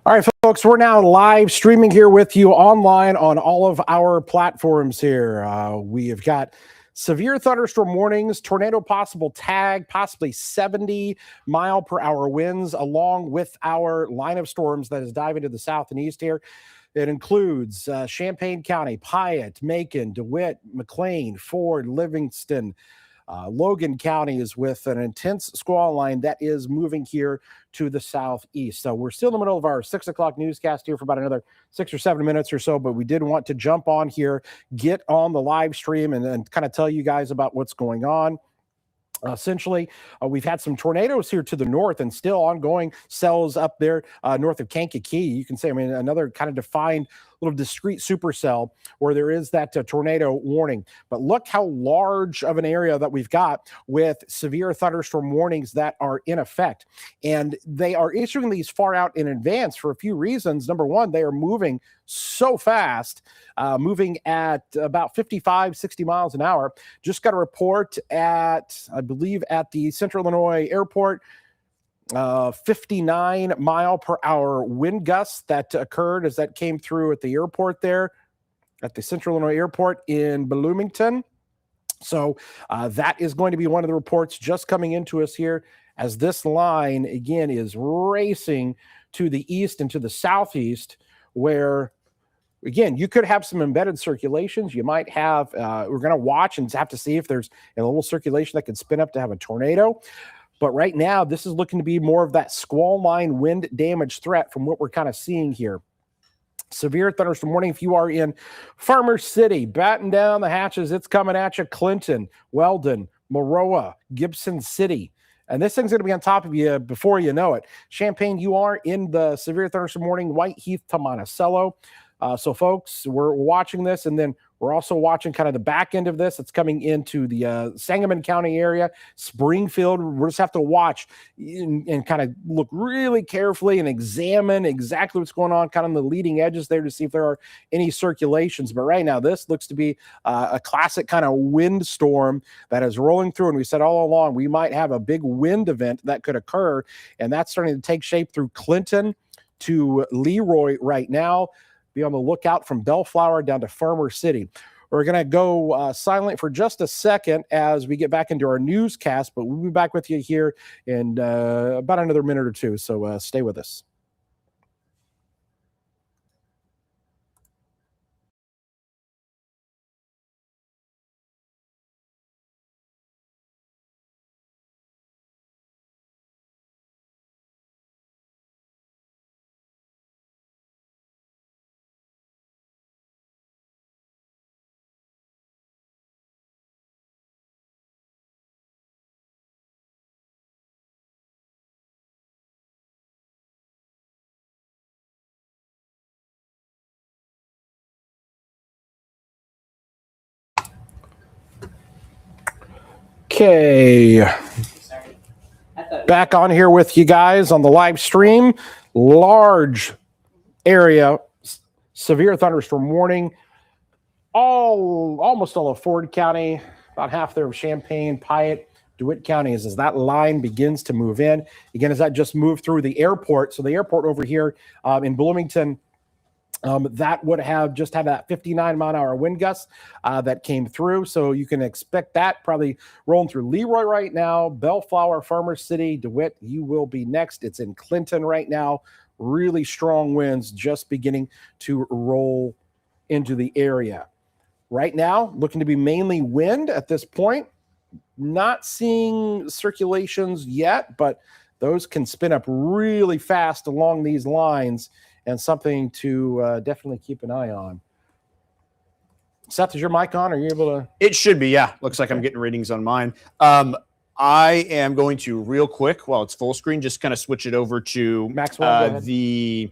All right, folks, we're now live streaming here with you online on all of our platforms here. We have got severe thunderstorm warnings, tornado possible tag, possibly 70-mile-per-hour winds, along with our line of storms that is diving to the south and east here. It includes Champaign County, Piatt, Macon, DeWitt, McLean, Ford, Livingston. Logan County is with an intense squall line that is moving here to the southeast. So we're still in the middle of our 6 o'clock newscast here for about another 6 or 7 minutes or so, but we did want to jump on here, get on the live stream, and kind of tell you guys about what's going on. Essentially, we've had some tornadoes here to the north and still ongoing cells up there north of Kankakee. You can say, another kind of defined little discrete supercell where there is that tornado warning. But look how large of an area that we've got with severe thunderstorm warnings that are in effect. And they are issuing these far out in advance for a few reasons. Number one, they are moving so fast, moving at about 55, 60 miles an hour. Just got a report at, I believe, at the Central Illinois Airport, 59-mile-per-hour wind gusts that occurred as that came through at the airport there, at the Central Illinois Airport in Bloomington. So that is going to be one of the reports just coming into us here as this line, again, is racing to the east and to the southeast, where, again, you could have some embedded circulations. You might have, we're going to watch and have to see if there's a little circulation that could spin up to have a tornado. But right now, this is looking to be more of that squall line wind damage threat from what we're kind of seeing here. Severe thunderstorm warning if you are in Farmer City, batten down the hatches. It's coming at you. Clinton, Weldon, Maroa, Gibson City. And this thing's going to be on top of you before you know it. Champaign, you are in the severe thunderstorm warning. Whiteheath to Monticello. So, folks, we're watching this, and then we're also watching kind of the back end of this. It's coming into the Sangamon County area, Springfield. We'll just have to watch and kind of look really carefully and examine exactly what's going on kind of on the leading edges there to see if there are any circulations. But right now, this looks to be a classic kind of wind storm that is rolling through. And we said all along we might have a big wind event that could occur, and that's starting to take shape through Clinton to Leroy right now. Be on the lookout from Bellflower down to Farmer City. We're going to go silent for just a second as we get back into our newscast, but we'll be back with you here in about another minute or two, so stay with us. Okay, back on here with you guys on the live stream. Large area, severe thunderstorm warning. Almost all of Ford County, about half there of Champaign, Piatt, DeWitt counties as that line begins to move in. Again, as that just moved through the airport. So the airport over here in Bloomington, that would have just had that 59-mile-an-hour wind gust that came through. So you can expect that probably rolling through Leroy right now, Bellflower, Farmer City, DeWitt, you will be next. It's in Clinton right now. Really strong winds just beginning to roll into the area. Right now, looking to be mainly wind at this point. Not seeing circulations yet, but those can spin up really fast along these lines, and something to definitely keep an eye on. Seth, is your mic on? Are you able to? It should be, yeah. Looks like I'm getting readings on mine. I am going to real quick, while it's full screen, just kind of switch it over to Maxwell. I'm going to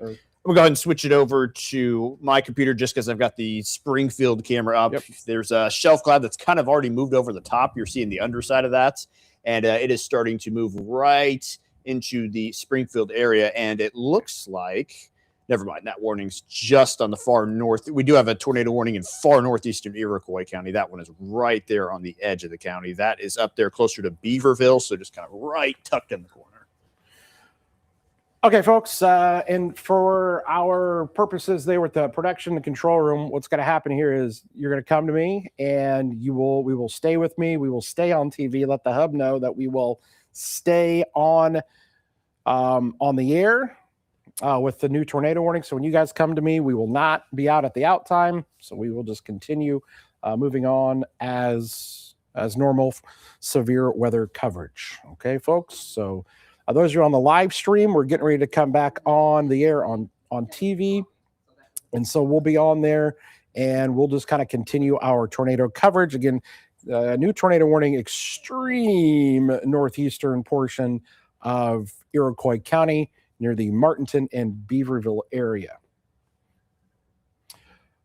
go ahead and switch it over to my computer just because I've got the Springfield camera up. Yep. There's a shelf cloud that's kind of already moved over the top. You're seeing the underside of that, and it is starting to move right into the Springfield area, and it looks like never mind. That warning's just on the far north. We do have a tornado warning in far northeastern Iroquois County. That one is right there on the edge of the county. That is up there closer to Beaverville, so just kind of right tucked in the corner. Okay, folks, and for our purposes there with the production and control room, what's going to happen here is you're going to come to me, and we will stay with me. We will stay on TV. Let the hub know that we will stay on the air with the new tornado warning. So when you guys come to me, we will not be out at the out time. So we will just continue moving on as normal severe weather coverage. Okay, folks. So. Those of you on the live stream, we're getting ready to come back on the air on TV. And so we'll be on there, and we'll just kind of continue our tornado coverage. Again, new tornado warning, extreme northeastern portion of Iroquois County near the Martinton and Beaverville area.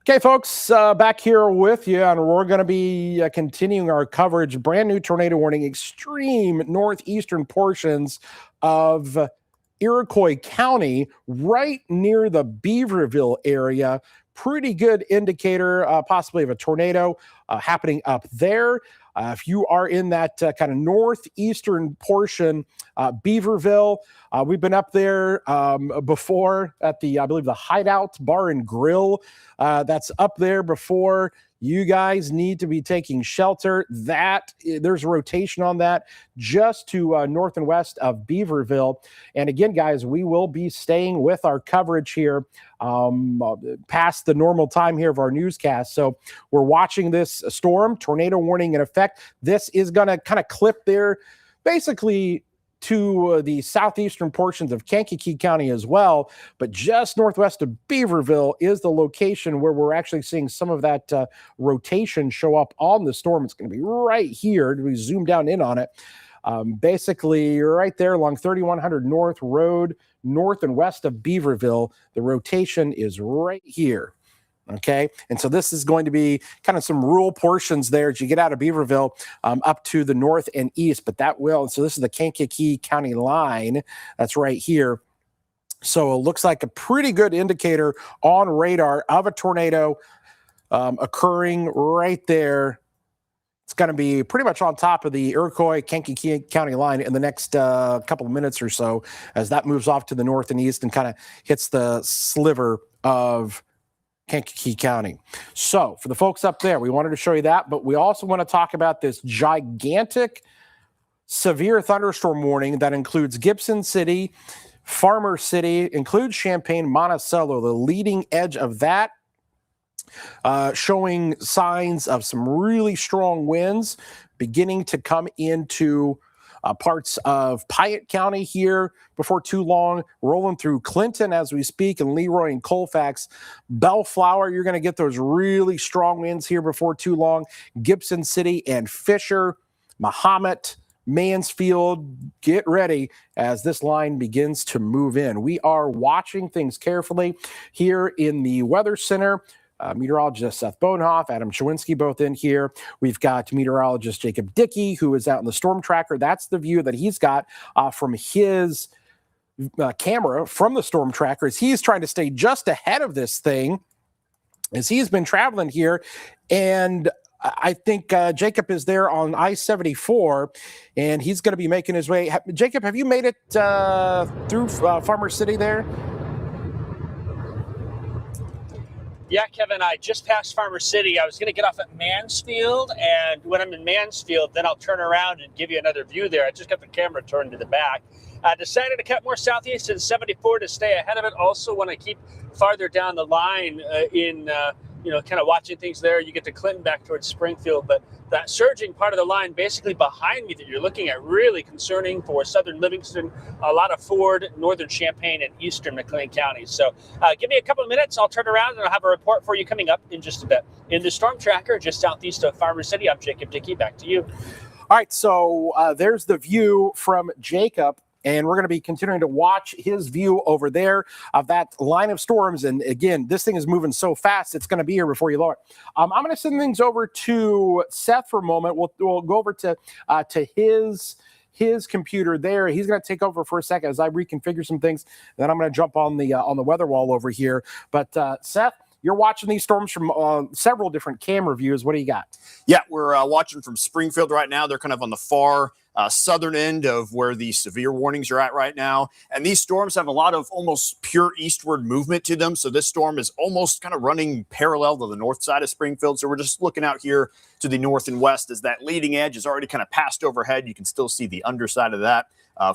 Okay, folks, back here with you, and we're going to be continuing our coverage. Brand new tornado warning, extreme northeastern portions of Iroquois County, right near the Beaverville area. Pretty good indicator, possibly of a tornado happening up there. If you are in that kind of northeastern portion, Beaverville, we've been up there before at I believe the Hideout Bar and Grill. That's up there before. You guys need to be taking shelter. There's a rotation on that just to north and west of Beaverville. And again, guys, we will be staying with our coverage here past the normal time here of our newscast. So we're watching this storm, tornado warning in effect. This is going to kind of clip there basically to the southeastern portions of Kankakee County as well, but just northwest of Beaverville is the location where we're actually seeing some of that rotation show up on the storm. It's going to be right here. We zoom down in on it. Basically, right there along 3100 North Road, north and west of Beaverville. The rotation is right here. Okay, and so this is going to be kind of some rural portions there as you get out of Beaverville up to the north and east, but that will, and so this is the Kankakee County line that's right here. So it looks like a pretty good indicator on radar of a tornado occurring right there. It's going to be pretty much on top of the Iroquois Kankakee County line in the next couple of minutes or so as that moves off to the north and east and kind of hits the sliver of Kankakee County. So for the folks up there, we wanted to show you that, but we also want to talk about this gigantic severe thunderstorm warning that includes Gibson City, Farmer City, includes Champaign, Monticello, the leading edge of that, showing signs of some really strong winds beginning to come into parts of Piatt County here before too long, rolling through Clinton as we speak, and Leroy and Colfax. Bellflower, you're going to get those really strong winds here before too long. Gibson City and Fisher, Mahomet, Mansfield, get ready as this line begins to move in. We are watching things carefully here in the Weather Center. Meteorologist Seth Bonehoff, Adam Chawinski, both in here. We've got meteorologist Jacob Dickey, who is out in the storm tracker. That's the view that he's got from his camera from the storm tracker as he's trying to stay just ahead of this thing as he's been traveling here. And I think Jacob is there on I-74, and he's going to be making his way. Jacob, have you made it through Farmer City there? Yeah, Kevin, I just passed Farmer City. I was going to get off at Mansfield, and when I'm in Mansfield, then I'll turn around and give you another view there. I just got the camera turned to the back. I decided to cut more southeast in 74 to stay ahead of it. Also, when I keep farther down the line kind of watching things there, you get to Clinton back towards Springfield. But that surging part of the line basically behind me that you're looking at, really concerning for southern Livingston, a lot of Ford, northern Champaign, and eastern McLean counties. So give me a couple of minutes. I'll turn around and I'll have a report for you coming up in just a bit. In the storm tracker just southeast of Farmer City, I'm Jacob Dickey. Back to you. All right, so there's the view from Jacob. And we're going to be continuing to watch his view over there of that line of storms. And again, this thing is moving so fast, it's going to be here before you know it. I'm going to send things over to Seth for a moment. We'll go over to his computer there. He's going to take over for a second as I reconfigure some things. Then I'm going to jump on the weather wall over here. But Seth, you're watching these storms from several different camera views. What do you got? Yeah, we're watching from Springfield right now. They're kind of on the far southern end of where the severe warnings are at right now. And these storms have a lot of almost pure eastward movement to them. So this storm is almost kind of running parallel to the north side of Springfield. So we're just looking out here to the north and west as that leading edge is already kind of passed overhead. You can still see the underside of that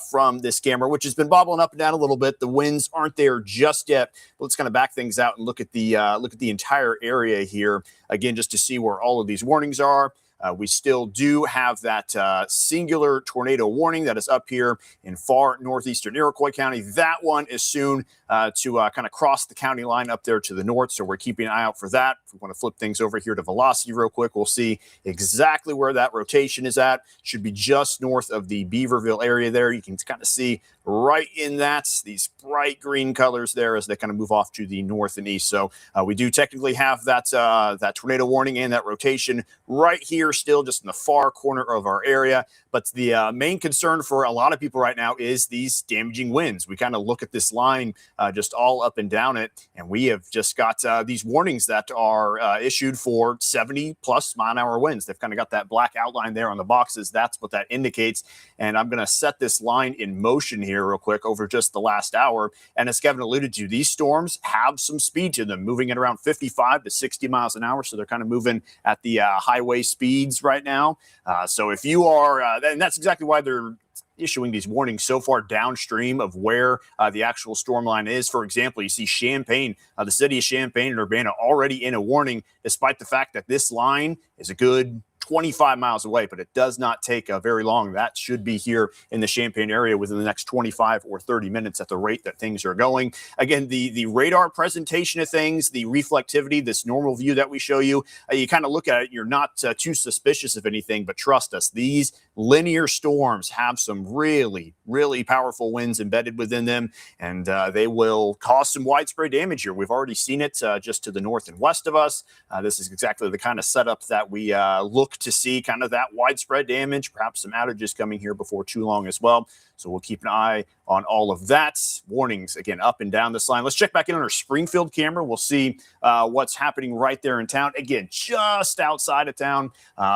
from this camera, which has been bobbling up and down a little bit. The winds aren't there just yet. Let's kind of back things out and look at the entire area here again, just to see where all of these warnings are. We still do have that singular tornado warning that is up here in far northeastern Iroquois County. That one is soon to kind of cross the county line up there to the north, so we're keeping an eye out for that. If we want to flip things over here to velocity real quick, we'll see exactly where that rotation is at. Should be just north of the Beaverville area there. You can kind of see right in that, these bright green colors there as they kind of move off to the north and east. So we do technically have that tornado warning and that rotation right here still just in the far corner of our area. But the main concern for a lot of people right now is these damaging winds. We kind of look at this line just all up and down it, and we have just got these warnings that are issued for 70 plus mile an hour winds. They've kind of got that black outline there on the boxes. That's what that indicates. And I'm going to set this line in motion here real quick over just the last hour. And as Kevin alluded to, these storms have some speed to them, moving at around 55 to 60 miles an hour. So they're kind of moving at the highway speeds right now. So if you are, and that's exactly why they're issuing these warnings so far downstream of where the actual storm line is. For example, you see Champaign, the city of Champaign and Urbana already in a warning, despite the fact that this line is a good 25 miles away, but it does not take very long. That should be here in the Champaign area within the next 25 or 30 minutes at the rate that things are going. Again, the radar presentation of things, the reflectivity, this normal view that we show you, you kind of look at it, you're not too suspicious of anything, but trust us, these linear storms have some really, really powerful winds embedded within them, and they will cause some widespread damage here. We've already seen it just to the north and west of us. This is exactly the kind of setup that we look to see, kind of that widespread damage, perhaps some outages coming here before too long as well. So we'll keep an eye on all of that. Warnings, again, up and down this line. Let's check back in on our Springfield camera. We'll see what's happening right there in town. Again, just outside of town,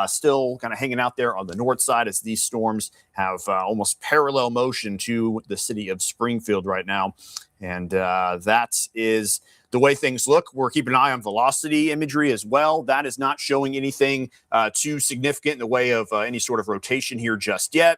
still kind of hanging out there on the north side as these storms have almost parallel motion to the city of Springfield right now. And that is the way things look. We're keeping an eye on velocity imagery as well. That is not showing anything too significant in the way of any sort of rotation here just yet.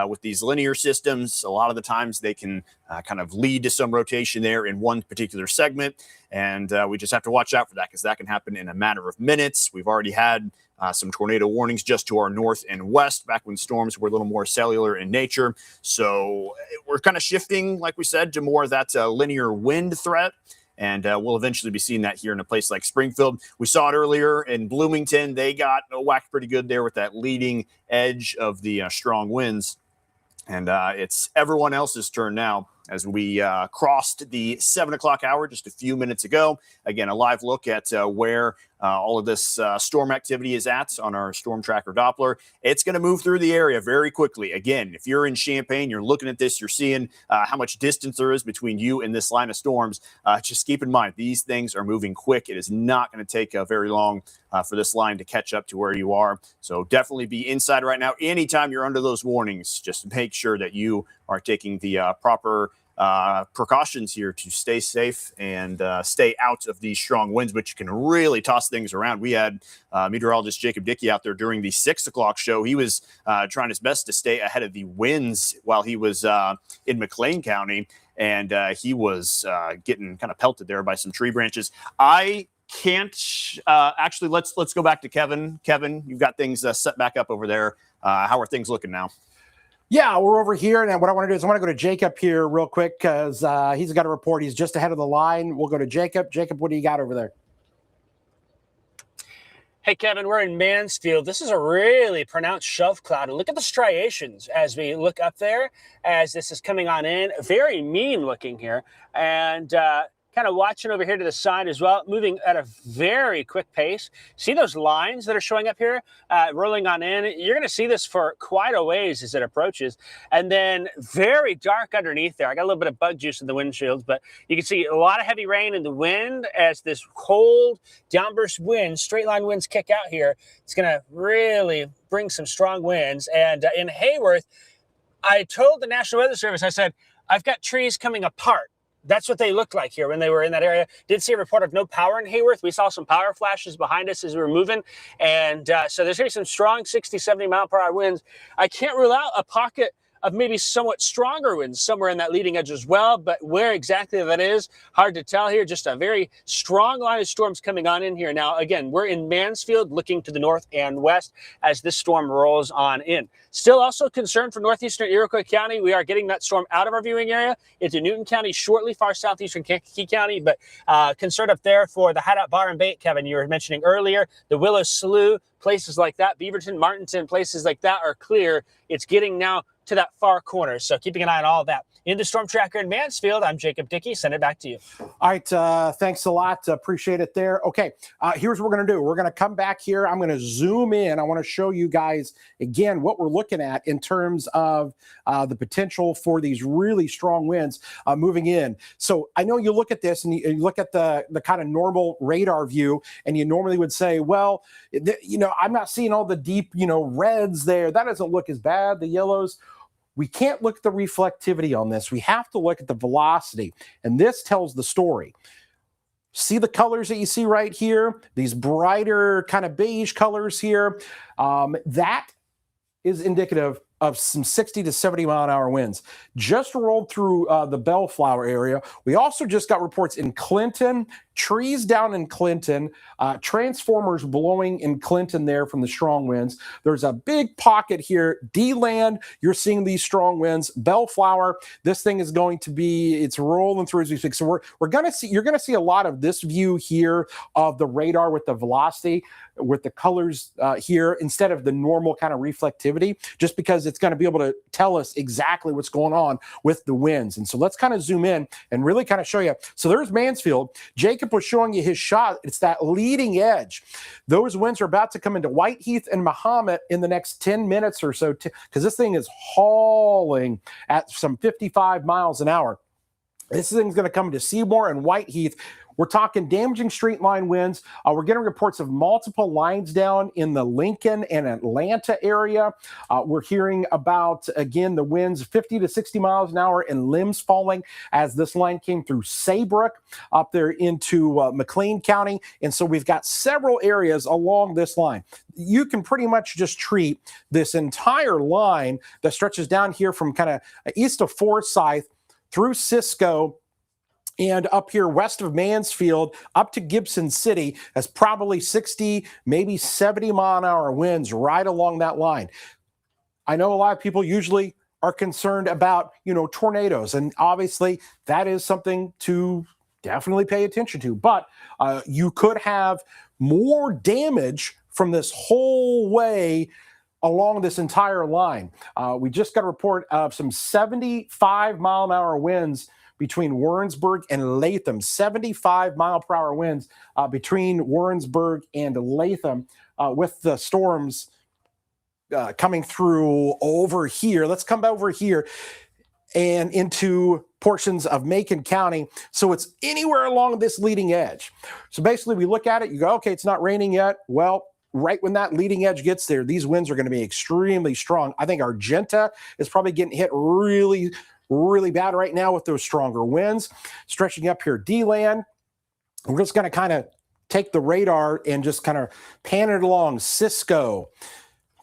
With these linear systems, a lot of the times they can kind of lead to some rotation there in one particular segment. And we just have to watch out for that because that can happen in a matter of minutes. We've already had some tornado warnings just to our north and west back when storms were a little more cellular in nature. So we're kind of shifting, like we said, to more of that linear wind threat. And we'll eventually be seeing that here in a place like Springfield. We saw it earlier in Bloomington. They got whacked pretty good there with that leading edge of the strong winds. And it's everyone else's turn now as we crossed the 7 o'clock hour just a few minutes ago. Again, a live look at where all of this storm activity is at on our Storm Tracker Doppler. It's going to move through the area very quickly. Again, if you're in Champaign, you're looking at this, you're seeing how much distance there is between you and this line of storms. Just keep in mind, these things are moving quick. It is not going to take very long for this line to catch up to where you are. So definitely be inside right now. Anytime you're under those warnings, just make sure that you are taking the proper precautions here to stay safe and stay out of these strong winds, which can really toss things around. We had meteorologist Jacob Dickey out there during the 6 o'clock show. He was trying his best to stay ahead of the winds while he was in McLean County, and he was getting kind of pelted there by some tree branches. I can't actually, let's go back to Kevin. Kevin, you've got things set back up over there. How are things looking now? Yeah, we're over here, and what I want to do is I want to go to Jacob here real quick because he's got a report. He's just ahead of the line. We'll go to Jacob. Jacob, what do you got over there? Hey, Kevin, we're in Mansfield. This is a really pronounced shelf cloud. And look at the striations as we look up there as this is coming on in. Very mean looking here. And kind of watching over here to the side as well, moving at a very quick pace. See those lines that are showing up here, rolling on in? You're going to see this for quite a ways as it approaches. And then very dark underneath there. I got a little bit of bug juice in the windshields, but you can see a lot of heavy rain in the wind as this cold downburst wind, straight line winds kick out here. It's going to really bring some strong winds. And in Hayworth, I told the National Weather Service, I said, I've got trees coming apart. That's what they looked like here when they were in that area. Did see a report of no power in Hayworth. We saw some power flashes behind us as we were moving. And so there's going to be some strong 60, 70 mile per hour winds. I can't rule out a pocket of maybe somewhat stronger winds somewhere in that leading edge as well, but where exactly that is, hard to tell here. Just a very strong line of storms coming on in here. Now, again, we're in Mansfield looking to the north and west as this storm rolls on in. Still also concerned for northeastern Iroquois County. We are getting that storm out of our viewing area into Newton County, shortly far southeastern Kankakee County, but concerned up there for the Hideout Bar and Bait, Kevin, you were mentioning earlier, the Willow Slough, places like that, Beaverton, Martinton, places like that are clear. It's getting now to that far corner. So keeping an eye on all of that. In the Storm Tracker in Mansfield, I'm Jacob Dickey. Send it back to you. All right. Thanks a lot. Appreciate it there. Okay. Here's what we're going to do. We're going to come back here. I'm going to zoom in. I want to show you guys again what we're looking at in terms of the potential for these really strong winds moving in. So I know you look at this and you look at the kind of normal radar view, and you normally would say, well, I'm not seeing all the deep, reds there. That doesn't look as bad. The yellows. We can't look at the reflectivity on this. We have to look at the velocity, and this tells the story. See the colors that you see right here? These brighter kind of beige colors here. That is indicative of some 60 to 70 mile an hour winds. Just rolled through the Bellflower area. We also just got reports in Clinton, trees down in Clinton, transformers blowing in Clinton there from the strong winds. There's a big pocket here. D-Land, you're seeing these strong winds. Bellflower, this thing is going to be, it's rolling through as we speak. So we're going to see, you're going to see a lot of this view here of the radar with the velocity, with the colors here, instead of the normal kind of reflectivity, just because it's going to be able to tell us exactly what's going on with the winds. And so let's kind of zoom in and really kind of show you. So there's Mansfield. Jacob was showing you his shot. It's that leading edge. Those winds are about to come into Whiteheath and Mahomet in the next 10 minutes or so, because this thing is hauling at some 55 miles an hour. This thing's going to come into Seymour and Whiteheath. We're talking damaging straight line winds. We're getting reports of multiple lines down in the Lincoln and Atlanta area. We're hearing about, again, the winds 50 to 60 miles an hour and limbs falling as this line came through Saybrook up there into McLean County. And so we've got several areas along this line. You can pretty much just treat this entire line that stretches down here from kind of east of Forsyth through Cisco and up here west of Mansfield up to Gibson City as probably 60, maybe 70 mile an hour winds right along that line. I know a lot of people usually are concerned about, tornadoes, and obviously that is something to definitely pay attention to, but you could have more damage from this whole way along this entire line. We just got a report of some 75 mile an hour winds between Warrensburg and Latham, 75 mile per hour winds between Warrensburg and Latham with the storms coming through over here. Let's come over here and into portions of Macon County. So it's anywhere along this leading edge. So basically we look at it, you go, okay, it's not raining yet. Well, right when that leading edge gets there, these winds are going to be extremely strong. I think Argenta is probably getting hit really bad right now with those stronger winds. Stretching up here, D-Land. We're just going to kind of take the radar and just kind of pan it along. Cisco.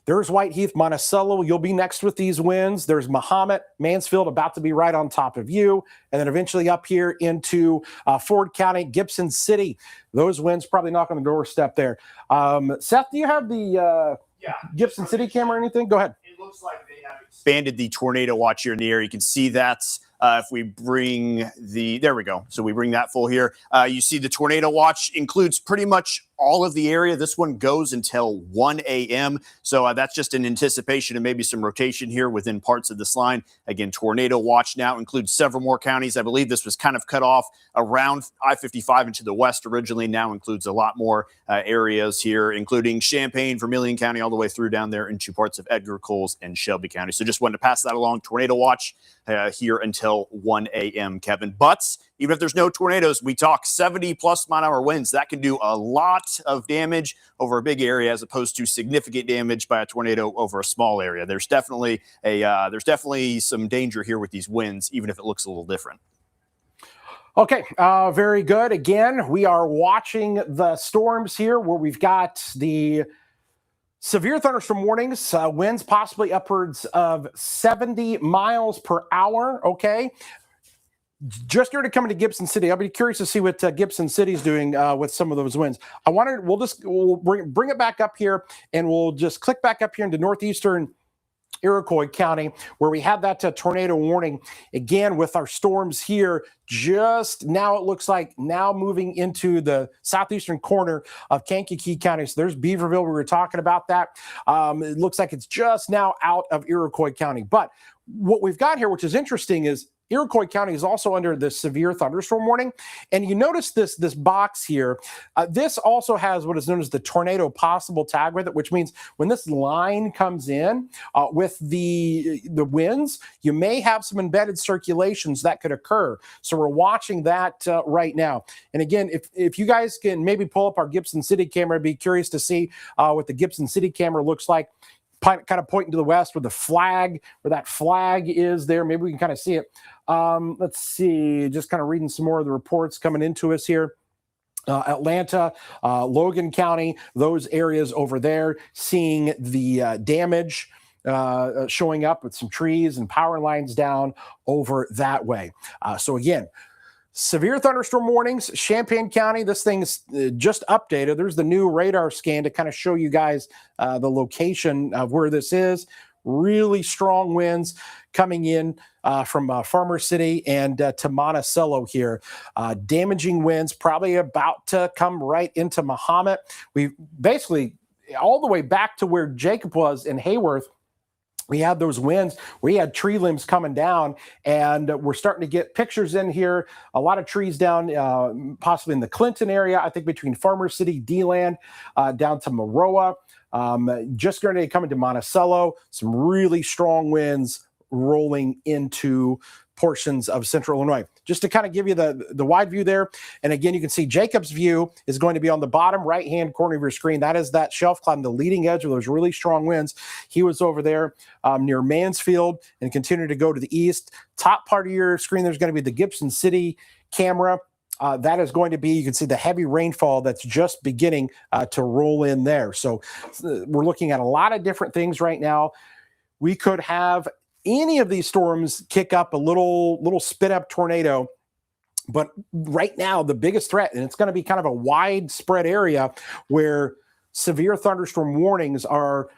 There's Whiteheath, Monticello. You'll be next with these winds. There's Mahomet, Mansfield about to be right on top of you. And then eventually up here into Ford County, Gibson City. Those winds probably knock on the doorstep there. Seth, do you have the Gibson City camera or anything? Go ahead. It looks like they have expanded the tornado watch here in the area. You can see that if we bring there we go. So we bring that full here. You see the tornado watch includes pretty much all of the area. This one goes until 1 a.m. So that's just in anticipation of maybe some rotation here within parts of this line. Again, tornado watch now includes several more counties. I believe this was kind of cut off around I-55 and to the west originally. Now includes a lot more areas here, including Champaign, Vermilion County, all the way through down there into parts of Edgar, Coles, and Shelby County. So just wanted to pass that along. Tornado watch here until 1 a.m., Kevin. But even if there's no tornadoes, we talk 70-plus mile-an-hour winds. That can do a lot of damage over a big area as opposed to significant damage by a tornado over a small area. There's definitely some danger here with these winds, even if it looks a little different. Okay, very good. Again, we are watching the storms here where we've got the severe thunderstorm warnings, winds possibly upwards of 70 miles per hour. Okay. Just started coming to Gibson City. I'll be curious to see what Gibson City is doing with some of those winds. We'll bring it back up here, and we'll just click back up here into northeastern Iroquois County, where we had that tornado warning. Again, with our storms here, just now it looks like now moving into the southeastern corner of Kankakee County. So there's Beaverville. We were talking about that. It looks like it's just now out of Iroquois County. But what we've got here, which is interesting, is Iroquois County is also under the severe thunderstorm warning. And you notice this box here. This also has what is known as the tornado possible tag with it, which means when this line comes in with the winds, you may have some embedded circulations that could occur. So we're watching that right now. And again, if you guys can maybe pull up our Gibson City camera, I'd be curious to see what the Gibson City camera looks like. Kind of pointing to the west with the flag, where that flag is there. Maybe we can kind of see it. Let's see, just kind of reading some more of the reports coming into us here. Atlanta, Logan County, those areas over there, seeing the damage showing up with some trees and power lines down over that way. So again, severe thunderstorm warnings, Champaign County. This thing's just updated. There's the new radar scan to kind of show you guys the location of where this is. Really strong winds coming in from Farmer City and to Monticello here. Damaging winds probably about to come right into Mahomet. We basically all the way back to where Jacob was in Hayworth. We had those winds. We had tree limbs coming down, and we're starting to get pictures in here. A lot of trees down, possibly in the Clinton area, I think between Farmer City, D-Land, down to Maroa. Just going to come into Monticello. Some really strong winds rolling into portions of central Illinois. Just to kind of give you the wide view there. And again, you can see Jacob's view is going to be on the bottom right-hand corner of your screen. That is that shelf cloud, the leading edge of those really strong winds. He was over there near Mansfield and continued to go to the east. Top part of your screen, there's going to be the Gibson City camera. That is going to be, you can see the heavy rainfall that's just beginning to roll in there. So we're looking at a lot of different things right now. We could have any of these storms kick up a little spit up tornado. But right now, the biggest threat, and it's going to be kind of a widespread area where severe thunderstorm warnings are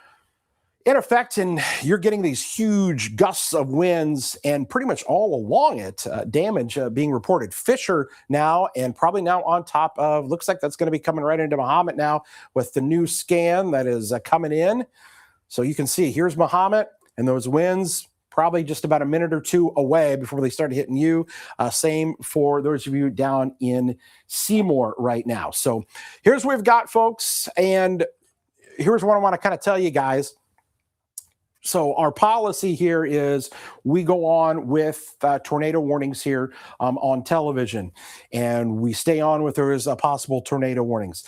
in effect, and you're getting these huge gusts of winds and pretty much all along it, damage being reported. Fisher now, and probably now on top of, looks like that's going to be coming right into Mahomet now with the new scan that is coming in. So you can see here's Mahomet and those winds probably just about a minute or two away before they started hitting you. Same for those of you down in Seymour right now. So here's what we've got, folks. And here's what I want to kind of tell you guys. So our policy here is we go on with tornado warnings here on television, and we stay on with those possible tornado warnings.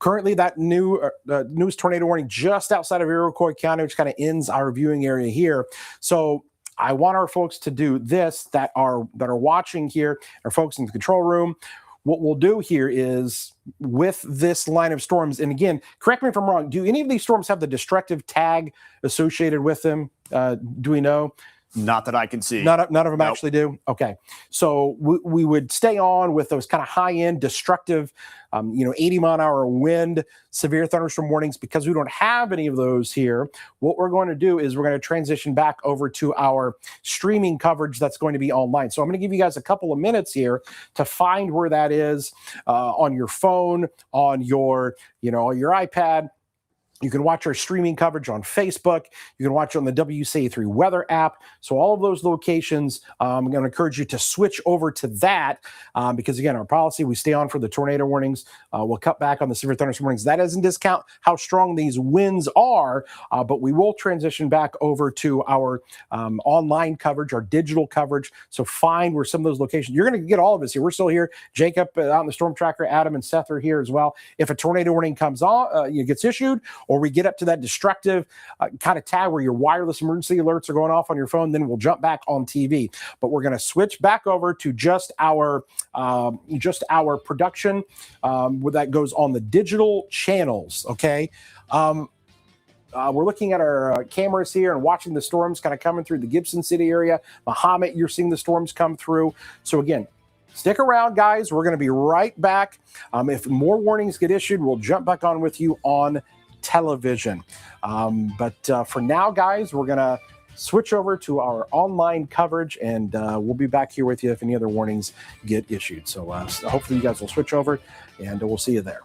Currently, that newest tornado warning just outside of Iroquois County, which kind of ends our viewing area here. So I want our folks to do this that are watching here, our folks in the control room. What we'll do here is with this line of storms, and again, correct me if I'm wrong, do any of these storms have the destructive tag associated with them? Do we know? Not that I can see. None of them Nope. actually do. Okay, so we would stay on with those kind of high-end, destructive, 80-mile-an-hour wind, severe thunderstorm warnings. Because we don't have any of those here, what we're going to do is we're going to transition back over to our streaming coverage that's going to be online. So I'm going to give you guys a couple of minutes here to find where that is on your phone, on your iPad. You can watch our streaming coverage on Facebook. You can watch it on the WCIA3 weather app. So all of those locations, I'm going to encourage you to switch over to that because, again, our policy, we stay on for the tornado warnings. We'll cut back on the severe thunderstorm warnings. That doesn't discount how strong these winds are, but we will transition back over to our online coverage, our digital coverage. So find where some of those locations, you're going to get all of us here. We're still here. Jacob out in the storm tracker, Adam and Seth are here as well. If a tornado warning comes on, gets issued, or we get up to that destructive kind of tag where your wireless emergency alerts are going off on your phone, then we'll jump back on TV. But we're going to switch back over to just our production where that goes on the digital channels. Okay. We're looking at our cameras here and watching the storms kind of coming through the Gibson City area. Mahomet, you're seeing the storms come through. So again, stick around, guys. We're going to be right back. If more warnings get issued, we'll jump back on with you on television. But for now, guys, we're going to switch over to our online coverage, and we'll be back here with you if any other warnings get issued. So hopefully you guys will switch over, and we'll see you there.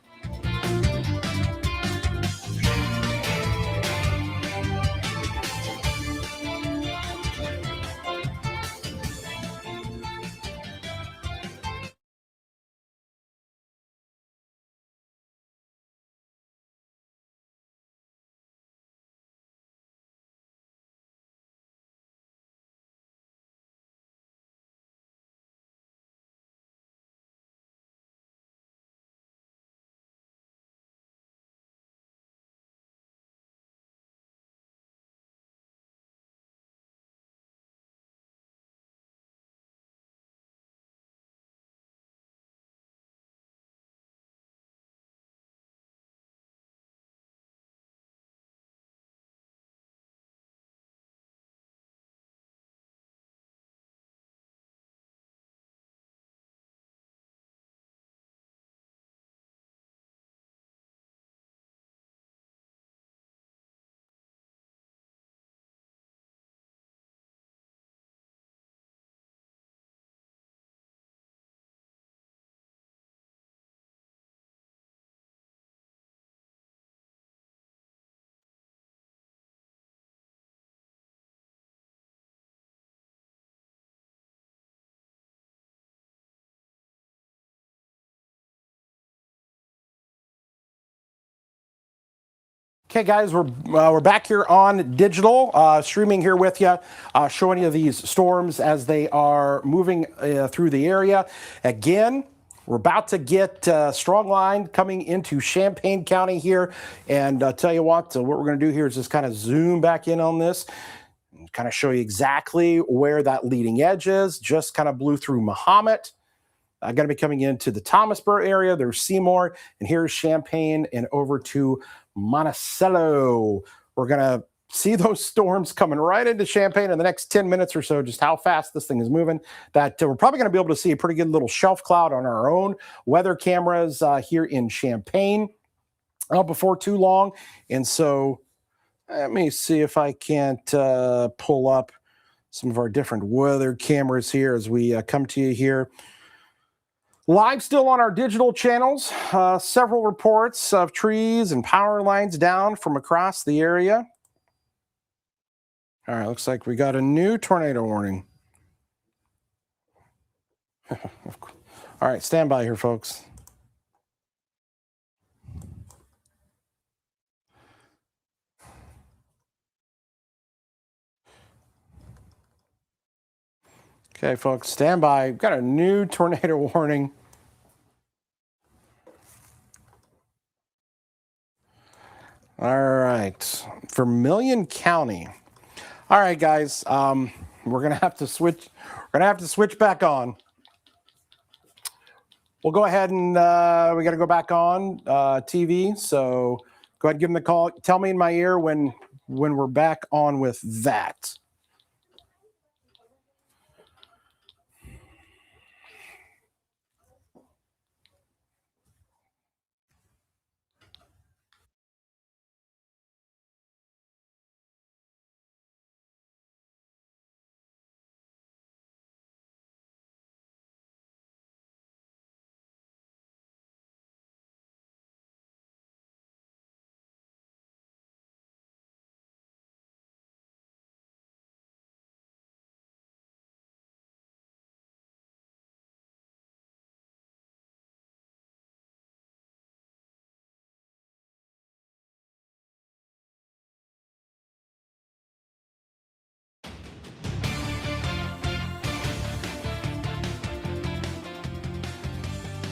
Okay, guys, we're back here on digital, streaming here with you, showing you these storms as they are moving through the area. Again, we're about to get strong line coming into Champaign County here. And tell you what we're going to do here is just kind of zoom back in on this and kind of show you exactly where that leading edge is. Just kind of blew through Mahomet. Going to be coming into the Thomasboro area. There's Seymour, and here's Champaign and over to Monticello. We're going to see those storms coming right into Champaign in the next 10 minutes or so, just how fast this thing is moving. That we're probably going to be able to see a pretty good little shelf cloud on our own weather cameras here in Champaign before too long. And so let me see if I can't pull up some of our different weather cameras here as we come to you here. Live still on our digital channels, several reports of trees and power lines down from across the area. All right, looks like we got a new tornado warning. All right, stand by here, folks. Okay, folks, stand by. We've got a new tornado warning. All right, Vermilion County. All right, guys, we're gonna have to switch. We're gonna have to switch back on. We'll go ahead and we got to go back on TV. So go ahead and give them the call. Tell me in my ear when we're back on with that.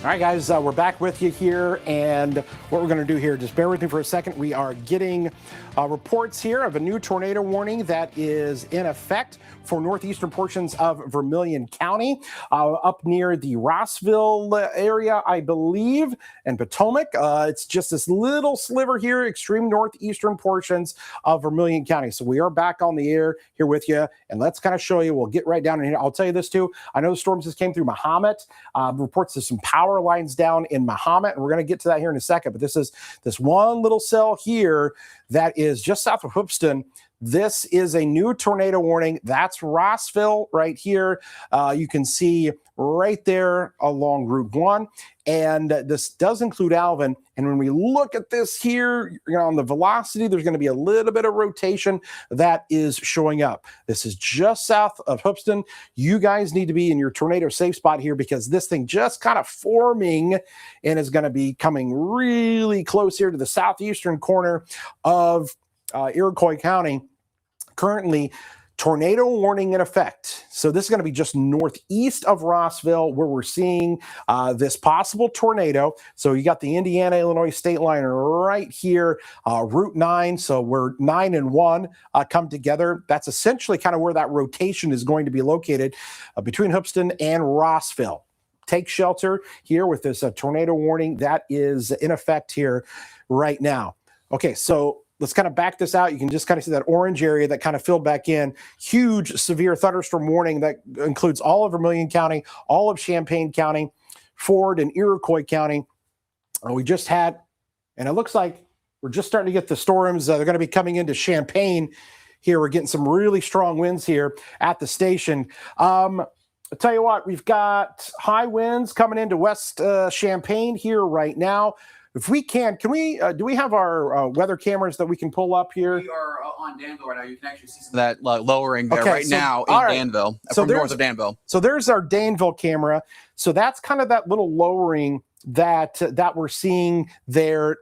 All right, guys, we're back with you here, and what we're going to do here, just bear with me for a second. We are getting reports here of a new tornado warning that is in effect for northeastern portions of Vermilion County, up near the Rossville area, I believe, and Potomac. It's just this little sliver here, extreme northeastern portions of Vermilion County. So we are back on the air here with you, and let's kind of show you. We'll get right down in here. I'll tell you this, too. I know the storms just came through Mahomet. Reports of some power lines down in Mahomet, and we're going to get to that here in a second. But this is this one little cell here that is just south of Hoopston. This is a new tornado warning. That's Rossville right here. You can see right there along Route 1. And this does include Alvin. And when we look at this here, on the velocity, there's going to be a little bit of rotation that is showing up. This is just south of Hoopston. You guys need to be in your tornado safe spot here because this thing just kind of forming and is going to be coming really close here to the southeastern corner of Iroquois County. Currently, tornado warning in effect. So this is going to be just northeast of Rossville where we're seeing this possible tornado. So you got the Indiana-Illinois state line right here, Route 9. So where 9 and 1 come together. That's essentially kind of where that rotation is going to be located between Hoopston and Rossville. Take shelter here with this tornado warning that is in effect here right now. Okay, so let's kind of back this out. You can just kind of see that orange area that kind of filled back in. Huge severe thunderstorm warning that includes all of Vermilion County, all of Champaign County, Ford and Iroquois County. We just had, and it looks like we're just starting to get the storms. They're going to be coming into Champaign here. We're getting some really strong winds here at the station. I'll tell you what, we've got high winds coming into West Champaign here right now. If we can we, do we have our weather cameras that we can pull up here? We are on Danville right now. You can actually see some of that lowering there now in Danville, so from north of Danville. So there's our Danville camera. So that's kind of that little lowering that we're seeing there.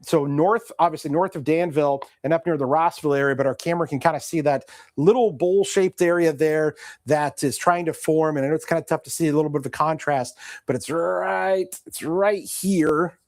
So north, obviously north of Danville and up near the Rossville area, but our camera can kind of see that little bowl-shaped area there that is trying to form. And I know it's kind of tough to see a little bit of the contrast, but it's right here.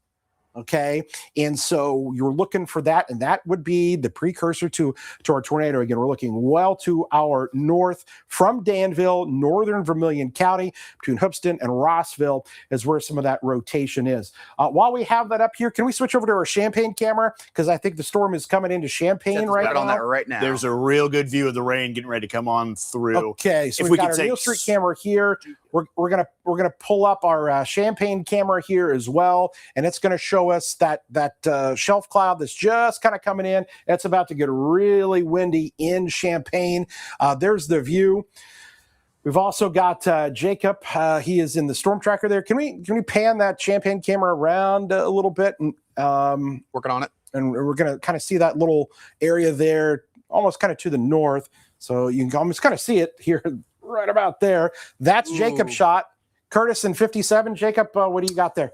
Okay, and so you're looking for that, and that would be the precursor to our tornado. Again, we're looking well to our north from Danville, northern Vermilion County, between Hoopston and Rossville is where some of that rotation is. While we have that up here, can we switch over to our Champaign camera? Because I think the storm is coming into Champaign right now. On that right now. There's a real good view of the rain getting ready to come on through. Okay, so we've got our Neal Street camera here. We're gonna pull up our Champaign camera here as well, and it's gonna show us that shelf cloud that's just kind of coming in. It's about to get really windy in Champaign. There's the view. We've also got Jacob. He is in the storm tracker there. Can we pan that Champaign camera around a little bit? And working on it. And we're gonna kind of see that little area there, almost kind of to the north. So you can almost kind of see it here. Right about there. That's Jacob's shot. Curtis in 57. Jacob, what do you got there?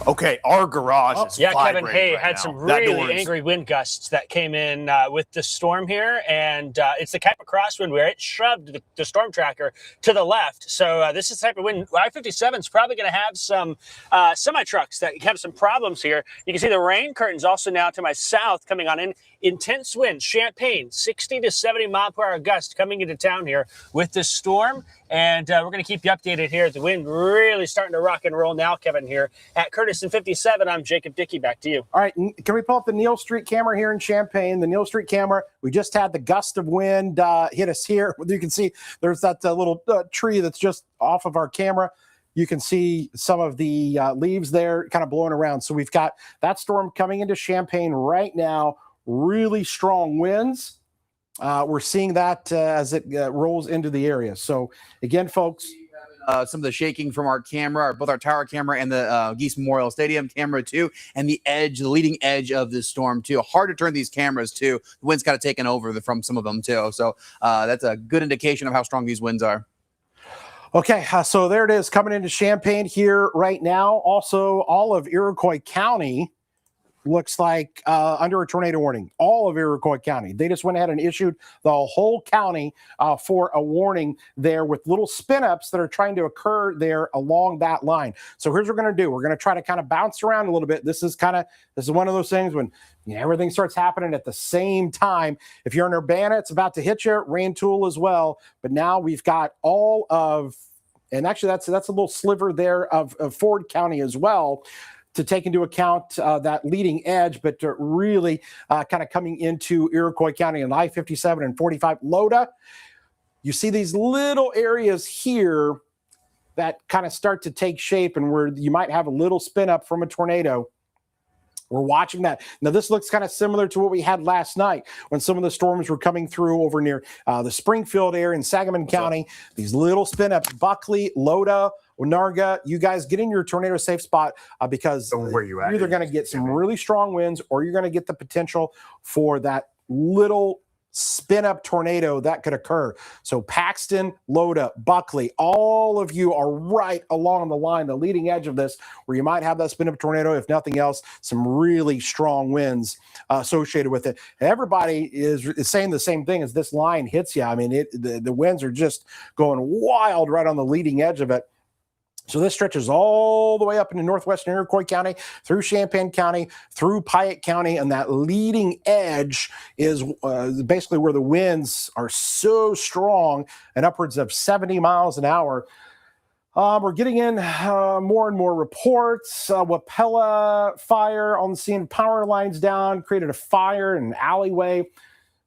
Okay, our garage is Kevin, hey, right had now. some really angry wind gusts that came in with the storm here, and it's the type of crosswind where it shoved the storm tracker to the left. So this is the type of wind. I-57 is probably going to have some semi-trucks that have some problems here. You can see the rain curtains also now to my south coming on in. Intense winds, Champaign, 60 to 70 mile per hour gust coming into town here with this storm. And we're going to keep you updated here. The wind really starting to rock and roll now, Kevin, here at Curtis in 57. I'm Jacob Dickey. Back to you. All right. Can we pull up the Neal Street camera here in Champaign? The Neal Street camera, we just had the gust of wind hit us here. You can see there's that little tree that's just off of our camera. You can see some of the leaves there kind of blowing around. So we've got that storm coming into Champaign right now. Really strong winds. We're seeing that as it rolls into the area. So again, folks, some of the shaking from our camera, both our tower camera and the Geese Memorial Stadium camera too, and the leading edge of this storm too. Hard to turn these cameras too. The wind's kind of taken over from some of them too. So that's a good indication of how strong these winds are. Okay, so there it is coming into Champaign here right now. Also, all of Iroquois County looks like under a tornado warning, all of Iroquois County. They just went ahead and issued the whole county for a warning there with little spin-ups that are trying to occur there along that line. So here's what we're going to do. We're going to try to kind of bounce around a little bit. This is one of those things when everything starts happening at the same time. If you're in Urbana, it's about to hit you. Rantoul as well. But now we've got all of, and actually that's a little sliver there of Ford County as well, to take into account that leading edge, but really kind of coming into Iroquois County and I-57 and 45 Loda. You see these little areas here that kind of start to take shape and where you might have a little spin up from a tornado. We're watching that. Now, this looks kind of similar to what we had last night when some of the storms were coming through over near the Springfield area in Sangamon County. These little spin-ups, Buckley, Loda, Onarga, you guys get in your tornado safe spot because Where you at? you're either going to get some really strong winds or you're going to get the potential for that little spin-up tornado that could occur. So Paxton, Loda, Buckley, all of you are right along the line, the leading edge of this, where you might have that spin-up tornado, if nothing else, some really strong winds associated with it. And everybody is saying the same thing as this line hits you. I mean, the winds are just going wild right on the leading edge of it. So this stretches all the way up into northwestern Iroquois County, through Champaign County, through Piatt County, and that leading edge is basically where the winds are so strong and upwards of 70 miles an hour. We're getting in more and more reports. Wapella fire on the scene, power lines down, created a fire in an alleyway.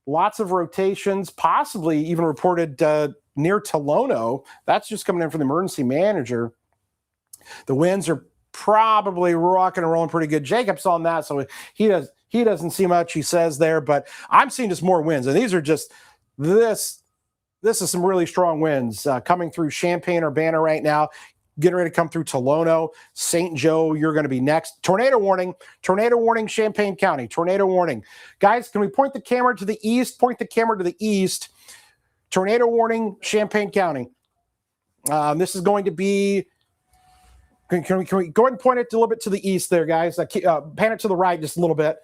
Lots of rotations, possibly even reported near Tolono. That's just coming in from the emergency manager. The winds are probably rocking and rolling pretty good. Jacob's on that, so he doesn't see much, he says there, but I'm seeing just more winds. And these are just this is some really strong winds coming through Champaign, Urbana right now, getting ready to come through Tolono, St. Joe. You're going to be next. Tornado warning, Champaign County, tornado warning. Guys, can we point the camera to the east? Point the camera to the east. Tornado warning, Champaign County. This is going to be. Can we go ahead and point it a little bit to the east there, guys? Pan it to the right just a little bit.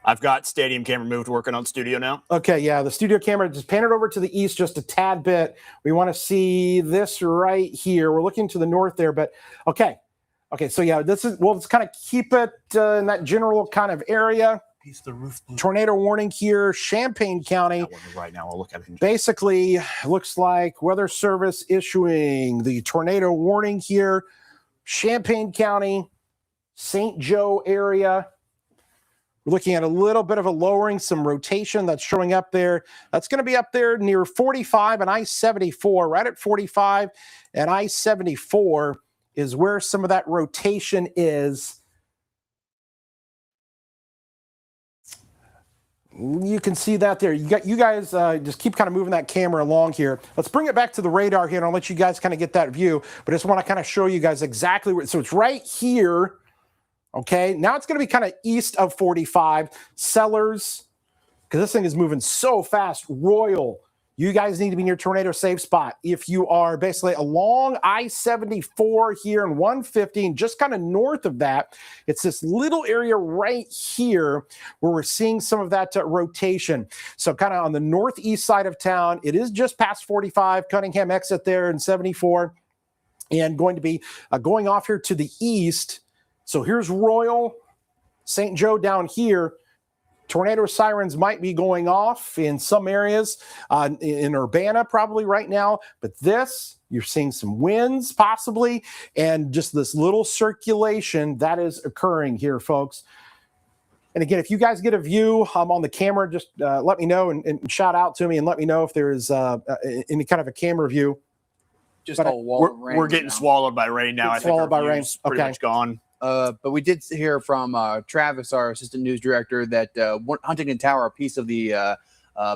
I've got stadium camera moved, working on studio now. Okay, yeah, the studio camera, just pan it over to the east just a tad bit. We want to see this right here. We're looking to the north there, but okay, so yeah, we'll just kind of keep it in that general kind of area. Piece the roof. Tornado warning here, Champaign County. Right now, I'll look at it. Basically, looks like Weather Service issuing the tornado warning here. Champaign County, St. Joe area. We're looking at a little bit of a lowering, some rotation that's showing up there. That's going to be up there near 45 and I-74, right at 45 and I-74 is where some of that rotation is. You can see that there. You guys just keep kind of moving that camera along here. Let's bring it back to the radar here, and I'll let you guys kind of get that view. But I just want to kind of show you guys exactly where. So it's right here. Okay, now it's going to be kind of east of 45. Sellers, because this thing is moving so fast. Royal, you guys need to be in your tornado safe spot. If you are basically along I-74 here and 115, just kind of north of that, it's this little area right here where we're seeing some of that rotation. So kind of on the northeast side of town, it is just past 45, Cunningham exit there in 74, and going to be going off here to the east. So here's Royal, St. Joe down here. Tornado sirens might be going off in some areas in Urbana probably right now, but you're seeing some winds possibly, and just this little circulation that is occurring here, folks. And again, if you guys get a view on the camera, just let me know and shout out to me and let me know if there is any kind of a camera view. Just a wall of rain. We're getting swallowed by rain now. I think swallowed by rain. Pretty Okay. much gone. But we did hear from Travis, our assistant news director, that Huntington Tower, a piece of the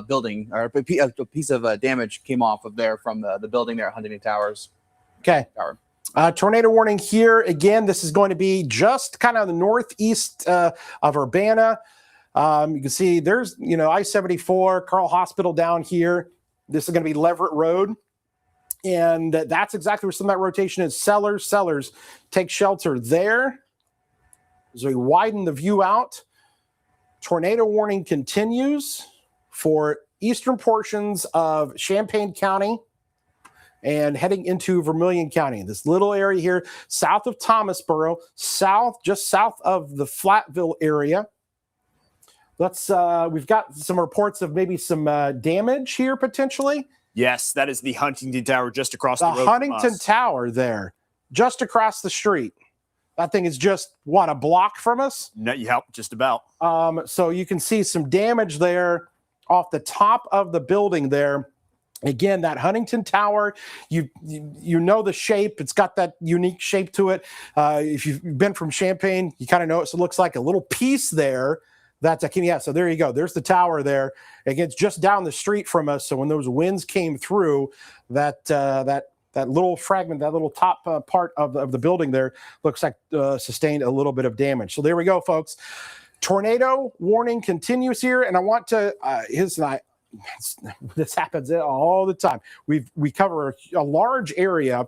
building, or a piece of damage came off of there from the building there at Huntington Towers. Okay. Tower. Tornado warning here. Again, this is going to be just kind of the northeast of Urbana. You can see there's, I-74, Carl Hospital down here. This is going to be Leverett Road. And that's exactly where some of that rotation is. Sellers, take shelter there. as we widen the view out, tornado warning continues for eastern portions of Champaign County and heading into Vermilion County. This little area here, south of Thomasboro, just south of the Flatville area. We've got some reports of maybe some damage here potentially. Yes, that is the Huntington Tower just across the road. The Huntington Tower there, just across the street. That thing is just, a block from us? No, you help just about. So you can see some damage there off the top of the building there. Again, that Huntington Tower, you know the shape. It's got that unique shape to it. If you've been from Champaign, you kind of know it. So it looks like a little piece there. So there you go. There's the tower there. Again, it's just down the street from us. So when those winds came through, that little fragment, that little top part of the building there looks like sustained a little bit of damage. So there we go, folks. Tornado warning continues here, and I want to this happens all the time. We cover a large area.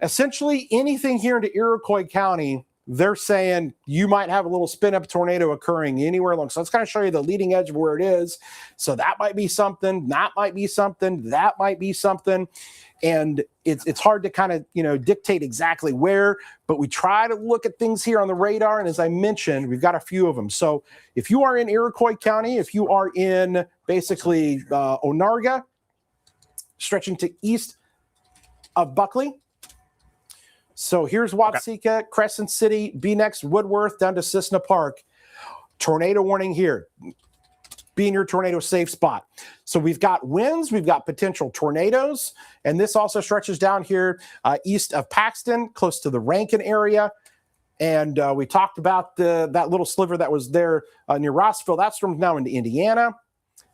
Essentially, anything here into Iroquois County, they're saying you might have a little spin-up tornado occurring anywhere along. So let's kind of show you the leading edge of where it is. So that might be something, that might be something, that might be something. And it's hard to kind of, dictate exactly where, but we try to look at things here on the radar. And as I mentioned, we've got a few of them. So if you are in Iroquois County, if you are in basically Onarga, stretching to east of Buckley. So here's Watsika, Crescent City, B-Next, Woodworth, down to Cessna Park. Tornado warning here. Be in your tornado safe spot. So we've got winds, we've got potential tornadoes, and this also stretches down here east of Paxton, close to the Rankin area. And we talked about that little sliver that was there near Rossville. That storm's now into Indiana.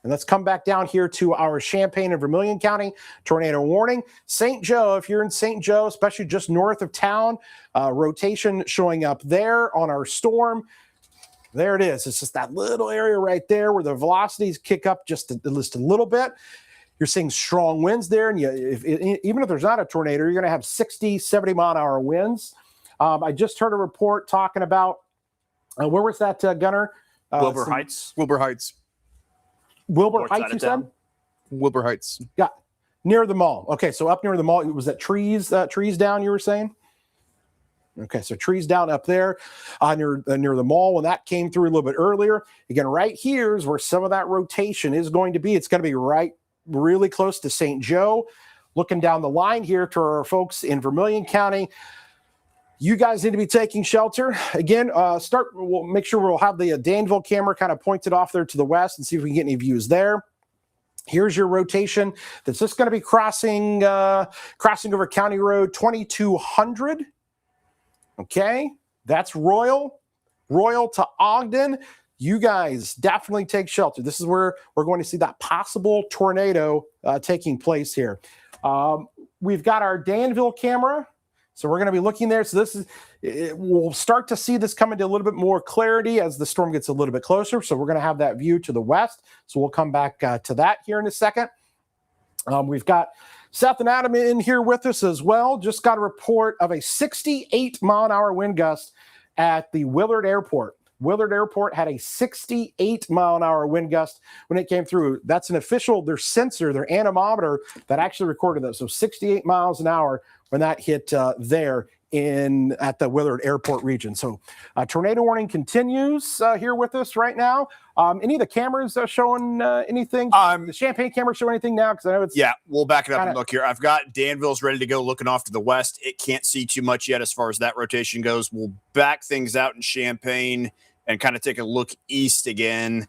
And let's come back down here to our Champaign and Vermilion County tornado warning. St. Joe, if you're in St. Joe, especially just north of town, rotation showing up there on our storm. There it is. It's just that little area right there where the velocities kick up just a little bit. You're seeing strong winds there. And even if there's not a tornado, you're going to have 60, 70 mile an hour winds. I just heard a report talking about, where was that, Gunner? Wilbur Heights. Wilbur Heights. Wilbur Heights, you said? Wilbur Heights. Yeah, near the mall. Okay, so up near the mall, was that trees down, you were saying? Okay, so trees down up there near the mall when that came through a little bit earlier. Again, right here is where some of that rotation is going to be. It's going to be really close to St. Joe. Looking down the line here to our folks in Vermilion County, you guys need to be taking shelter. Again, we'll make sure we'll have the Danville camera kind of pointed off there to the west and see if we can get any views there. Here's your rotation. That's just going to be crossing over County Road 2200. Okay, that's Royal to Ogden. You guys definitely take shelter. This is where we're going to see that possible tornado taking place here. We've got our Danville camera. So we're going to be looking there. So we'll start to see this come into a little bit more clarity as the storm gets a little bit closer. So we're going to have that view to the west. So we'll come back to that here in a second. We've got Seth and Adam in here with us as well. Just got a report of a 68 mile an hour wind gust at the Willard Airport. Willard Airport had a 68 mile an hour wind gust when it came through. That's an official, their sensor, their anemometer that actually recorded that. So 68 miles an hour when that hit there at the Willard Airport region. So tornado warning continues here with us right now. Any of the cameras showing anything? The Champaign camera show anything now? Because I know it's we'll back it up and look here. I've got Danville's ready to go, looking off to the west. It can't see too much yet as far as that rotation goes. We'll back things out in Champaign and kind of take a look east again.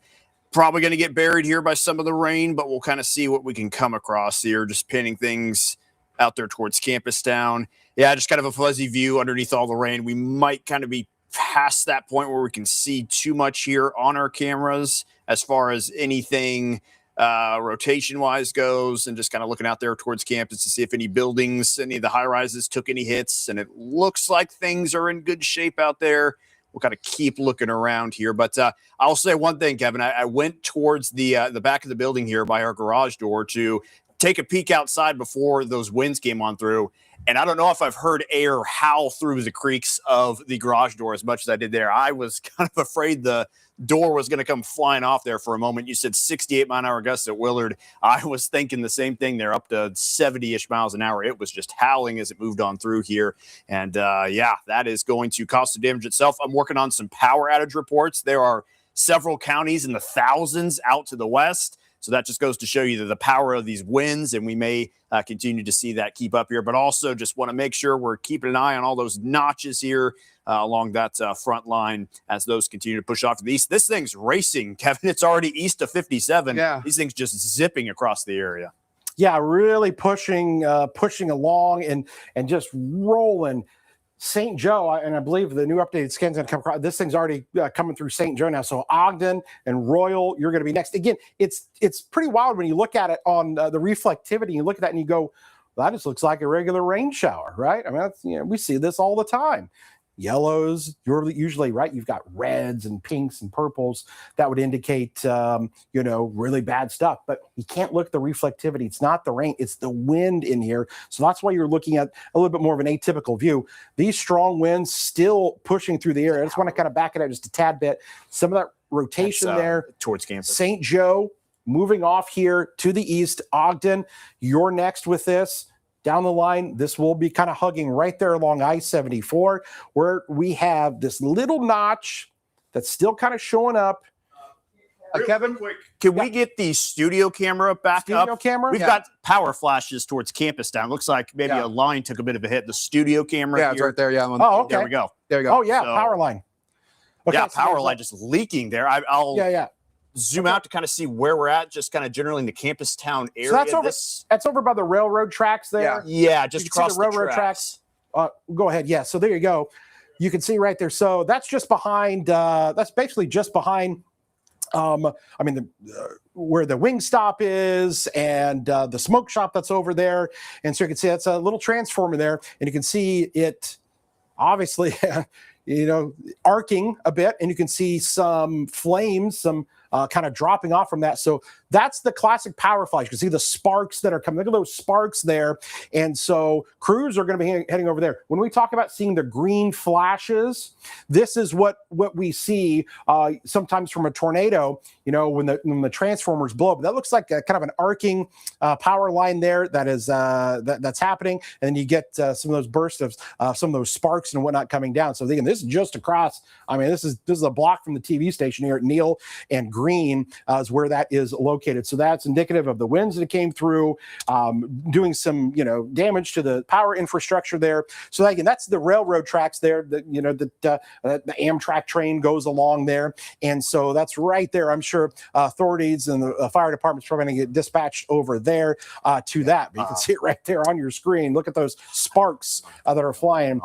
Probably going to get buried here by some of the rain, but we'll kind of see what we can come across here. Just pinning things out there towards Campus Town. Yeah, just kind of a fuzzy view underneath all the rain. We might kind of be past that point where we can see too much here on our cameras as far as anything rotation-wise goes, and just kind of looking out there towards campus to see if any buildings, any of the high-rises took any hits, and it looks like things are in good shape out there. We'll kind of keep looking around here. But I'll say one thing, Kevin. I went towards the back of the building here by our garage door to take a peek outside before those winds came on through. And I don't know if I've heard air howl through the creaks of the garage door as much as I did there. I was kind of afraid the door was going to come flying off there for a moment. You said 68-mile-an-hour gusts at Willard. I was thinking the same thing. They're up to 70-ish miles an hour. It was just howling as it moved on through here. And yeah, that is going to cause the damage itself. I'm working on some power outage reports. There are several counties in the thousands out to the west. So that just goes to show you the power of these winds, and we may continue to see that keep up here. But also just want to make sure we're keeping an eye on all those notches here along that front line as those continue to push off to the east. This thing's racing, Kevin. It's already east of 57. Yeah. These things just zipping across the area. Yeah, really pushing along and just rolling. St. Joe, and I believe the new updated scan's going to come across. This thing's already coming through St. Joe now. So Ogden and Royal, you're going to be next. Again, it's pretty wild when you look at it on the reflectivity. You look at that and you go, well, that just looks like a regular rain shower, right? I mean, that's, we see this all the time. Yellows, you're usually right. You've got reds and pinks and purples that would indicate, really bad stuff. But you can't look at the reflectivity. It's not the rain, it's the wind in here. So that's why you're looking at a little bit more of an atypical view. These strong winds still pushing through the air. I just want to kind of back it up just a tad bit. Some of that rotation there towards campus. St. Joe moving off here to the east. Ogden, you're next with this. Down the line, this will be kind of hugging right there along I-74, where we have this little notch that's still kind of showing up. Kevin, can we get the studio camera back up? Studio camera? We've got power flashes towards campus down. Looks like maybe a line took a bit of a hit. The studio camera. Yeah, it's right there. Yeah. Oh, okay. There we go. There we go. Oh, yeah, So- power line. Okay, Yeah, so power line just leaking there. I'll zoom out to kind of see where we're at, just kind of generally in the campus town area. So that's over by the railroad tracks there. Yeah, just You can across see the railroad tracks. Go ahead. Yeah, so there you go. You can see right there. So that's just behind. That's basically just behind. Where the wing stop is and the smoke shop that's over there. And so you can see that's a little transformer there, and you can see it obviously, arcing a bit, and you can see some flames, some kind of dropping off from that. So that's the classic power flash. You can see the sparks that are coming. Look at those sparks there. And so crews are going to be heading over there. When we talk about seeing the green flashes, this is what we see sometimes from a tornado, when the transformers blow up. That looks like kind of an arcing power line there that is that's happening. And then you get some of those bursts of some of those sparks and whatnot coming down. So again, this is just across. This is a block from the TV station here at Neal and Green is where that is located. So that's indicative of the winds that came through, doing some damage to the power infrastructure there. So again, that's the railroad tracks there. The Amtrak train goes along there, and so that's right there. I'm sure authorities and the fire department's probably going to get dispatched over there to that. But you can see it right there on your screen. Look at those sparks that are flying.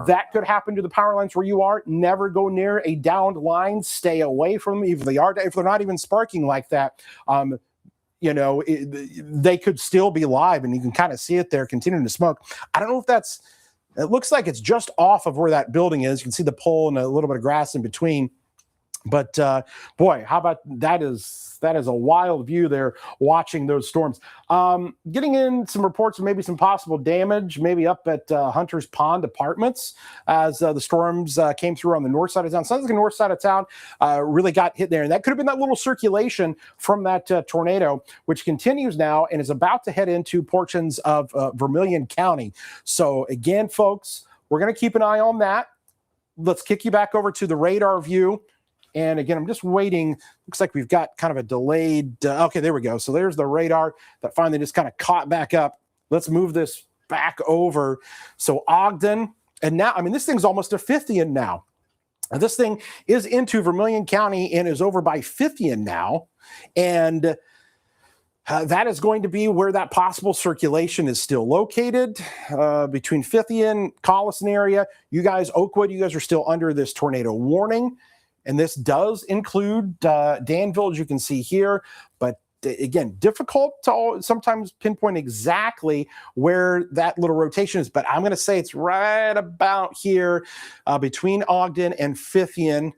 That could happen to the power lines where you are. Never go near a downed line. Stay away from them. If they're not even sparking like that, they could still be live, and you can kind of see it there continuing to smoke. I don't know if it looks like it's just off of where that building is. You can see the pole and a little bit of grass in between. But boy, how about that is a wild view there watching those storms. Getting in some reports of maybe some possible damage, maybe up at Hunter's Pond Apartments as the storms came through on the north side of town. Sounds like the north side of town really got hit there. And that could have been that little circulation from that tornado, which continues now and is about to head into portions of Vermilion County. So again, folks, we're going to keep an eye on that. Let's kick you back over to the radar view. And again, I'm just waiting. Looks like we've got kind of a delayed. Okay, there we go. So there's the radar that finally just kind of caught back up. Let's move this back over. So Ogden, and now, this thing's almost a 50th now. This thing is into Vermilion County and is over by 50th now. And that is going to be where that possible circulation is still located between 50th and Collison area. You guys, Oakwood, you guys are still under this tornado warning. And this does include Danville, as you can see here. But again, difficult to sometimes pinpoint exactly where that little rotation is. But I'm going to say it's right about here between Ogden and 50th.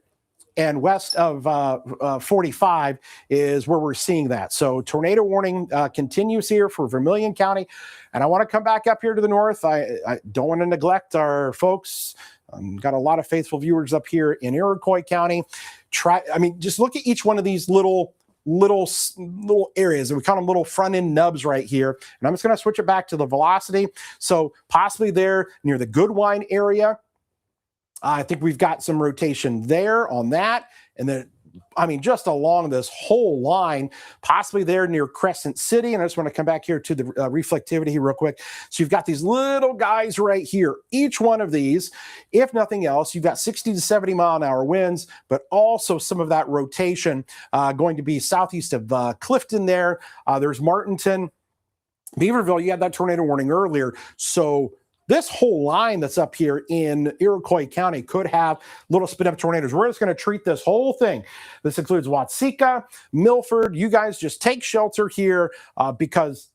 and west of 45 is where we're seeing that. So tornado warning continues here for Vermilion County. And I want to come back up here to the north. I don't want to neglect our folks. Got a lot of faithful viewers up here in Iroquois County. Just look at each one of these little areas, and we call them little front end nubs right here. And I'm just going to switch it back to the velocity. So possibly there near the Goodwine area. I think we've got some rotation there on that. And then, just along this whole line, possibly there near Crescent City. And I just want to come back here to the reflectivity here real quick. So you've got these little guys right here. Each one of these, if nothing else, you've got 60 to 70 mile an hour winds, but also some of that rotation going to be southeast of Clifton there. There's Martinton. Beaverville, you had that tornado warning earlier. So this whole line that's up here in Iroquois County could have little spin-up tornadoes. We're just going to treat this whole thing. This includes Watseka, Milford. You guys just take shelter here because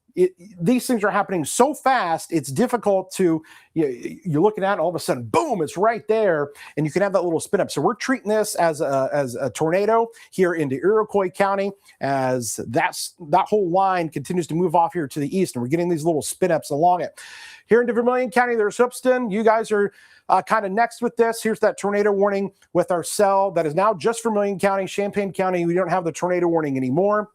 these things are happening so fast, it's difficult to, you're looking at it, all of a sudden, boom, it's right there, and you can have that little spin up. So we're treating this as a tornado here into Iroquois County as that whole line continues to move off here to the east, and we're getting these little spin ups along it. Here into Vermilion County, there's Hoopston. You guys are kind of next with this. Here's that tornado warning with our cell that is now just Vermilion County. Champaign County, we don't have the tornado warning anymore.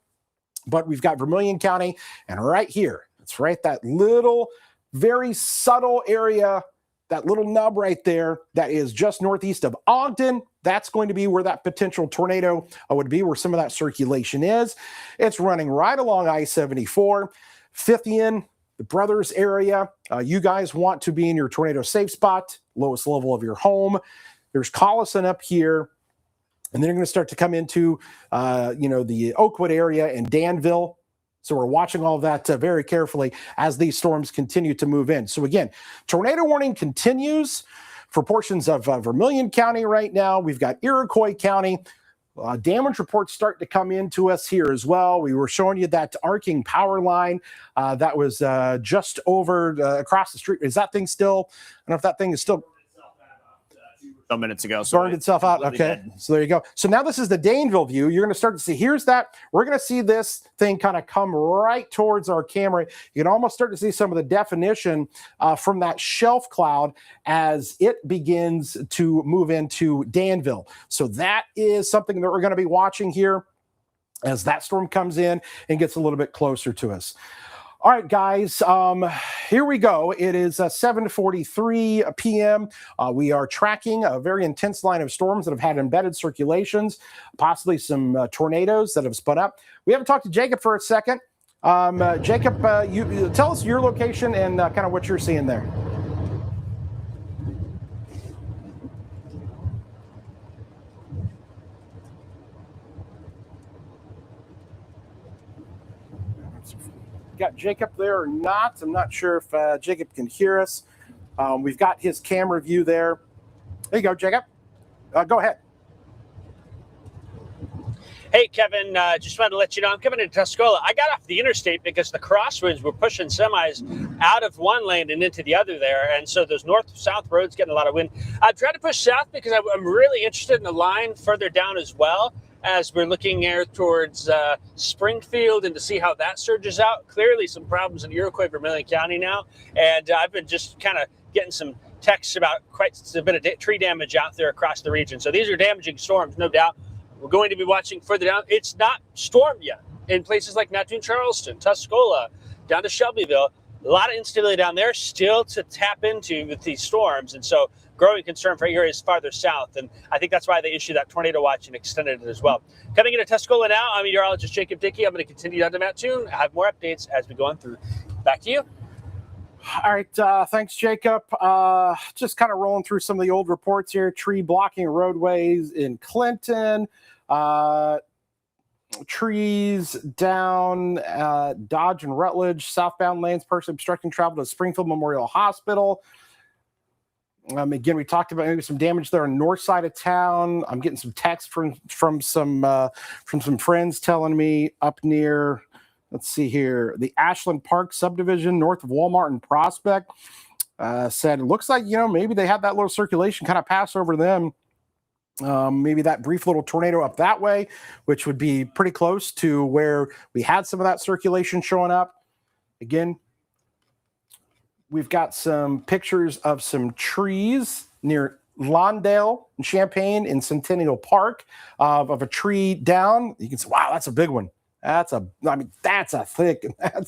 But we've got Vermilion County, and right here, it's right that little, very subtle area, that little nub right there that is just northeast of Ogden. That's going to be where that potential tornado would be, where some of that circulation is. It's running right along I-74, Fithian, the Brothers area. You guys want to be in your tornado safe spot, lowest level of your home. There's Collison up here. And then you're going to start to come into, the Oakwood area and Danville. So we're watching all of that very carefully as these storms continue to move in. So again, tornado warning continues for portions of Vermilion County right now. We've got Iroquois County. Damage reports start to come into us here as well. We were showing you that arcing power line that was just over across the street. Is that thing still? I don't know if that thing is still some minutes ago. So burned itself out. Okay. Dead. So there you go. So now this is the Danville view. You're going to start to see, here's that. We're going to see this thing kind of come right towards our camera. You can almost start to see some of the definition from that shelf cloud as it begins to move into Danville. So that is something that we're going to be watching here as that storm comes in and gets a little bit closer to us. All right, guys, here we go. It is 7:43 p.m. We are tracking a very intense line of storms that have had embedded circulations, possibly some tornadoes that have spun up. We haven't talked to Jacob for a second. Jacob, you tell us your location and kind of what you're seeing there. Got Jacob there or not? I'm not sure if Jacob can hear us. We've got his camera view there. There you go, Jacob. Go ahead. Hey, Kevin, just wanted to let you know I'm coming into Tuscola. I got off the interstate because the crosswinds were pushing semis out of one lane and into the other there. And so those north-south roads getting a lot of wind. I've tried to push south because I'm really interested in the line further down as well, as we're looking there towards Springfield and to see how that surges out. Clearly some problems in Iroquois, Vermilion County now. And I've been just kind of getting some texts about quite a bit of tree damage out there across the region. So these are damaging storms, no doubt. We're going to be watching further down. It's not stormed yet in places like Mattoon, Charleston, Tuscola, down to Shelbyville. A lot of instability down there still to tap into with these storms. And so growing concern for areas farther south. And I think that's why they issued that tornado watch and extended it as well. Coming into Tuscola now, I'm meteorologist Jacob Dickey. I'm going to continue down to Mattoon. I have more updates as we go on through. Back to you. All right. Thanks, Jacob. Just kind of rolling through some of the old reports here. Tree blocking roadways in Clinton. Trees down Dodge and Rutledge. Southbound lanes partially obstructing travel to Springfield Memorial Hospital. Again, we talked about maybe some damage there on the north side of town. I'm getting some text from some friends telling me up near, let's see here, the Ashland Park subdivision north of Walmart and Prospect. Said it looks like, maybe they had that little circulation kind of pass over them maybe that brief little tornado up that way, which would be pretty close to where we had some of that circulation showing up. Again, we've got some pictures of some trees near Lawndale and Champaign in Centennial Park of a tree down. You can see, wow, that's a big one. That's a thick,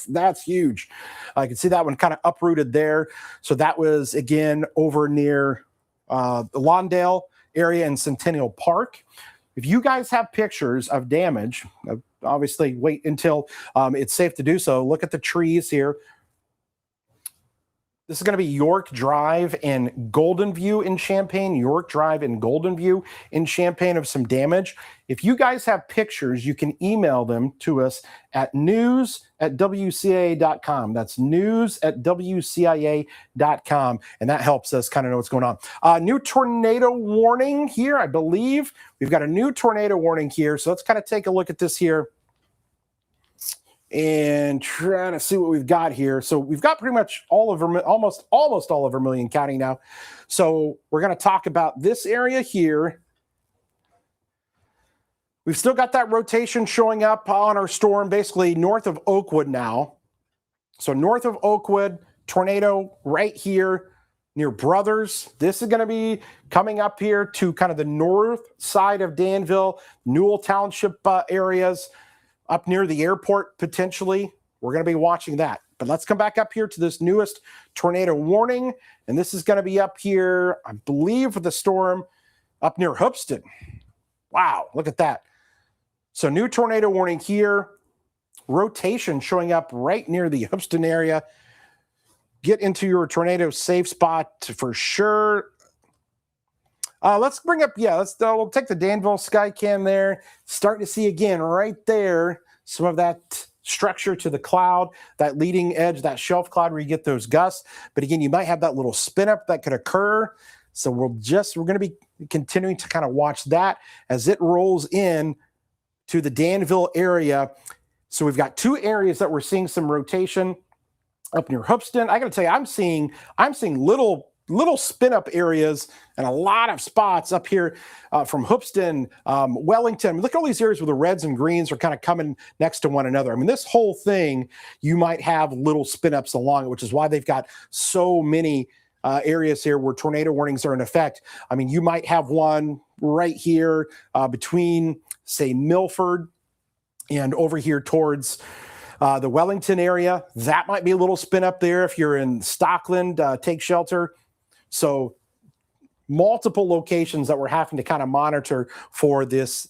that's huge. I can see that one kind of uprooted there. So that was, again, over near the Lawndale area in Centennial Park. If you guys have pictures of damage, obviously wait until it's safe to do so. Look at the trees here. This is going to be York Drive and Golden View in Champaign. York Drive and Golden View in Champaign of some damage. If you guys have pictures, you can email them to us at news@wcia.com. That's news@wcia.com. And that helps us kind of know what's going on. New tornado warning here, I believe. We've got a new tornado warning here. So let's kind of take a look at this here and trying to see what we've got here. So we've got pretty much almost all of Vermilion County now. So we're going to talk about this area here. We've still got that rotation showing up on our storm, basically north of Oakwood now. So north of Oakwood, tornado right here near Brothers. This is going to be coming up here to kind of the north side of Danville, Newell Township areas. Up near the airport, potentially. We're going to be watching that. But let's come back up here to this newest tornado warning. And this is going to be up here, I believe, with the storm up near Hoopston. Wow, look at that. So new tornado warning here. Rotation showing up right near the Hoopston area. Get into your tornado safe spot for sure. Let's bring up, we'll take the Danville Skycam there. Starting to see again right there some of that structure to the cloud, that leading edge, that shelf cloud where you get those gusts. But again, you might have that little spin up that could occur. So we're going to be continuing to kind of watch that as it rolls in to the Danville area. So we've got two areas that we're seeing some rotation up near Hoopston. I got to tell you, I'm seeing little spin up areas and a lot of spots up here from Hoopston, Wellington. Look at all these areas where the reds and greens are kind of coming next to one another. I mean, this whole thing, you might have little spin ups along it, which is why they've got so many areas here where tornado warnings are in effect. I mean, you might have one right here between, say, Milford and over here towards the Wellington area. That might be a little spin up there. If you're in Stockland, take shelter. So multiple locations that we're having to kind of monitor for this,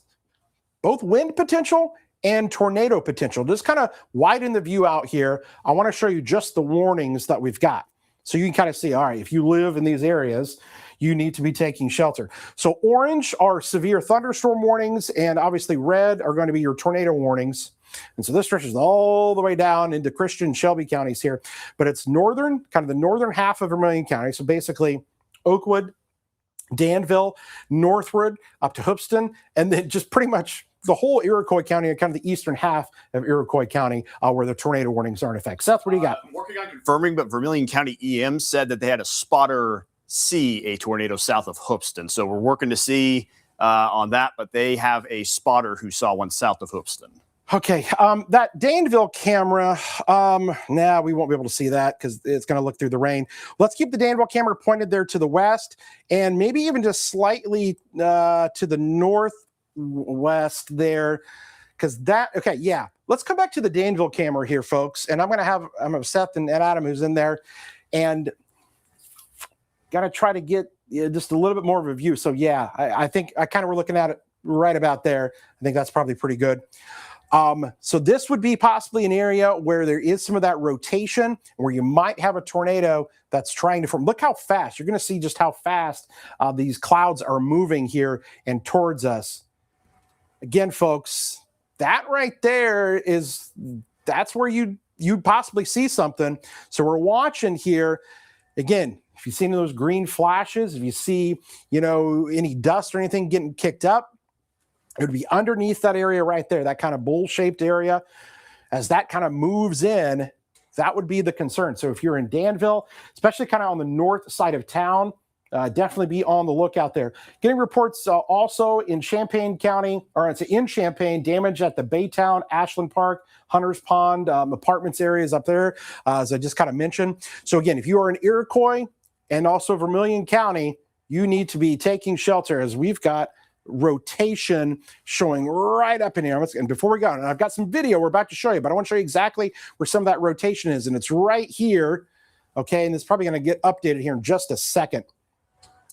both wind potential and tornado potential. Just kind of widen the view out here. I want to show you just the warnings that we've got. So you can kind of see, all right, if you live in these areas, you need to be taking shelter. So orange are severe thunderstorm warnings, and obviously red are going to be your tornado warnings. And so this stretches all the way down into Christian and Shelby counties here. But it's northern, kind of the northern half of Vermilion County. So basically Oakwood, Danville, northward up to Hoopston, and then just pretty much the whole Iroquois County and kind of the eastern half of Iroquois County where the tornado warnings are in effect. Seth, what do you got? I'm working on confirming, but Vermilion County EM said that they had a spotter see a tornado south of Hoopston. So we're working to see on that, but they have a spotter who saw one south of Hoopston. Okay, that Danville camera, we won't be able to see that because it's going to look through the rain. Let's keep the Danville camera pointed there to the west and maybe even just slightly to the northwest there because let's come back to the Danville camera here, folks. And I'm going to have Seth and Adam who's in there and got to try to get just a little bit more of a view. So, I think I kind of were looking at it right about there. I think that's probably pretty good. So this would be possibly an area where there is some of that rotation where you might have a tornado that's trying to form. Look how fast. You're going to see just how fast these clouds are moving here and towards us. Again, folks, that right there that's where you'd possibly see something. So we're watching here. Again, if you've seen those green flashes, if you see, any dust or anything getting kicked up, it would be underneath that area right there, that kind of bowl-shaped area. As that kind of moves in, that would be the concern. So if you're in Danville, especially kind of on the north side of town, definitely be on the lookout there. Getting reports also in Champaign County, or it's in Champaign, damage at the Baytown, Ashland Park, Hunters Pond, apartments areas up there, as I just kind of mentioned. So again, if you are in Iroquois and also Vermilion County, you need to be taking shelter, as we've got rotation showing right up in here. And before we go, and I've got some video we're about to show you, but I want to show you exactly where some of that rotation is, and it's right here. Okay, and it's probably going to get updated here in just a second.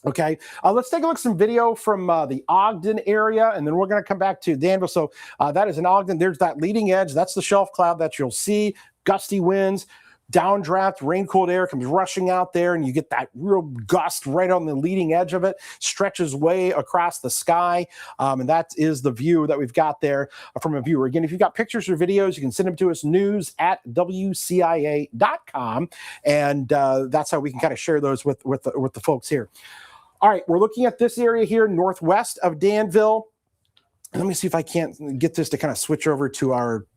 Okay, let's take a look at some video from the Ogden area, and then we're going to come back to Danville. So that is in Ogden. There's that leading edge. That's the shelf cloud that you'll see. Gusty winds, downdraft, rain-cooled air comes rushing out there, and you get that real gust right on the leading edge of it, stretches way across the sky, and that is the view that we've got there from a viewer. Again, if you've got pictures or videos, you can send them to us, news@wcia.com, and that's how we can kind of share those with the folks here. All right, we're looking at this area here northwest of Danville. Let me see if I can't get this to kind of switch over to our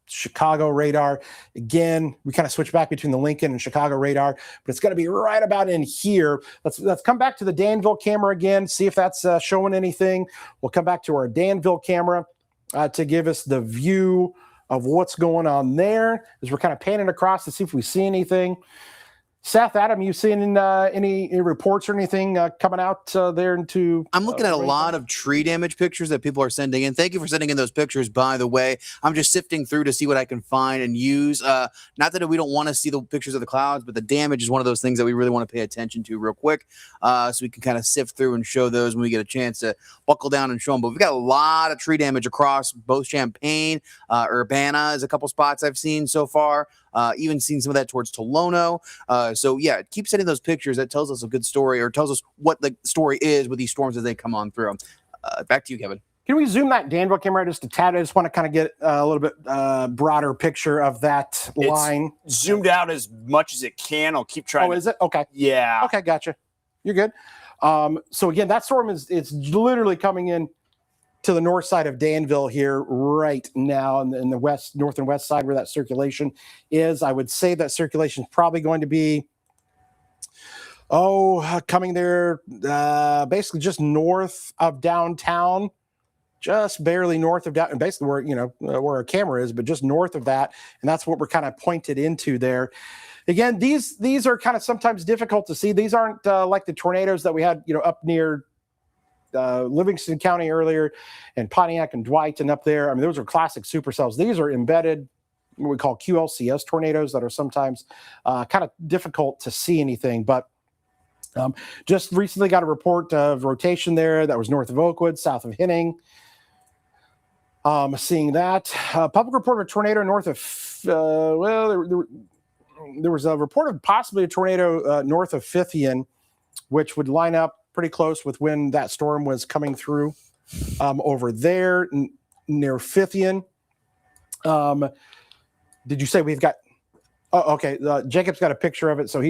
Chicago radar. Again, we kind of switch back between the Lincoln and Chicago radar, but it's going to be right about in here. Let's come back to the Danville camera again, see if that's showing anything. We'll come back to our Danville camera to give us the view of what's going on there, as we're kind of panning across to see if we see anything. Seth, Adam, you seeing any reports or anything coming out there into? I'm looking at a lot of tree damage pictures that people are sending in. Thank you for sending in those pictures, by the way. I'm just sifting through to see what I can find and use. Not that we don't want to see the pictures of the clouds, but the damage is one of those things that we really want to pay attention to real quick, so we can kind of sift through and show those when we get a chance to buckle down and show them. But we've got a lot of tree damage across both Champaign, Urbana is a couple spots I've seen so far. Even seen some of that towards Tolono. So yeah, keep sending those pictures. That tells us a good story, or tells us what the story is with these storms as they come on through. Back to you, Kevin. Can we zoom that Danville camera just a tad? I just want to kind of get a little bit broader picture of that line. It's zoomed out as much as it can. I'll keep trying. Oh, is it? Okay. Yeah. Okay, gotcha. You're good. So again, that storm it's literally coming in to the north side of Danville here right now, in the west, north and west side where that circulation is. I would say that circulation is probably going to be, coming there basically just north of downtown, just barely north of downtown, basically where our camera is, but just north of that. And that's what we're kind of pointed into there. Again, these are kind of sometimes difficult to see. These aren't like the tornadoes that we had, up near Livingston County earlier, and Pontiac and Dwight and up there. I mean, those are classic supercells. These are embedded, what we call QLCS tornadoes, that are sometimes kind of difficult to see anything. But just recently got a report of rotation there that was north of Oakwood, south of Henning. Seeing that. Public report of a tornado north of, there was a report of possibly a tornado north of Fithian, which would line up pretty close with when that storm was coming through over there near Fithian. Did you say we've got? Oh, okay. Jacob's got a picture of it. So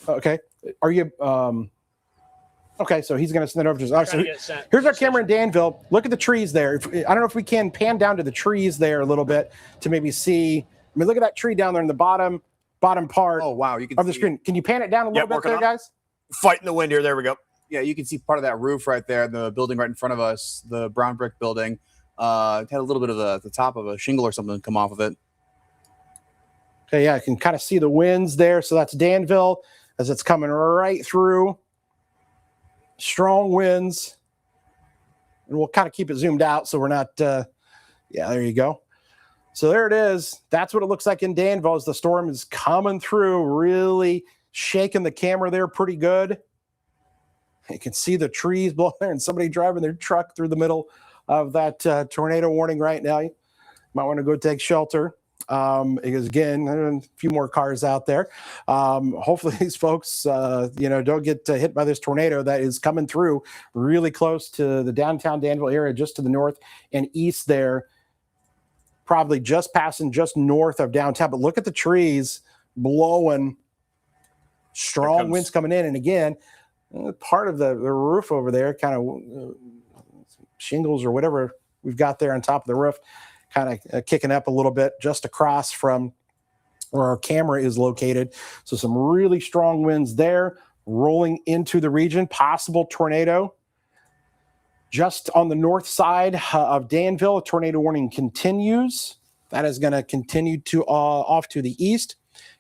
okay. Are you? Okay. So he's going to send it over to us. All right, so here's our camera in Danville. Look at the trees there. I don't know if we can pan down to the trees there a little bit to maybe see. I mean, look at that tree down there in the bottom part. Oh wow, you can of the screen. Can you pan it down a little bit there, guys? Fighting the wind here. There we go. Yeah, you can see part of that roof right there, the building right in front of us, the brown brick building. It had a little bit of the top of a shingle or something come off of it. Okay, yeah, I can kind of see the winds there. So that's Danville as it's coming right through. Strong winds. And we'll kind of keep it zoomed out so we're not, yeah, there you go. So there it is. That's what it looks like in Danville as the storm is coming through, really shaking the camera there pretty good. You can see the trees blowing there and somebody driving their truck through the middle of that tornado warning right now. You might want to go take shelter. Because again, a few more cars out there. Hopefully these folks, don't get hit by this tornado that is coming through really close to the downtown Danville area, just to the north and east there. Probably just passing just north of downtown. But look at the trees blowing. Strong winds coming in, and again, part of the roof over there, kind of shingles or whatever we've got there on top of the roof, kind of kicking up a little bit just across from where our camera is located. So some really strong winds there. rolling into the region. Possible tornado just on the north side of Danville. A tornado warning continues. That is going to continue to off to the east.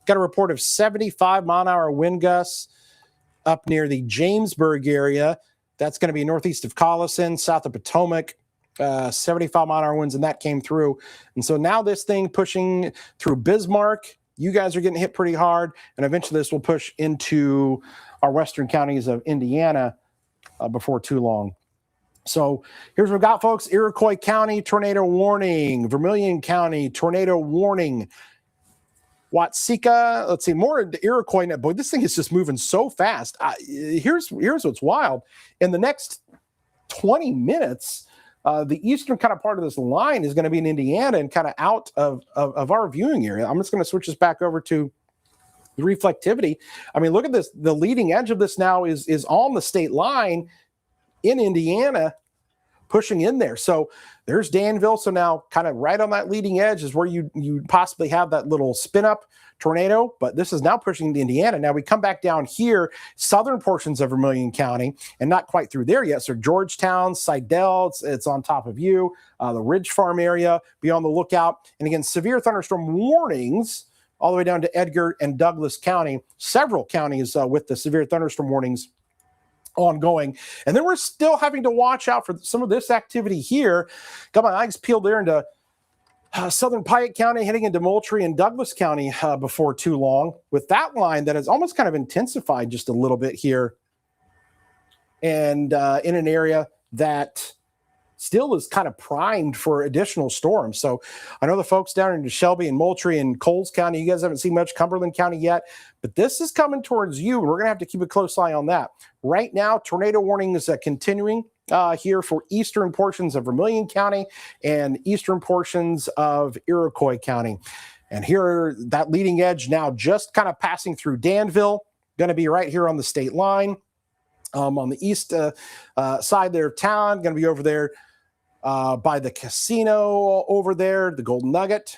Got a report of 75-mile-an-hour wind gusts up near the Jamesburg area. That's going to be northeast of Collison, south of Potomac. 75-mile-an-hour winds, and that came through. And so now this thing pushing through Bismarck. You guys are getting hit pretty hard, and eventually this will push into our western counties of Indiana before too long. So here's what we got, folks. Iroquois County, tornado warning. Vermilion County, tornado warning. Watsika, let's see, more into Iroquois. Boy, this thing is just moving so fast. Here's what's wild. In the next 20 minutes, the eastern kind of part of this line is going to be in Indiana and kind of out of our viewing area. I'm just going to switch this back over to the reflectivity. I mean, look at this. The leading edge of this now is on the state line in Indiana, pushing in there. So there's Danville. So now kind of right on that leading edge is where you possibly have that little spin up tornado, but this is now pushing into Indiana. Now we come back down here, southern portions of Vermilion County, and not quite through there yet. So Georgetown, Seidel, it's on top of you, the Ridge Farm area, be on the lookout. And again, severe thunderstorm warnings all the way down to Edgar and Douglas County, several counties with the severe thunderstorm warnings ongoing. And then we're still having to watch out for some of this activity here. Got my eyes peeled there into southern Piatt County, heading into Moultrie and Douglas County before too long, with that line that has almost kind of intensified just a little bit here, and in an area that still is kind of primed for additional storms. So I know the folks down into Shelby and Moultrie and Coles County, you guys haven't seen much Cumberland County yet, but this is coming towards you, and we're going to have to keep a close eye on that. Right now, tornado warning is continuing here for eastern portions of Vermilion County and eastern portions of Iroquois County. And here, that leading edge now just kind of passing through Danville, going to be right here on the state line. On the east side there of town, going to be over there by the casino over there, the Golden Nugget,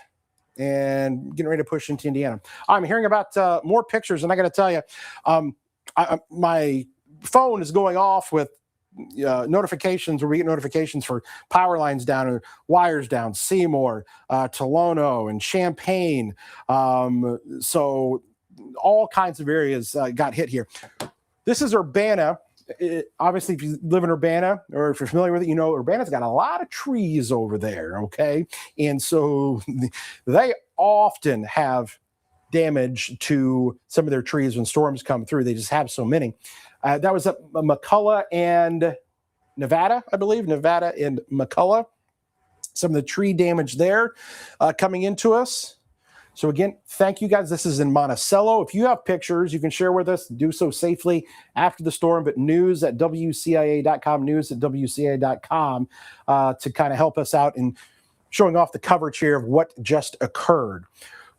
and getting ready to push into Indiana. I'm hearing about more pictures, and I got to tell you, my phone is going off with notifications where we get notifications for power lines down or wires down, Seymour, Tolono, and Champaign. So all kinds of areas got hit here. This is Urbana. Obviously, if you live in Urbana or if you're familiar with it, you know Urbana's got a lot of trees over there, okay? And so they often have damage to some of their trees when storms come through. They just have so many. That was at McCullough and Nevada, I believe, Nevada and McCullough. Some of the tree damage there coming into us. So again, thank you guys. This is in Monticello. If you have pictures, you can share with us. Do so safely after the storm, but news@WCIA.com, news@WCIA.com to kind of help us out in showing off the coverage here of what just occurred.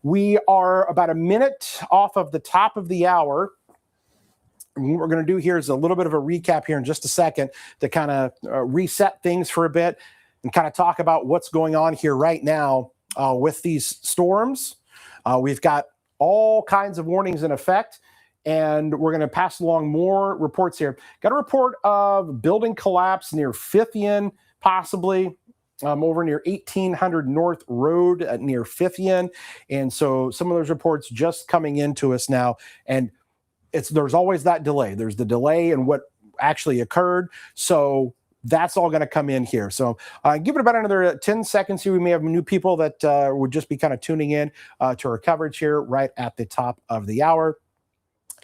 We are about a minute off of the top of the hour. And what we're going to do here is a little bit of a recap here in just a second to kind of reset things for a bit and kind of talk about what's going on here right now with these storms. We've got all kinds of warnings in effect, and we're going to pass along more reports here. Got a report of building collapse near Fithian, possibly over near 1800 North Road near Fithian. And so some of those reports just coming into us now, and there's always that delay. There's the delay in what actually occurred. So that's all going to come in here. So give it about another 10 seconds here. We may have new people that would just be kind of tuning in to our coverage here right at the top of the hour.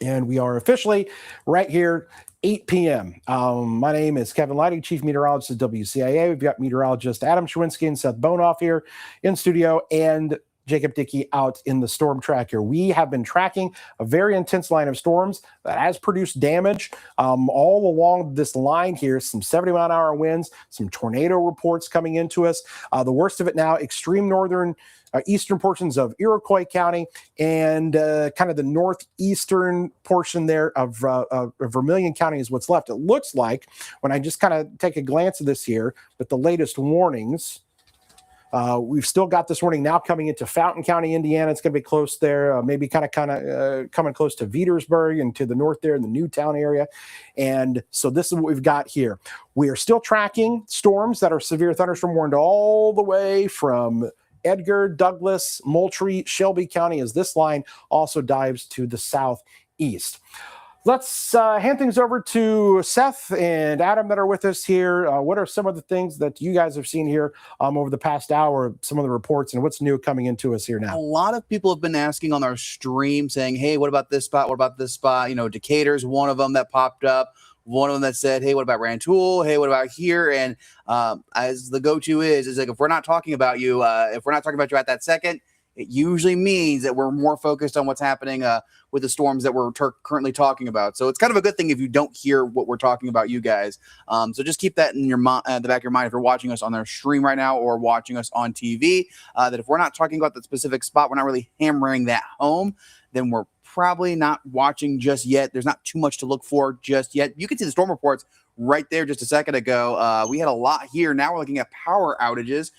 And we are officially right here, 8 p.m. My name is Kevin Leidy, Chief Meteorologist at WCIA. We've got meteorologist Adam Schwinski and Seth Bonoff here in studio, and Jacob Dickey out in the storm tracker. We have been tracking a very intense line of storms that has produced damage all along this line here. Some 70-mile-an-hour winds, some tornado reports coming into us. The worst of it now, extreme northern eastern portions of Iroquois County and kind of the northeastern portion there of Vermilion County is what's left. It looks like, when I just kind of take a glance at this here, with the latest warnings, We've still got this warning now coming into Fountain County, Indiana. It's going to be close there, maybe kind of coming close to Vetersburg and to the north there in the Newtown area. And so this is what we've got here. We are still tracking storms that are severe thunderstorm warned all the way from Edgar, Douglas, Moultrie, Shelby County, as this line also dives to the southeast. Let's hand things over to Seth and Adam that are with us here. What are some of the things that you guys have seen here over the past hour, some of the reports, and what's new coming into us here now? A lot of people have been asking on our stream saying, hey, what about this spot? What about this spot? You know, Decatur's one of them that popped up. One of them that said, hey, what about Rantoul? Hey, what about here? And as the go-to is like, if we're not talking about you, at that second, it usually means that we're more focused on what's happening with the storms that we're currently talking about. So it's kind of a good thing if you don't hear what we're talking about, you guys. So just keep that in your the back of your mind if you're watching us on our stream right now or watching us on TV, that if we're not talking about the specific spot, we're not really hammering that home, then we're probably not watching just yet. There's not too much to look for just yet. You can see the storm reports right there just a second ago. We had a lot here. Now we're looking at power outages.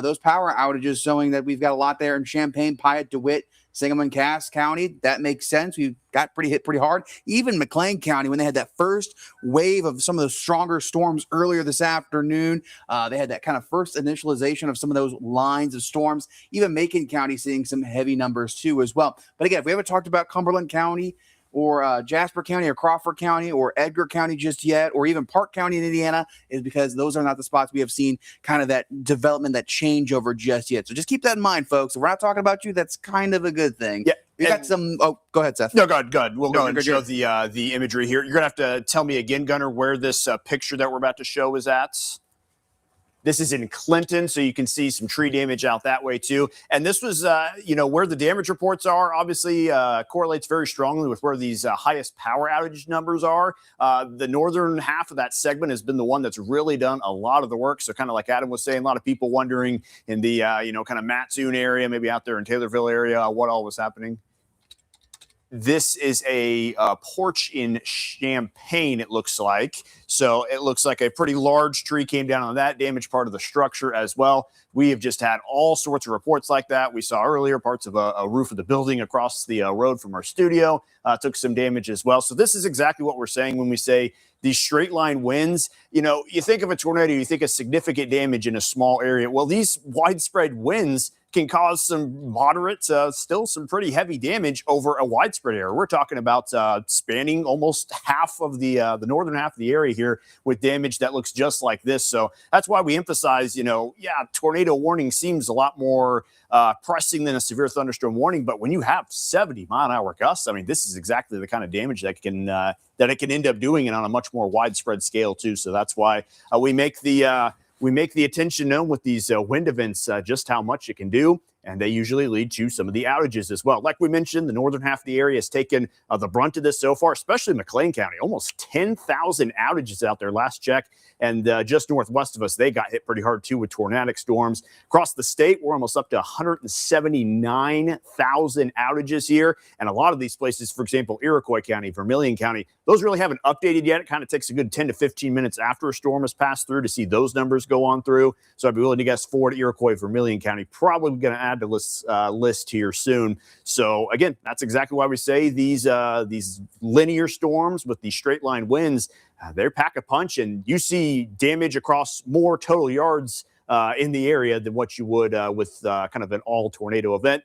Those power outages showing that we've got a lot there in Champaign, Piatt, DeWitt, Sangamon, Cass County. That makes sense. We got hit pretty hard. Even McLean County, when they had that first wave of some of the stronger storms earlier this afternoon, they had that kind of first initialization of some of those lines of storms. Even Macon County seeing some heavy numbers too as well. But again, if we haven't talked about Cumberland County or Jasper County or Crawford County or Edgar County just yet, or even Park County in Indiana, is because those are not the spots we have seen kind of that development, that changeover just yet. So just keep that in mind, folks. If we're not talking about you, that's kind of a good thing. Yeah. We got some. Oh, go ahead, Seth. No, go ahead. We'll go ahead and show the imagery here. You're going to have to tell me again, Gunnar, where this picture that we're about to show is at. This is in Clinton, so you can see some tree damage out that way too. And this was, where the damage reports are, obviously correlates very strongly with where these highest power outage numbers are. The northern half of that segment has been the one that's really done a lot of the work. So kind of like Adam was saying, a lot of people wondering in the, kind of Mattoon area, maybe out there in Taylorville area, what all was happening. This is a porch in Champaign, it looks like. So it looks like a pretty large tree came down on that, damaged part of the structure as well. We have just had all sorts of reports like that. We saw earlier parts of a roof of the building across the road from our studio took some damage as well. So this is exactly what we're saying when we say these straight line winds. You know, you think of a tornado, you think of significant damage in a small area. Well, these widespread winds can cause some moderate, still some pretty heavy damage over a widespread area. We're talking about spanning almost half of the northern half of the area here with damage that looks just like this. So that's why we emphasize, tornado warning seems a lot more pressing than a severe thunderstorm warning. But when you have 70-mile-an-hour gusts, I mean, this is exactly the kind of damage that it can end up doing, and on a much more widespread scale too. So that's why we make the attention known with these wind events, just how much it can do. And they usually lead to some of the outages as well. Like we mentioned, the northern half of the area has taken the brunt of this so far, especially McLean County. Almost 10,000 outages out there last check. And just northwest of us, they got hit pretty hard too with tornadic storms. Across the state, we're almost up to 179,000 outages here. And a lot of these places, for example, Iroquois County, Vermilion County, those really haven't updated yet. It kind of takes a good 10 to 15 minutes after a storm has passed through to see those numbers go on through. So I'd be willing to guess Ford, Iroquois, Vermilion County, probably going to add to this list here soon. So again, that's exactly why we say these linear storms with these straight line winds, they pack a punch, and you see damage across more total yards in the area than what you would with kind of an all tornado event.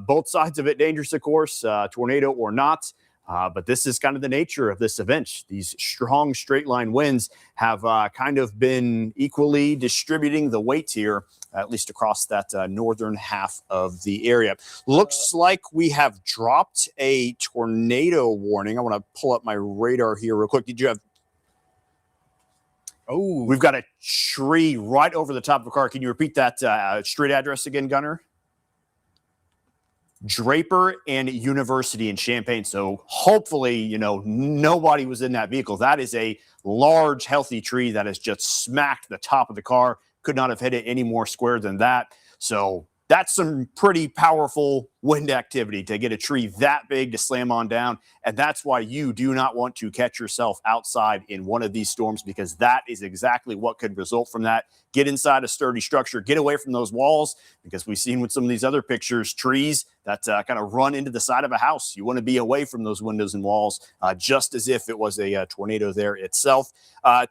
Both sides of it dangerous, of course, tornado or not. But this is kind of the nature of this event. These strong straight line winds have kind of been equally distributing the weight here, at least across that northern half of the area. Looks like we have dropped a tornado warning. I want to pull up my radar here real quick. Did you have? Oh, we've got a tree right over the top of the car. Can you repeat that street address again, Gunnar? Draper and University in Champaign. So hopefully, nobody was in that vehicle. That is a large, healthy tree that has just smacked the top of the car. Could not have hit it any more square than that. So That's some pretty powerful wind activity to get a tree that big to slam on down. And that's why you do not want to catch yourself outside in one of these storms, because that is exactly what could result from that. Get inside a sturdy structure, get away from those walls, because we've seen with some of these other pictures, trees that kind of run into the side of a house. You want to be away from those windows and walls, just as if it was a tornado there itself.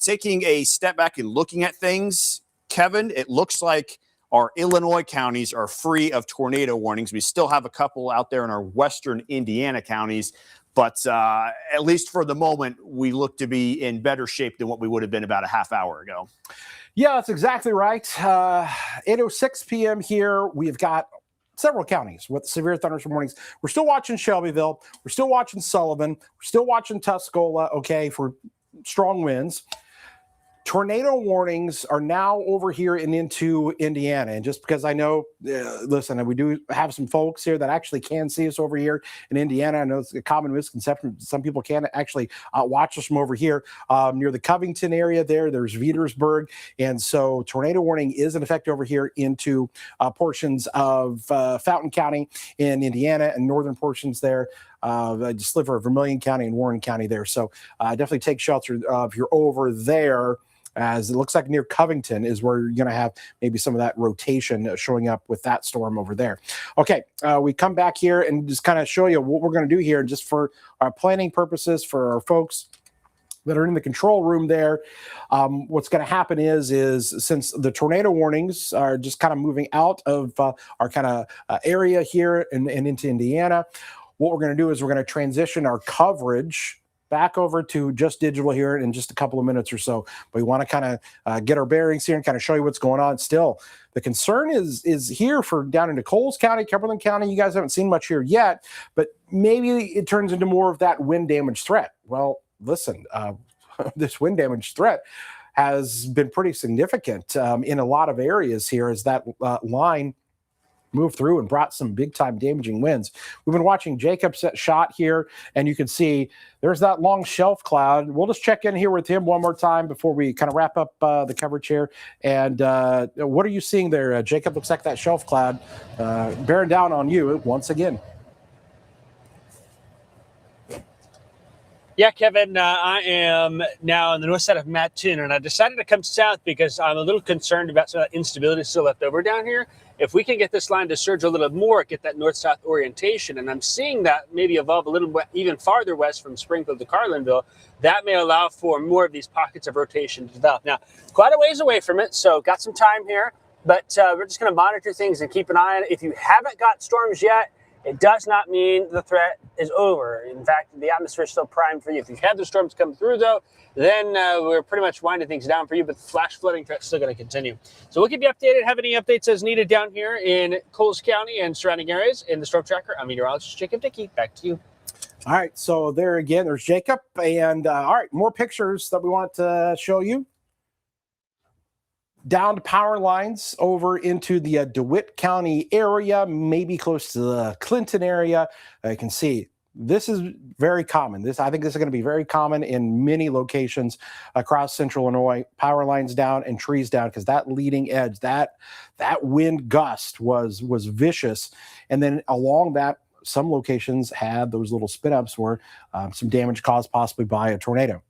Taking a step back and looking at things, Kevin, it looks like our Illinois counties are free of tornado warnings. We still have a couple out there in our western Indiana counties, but at least for the moment, we look to be in better shape than what we would have been about a half hour ago. Yeah, that's exactly right. 8:06 p.m. here. We've got several counties with severe thunderstorm warnings. We're still watching Shelbyville. We're still watching Sullivan. We're still watching Tuscola, okay, for strong winds. Tornado warnings are now over here and into Indiana. And just because I know, listen, we do have some folks here that actually can see us over here in Indiana. I know it's a common misconception. Some people can't actually watch us from over here near the Covington area there. There's Petersburg. And so tornado warning is in effect over here into portions of Fountain County in Indiana and northern portions there. A sliver of Vermilion County and Warren County there. So definitely take shelter if you're over there, as it looks like near Covington is where you're going to have maybe some of that rotation showing up with that storm over there. Okay, we come back here and just kind of show you what we're going to do here just for our planning purposes for our folks that are in the control room there. What's going to happen is since the tornado warnings are just kind of moving out of our kind of area here and into Indiana, what we're going to do is we're going to transition our coverage back over to just digital here in just a couple of minutes or so. We want to kind of get our bearings here and kind of show you what's going on. Still, the concern is here for down into Coles County, Cumberland County. You guys haven't seen much here yet, but maybe it turns into more of that wind damage threat. Well, listen, this wind damage threat has been pretty significant in a lot of areas here as that line moved through and brought some big time damaging winds. We've been watching Jacob's shot here, and you can see there's that long shelf cloud. We'll just check in here with him one more time before we kind of wrap up the coverage here. And what are you seeing there, Jacob? Looks like that shelf cloud bearing down on you once again. Yeah, Kevin, I am now on the north side of Mattoon, and I decided to come south because I'm a little concerned about some of that instability still left over down here. If we can get this line to surge a little more, get that north-south orientation, and I'm seeing that maybe evolve a little bit even farther west from Springfield to Carlinville, that may allow for more of these pockets of rotation to develop. Now, quite a ways away from it, so got some time here, but we're just going to monitor things and keep an eye on it. If you haven't got storms yet, it does not mean the threat is over. In fact, the atmosphere is still primed for you. If you've had the storms come through, though, then we're pretty much winding things down for you, but the flash flooding threat is still going to continue. So we'll keep you updated, have any updates as needed down here in Coles County and surrounding areas in the Storm Tracker. I'm meteorologist Jacob Dickey. Back to you. All right, so there again, there's Jacob. And all right, more pictures that we want to show you. Down to power lines over into the DeWitt County area, maybe close to the Clinton area. You can see this is very common. I think this is going to be very common in many locations across central Illinois. Power lines down and trees down because that leading edge, that wind gust was vicious. And then along that, some locations had those little spin ups where some damage caused possibly by a tornado.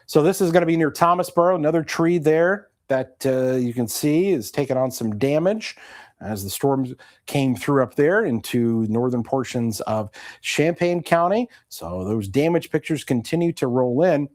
So this is going to be near Thomasboro, another tree there that you can see is taking on some damage as the storms came through up there into northern portions of Champaign County. So those damage pictures continue to roll in.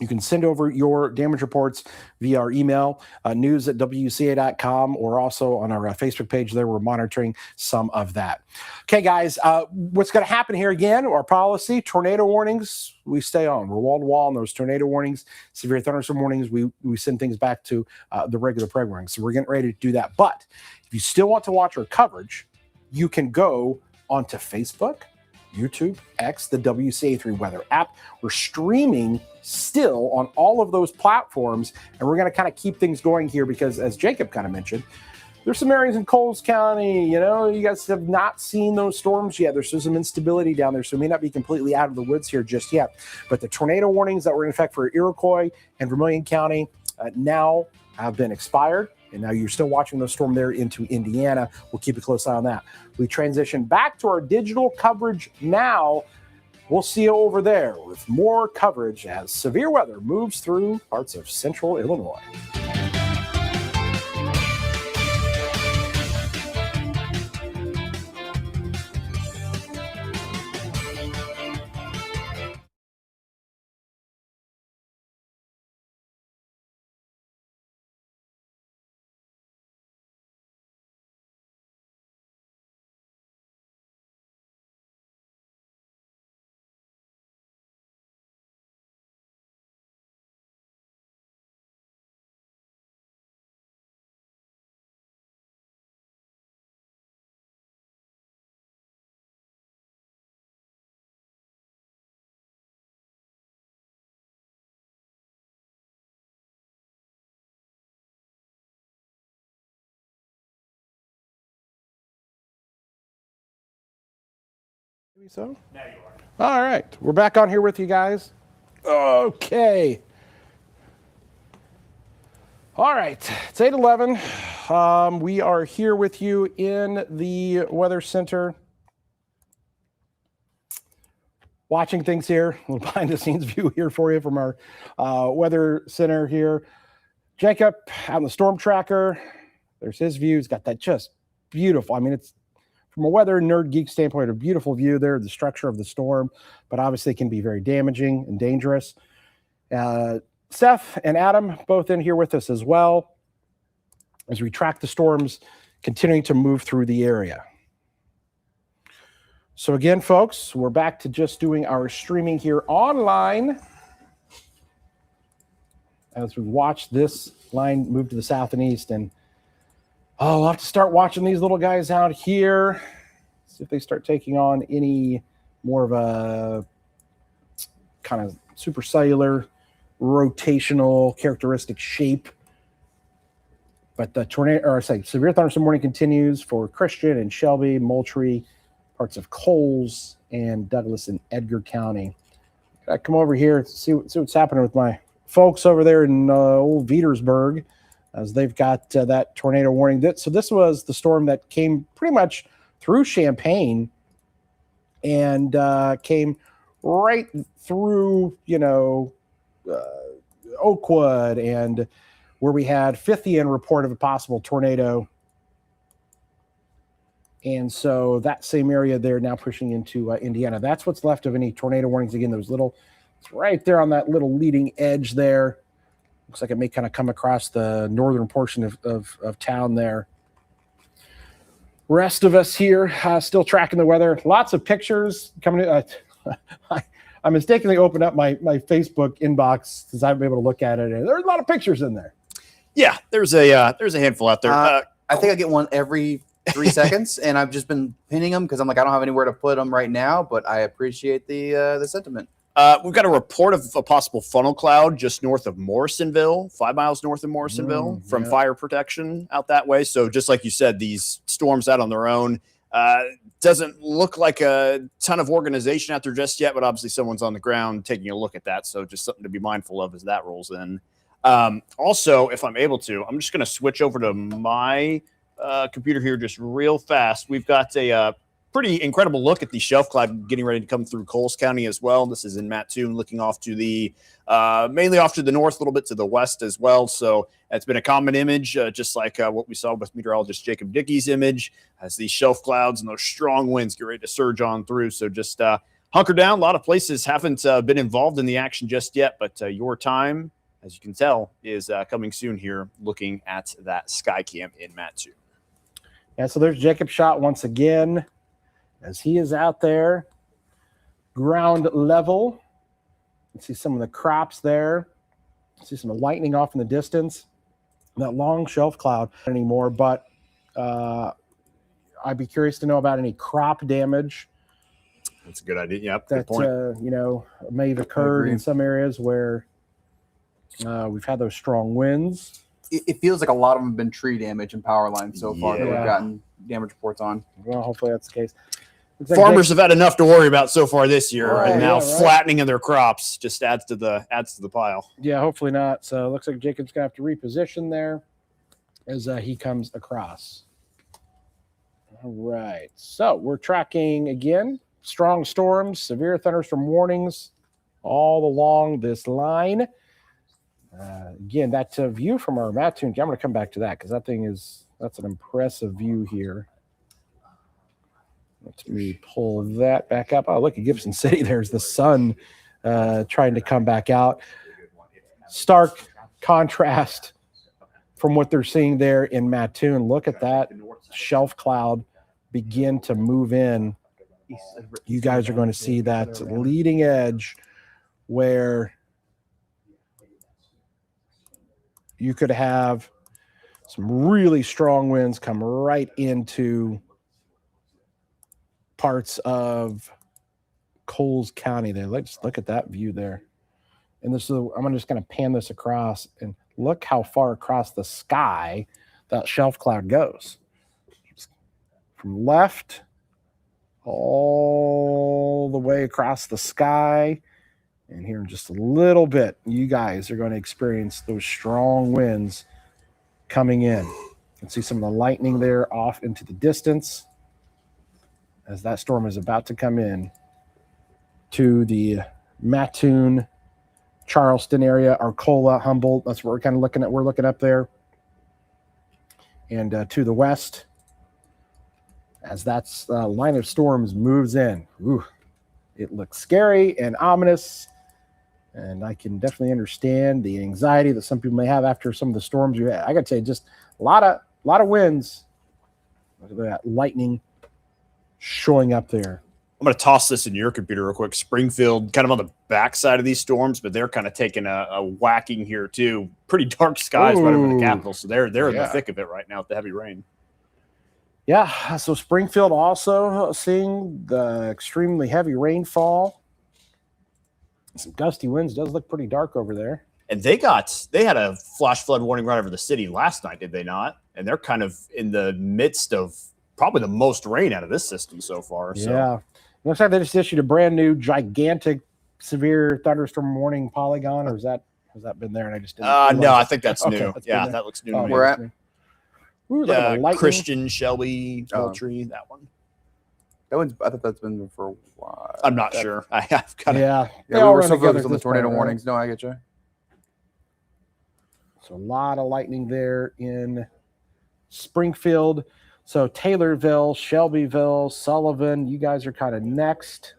You can send over your damage reports via our email, news@wca.com, or also on our Facebook page there. We're monitoring some of that. Okay, guys, what's going to happen here again, our policy, tornado warnings, we stay on. We're wall to wall on those tornado warnings, severe thunderstorm warnings. We send things back to the regular programming. So we're getting ready to do that. But if you still want to watch our coverage, you can go onto Facebook, YouTube, X, the WCA3 weather app. We're streaming still on all of those platforms, and we're going to kind of keep things going here because, as Jacob kind of mentioned, there's some areas in Coles County, you guys have not seen those storms yet. There's still some instability down there, so it may not be completely out of the woods here just yet. But the tornado warnings that were in effect for Iroquois and Vermilion County now have been expired. And now you're still watching the storm there into Indiana. We'll keep a close eye on that. We transition back to our digital coverage now. We'll see you over there with more coverage as severe weather moves through parts of central Illinois. So, Now you are. all right, we're back on here with you guys. Okay. All right, it's 8:11. We are here with you in the Weather Center, watching things here. A little behind-the-scenes view here for you from our Weather Center here. Jacob out in the storm tracker. There's his view. He's got that just beautiful. I mean, it's from a weather nerd geek standpoint, a beautiful view there, the structure of the storm, but obviously it can be very damaging and dangerous. Seth and Adam both in here with us as well as we track the storms continuing to move through the area. So again, folks, we're back to just doing our streaming here online as we watch this line move to the south and east. And I'll have to start watching these little guys out here, see if they start taking on any more of a kind of supercellular rotational characteristic shape. But the tornado, or say severe thunderstorm warning continues for Christian and Shelby, Moultrie, parts of Coles, and Douglas and Edgar County. I come over here to see what's happening with my folks over there in old Vetersburg, as they've got that tornado warning. So this was the storm that came pretty much through Champaign and came right through, Oakwood, and where we had 50 report of a possible tornado. And so that same area there now pushing into Indiana. That's what's left of any tornado warnings. Again, it's right there on that little leading edge there. Looks like it may kind of come across the northern portion of town there. Rest of us here still tracking the weather. Lots of pictures coming in. I mistakenly opened up my Facebook inbox because I've been able to look at it, and there's a lot of pictures in there. Yeah, there's a handful out there. I think I get one every 3 seconds, and I've just been pinning them because I'm like, I don't have anywhere to put them right now, but I appreciate the sentiment. We've got a report of a possible funnel cloud just north of Morrisonville, 5 miles north of Morrisonville, from fire protection out that way. So just like you said, these storms out on their own, doesn't look like a ton of organization out there just yet, but obviously someone's on the ground taking a look at that. So just something to be mindful of as that rolls in. Also, if I'm able to, I'm just going to switch over to my computer here just real fast. We've got a pretty incredible look at the shelf cloud getting ready to come through Coles County as well. This is in Mattoon, looking off to the mainly off to the north, a little bit to the west as well. So it's been a common image, just like what we saw with meteorologist Jacob Dickey's image, as these shelf clouds and those strong winds get ready to surge on through. So just hunker down. A lot of places haven't been involved in the action just yet, but your time, as you can tell, is coming soon here, looking at that sky cam in Mattoon. Yeah, so there's Jacob shot once again, as he is out there, ground level. You see some of the crops there. You see some lightning off in the distance. That long shelf cloud anymore, but I'd be curious to know about any crop damage. That's a good idea. Yep, that good point. May have occurred in some areas where we've had those strong winds. It feels like a lot of them have been tree damage and power lines so far that we've Yeah. gotten damage reports on. Well, hopefully that's the case. Looks like Farmers have had enough to worry about so far this year, Right, and now yeah, right. flattening of their crops just adds to the pile. Yeah, hopefully not. So it looks like Jacob's gonna have to reposition there as he comes across. All right. So we're tracking again strong storms, severe thunderstorm warnings all along this line. Again, that view from our Mattoon, I'm going to come back to that because that's an impressive view here. Let me pull that back up. Oh, look at Gibson City. There's the sun trying to come back out. Stark contrast from what they're seeing there in Mattoon. Look at that shelf cloud begin to move in. You guys are going to see that leading edge where you could have some really strong winds come right into parts of Coles County there. Let's look at that view there. And I'm just going to pan this across and look how far across the sky that shelf cloud goes. From left all the way across the sky. And here in just a little bit, you guys are going to experience those strong winds coming in. You can see some of the lightning there off into the distance as that storm is about to come in to the Mattoon, Charleston area, Arcola, Humboldt. That's what we're kind of looking at. We're looking up there. And to the west, as that line of storms moves in. Ooh, it looks scary and ominous. And I can definitely understand the anxiety that some people may have after some of the storms you had. I got to tell you, just a lot of winds. Look at that lightning showing up there. I'm going to toss this in your computer real quick. Springfield, kind of on the backside of these storms, but they're kind of taking a whacking here too. Pretty dark skies right over the capital, so they're in the thick of it right now with the heavy rain. Yeah, so Springfield also seeing the extremely heavy rainfall. Some gusty winds. Does look pretty dark over there. And they had a flash flood warning right over the city last night, did they not? And they're kind of in the midst of probably the most rain out of this system so far. So. Yeah. Looks like they just issued a brand new gigantic severe thunderstorm warning polygon, or has that been there and I just didn't no, I think that's new. That's that looks new to me. We're at Christian, Shelby, Poultry, that one. That one's, I thought that's been for a while. I'm not sure. I have kind of. Yeah, we were so focused on the tornado warnings. No, I get you. So a lot of lightning there in Springfield. So Taylorville, Shelbyville, Sullivan, you guys are kind of next.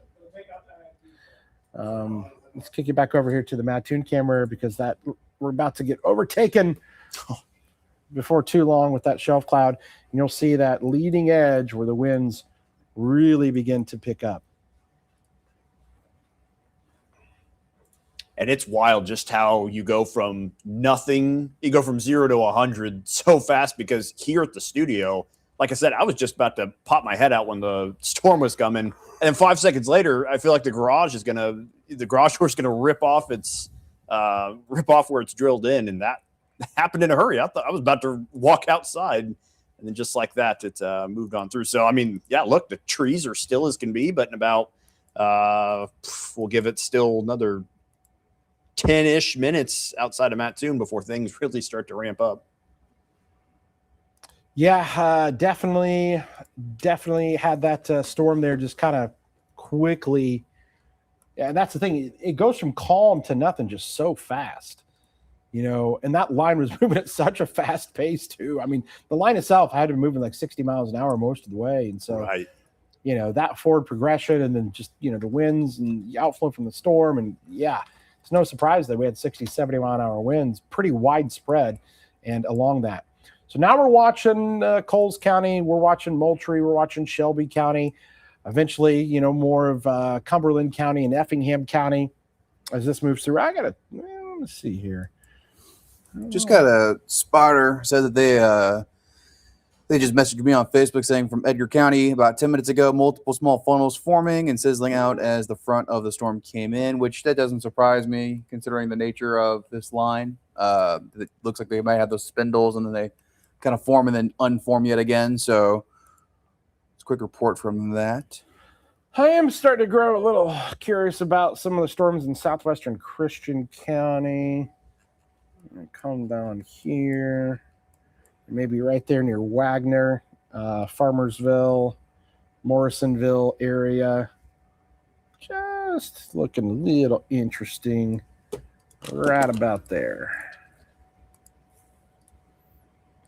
Let's kick you back over here to the Mattoon camera because we're about to get overtaken before too long with that shelf cloud. And you'll see that leading edge where the winds really begin to pick up. And it's wild just how you go from nothing, you go from 0 to 100 so fast, because here at the studio, like I said, I was just about to pop my head out when the storm was coming. And then 5 seconds later, I feel like the garage door is gonna rip off where it's drilled in. And that happened in a hurry. I thought I was about to walk outside, and then just like that, it moved on through. So, I mean, yeah, look, the trees are still as can be, but in about, we'll give it still another 10-ish minutes outside of Mattoon before things really start to ramp up. Yeah, definitely had that storm there just kind of quickly. Yeah, that's the thing. It goes from calm to nothing just so fast, and that line was moving at such a fast pace too. I mean, the line itself had to be moving like 60 miles an hour most of the way. And so, right. That forward progression and then just, the winds and the outflow from the storm. And yeah, it's no surprise that we had 60, 70 mile an hour winds, pretty widespread and along that. So now we're watching Coles County, we're watching Moultrie, we're watching Shelby County, eventually, more of Cumberland County and Effingham County as this moves through. Let's see here. Just got a spotter said that they just messaged me on Facebook saying from Edgar County about 10 minutes ago, multiple small funnels forming and sizzling out as the front of the storm came in, which that doesn't surprise me considering the nature of this line. It looks like they might have those spindles and then they kind of form and then unform yet again. So it's a quick report from that. I am starting to grow a little curious about some of the storms in southwestern Christian County. Come down here. maybe right there near Wagner, Farmersville, Morrisonville area. Just looking a little interesting right about there.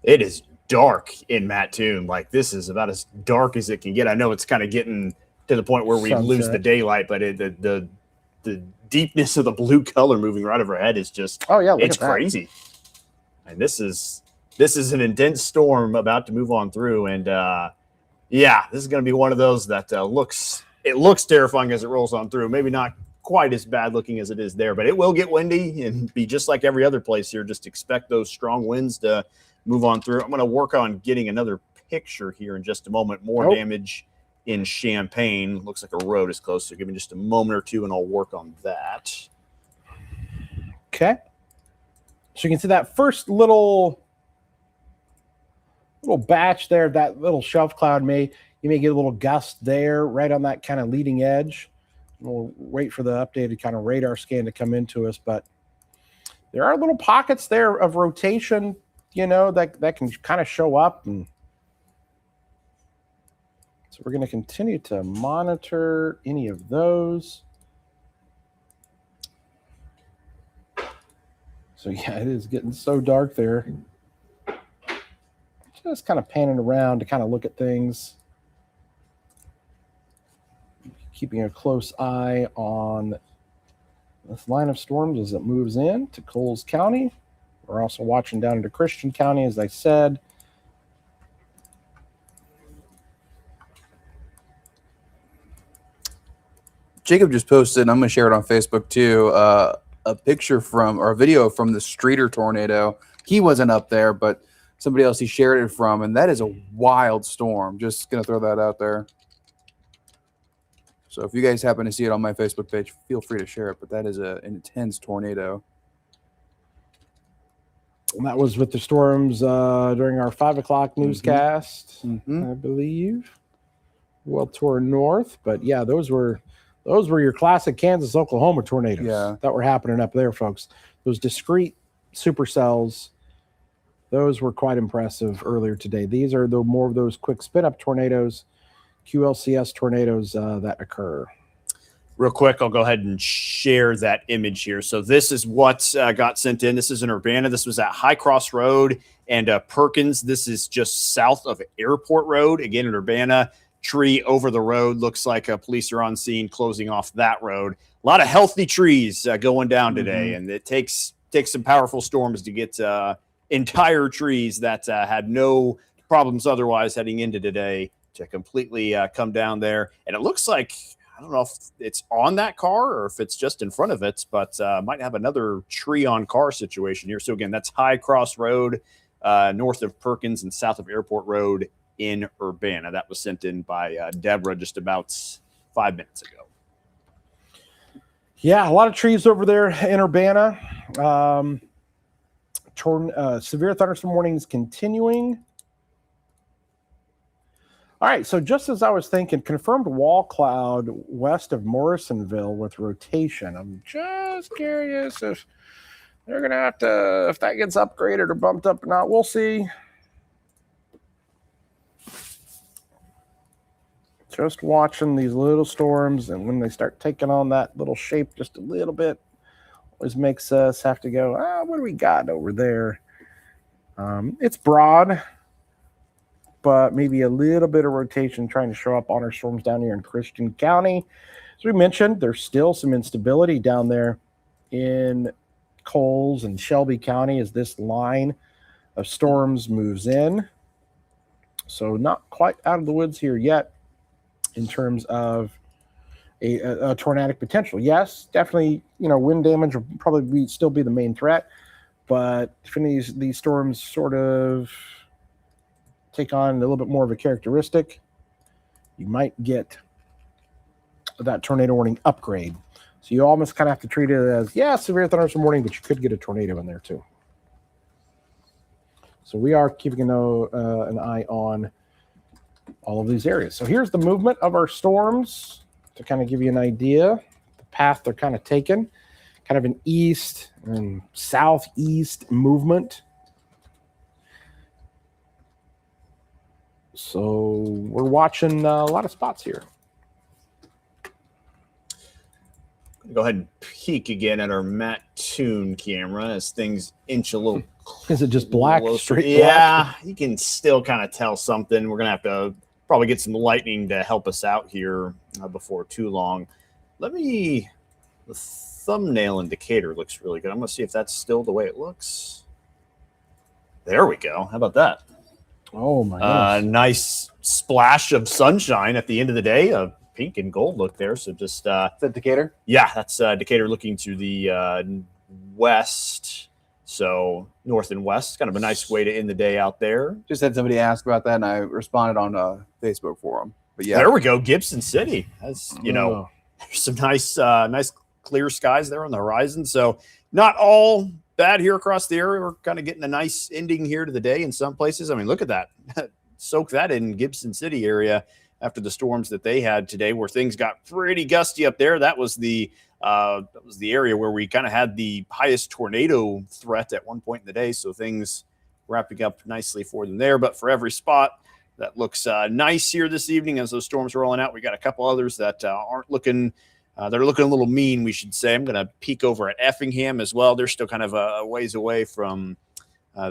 It is dark in Mattoon. Like, this is about as dark as it can get. I know it's kind of getting to the point where we lose the daylight, but the deepness of the blue color moving right overhead is just, it's crazy. And this is an intense storm about to move on through. And this is going to be one of those that looks terrifying as it rolls on through. Maybe not quite as bad looking as it is there, but it will get windy and be just like every other place here. Just expect those strong winds to move on through. I'm going to work on getting another picture here in just a moment. More damage in Champaign. Looks like a road is close, so give me just a moment or two and I'll work on that. Okay. So you can see that first little batch there, that little shelf cloud you may get a little gust there right on that kind of leading edge. We'll wait for the updated kind of radar scan to come into us, but there are little pockets there of rotation, that can kind of show up. And so we're going to continue to monitor any of those. So yeah, it is getting so dark there. Just kind of panning around to kind of look at things. Keeping a close eye on this line of storms as it moves in to Coles County. We're also watching down into Christian County, as I said. Jacob just posted, and I'm going to share it on Facebook too, a picture or a video from the Streeter tornado. He wasn't up there, but somebody else he shared it from, and that is a wild storm. Just going to throw that out there. So if you guys happen to see it on my Facebook page, feel free to share it, but that is an intense tornado. And that was with the storms during our 5 o'clock newscast, I believe. Well toward north, but yeah, those were your classic Kansas, Oklahoma tornadoes that were happening up there, folks. Those discrete supercells, those were quite impressive earlier today. These are more of those quick spin-up tornadoes, QLCS tornadoes that occur. Real quick, I'll go ahead and share that image here. So this is what got sent in. This is in Urbana. This was at High Cross Road and Perkins. This is just south of Airport Road. Again, in Urbana, tree over the road. Looks like police are on scene closing off that road. A lot of healthy trees going down today, and it takes some powerful storms to get entire trees that had no problems otherwise heading into today to completely come down there. And it looks like, I don't know if it's on that car or if it's just in front of it, but might have another tree on car situation here. So again, that's High Cross Road, north of Perkins and south of Airport Road in Urbana. That was sent in by Deborah just about 5 minutes ago. Yeah, a lot of trees over there in Urbana. Severe thunderstorm warnings continuing. All right, so just as I was thinking, confirmed wall cloud west of Morrisonville with rotation. I'm just curious if they're going to have to, if that gets upgraded or bumped up or not. We'll see. Just watching these little storms, and when they start taking on that little shape just a little bit, always makes us have to go, what do we got over there? It's broad, but maybe a little bit of rotation trying to show up on our storms down here in Christian County. As we mentioned, there's still some instability down there in Coles and Shelby County as this line of storms moves in. So not quite out of the woods here yet in terms of a tornadic potential. Yes, definitely, wind damage will probably still be the main threat, but if any of these storms sort of take on a little bit more of a characteristic, you might get that tornado warning upgrade. So you almost kind of have to treat it as, severe thunderstorm warning, but you could get a tornado in there too. So we are keeping an eye on all of these areas. So here's the movement of our storms to kind of give you an idea. The path they're kind of taking, kind of an east and southeast movement. So we're watching a lot of spots here. Go ahead and peek again at our Mattoon camera as things inch a little. Is it just black, straight yeah, black? you can still kind of tell something. We're going to have to probably get some lightning to help us out here before too long. The thumbnail indicator looks really good. I'm going to see if that's still the way it looks. There we go. How about that? Oh, my goodness. Nice splash of sunshine at the end of the day. Pink and gold look there. So just Is that Decatur? yeah, that's Decatur looking to the west. So north and west, kind of a nice way to end the day out there. Just had somebody ask about that, and I responded on Facebook for them. But yeah, There we go, Gibson City. That's Oh. there's some nice clear skies there on the horizon. So not all bad here across the area. We're kind of getting a nice ending here to the day in some places. I mean, look at that. Soak that in Gibson City area after the storms that they had today, where things got pretty gusty up there. That was the area where we kind of had the highest tornado threat at one point in the day. So things wrapping up nicely for them there. But for every spot that looks nice here this evening as those storms are rolling out, we got a couple others that aren't looking. They're looking a little mean, we should say. I'm going to peek over at Effingham as well. They're still kind of a ways away from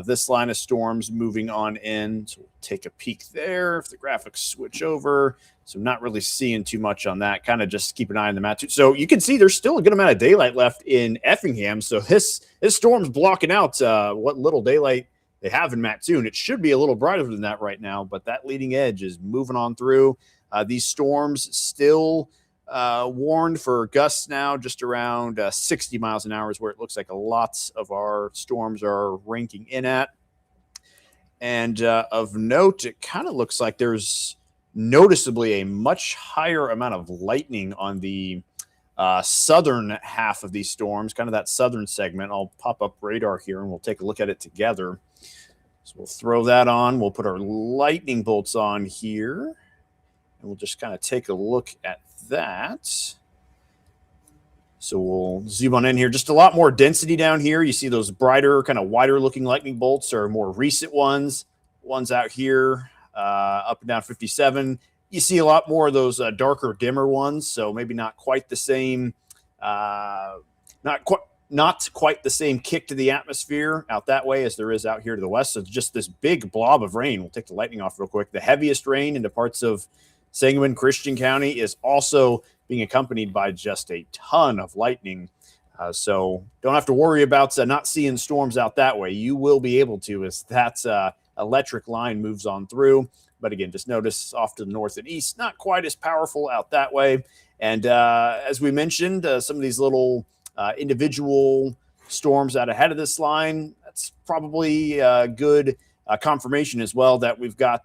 this line of storms moving on in. So we'll take a peek there if the graphics switch over. So not really seeing too much on that. Kind of just keep an eye on the map too. So you can see there's still a good amount of daylight left in Effingham. So this storm's blocking out what little daylight they have in Mattoon. It should be a little brighter than that right now, but that leading edge is moving on through. These storms still warned for gusts now just around 60 miles an hour is where it looks like a lot of our storms are ranking in at. And of note, it kind of looks like there's noticeably a much higher amount of lightning on the southern half of these storms, kind of that southern segment. I'll pop up radar here and we'll take a look at it together. So we'll throw that on. We'll put our lightning bolts on here, and we'll just kind of take a look at that. So we'll zoom on in here. Just a lot more density down here. You see those brighter, kind of wider looking lightning bolts are more recent ones. Ones out here, up and down 57. You see a lot more of those darker, dimmer ones. So maybe not quite the same, not quite the same kick to the atmosphere out that way as there is out here to the west. So it's just this big blob of rain. We'll take the lightning off real quick. The heaviest rain into parts of Sangamon, Christian County is also being accompanied by just a ton of lightning. So don't have to worry about not seeing storms out that way. You will be able to as that electric line moves on through. But again, just notice off to the north and east, not quite as powerful out that way. And as we mentioned, some of these little individual storms out ahead of this line, that's probably good confirmation as well that we've got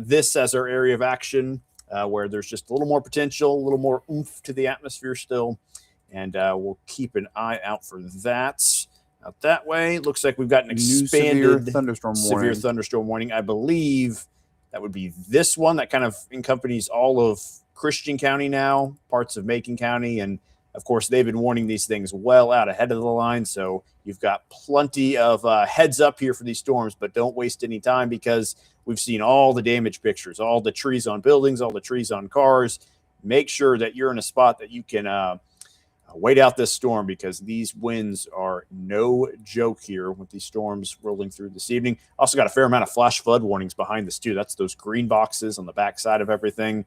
this as our area of action, where there's just a little more potential, a little more oomph to the atmosphere still. And we'll keep an eye out for that. Out that way, looks like we've got an expanded severe thunderstorm warning. I believe that would be this one that kind of accompanies all of Christian County now, parts of Macon County, and of course, they've been warning these things well out ahead of the line. So you've got plenty of heads up here for these storms, but don't waste any time because we've seen all the damage pictures, all the trees on buildings, all the trees on cars. Make sure that you're in a spot that you can wait out this storm because these winds are no joke here with these storms rolling through this evening. Also got a fair amount of flash flood warnings behind this too. That's those green boxes on the backside of everything.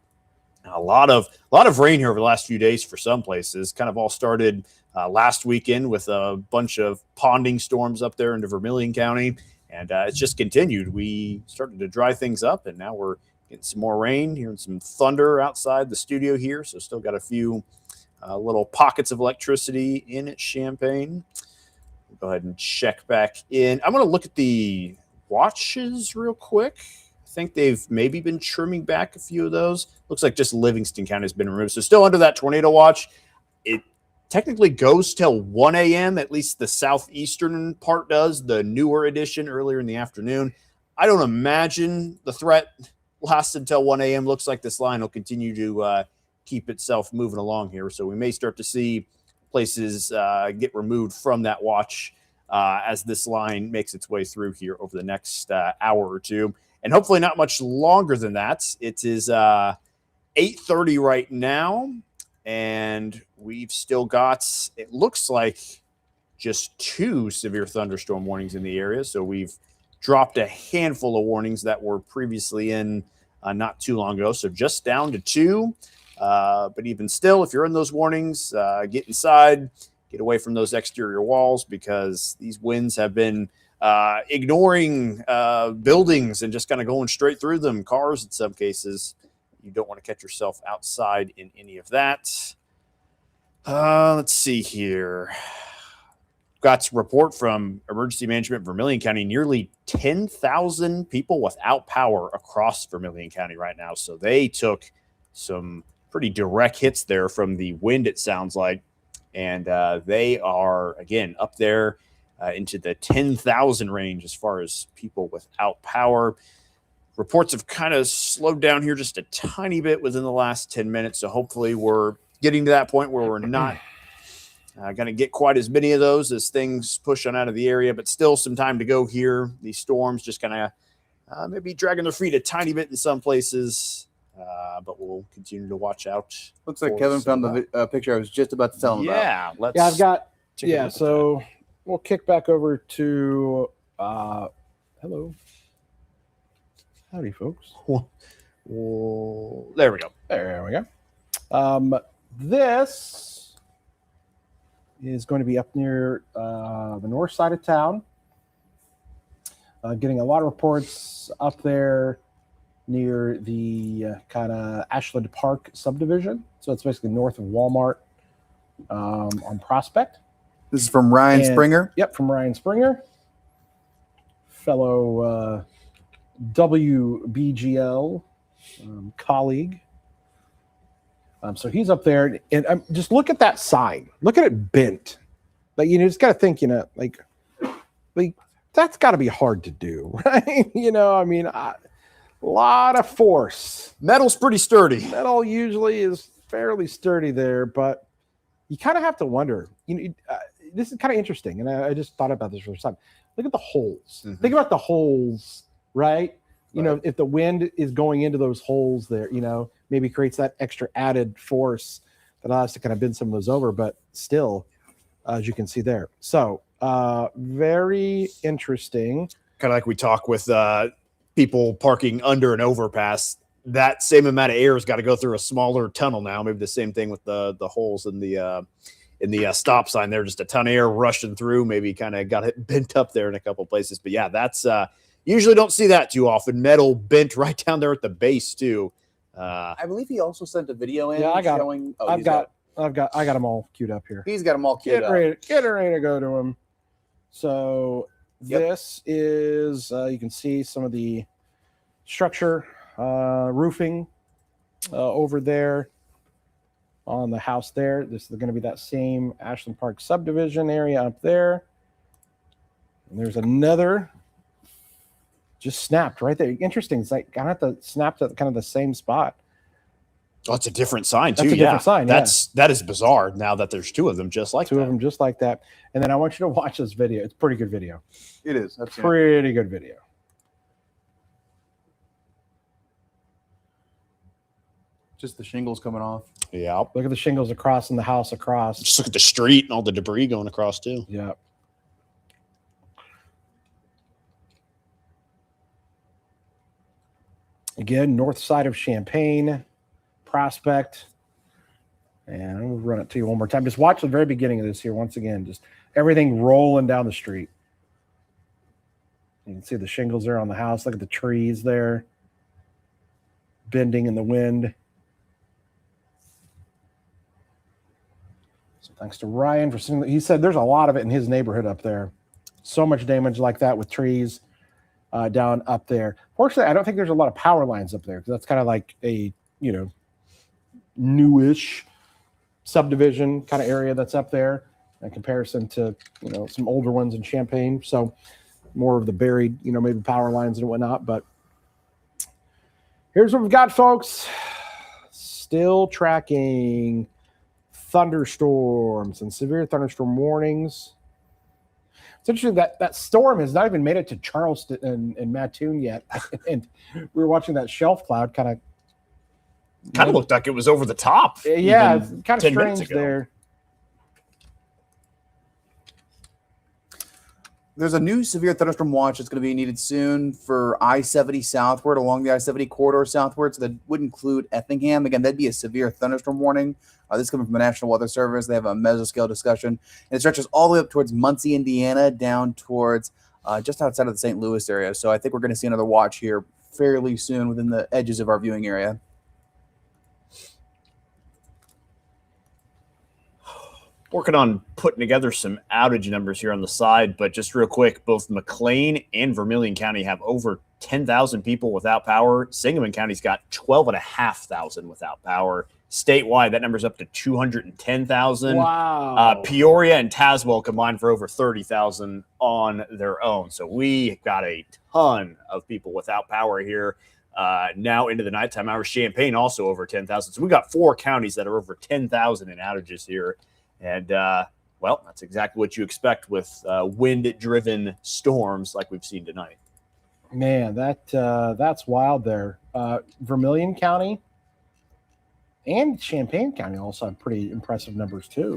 A lot of rain here over the last few days for some places. Kind of all started last weekend with a bunch of ponding storms up there into Vermilion County, and it's just continued. We started to dry things up, and now we're getting some more rain, hearing some thunder outside the studio here. So still got a few little pockets of electricity in Champaign. We'll go ahead and check back in. I'm going to look at the watches real quick. I think they've maybe been trimming back a few of those. Looks like just Livingston County has been removed. So still under that tornado watch. It technically goes till 1 a.m., at least the southeastern part does, the newer edition earlier in the afternoon. I don't imagine the threat lasts until 1 a.m. Looks like this line will continue to keep itself moving along here. So we may start to see places get removed from that watch as this line makes its way through here over the next hour or two. and hopefully not much longer than that. It is 8:30 right now, and we've still got, it looks like, just 2 severe thunderstorm warnings in the area. So we've dropped a handful of warnings that were previously in not too long ago. So just down to 2. But even still, if you're in those warnings, get inside, get away from those exterior walls, because these winds have been ignoring buildings and just kind of going straight through them, cars in some cases. You don't want to catch yourself outside in any of that. Let's see here. Got a report from Emergency Management Vermilion County, nearly 10,000 people without power across Vermilion County right now. So they took some pretty direct hits there from the wind, it sounds like. And they are, again, up there into the 10,000 range as far as people without power. Reports have kind of slowed down here just a tiny bit within the last 10 minutes. So hopefully we're getting to that point where we're not going to get quite as many of those as things push on out of the area, but still some time to go here. These storms just kind of maybe dragging their feet a tiny bit in some places, but we'll continue to watch out. Looks like Kevin found the picture I was just about to tell him about. Yeah, I've got, so we'll kick back over to, hello. Howdy, folks. Well, there we go. There we go. This is going to be up near the north side of town. Getting a lot of reports up there near the kind of Ashland Park subdivision. So it's basically north of Walmart on Prospect. This is from Ryan Springer. Yep, from Ryan Springer. Fellow WBGL colleague. So he's up there, and just look at that sign. Look at it bent. Like, you just got to think, like that's got to be hard to do, right? I mean, a lot of force. Metal's pretty sturdy. Metal usually is fairly sturdy there, but you kind of have to wonder. This is kind of interesting, and I just thought about this for the first time. Look at the holes. Mm-hmm. Think about the holes, right? If the wind is going into those holes there, maybe creates that extra added force that allows to kind of bend some of those over, but still, as you can see there. So very interesting. Kind of like we talk with people parking under an overpass. That same amount of air has got to go through a smaller tunnel now. Maybe the same thing with the holes in the stop sign there. Just a ton of air rushing through. Maybe kind of got it bent up there in a couple of places. But yeah, that's usually don't see that too often. Metal bent right down there at the base too. I believe he also sent a video in. Yeah, I got showing. I got them all queued up here. He's got them all queued up. Get ready to go to him. So this is you can see some of the structure roofing over there on the house there. This is going to be that same Ashland Park subdivision area up there. And there's another. Just snapped right there. Interesting. It's like I have to snap at kind of the same spot. Oh, it's a different sign too. That's a different sign. That is bizarre. Now that there's 2 of them just like two of them just like that. And then I want you to watch this video. It's a pretty good video. It is. That's pretty good video. Just the shingles coming off. Yeah. Look at the shingles across and the house across. Just look at the street and all the debris going across too. Yeah. Again, north side of Champaign, Prospect. And I'm going to run it to you one more time. Just watch the very beginning of this here once again. Just everything rolling down the street. You can see the shingles there on the house. Look at the trees there. Bending in the wind. So thanks to Ryan for seeing that. He said there's a lot of it in his neighborhood up there. So much damage like that with trees. Down up there. Fortunately, I don't think there's a lot of power lines up there because that's kind of like a newish subdivision kind of area that's up there in comparison to some older ones in Champaign. So more of the buried maybe power lines and whatnot. But here's what we've got, folks. Still tracking thunderstorms and severe thunderstorm warnings. It's interesting that storm has not even made it to Charleston and Mattoon yet. And we were watching that shelf cloud kind of looked like it was over the top. Yeah, it's kind of 10 minutes strange ago. there. There's a new severe thunderstorm watch that's going to be needed soon for I-70 southward, along the I-70 corridor southward. So that would include Effingham. Again, that'd be a severe thunderstorm warning. This is coming from the National Weather Service. They have a mesoscale discussion. And it stretches all the way up towards Muncie, Indiana, down towards just outside of the St. Louis area. So I think we're going to see another watch here fairly soon within the edges of our viewing area. Working on putting together some outage numbers here on the side, but just real quick, both McLean and Vermilion County have over 10,000 people without power. Sangamon County's got 12,500 without power. Statewide, that number's up to 210,000. Wow. Peoria and Tazewell combined for over 30,000 on their own. So we got a ton of people without power here now into the nighttime hours. Champaign also over 10,000. So we got 4 counties that are over 10,000 in outages here. And, well, that's exactly what you expect with wind-driven storms like we've seen tonight. Man, that's wild there. Vermilion County and Champaign County also have pretty impressive numbers too.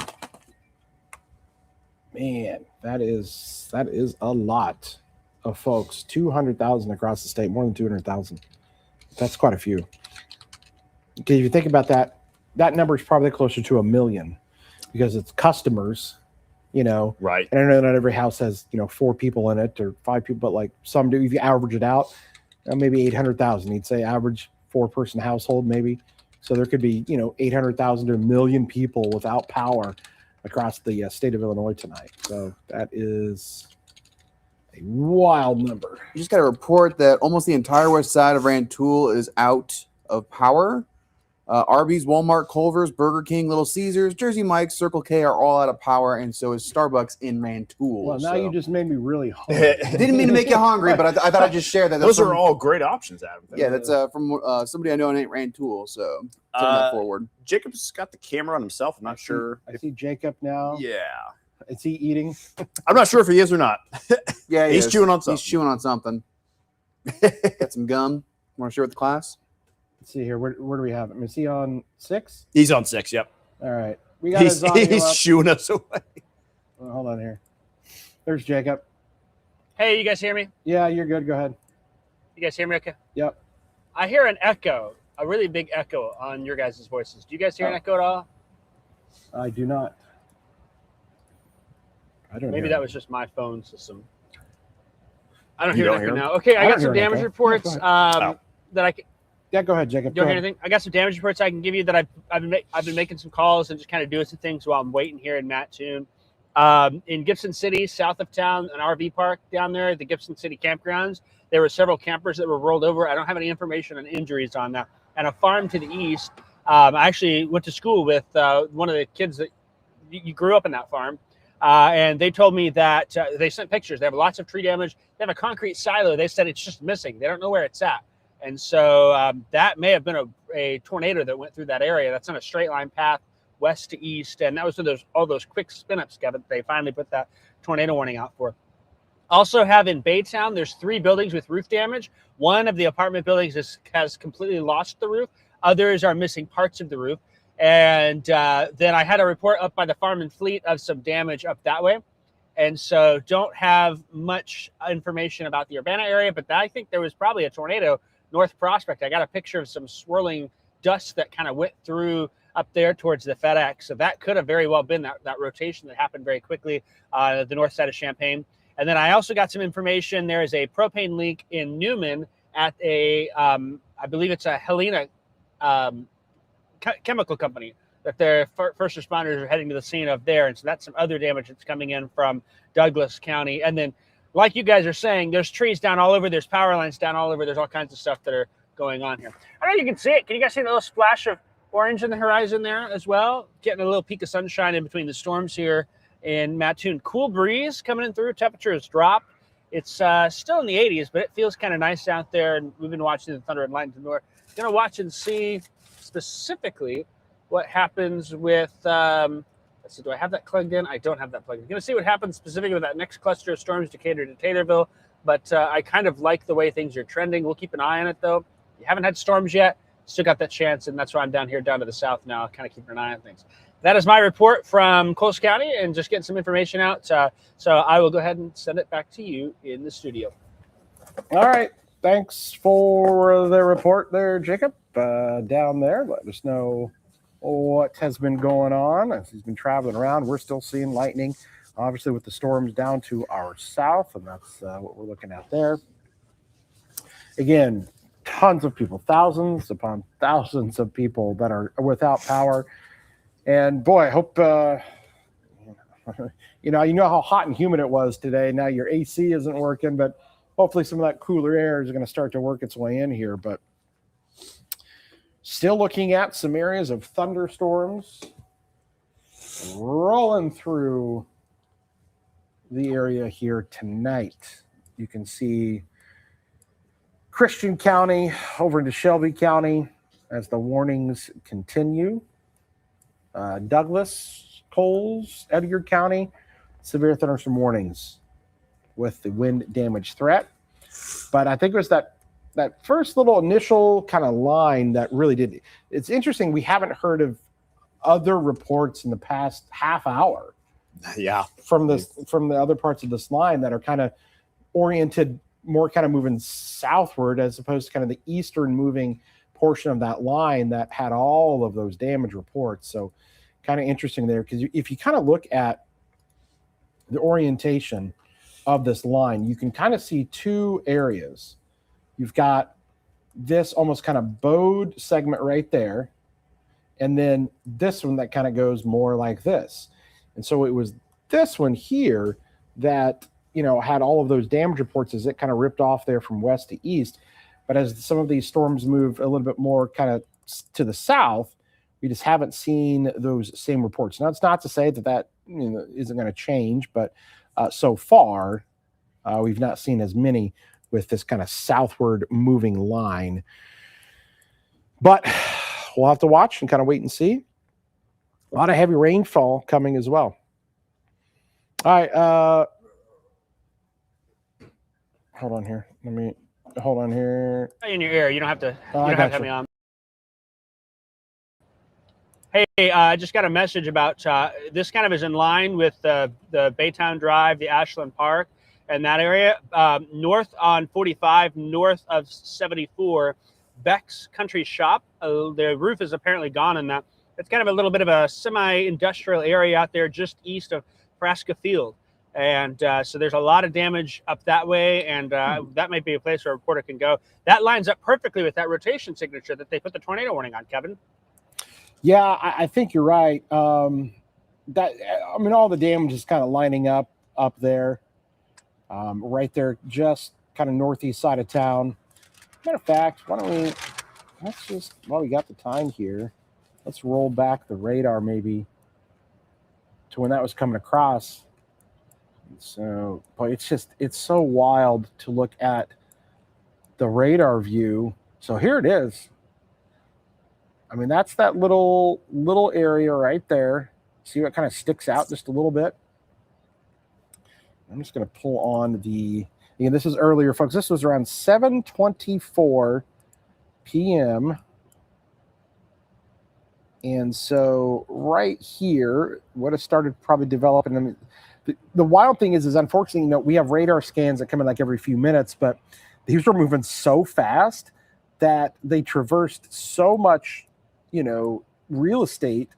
Man, that is a lot of folks. 200,000 across the state, more than 200,000. That's quite a few. Because if you think about that number is probably closer to 1 million. Because it's customers, Right. And I know not every house has, 4 people in it or 5 people, but like some do. If you average it out, maybe 800,000. You'd say average 4-person household, maybe. So there could be, 800,000 to 1 million people without power across the state of Illinois tonight. So that is a wild number. You just got to report that almost the entire west side of Rantoul is out of power. Arby's, Walmart, Culver's, Burger King, Little Caesars, Jersey Mike's, Circle K are all out of power, and so is Starbucks in Rantoul. Well, now you just made me really hungry. Didn't mean to make you hungry, but I thought I'd just share that. Those are all great options, Adam. Yeah, that's from somebody I know in Rantoul, so taking that forward. Jacob's got the camera on himself. I'm not sure. I see Jacob now. Yeah. Is he eating? I'm not sure if he is or not. Yeah, he's chewing on something. He's chewing on something. Got some gum. Want to share with the class? Let's see here. Where do we have him? Is he on 6? He's on 6, yep. All right. We got his audio he's up. shooing us away. Well, hold on here. There's Jacob. Hey, you guys hear me? Yeah, you're good. Go ahead. You guys hear me okay? Yep. I hear an echo, a really big echo on your guys' voices. Do you guys hear an echo at all? I do not. I don't Maybe hear that him. was just my phone system. I don't You hear don't an echo hear him? now. Okay, I don't got some hear an damage echo. reports Go ahead. that I can. Yeah, go ahead, Jacob. You don't Go hear ahead. anything? I got some damage reports I can give you that I've been making some calls and just kind of doing some things while I'm waiting here in Mattoon. In Gibson City, south of town, an RV park down there, the Gibson City campgrounds, there were several campers that were rolled over. I don't have any information on injuries on that. And a farm to the east, I actually went to school with one of the kids that you grew up in that farm. And they told me that they sent pictures. They have lots of tree damage. They have a concrete silo. They said it's just missing. They don't know where it's at. And so that may have been a tornado that went through that area. That's on a straight line path west to east. And that was all those quick spin-ups, Kevin, they finally put that tornado warning out for. Also have in Baytown, there's 3 buildings with roof damage. One of the apartment buildings has completely lost the roof. Others are missing parts of the roof. And then I had a report up by the Farm and Fleet of some damage up that way. And so don't have much information about the Urbana area, but I think there was probably a tornado North Prospect. I got a picture of some swirling dust that kind of went through up there towards the FedEx. So that could have very well been that rotation that happened very quickly the north side of Champaign. And then I also got some information. There is a propane leak in Newman at I believe it's a Helena chemical company that their first responders are heading to the scene of there. And so that's some other damage that's coming in from Douglas County. And then, like you guys are saying, there's trees down all over. There's power lines down all over. There's all kinds of stuff that are going on here. I don't know if you can see it. Can you guys see a little splash of orange in the horizon there as well? Getting a little peak of sunshine in between the storms here in Mattoon. Cool breeze coming in through. Temperature has dropped. It's still in the 80s, but it feels kind of nice out there. And we've been watching the thunder and lightning to the north. Going to watch and see specifically what happens with, let's So do I have that plugged in? I don't have that plugged in. Going to see what happens specifically with that next cluster of storms, Decatur to Taylorville. But I kind of like the way things are trending. We'll keep an eye on it, though. You haven't had storms yet. Still got that chance, and that's why I'm down here, down to the south now, kind of keeping an eye on things. That is my report from Coles County and just getting some information out. So I will go ahead and send it back to you in the studio. All right. Thanks for the report there, Jacob. Down there, let us know what has been going on as he's been traveling around. We're still seeing lightning, obviously, with the storms down to our south, and that's what we're looking at there. Again, tons of people, thousands upon thousands of people that are without power. And boy, I hope, you know how hot and humid it was today. Now your AC isn't working, but hopefully some of that cooler air is going to start to work its way in here. But still looking at some areas of thunderstorms rolling through the area here tonight. You can see Christian County over into Shelby County as the warnings continue. Douglas, Coles, Edgar County, severe thunderstorm warnings with the wind damage threat. But I think it was that first little initial kind of line that really did. It's interesting. We haven't heard of other reports in the past half hour. Yeah. From the other parts of this line that are kind of oriented more kind of moving southward as opposed to kind of the eastern moving portion of that line that had all of those damage reports. So kind of interesting there, because if you kind of look at the orientation of this line, you can kind of see two areas. You've got this almost kind of bowed segment right there, and then this one that kind of goes more like this. And so it was this one here that, had all of those damage reports as it kind of ripped off there from west to east. But as some of these storms move a little bit more kind of to the south, we just haven't seen those same reports. Now, it's not to say that isn't going to change, but so far, we've not seen as many with this kind of southward moving line. But we'll have to watch and kind of wait and see. A lot of heavy rainfall coming as well. All right. Hold on here. Hold on here. In your ear. You don't have to, Oh, you don't have to have me on. Hey, I just got a message about this kind of is in line with the Baytown Drive, the Ashland Park, and that area. North on 45, north of 74, Beck's Country Shop. The roof is apparently gone in that. It's kind of a little bit of a semi-industrial area out there just east of Frasca Field. And so there's a lot of damage up that way, and that might be a place where a reporter can go. That lines up perfectly with that rotation signature that they put the tornado warning on, Kevin. Yeah, I think you're right. All the damage is kind of lining up there, right there, just kind of northeast side of town. Matter of fact, while we got the time here, let's roll back the radar maybe to when that was coming across. So, boy, it's so wild to look at the radar view. So here it is. I mean, that's that little area right there. See what kind of sticks out just a little bit? I'm just going to pull on this is earlier, folks. This was around 7:24 p.m. And so right here, what has started probably developing, I mean, the wild thing is unfortunately, we have radar scans that come in like every few minutes, but these were moving so fast that they traversed so much, real estate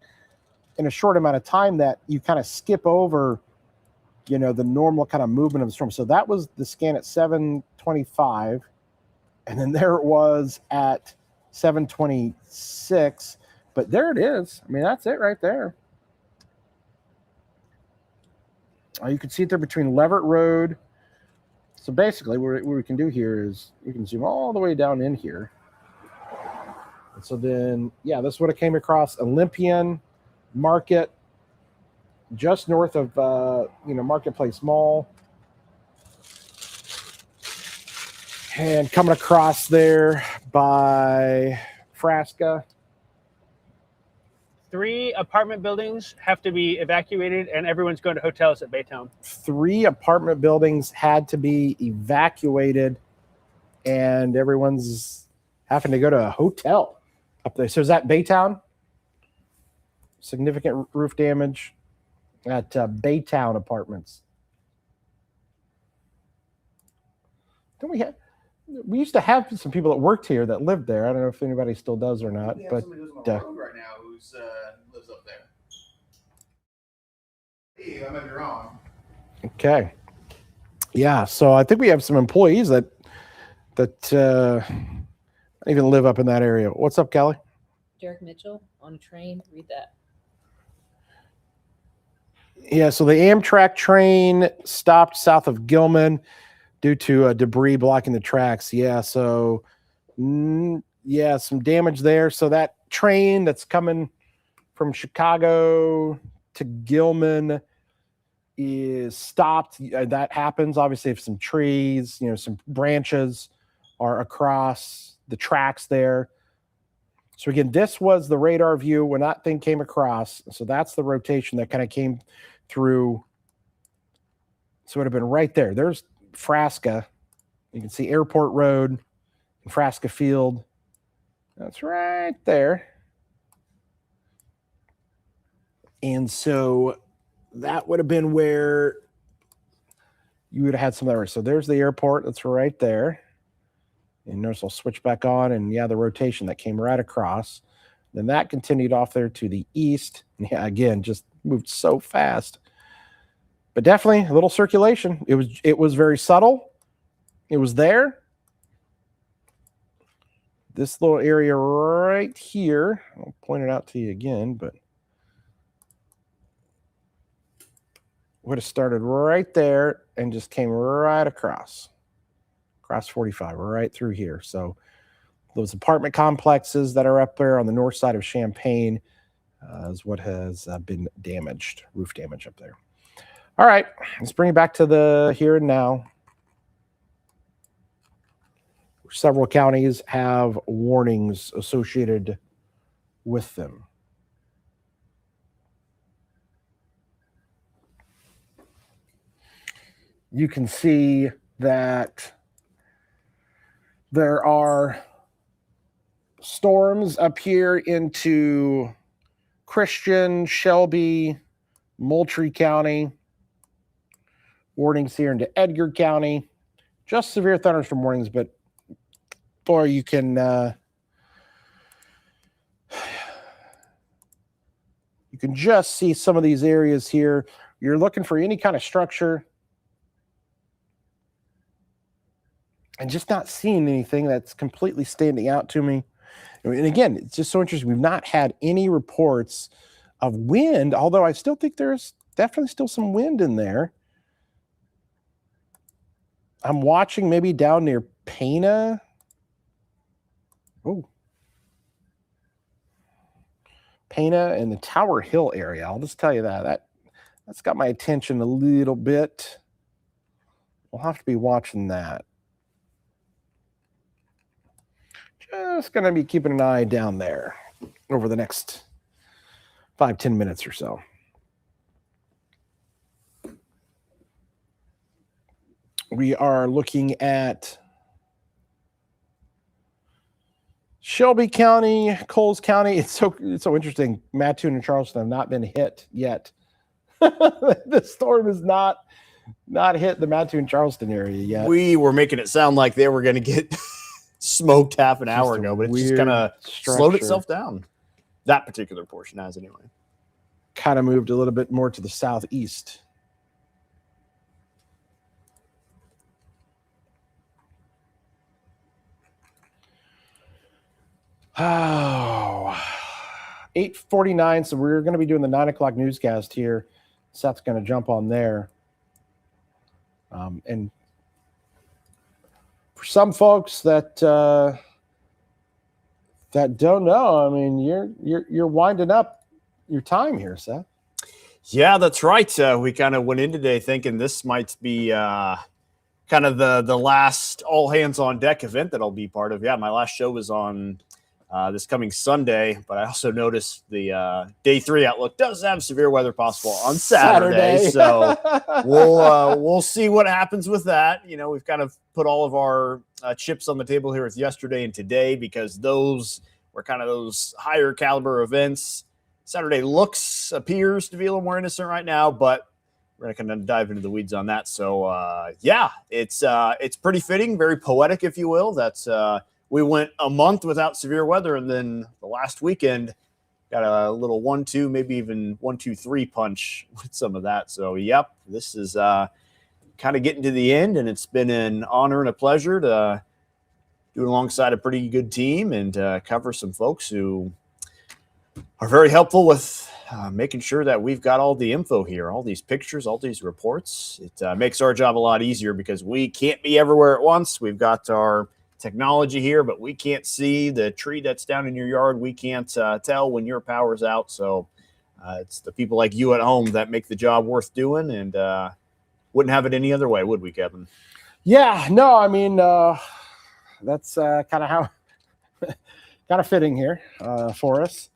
in a short amount of time that you kind of skip over, the normal kind of movement of the storm. So that was the scan at 7:25. And then there it was at 7:26. But there it is. I mean, that's it right there. You can see it there between Leverett Road. So basically what we can do here is we can zoom all the way down in here. And so then, this would have came across Olympian Market, just north of, Marketplace Mall. And coming across there by Frasca. 3 apartment buildings have to be evacuated, and everyone's going to hotels at Baytown. 3 apartment buildings had to be evacuated, and everyone's having to go to a hotel up there. So is that Baytown? Significant roof damage at Baytown Apartments. Don't we have? We used to have some people that worked here that lived there. I don't know if anybody still does or not. We have But somebody who's on the road right now who's lives up there. Hey, I might be wrong. okay, yeah. So I think we have some employees that even live up in that area. What's up, Kelly? Derek Mitchell on a train. Read that. Yeah, so the Amtrak train stopped south of Gilman due to debris blocking the tracks. Yeah, so yeah, some damage there. So that train that's coming from Chicago to Gilman is stopped. That happens obviously if some trees, some branches are across the tracks there. So again, this was the radar view when that thing came across. So that's the rotation that kind of came through. So it would have been right there. There's Frasca. You can see Airport Road and Frasca Field. That's right there. And so that would have been where you would have had some there. So there's the airport. That's right there. And notice I'll switch back on, and yeah, the rotation that came right across. Then that continued off there to the east. And yeah, again, just moved so fast. But definitely a little circulation. It was very subtle. It was there. This little area right here, I'll point it out to you again, but would have started right there and just came right across 45, right through here. So those apartment complexes that are up there on the north side of Champaign is what has been damaged, roof damage up there. All right, let's bring it back to the here and now. Several counties have warnings associated with them. You can see that there are storms up here into Christian, Shelby, Moultrie County. Warnings here into Edgar County. Just severe thunderstorm warnings, but boy, you can just see some of these areas here. You're looking for any kind of structure and just not seeing anything that's completely standing out to me. And again, it's just so interesting. We've not had any reports of wind, although I still think there's definitely still some wind in there. I'm watching maybe down near Pana. Oh. Pana and the Tower Hill area. I'll just tell you that's got my attention a little bit. We'll have to be watching that. Just going to be keeping an eye down there over the next 5-10 minutes or so. We are looking at Shelby County, Coles County. It's so interesting. Mattoon and Charleston have not been hit yet. The storm has not hit the Mattoon Charleston area yet. We were making it sound like they were going to get smoked half an hour ago, but it's just kind of slowed itself down. That particular portion has, anyway. Kind of moved a little bit more to the southeast. Oh, 8:49. So we're going to be doing the 9 o'clock newscast here. Seth's going to jump on there. And for some folks that don't know, I mean, you're winding up your time here, Seth. Yeah, that's right. We kind of went in today thinking this might be kind of the last all hands on deck event that I'll be part of. Yeah, my last show was on this coming Sunday. But I also noticed the day 3 outlook does have severe weather possible on Saturday. So we'll see what happens with that. You know, we've kind of put all of our chips on the table here with yesterday and today, because those were kind of those higher caliber events. Saturday appears to be a little more innocent right now, but we're not going to dive into the weeds on that. So yeah, it's pretty fitting, very poetic, if you will. That's we went a month without severe weather, and then the last weekend got a little 1-2, maybe even 1-2-3 punch with some of that. So yep, this is kind of getting to the end, and it's been an honor and a pleasure to do it alongside a pretty good team and cover some folks who are very helpful with making sure that we've got all the info here, all these pictures, all these reports. It makes our job a lot easier because we can't be everywhere at once. We've got our technology here, but we can't see the tree that's down in your yard. We can't tell when your power's out. So it's the people like you at home that make the job worth doing, and wouldn't have it any other way, would we, Kevin? Yeah, no, I mean, that's kind of how kind of fitting here for us.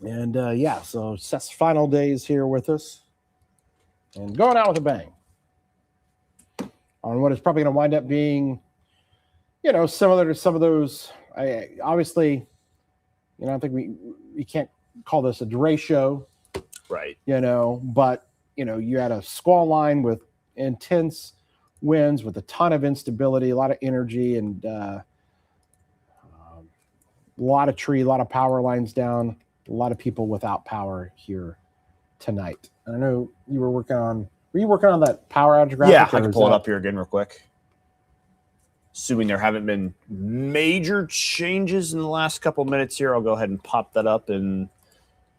And yeah, so Seth's final days here with us and going out with a bang on what is probably going to wind up being, you know, similar to some of those. Obviously, you know, I think we can't call this a derecho, right? You know, but you know, you had a squall line with intense winds, with a ton of instability, a lot of energy, and a lot of power lines down. A lot of people without power here tonight. I know you were working on. Were you working on that power outage graphic? Yeah, I can pull it up here again real quick. Assuming there haven't been major changes in the last couple minutes here, I'll go ahead and pop that up and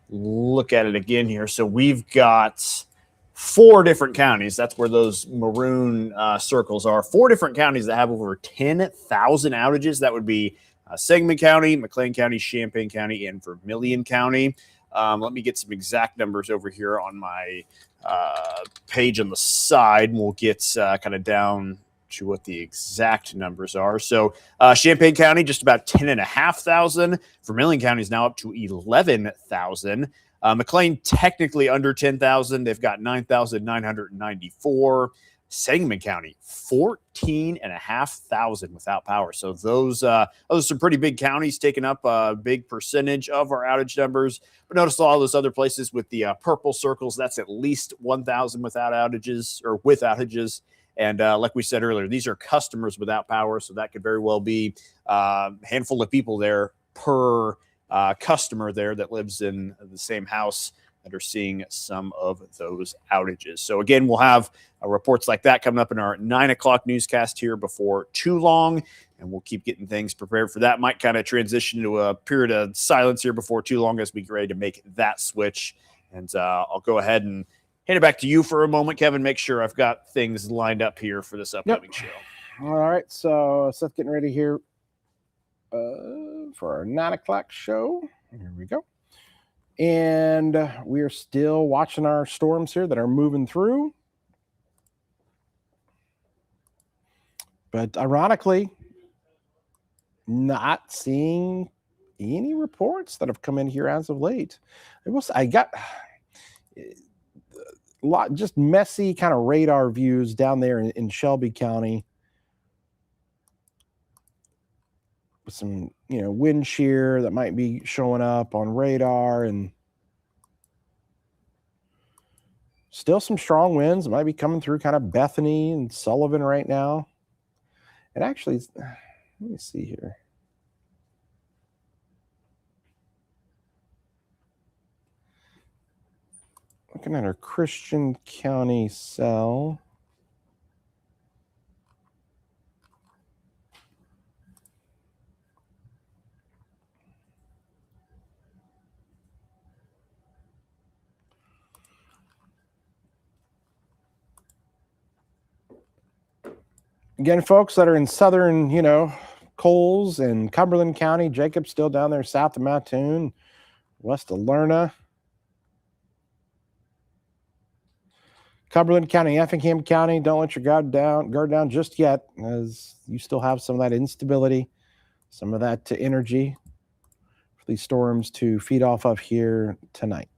look at it again here. So we've got 4 different counties. That's where those maroon circles are. 4 different counties that have over 10,000 outages. That would be Sangamon County, McLean County, Champaign County, and Vermilion County. Let me get some exact numbers over here on my page on the side, and we'll get kind of down to what the exact numbers are. So Champaign County, just about 10,500. Vermilion County is now up to 11,000. McLean, technically under 10,000. They've got 9,994. Sangamon County, 14,500 without power. So those are some pretty big counties taking up a big percentage of our outage numbers. But notice all those other places with the purple circles, that's at least 1,000 without outages or with outages. And like we said earlier, these are customers without power. So that could very well be a handful of people there per customer there that lives in the same house that are seeing some of those outages. So again, we'll have reports like that coming up in our 9 o'clock newscast here before too long, and we'll keep getting things prepared for that. Might kind of transition to a period of silence here before too long as we get ready to make that switch. And I'll go ahead and hand it back to you for a moment, Kevin. Make sure I've got things lined up here for this upcoming show. All right, so Seth getting ready here for our 9 o'clock show. Here we go. And we are still watching our storms here that are moving through. But ironically, not seeing any reports that have come in here as of late. I got a lot just messy kind of radar views down there in Shelby County. With some, you know, wind shear that might be showing up on radar, and still some strong winds that might be coming through kind of Bethany and Sullivan right now. And actually, let me see here. Looking at our Christian County cell. Again, folks that are in southern, you know, Coles and Cumberland County, Jacob's still down there south of Mattoon, west of Lerna. Cumberland County, Effingham County, don't let your guard down just yet, as you still have some of that instability some of that energy for these storms to feed off of here tonight.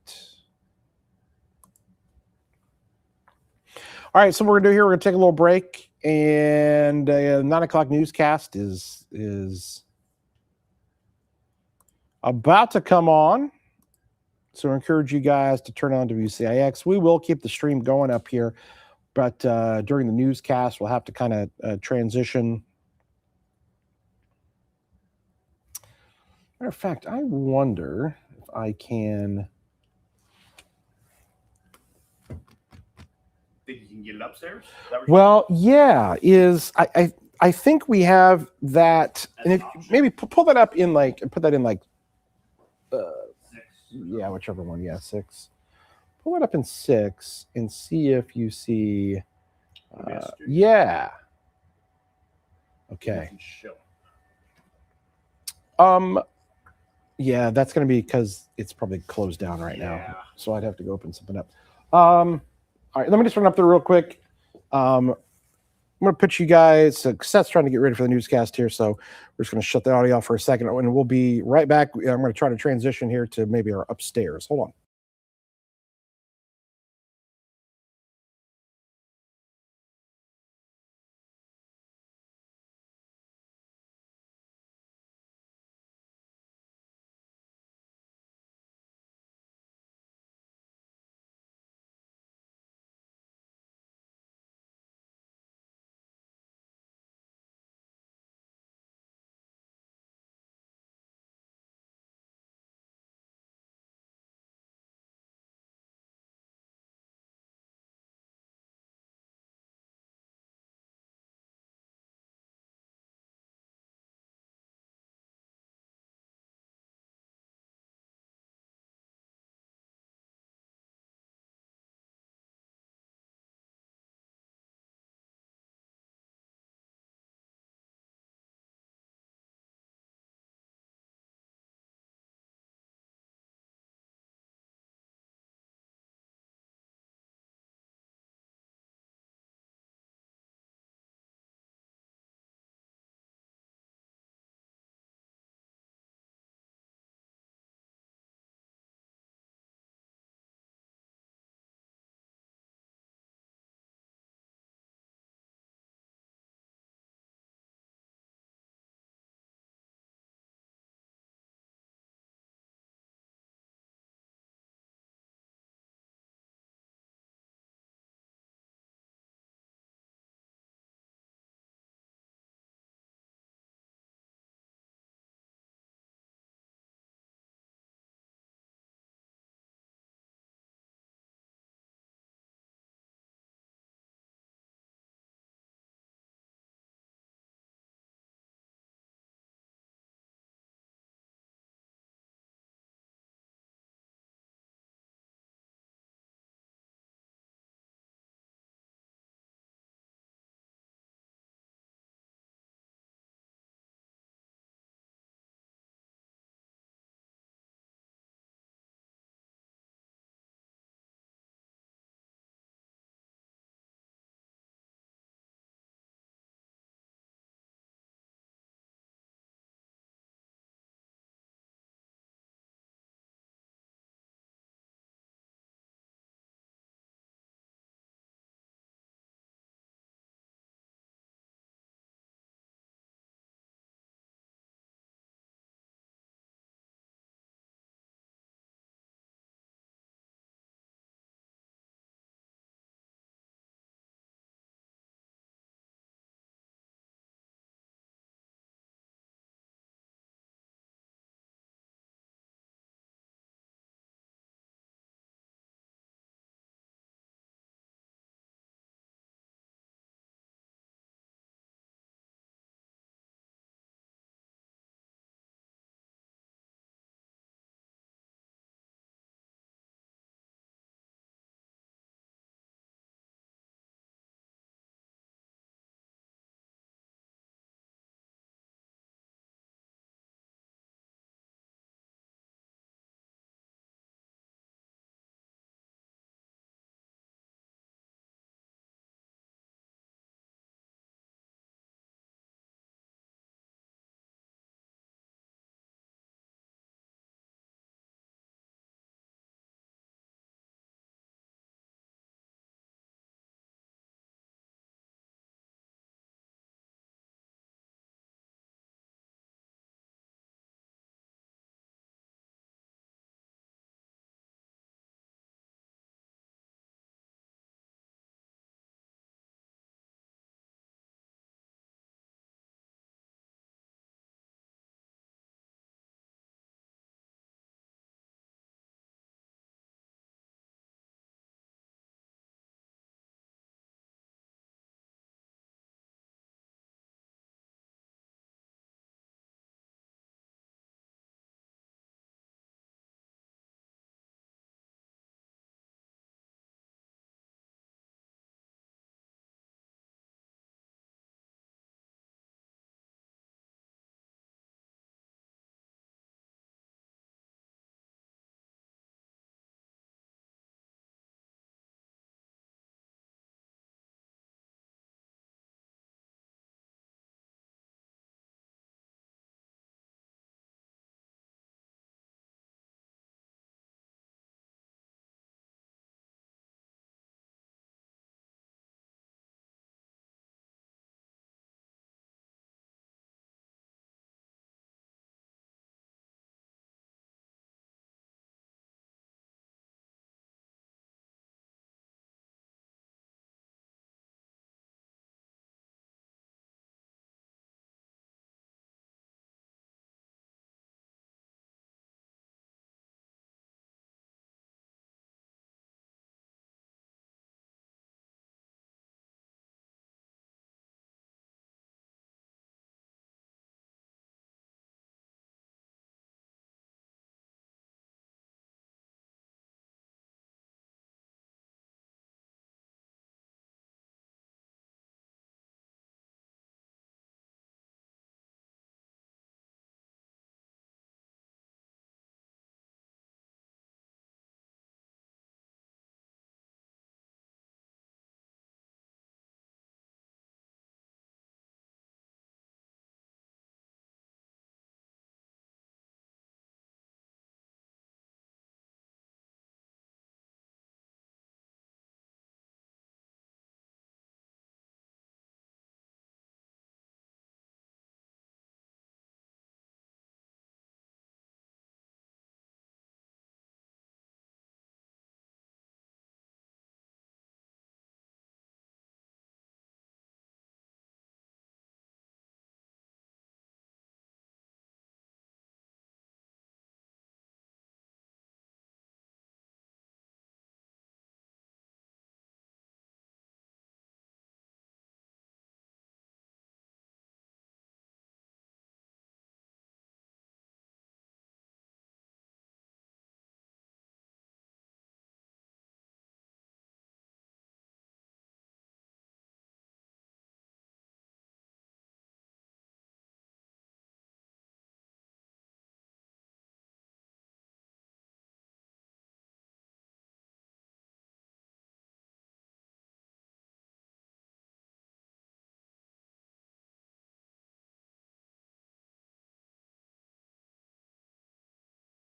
All right, so what we're gonna do here, we're gonna take a little break, and 9 o'clock newscast is about to come on. So I encourage you guys to turn on WCIX. We will keep the stream going up here, but during the newscast, we'll have to kind of transition. Matter of fact, I wonder if I can. Think you can get it upstairs? Well, yeah, I think we have that, and if, maybe pull that up in like, put that in like, yeah, whichever one, yeah, 6. Pull it up in 6 and see if you see, yeah. Okay. Yeah, that's going to be because it's probably closed down right now. So I'd have to go open something up. All right, let me just run up there real quick. I'm going to put you guys, Seth's trying to get ready for the newscast here, so we're just going to shut the audio off for a second, and we'll be right back. I'm going to try to transition here to maybe our upstairs. Hold on.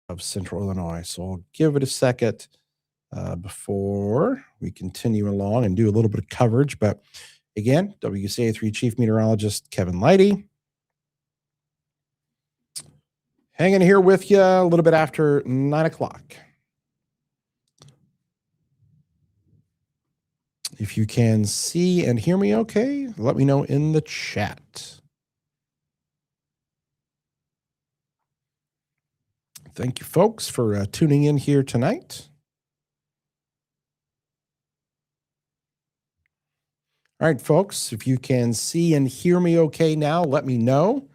of Central Illinois. So I'll give it a second before we continue along and do a little bit of coverage. But again, WCIA 3 Chief Meteorologist Kevin Leidy hanging here with you a little bit after 9 o'clock. If you can see and hear me okay, let me know in the chat. Thank you, folks, for tuning in here tonight. All right, folks, if you can see and hear me okay now, let me know.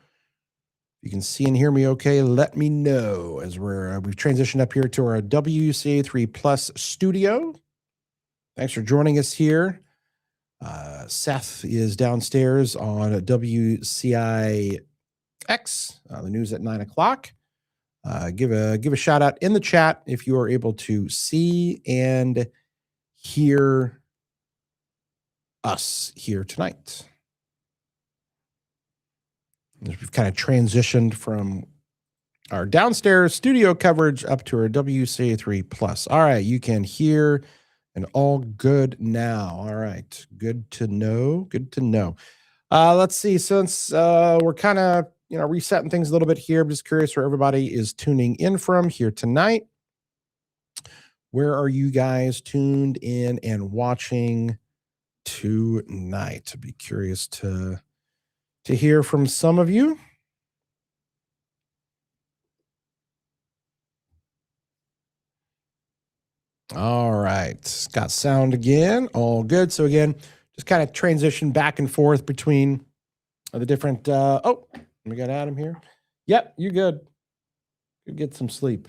If you can see and hear me okay, let me know as we've transitioned up here to our WCA 3 Plus studio. Thanks for joining us here. Seth is downstairs on WCIX, the news at 9 o'clock. Give a shout out in the chat if you are able to see and hear us here tonight. We've kind of transitioned from our downstairs studio coverage up to our WCA 3 Plus. All right, you can hear and all good now. All right, good to know. Good to know. Let's see. Since we're kind of resetting things a little bit here, I'm just curious where everybody is tuning in from here tonight. Where are you guys tuned in and watching tonight? I'd be curious to hear from some of you. All right, got sound again. All good. So again, just kind of transition back and forth between the different. Oh, we got Adam here. Yep, you're good. You get some sleep.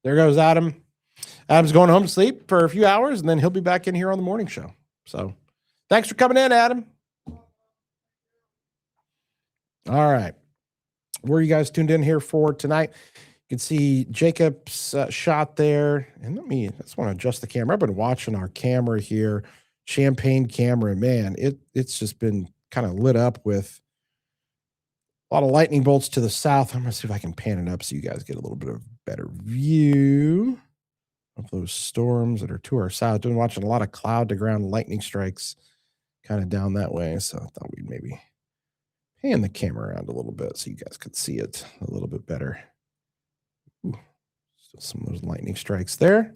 There goes Adam. Adam's going home to sleep for a few hours, and then he'll be back in here on the morning show. So, thanks for coming in, Adam. All right, where are you guys tuned in here for tonight? You can see Jacob's shot there. And I just want to adjust the camera. I've been watching our camera here, Champagne camera. Man, it's just been kind of lit up with a lot of lightning bolts to the south. I'm going to see if I can pan it up so you guys get a little bit of better view of those storms that are to our south. Been watching a lot of cloud to ground lightning strikes kind of down that way. So I thought we'd maybe pan the camera around a little bit so you guys could see it a little bit better. Ooh, still some of those lightning strikes there.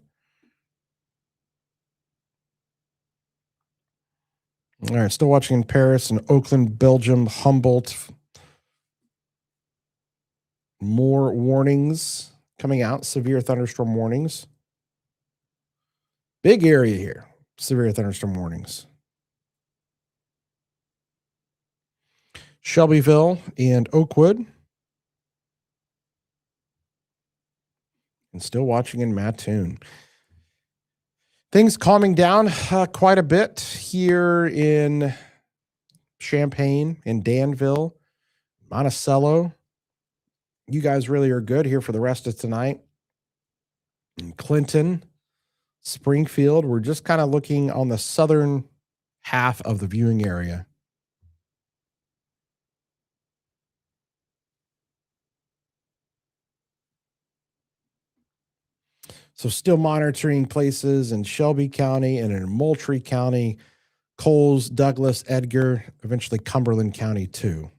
All right, still watching in Paris and Oakland, Belgium, Humboldt. More warnings coming out, severe thunderstorm warnings. Big area here, severe thunderstorm warnings. Shelbyville and Oakwood. And still watching in Mattoon. Things calming down quite a bit here in Champaign, in Danville, Monticello. You guys really are good here for the rest of tonight. In Clinton, Springfield, we're just kind of looking on the southern half of the viewing area. So still monitoring places in Shelby County and in Moultrie County, Coles, Douglas, Edgar, eventually Cumberland County too.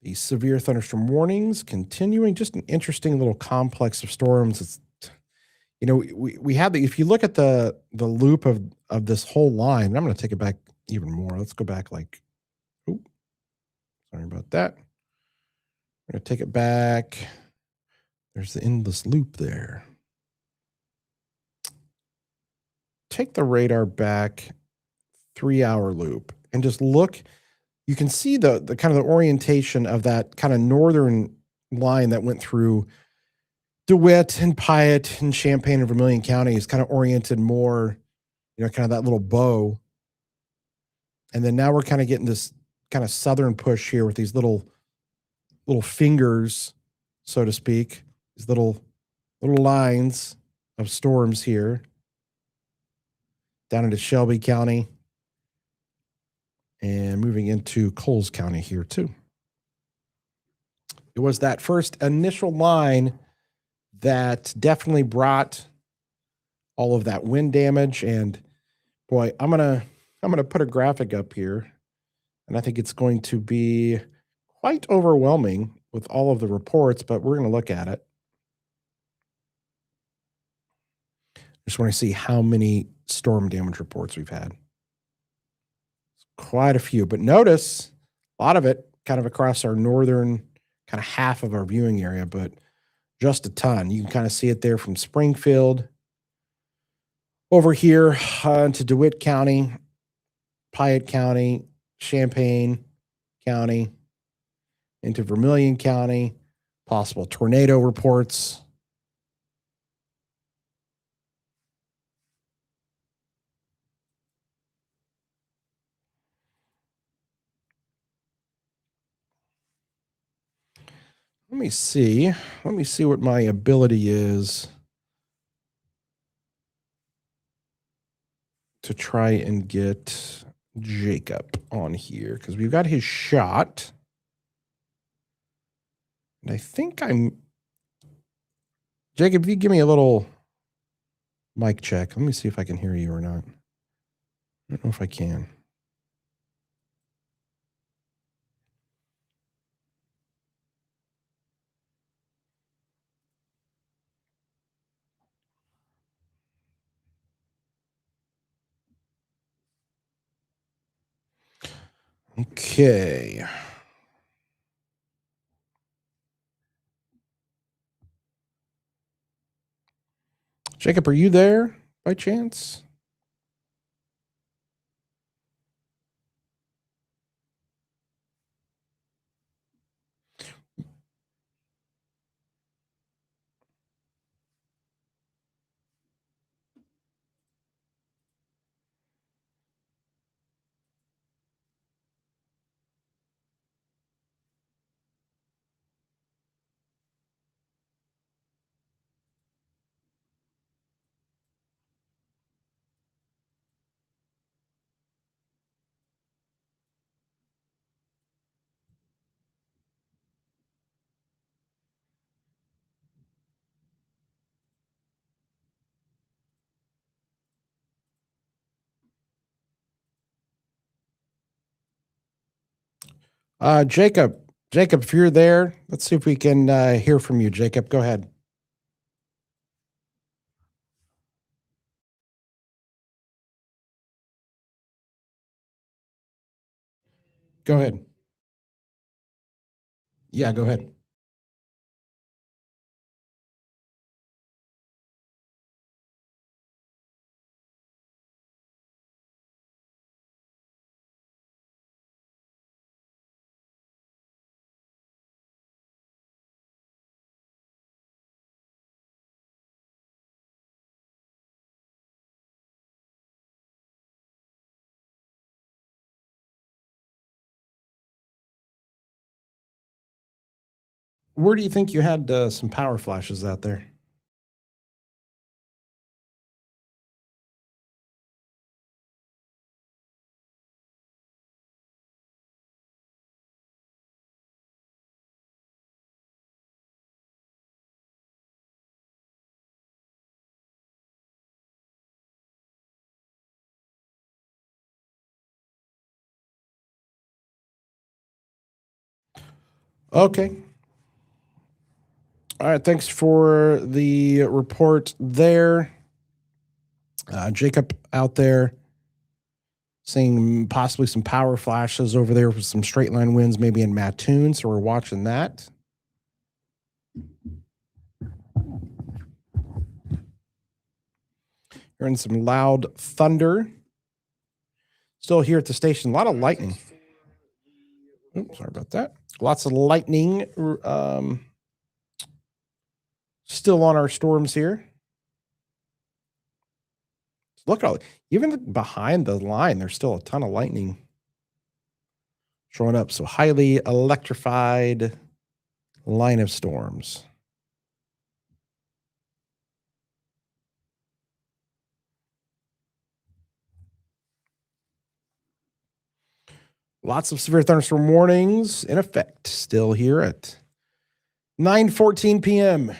The severe thunderstorm warnings continuing, just an interesting little complex of storms. It's, we have if you look at the loop of this whole line, and I'm going to take it back even more. Let's go back sorry about that. I'm going to take it back. There's the endless loop there. Take the radar back 3-hour loop and just look. You can see the kind of the orientation of that kind of northern line that went through DeWitt and Piatt and Champaign and Vermilion County is kind of oriented more, kind of that little bow. And then now we're kind of getting this kind of southern push here with these little fingers, so to speak. These little lines of storms here down into Shelby County and moving into Coles County here too. It was that first initial line that definitely brought all of that wind damage. And boy, I'm gonna put a graphic up here, and I think it's going to be quite overwhelming with all of the reports, but we're going to look at it. Just want to see how many storm damage reports we've had. Quite a few, but notice a lot of it kind of across our northern kind of half of our viewing area, but just a ton. You can kind of see it there from Springfield over here into DeWitt County, Piatt County, Champaign County, into Vermilion County, possible tornado reports. Let me see what my ability is to try and get Jacob on here, because we've got his shot. And I think Jacob, if you give me a little mic check, let me see if I can hear you or not. I don't know if I can. Okay. Jacob, are you there by chance? Jacob, if you're there, let's see if we can hear from you. Jacob, go ahead. Go ahead. Yeah, go ahead. Where do you think you had some power flashes out there? Okay. All right. Thanks for the report there. Jacob out there seeing possibly some power flashes over there with some straight line winds, maybe in Mattoon. So we're watching that. Hearing some loud thunder. Still here at the station. A lot of lightning. Oops, sorry about that. Lots of lightning still on our storms here. Look at all, even behind the line, there's still a ton of lightning showing up. So highly electrified line of storms. Lots of severe thunderstorm warnings in effect still here at 9:14 p.m.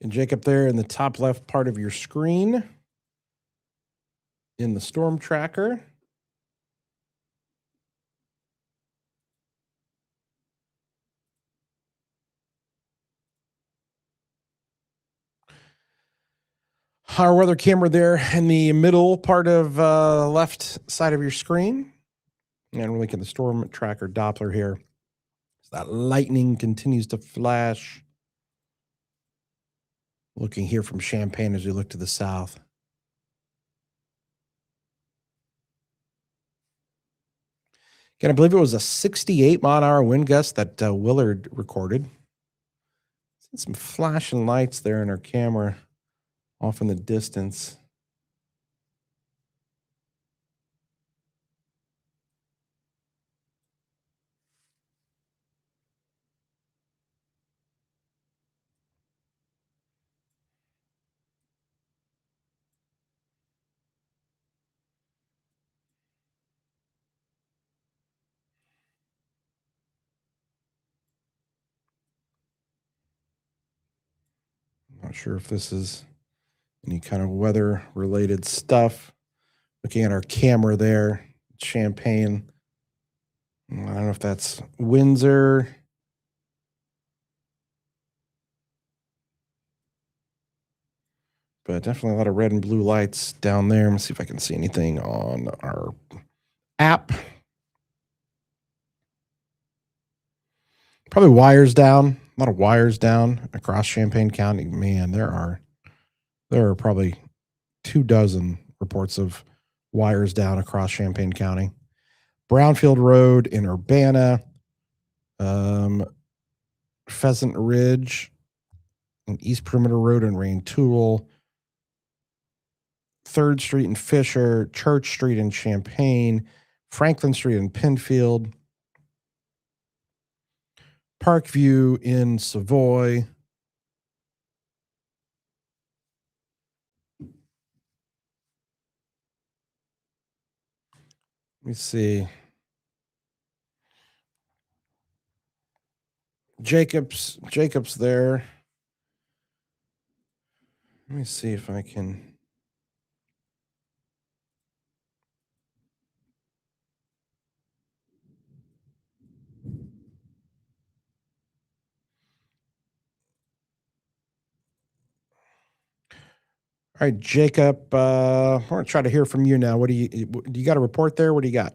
And Jacob, there in the top left part of your screen in the storm tracker. Our weather camera there in the middle part of left side of your screen. And we're looking at the storm tracker Doppler here. So that lightning continues to flash. Looking here from Champaign as we look to the south. Again, I believe it was a 68-mile-an-hour wind gust that Willard recorded. Some flashing lights there in our camera off in the distance. Not sure if this is any kind of weather related stuff. Looking at our camera there, Champaign. I don't know if that's Windsor. But definitely a lot of red and blue lights down there. Let me see if I can see anything on our app. Probably wires down. A lot of wires down across Champaign County. Man, there are probably 24 reports of wires down across Champaign County. Brownfield Road in Urbana, Pheasant Ridge, and East Perimeter Road in Rantoul, 3rd Street in Fisher, Church Street in Champaign, Franklin Street in Penfield, Parkview in Savoy. Let me see. Jacobs there. Let me see if I can. All right, Jacob, I want to try to hear from you now. Do you got a report there? What do you got?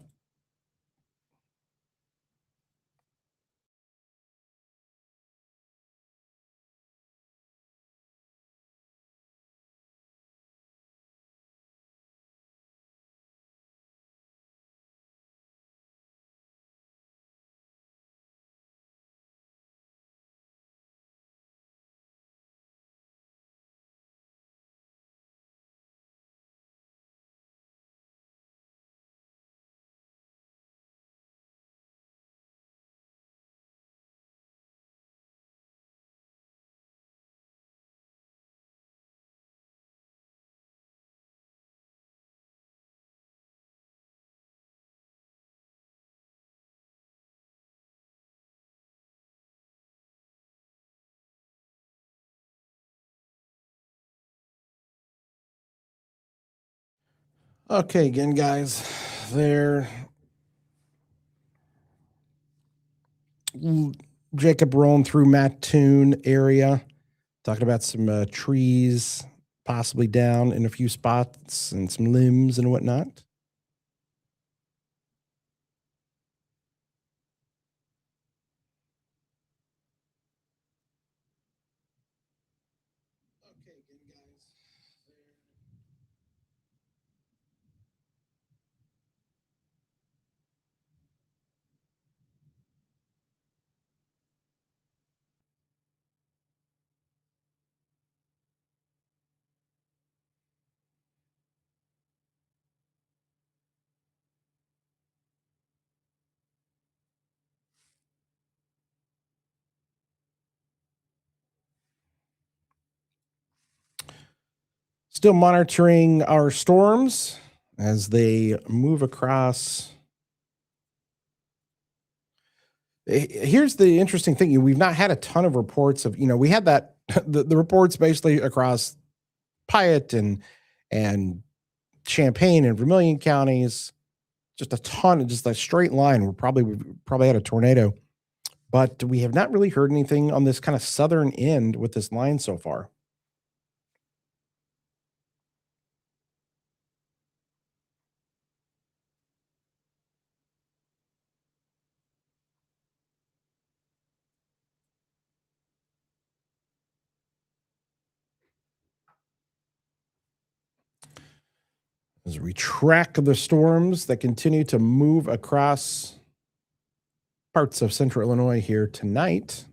Okay, again, guys, there. Jacob rolling through Mattoon area, talking about some trees possibly down in a few spots and some limbs and whatnot. Okay, again, guys. Still monitoring our storms as they move across. Here's the interesting thing. We've not had a ton of reports of, we had that, the reports basically across Piatt and Champaign and Vermilion counties, just a ton, just a straight line. We probably had a tornado, but we have not really heard anything on this kind of southern end with this line so far. As we track the storms that continue to move across parts of central Illinois here tonight.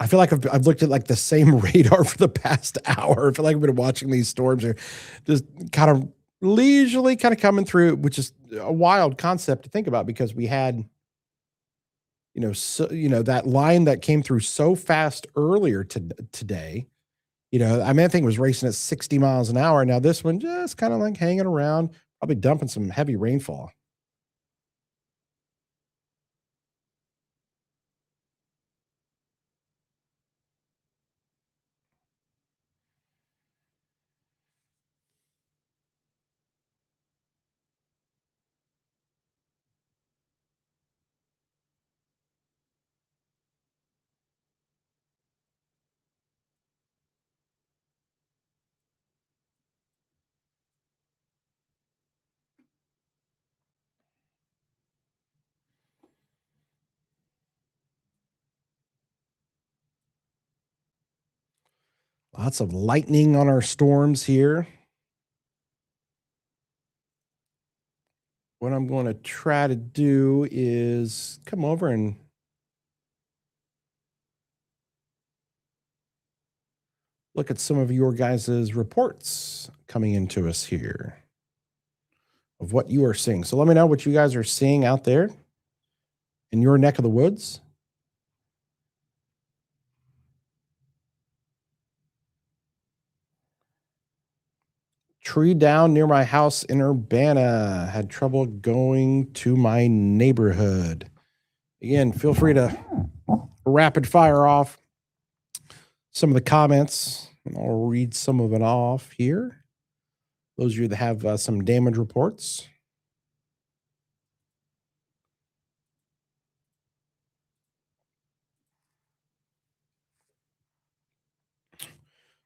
I feel like I've looked at like the same radar for the past hour. I feel like I've been watching these storms are just kind of leisurely kind of coming through, which is a wild concept to think about because we had, that line that came through so fast earlier today. I think it was racing at 60 miles an hour. Now this one just kind of like hanging around, probably dumping some heavy rainfall. Lots of lightning on our storms here. What I'm going to try to do is come over and look at some of your guys' reports coming into us here of what you are seeing. So let me know what you guys are seeing out there in your neck of the woods. Tree down near my house in Urbana. Had trouble going to my neighborhood. Again, feel free to rapid fire off some of the comments, and I'll read some of it off here. Those of you that have some damage reports.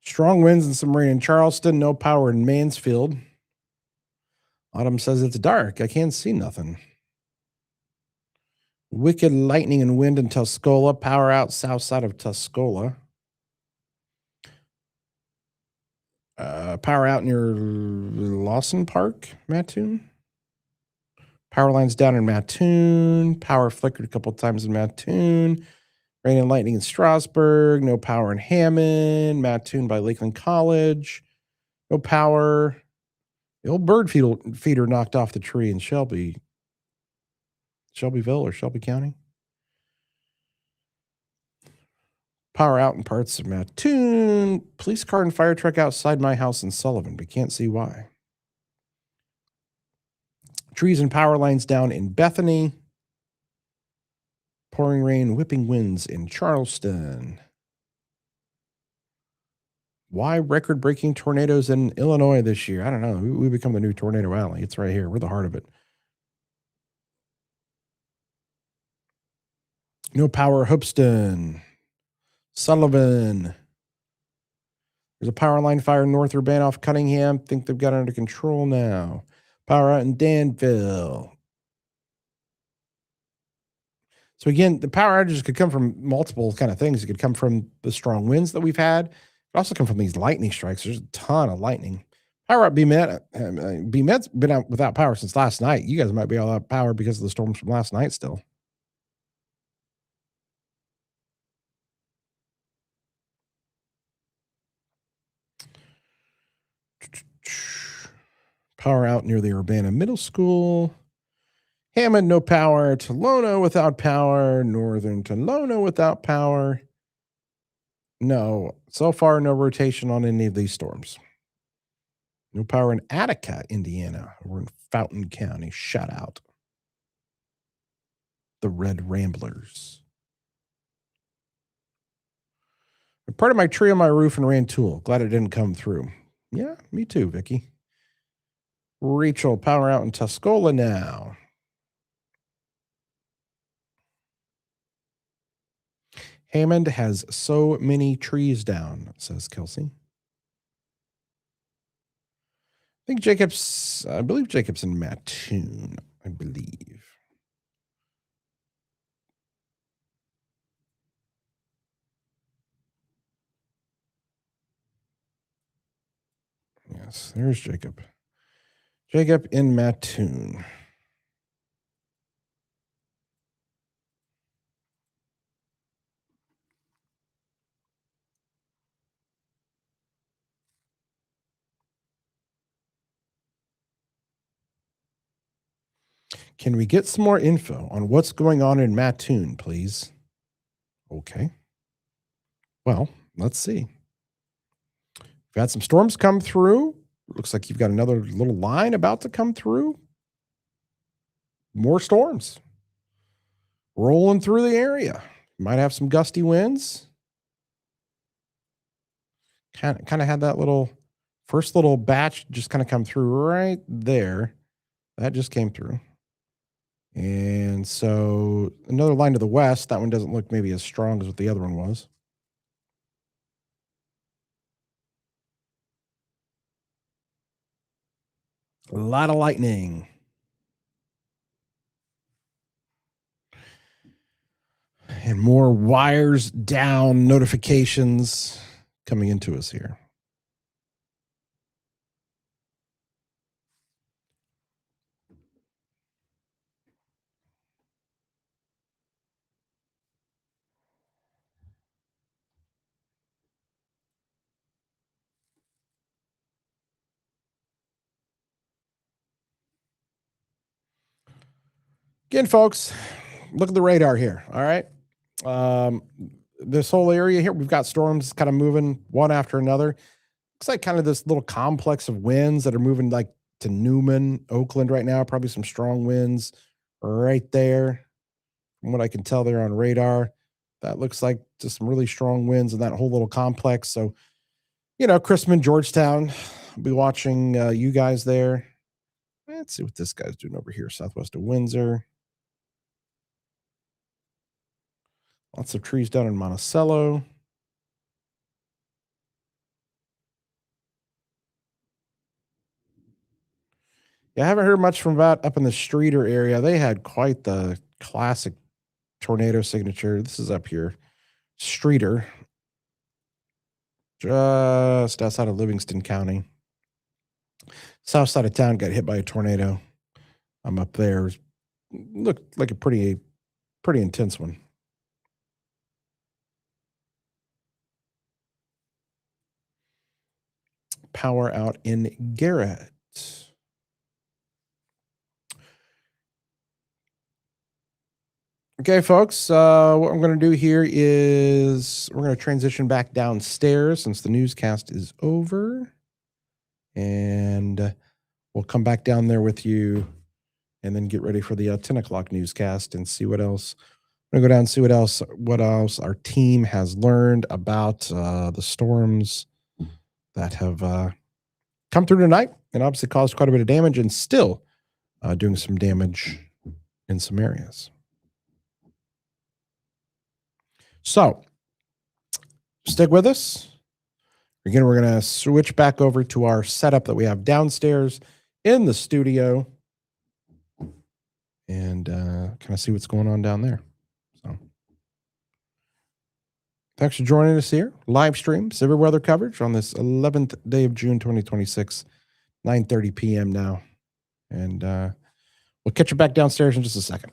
Strong winds and some rain in Charleston. No power in Mansfield. Autumn says it's dark. I can't see nothing. Wicked lightning and wind in Tuscola. Power out south side of Tuscola. Power out near Lawson Park, Mattoon. Power lines down in Mattoon. Power flickered a couple times in Mattoon. Rain and lightning in Strasburg. No power in Hammond. Mattoon by Lakeland College. No power. The old bird feeder knocked off the tree in Shelbyville or Shelby County. Power out in parts of Mattoon. Police car and fire truck outside my house in Sullivan, but can't see why. Trees and power lines down in Bethany. Pouring rain, whipping winds in Charleston. Why record-breaking tornadoes in Illinois this year? I don't know. We become the new Tornado Alley. It's right here. We're the heart of it. No power, Hoopston. Sullivan. There's a power line fire north Urbana off Cunningham. Think they've got it under control now. Power out in Danville. So again, the power outages could come from multiple kind of things. It could come from the strong winds that we've had. Also come from these lightning strikes. There's a ton of lightning. Power up, BMed. BMed's been out without power since last night. You guys might be all out of power because of the storms from last night still. Power out near the Urbana Middle School. Hammond, no power. Tolono without power. Northern Tolono without power. No, so far, no rotation on any of these storms. No power in Attica, Indiana. We're in Fountain County. Shout out. The Red Ramblers. Part of my tree on my roof and ran tool. Glad it didn't come through. Yeah, me too, Vicky. Rachel, power out in Tuscola now. Hammond has so many trees down, says Kelsey. I believe Jacob's in Mattoon, I believe. Yes, there's Jacob. Jacob in Mattoon. Can we get some more info on what's going on in Mattoon, please? Okay. Well, let's see. We've had some storms come through. Looks like you've got another little line about to come through. More storms rolling through the area. Might have some gusty winds. Kind of had that first little batch just kind of come through right there. That just came through. And so another line to the west. That one doesn't look maybe as strong as what the other one was. A lot of lightning. And more wires down notifications coming into us here. Again, folks, look at the radar here. All right. This whole area here, we've got storms kind of moving one after another. Looks like kind of this little complex of winds that are moving like to Newman, Oakland right now. Probably some strong winds right there. From what I can tell there on radar, that looks like just some really strong winds in that whole little complex. So, Chrisman, Georgetown, I'll be watching you guys there. Let's see what this guy's doing over here, southwest of Windsor. Lots of trees down in Monticello. Yeah, I haven't heard much from about up in the Streeter area. They had quite the classic tornado signature. This is up here. Streeter. Just outside of Livingston County. South side of town got hit by a tornado. I'm up there. Looked like a pretty intense one. Power out in Garrett. Okay, folks, what I'm going to do here is we're going to transition back downstairs since the newscast is over. And we'll come back down there with you and then get ready for the 10 o'clock newscast and see what else. I'm going to go down and see what else our team has learned about the storms that have come through tonight and obviously caused quite a bit of damage and still doing some damage in some areas. So stick with us. Again, we're going to switch back over to our setup that we have downstairs in the studio and kind of see what's going on down there. So Thanks for joining us here. Live stream, severe weather coverage on this 11th day of June 2026, 9:30 p.m. now. And we'll catch you back downstairs in just a second.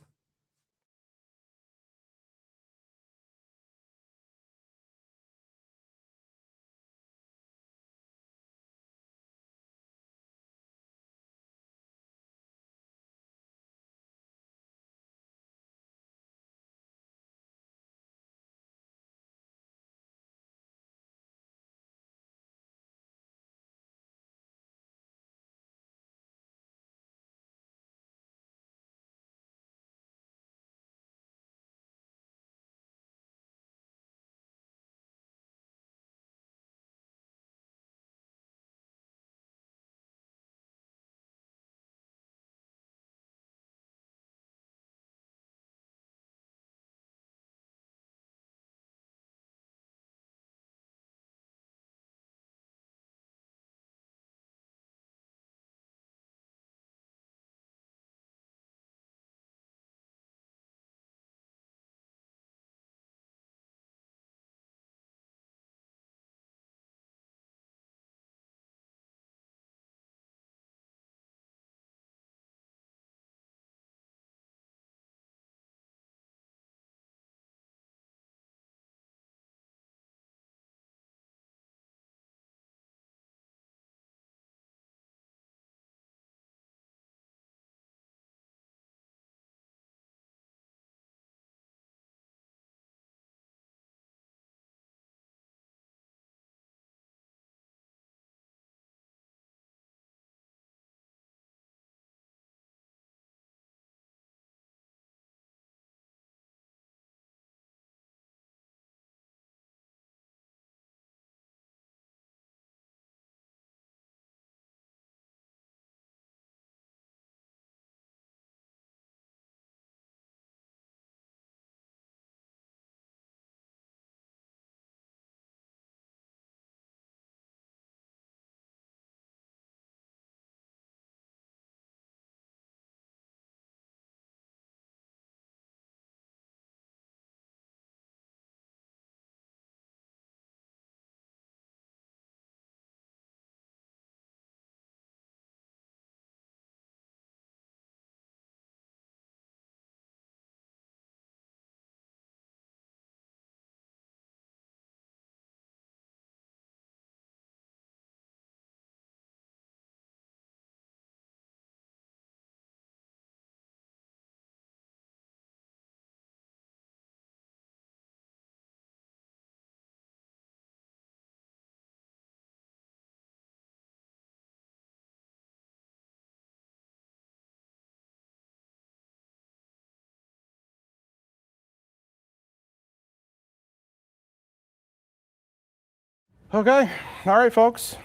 Okay. All right, folks.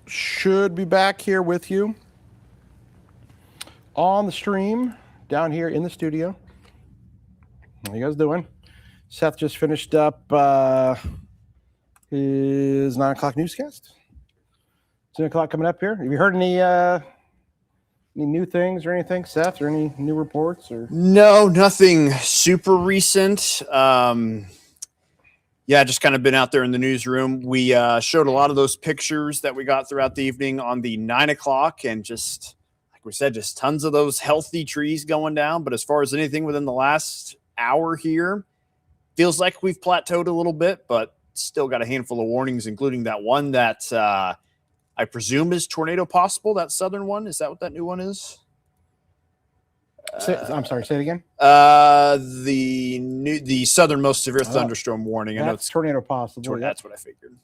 Should be back here with you on the stream down here in the studio. How you guys doing? Seth just finished up his 9 o'clock newscast. 10 o'clock coming up here. Have you heard any new things or anything, Seth, or any new reports? Or No, nothing super recent. Yeah, just kind of been out there in the newsroom. We showed a lot of those pictures that we got throughout the evening on the 9 o'clock, and just like we said, just tons of those healthy trees going down. But as far as anything within the last hour here, feels like we've plateaued a little bit, but still got a handful of warnings, including that one that I presume is tornado possible. That southern one, is that what that new one is? I'm sorry, say it again. The southernmost severe thunderstorm warning. I know That's it's tornado possible. That's what I figured.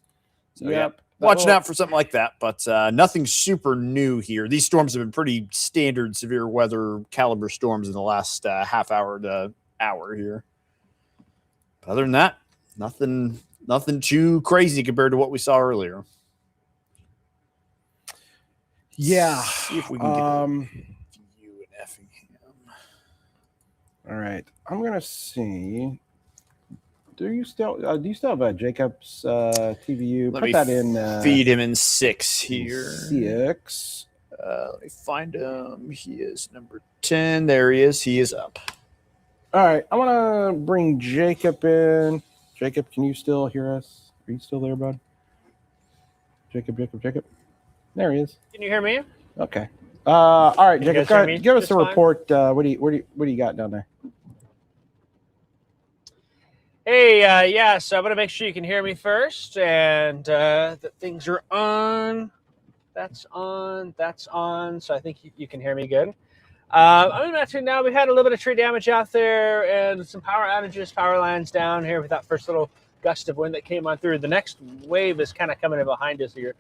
So, Yep. Watching out for something like that, but nothing super new here. These storms have been pretty standard severe weather caliber storms in the last half hour to hour here. Other than that, nothing too crazy compared to what we saw earlier. Yeah. See if we can get a view in Effingham. All right. I'm gonna see. Do you still have Jacob's TVU? Let Put me that in. Feed him in 6 here. 6. Let me find him. He is number 10. There he is. He is up. All right, I want to bring Jacob in. Jacob, can you still hear us? Are you still there, bud? Jacob. There he is. Can you hear me? Okay. All right, Can you Jacob, guys hear me give us just a fine? report. What do you got down there? Hey, yeah, so I'm going to make sure you can hear me first and that things are on. That's on. So I think you can hear me good. I'm imagining now we had a little bit of tree damage out there and some power outages, power lines down here with that first little gust of wind that came on through. The next wave is kind of coming in behind us here.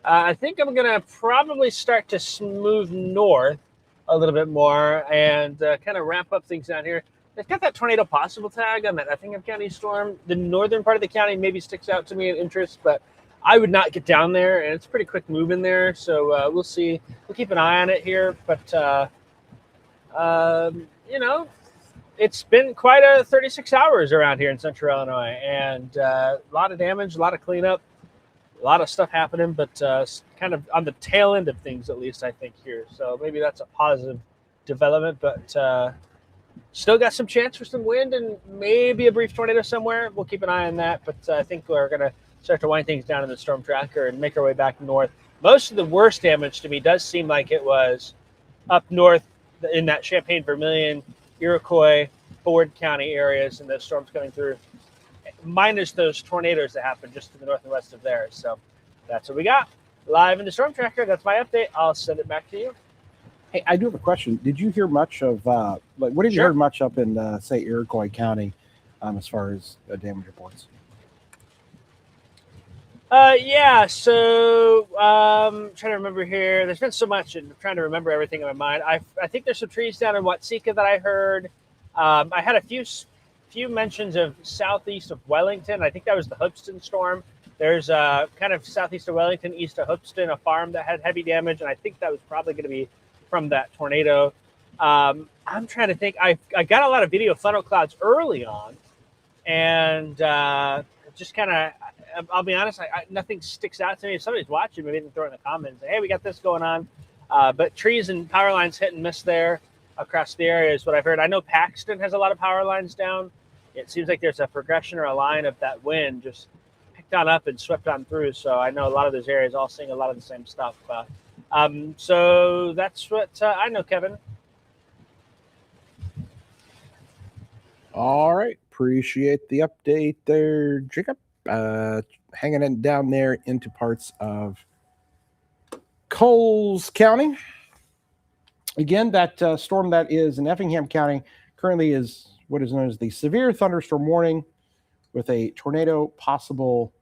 I think I'm going to probably start to move north a little bit more and kind of ramp up things down here. They've got that tornado possible tag on that Effingham County storm. The northern part of the county maybe sticks out to me in interest, but I would not get down there, and it's pretty quick move in there. So we'll see. We'll keep an eye on it here, but you know, it's been quite a 36 hours around here in central Illinois, and a lot of damage, a lot of cleanup, a lot of stuff happening, but kind of on the tail end of things, at least, I think, here. So maybe that's a positive development, but still got some chance for some wind and maybe a brief tornado somewhere. We'll keep an eye on that, but I think we're going to start to wind things down in the storm tracker and make our way back north. Most of the worst damage to me does seem like it was up north in that Champaign, Vermilion, Iroquois, Ford County areas, and those storms coming through, minus those tornadoes that happened just to the north and west of there. So that's what we got live in the storm tracker. That's my update. I'll send it back to you. Hey, I do have a question. Did you hear much of what have you Sure. heard much up in say Iroquois County as far as damage reports? Yeah, so trying to remember here. There's been so much, and I'm trying to remember everything in my mind. I think there's some trees down in Watsika that I heard. I had a few mentions of southeast of Wellington. I think that was the Hoopston storm. There's kind of southeast of Wellington, east of Hoopston, a farm that had heavy damage, and I think that was probably going to be from that tornado. I'm trying to think. I got a lot of video funnel clouds early on, and just kind of, I'll be honest, nothing sticks out to me. If somebody's watching, maybe they can throw it in the comments. Hey, we got this going on. But trees and power lines hit and miss there across the area is what I've heard. I know Paxton has a lot of power lines down. It seems like there's a progression or a line of that wind just picked on up and swept on through. So I know a lot of those areas all seeing a lot of the same stuff. So that's what I know, Kevin. All right. Appreciate the update there, Jacob. Hanging it down there into parts of Coles County. Again, that storm that is in Effingham County currently is what is known as the severe thunderstorm warning with a tornado possible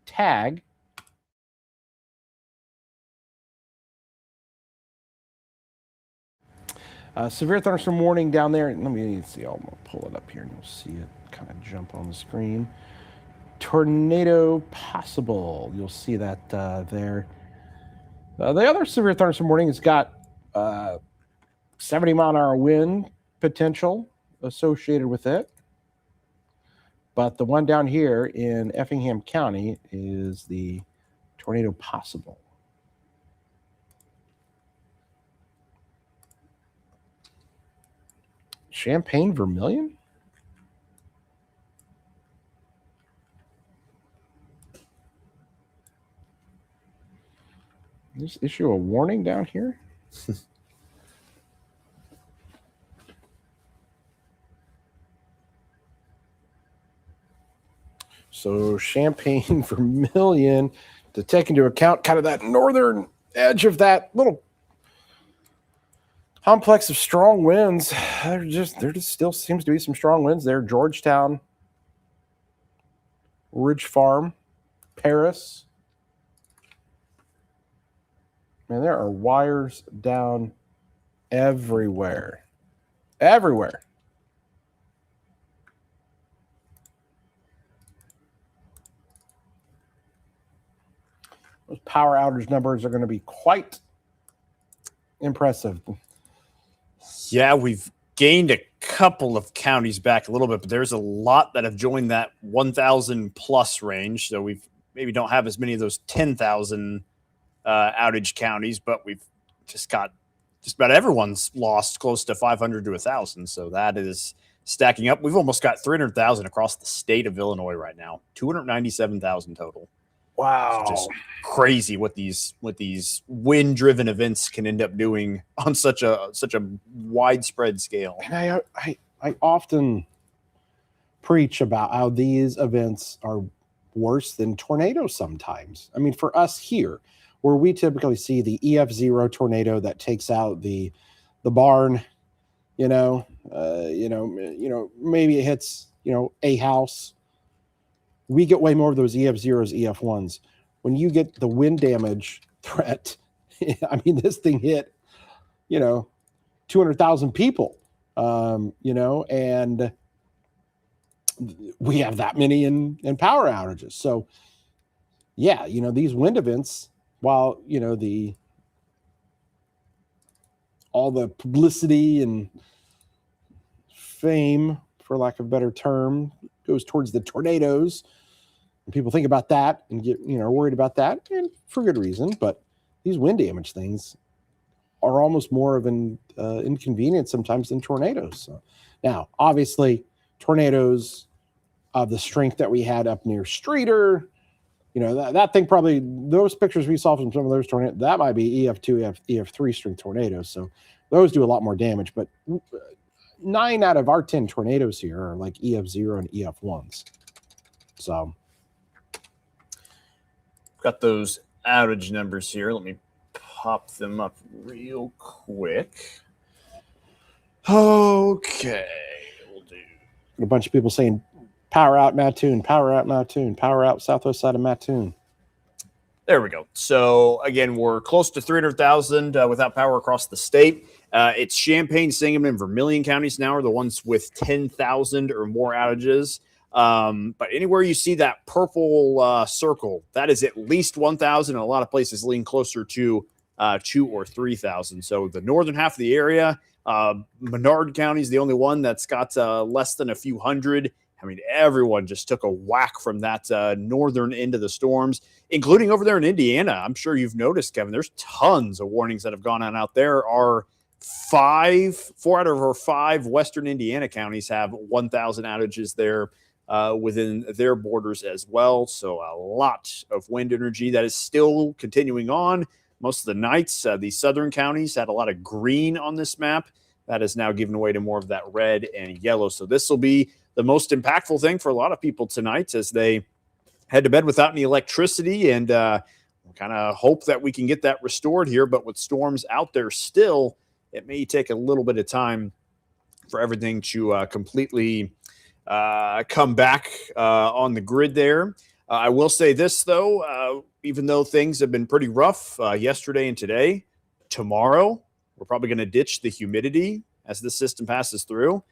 tag. Severe thunderstorm warning down there. Let me see. I'll pull it up here and you'll see it kind of jump on the screen. Tornado possible. You'll see that there. The other severe thunderstorm warning has got 70-mile-an-hour wind potential associated with it. But the one down here in Effingham County is the tornado possible. Champaign, Vermilion? Just issue a warning down here? So Champaign, Vermilion, to take into account kind of that northern edge of that little complex of strong winds. There just still seems to be some strong winds there. Georgetown, Ridge Farm, Paris. Man, there are wires down everywhere. Everywhere. Those power outage numbers are going to be quite impressive. Yeah, we've gained a couple of counties back a little bit, but there's a lot that have joined that 1,000 plus range. So we've maybe don't have as many of those 10,000 outage counties, but we've just got just about everyone's lost close to 500 to 1,000. So that is stacking up. We've almost got 300,000 across the state of Illinois right now. 297,000 total. Wow. It's just crazy what these wind-driven events can end up doing on such a widespread scale. And I often preach about how these events are worse than tornadoes sometimes. I mean, for us here, where we typically see the EF0 tornado that takes out the barn, maybe it hits, a house. We get way more of those EF0s, EF1s. When you get the wind damage threat, I mean, this thing hit, 200,000 people, and we have that many in power outages. So, yeah, these wind events, while, all the publicity and fame, for lack of a better term, goes towards the tornadoes. And people think about that and get, worried about that, and for good reason. But these wind damage things are almost more of an inconvenience sometimes than tornadoes. So, now, obviously, tornadoes of the strength that we had up near Streeter, that thing probably, those pictures we saw from some of those tornadoes, that might be EF2, EF3 strength tornadoes. So those do a lot more damage. But 9 out of our 10 tornadoes here are like EF0 and EF1s. So got those outage numbers here. Let me pop them up real quick. Okay, we'll do. A bunch of people saying power out Mattoon, power out Mattoon, power out southwest side of Mattoon. There we go. So again, we're close to 300,000 without power across the state. It's Champaign, Sangamon, and Vermilion counties now are the ones with 10,000 or more outages. But anywhere you see that purple circle, that is at least 1,000. A lot of places lean closer to 2,000 or 3,000. So the northern half of the area, Menard County is the only one that's got less than a few hundred. I mean, everyone just took a whack from that northern end of the storms, including over there in Indiana. I'm sure you've noticed, Kevin, there's tons of warnings that have gone on out there. Four out of our 5 western Indiana counties have 1,000 outages there within their borders as well. So a lot of wind energy that is still continuing on. Most of the nights, the southern counties had a lot of green on this map. That is now given way to more of that red and yellow. So this will be the most impactful thing for a lot of people tonight as they head to bed without any electricity, and kind of hope that we can get that restored here. But with storms out there still, it may take a little bit of time for everything to completely come back on the grid there. I will say this, though, even though things have been pretty rough yesterday and today, tomorrow we're probably going to ditch the humidity as this system passes through.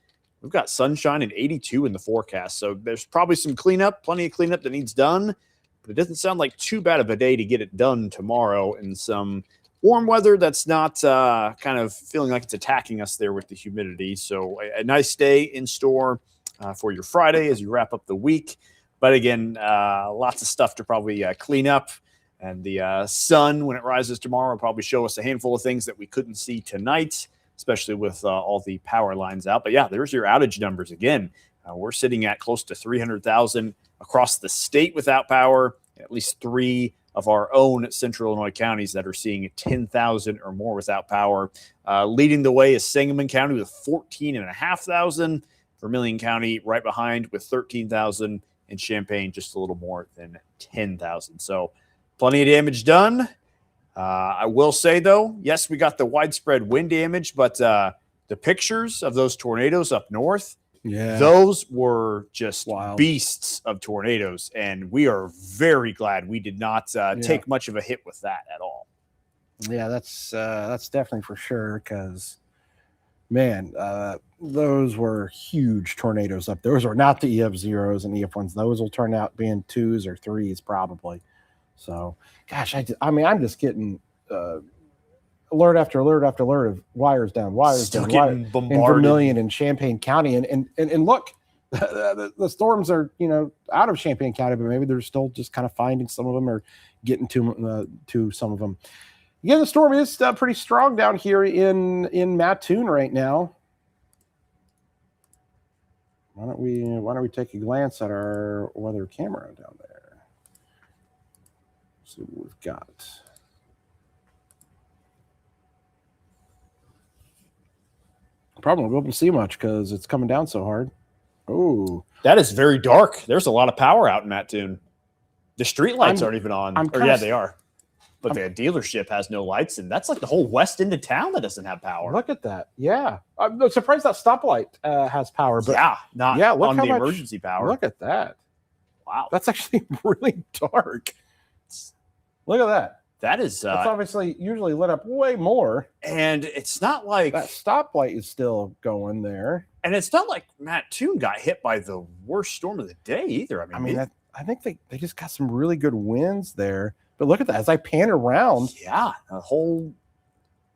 We've got sunshine and 82 in the forecast. So there's probably some cleanup, plenty of cleanup that needs done. But it doesn't sound like too bad of a day to get it done tomorrow in some warm weather that's not kind of feeling like it's attacking us there with the humidity. So a nice day in store for your Friday as you wrap up the week. But again, lots of stuff to probably clean up. And the sun, when it rises tomorrow, will probably show us a handful of things that we couldn't see tonight, especially with all the power lines out. But yeah, there's your outage numbers again. We're sitting at close to 300,000 across the state without power. At least 3 of our own central Illinois counties that are seeing 10,000 or more without power. Leading the way is Sangamon County with 14,500. Vermilion County right behind with 13,000. And Champaign just a little more than 10,000. So plenty of damage done. I will say, though, yes, we got the widespread wind damage, but the pictures of those tornadoes up north, those were just wild beasts of tornadoes. And we are very glad we did not take much of a hit with that at all. Yeah, that's definitely for sure, because, man, those were huge tornadoes up there. Those are not the EF0s and EF1s. Those will turn out being 2s or 3s probably. So, gosh, I'm just getting alert after alert after alert of wires down, Still getting bombarded in Vermilion and Champaign County. And look, the storms are, out of Champaign County, but maybe they're still just kind of finding some of them or getting to some of them. Again, the storm is pretty strong down here in Mattoon right now. Why don't we take a glance at our weather camera down there? See what we've got. Probably won't be able to see much because it's coming down so hard. Oh, that is very dark. There's a lot of power out in Mattoon. The street lights aren't even on. They are. But the dealership has no lights, and that's like the whole west end of town that doesn't have power. Look at that. Yeah. I'm surprised that stoplight has power. But not on the emergency power. Look at that. Wow. That's actually really dark. Look at that. That's obviously usually lit up way more. And it's not like that stoplight is still going there. And it's not like Mattoon got hit by the worst storm of the day either. I think they just got some really good winds there. But look at that. As I pan around. Yeah.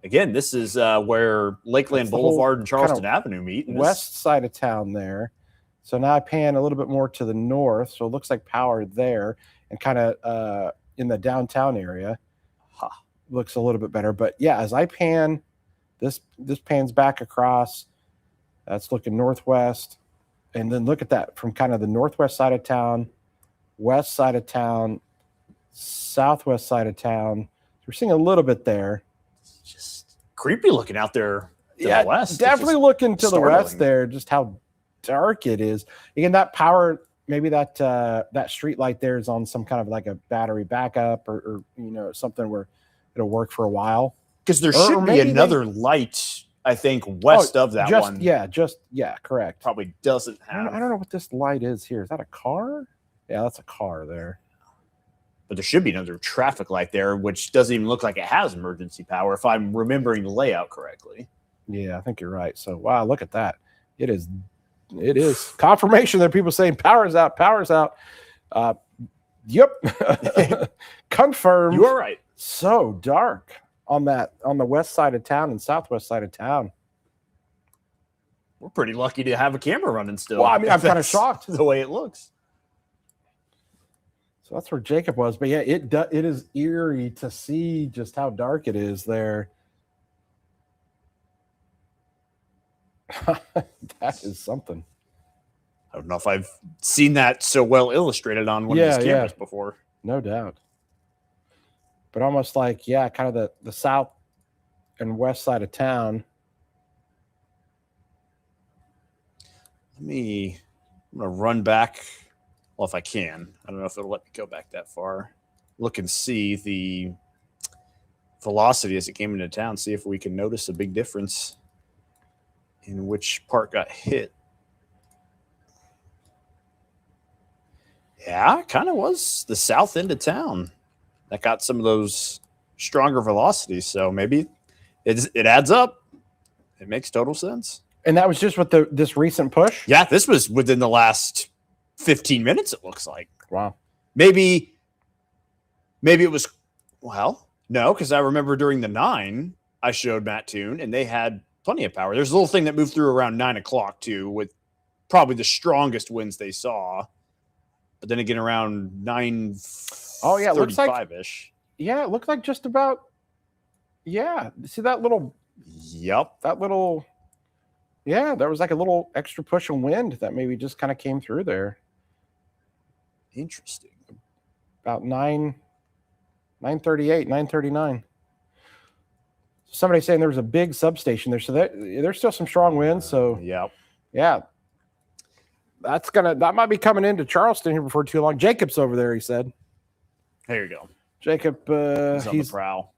Again, this is where Lakeland Boulevard and Charleston Avenue meet. West side of town there. So now I pan a little bit more to the north. So it looks like power there and kind of in the downtown area. Looks a little bit better. But yeah, as I pan, this pans back across. That's looking northwest. And then look at that from kind of the northwest side of town, west side of town, southwest side of town. We're seeing a little bit there. Just creepy looking out there to the west. Definitely looking to the west there, just how dark it is. Again, that power, maybe that street light there is on some kind of like a battery backup or something where it'll work for a while. Because there should be another light, I think, west of that one. Yeah, correct. Probably doesn't have. I don't know what this light is here. Is that a car? Yeah, that's a car there. But there should be another traffic light there, which doesn't even look like it has emergency power, if I'm remembering the layout correctly. Yeah, I think you're right. So, wow, look at that. It is confirmation that people saying power's out. Yep. Confirmed. You are right. So dark on the west side of town and southwest side of town. We're pretty lucky to have a camera running still. Well, I mean, I'm kind of shocked the way it looks. So that's where Jacob was. But yeah, it is eerie to see just how dark it is there. That is something. I don't know if I've seen that so well illustrated on one of these cameras before. No doubt. But almost like, kind of the south and west side of town. I'm going to run back. Well, if I can. I don't know if it'll let me go back that far. Look and see the velocity as it came into town. See if we can notice a big difference in which part got hit. Yeah, it kind of was the south end of town that got some of those stronger velocities. So maybe it adds up. It makes total sense. And that was just with this recent push? Yeah, this was within the last 15 minutes, it looks like. Wow. Maybe it was, no, because I remember during the 9, I showed Mattoon, and they had plenty of power. There's a little thing that moved through around 9 o'clock, too, with probably the strongest winds they saw. But then again, around 9:35-ish. Yeah, it looked like just about, see that little... Yep. That little... Yeah, there was like a little extra push of wind that maybe just kind of came through there. Interesting. About 9:38, 9:39. Somebody saying there was a big substation there, so there's still some strong winds. So yeah, that might be coming into Charleston here before too long. Jacob's over there, he said. There you go. Jacob, he's on the prowl.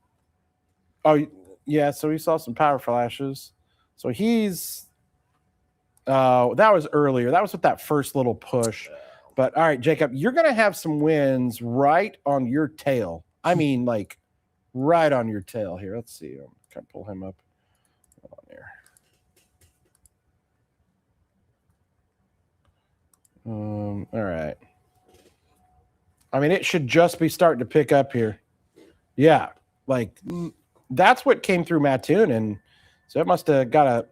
Oh yeah, so he saw some power flashes. So he's. That was earlier. That was with that first little push. But all right, Jacob, you're going to have some winds right on your tail. I mean, like right on your tail here. Let's see. I'm trying to pull him up. Hold on here. All right. I mean, it should just be starting to pick up here. Yeah, like that's what came through Mattoon, and so it must have got a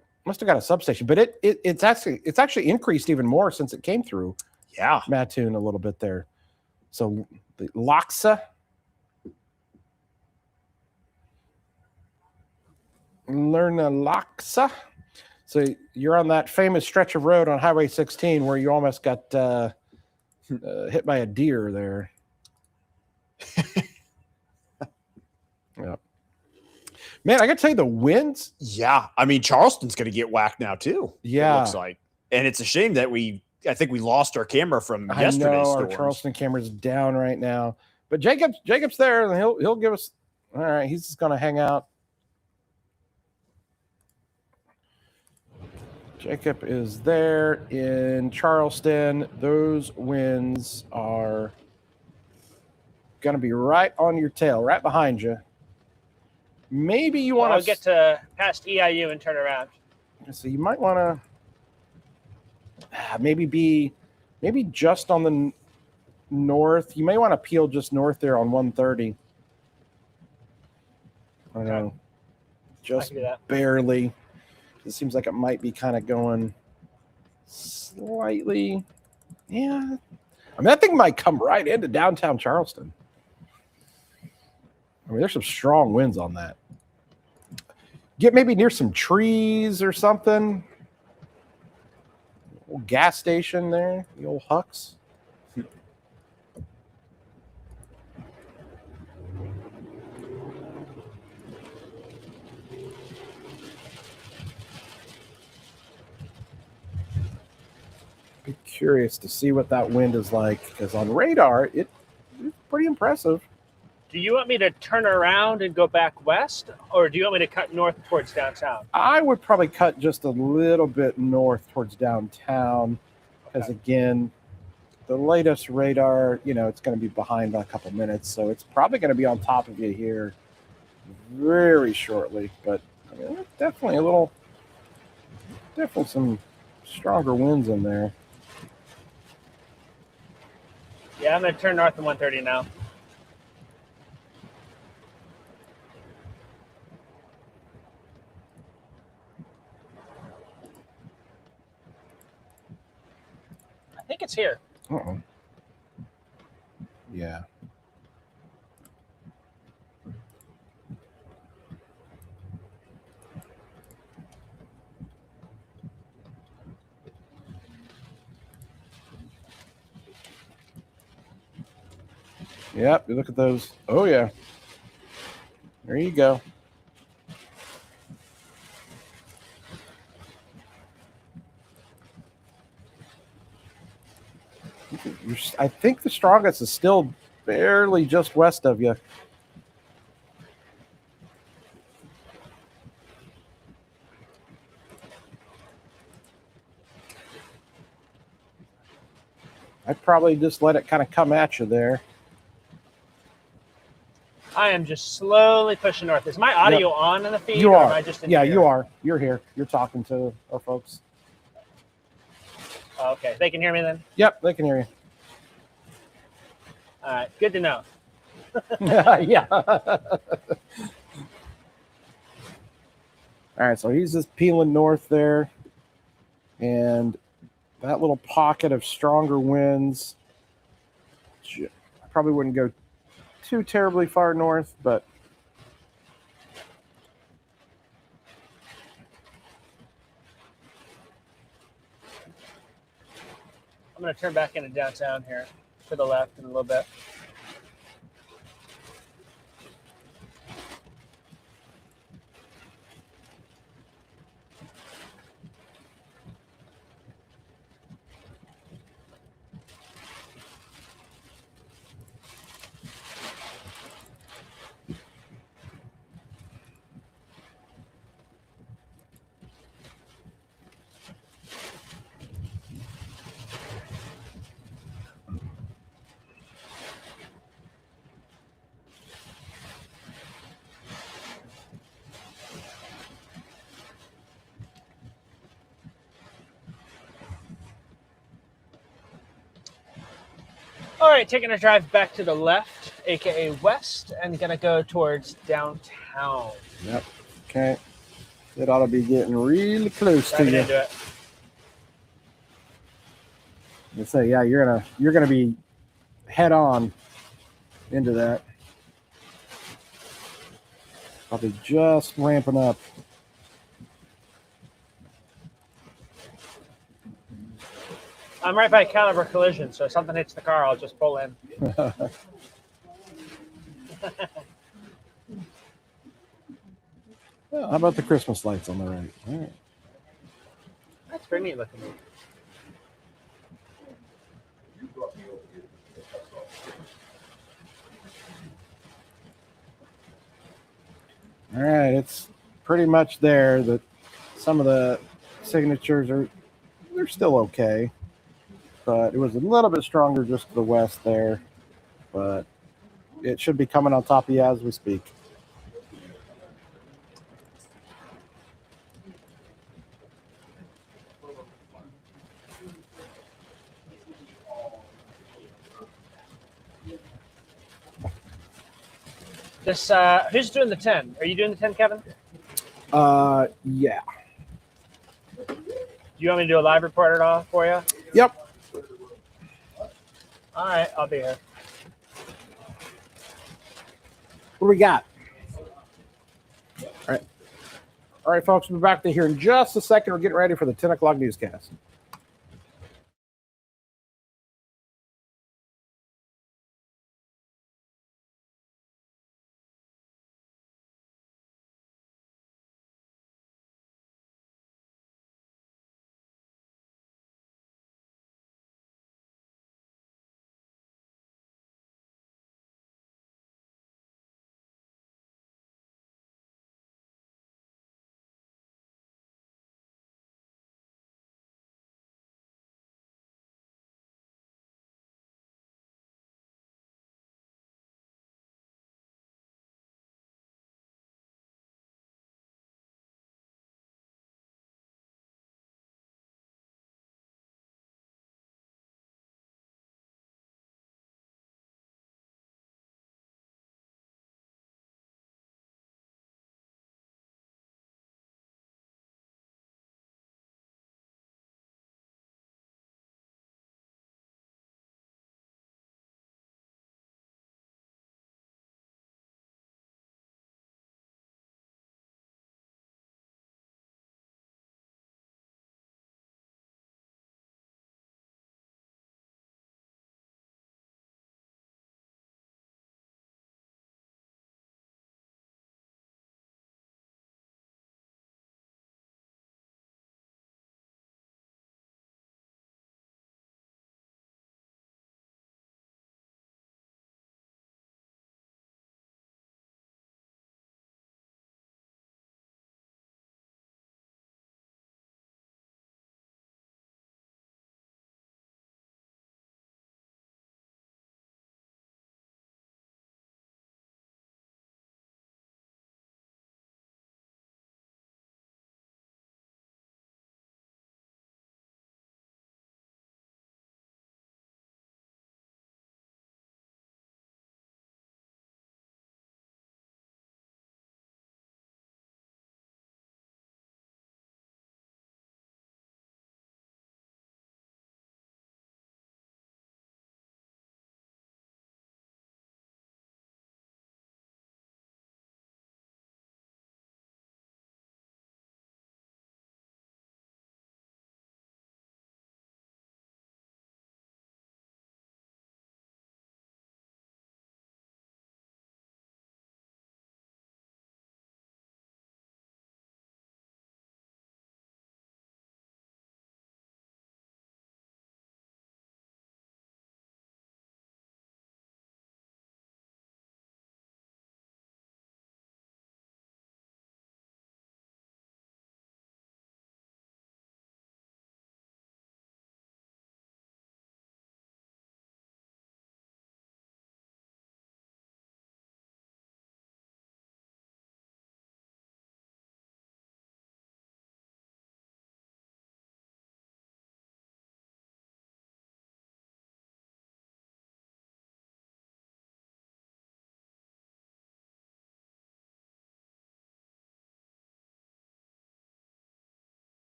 substation. But it's actually increased even more since it came through. Yeah, Mattoon a little bit there. So the Loxa, So you're on that famous stretch of road on Highway 16 where you almost got hit by a deer there. Yeah. Man, I got to tell you, the winds. Yeah. I mean, Charleston's going to get whacked now, too. Yeah. It looks like. And it's a shame that I think we lost our camera from yesterday's I know storms. our Charleston camera's down right now. But Jacob's there, and he'll give us. All right, he's just going to hang out. Jacob is there in Charleston. Those winds are going to be right on your tail, right behind you. Maybe you want I'll get to past EIU and turn around. So you might want to maybe just on the north. You may want to peel just north there on 130. I don't know. Just barely. It seems like it might be kind of going slightly. Yeah. I mean, that thing might come right into downtown Charleston. I mean, there's some strong winds on that. Get maybe near some trees or something. Old gas station there, the old Hucks. Be curious to see what that wind is like, because on radar it's pretty impressive. Do you want me to turn around and go back west, or do you want me to cut north towards downtown? I would probably cut just a little bit north towards downtown, because again, the latest radar, it's going to be behind by a couple minutes, so it's probably going to be on top of you here very shortly. But I mean, definitely some stronger winds in there. Yeah, I'm going to turn north on 130 now. I think it's here. Uh-oh. Yeah. Yep, you look at those. Oh, yeah. There you go. I think the strongest is still barely just west of you. I'd probably just let it kind of come at you there. I am just slowly pushing north. Is my audio on in the feed? You or are. Am I just in Yeah, here? you are. You're here. You're talking to our folks. Oh, okay. They can hear me then? Yep, they can hear you. All right. Good to know. Yeah. All right, so he's just peeling north there. And that little pocket of stronger winds, I probably wouldn't go too terribly far north, but I'm going to turn back into downtown here to the left in a little bit. All right, taking a drive back to the left, aka west, and gonna go towards downtown. yep. Okay. It ought to be getting really close to Driving you. into it. I say, yeah, you're gonna be head on into that. Probably just ramping up. I'm right by Caliber Collision, so if something hits the car, I'll just pull in. Well, how about the Christmas lights on the right? All right. That's pretty neat looking. All right, it's pretty much there. That some of the signatures they're still okay, but it was a little bit stronger just to the west there. But it should be coming on top of you as we speak. This who's doing the 10? Are you doing the 10, Kevin? Yeah. Do you want me to do a live report at all for you? Yep. All right, I'll be here. What do we got? All right, folks, we'll be back to here in just a second. We're getting ready for the 10 o'clock newscast.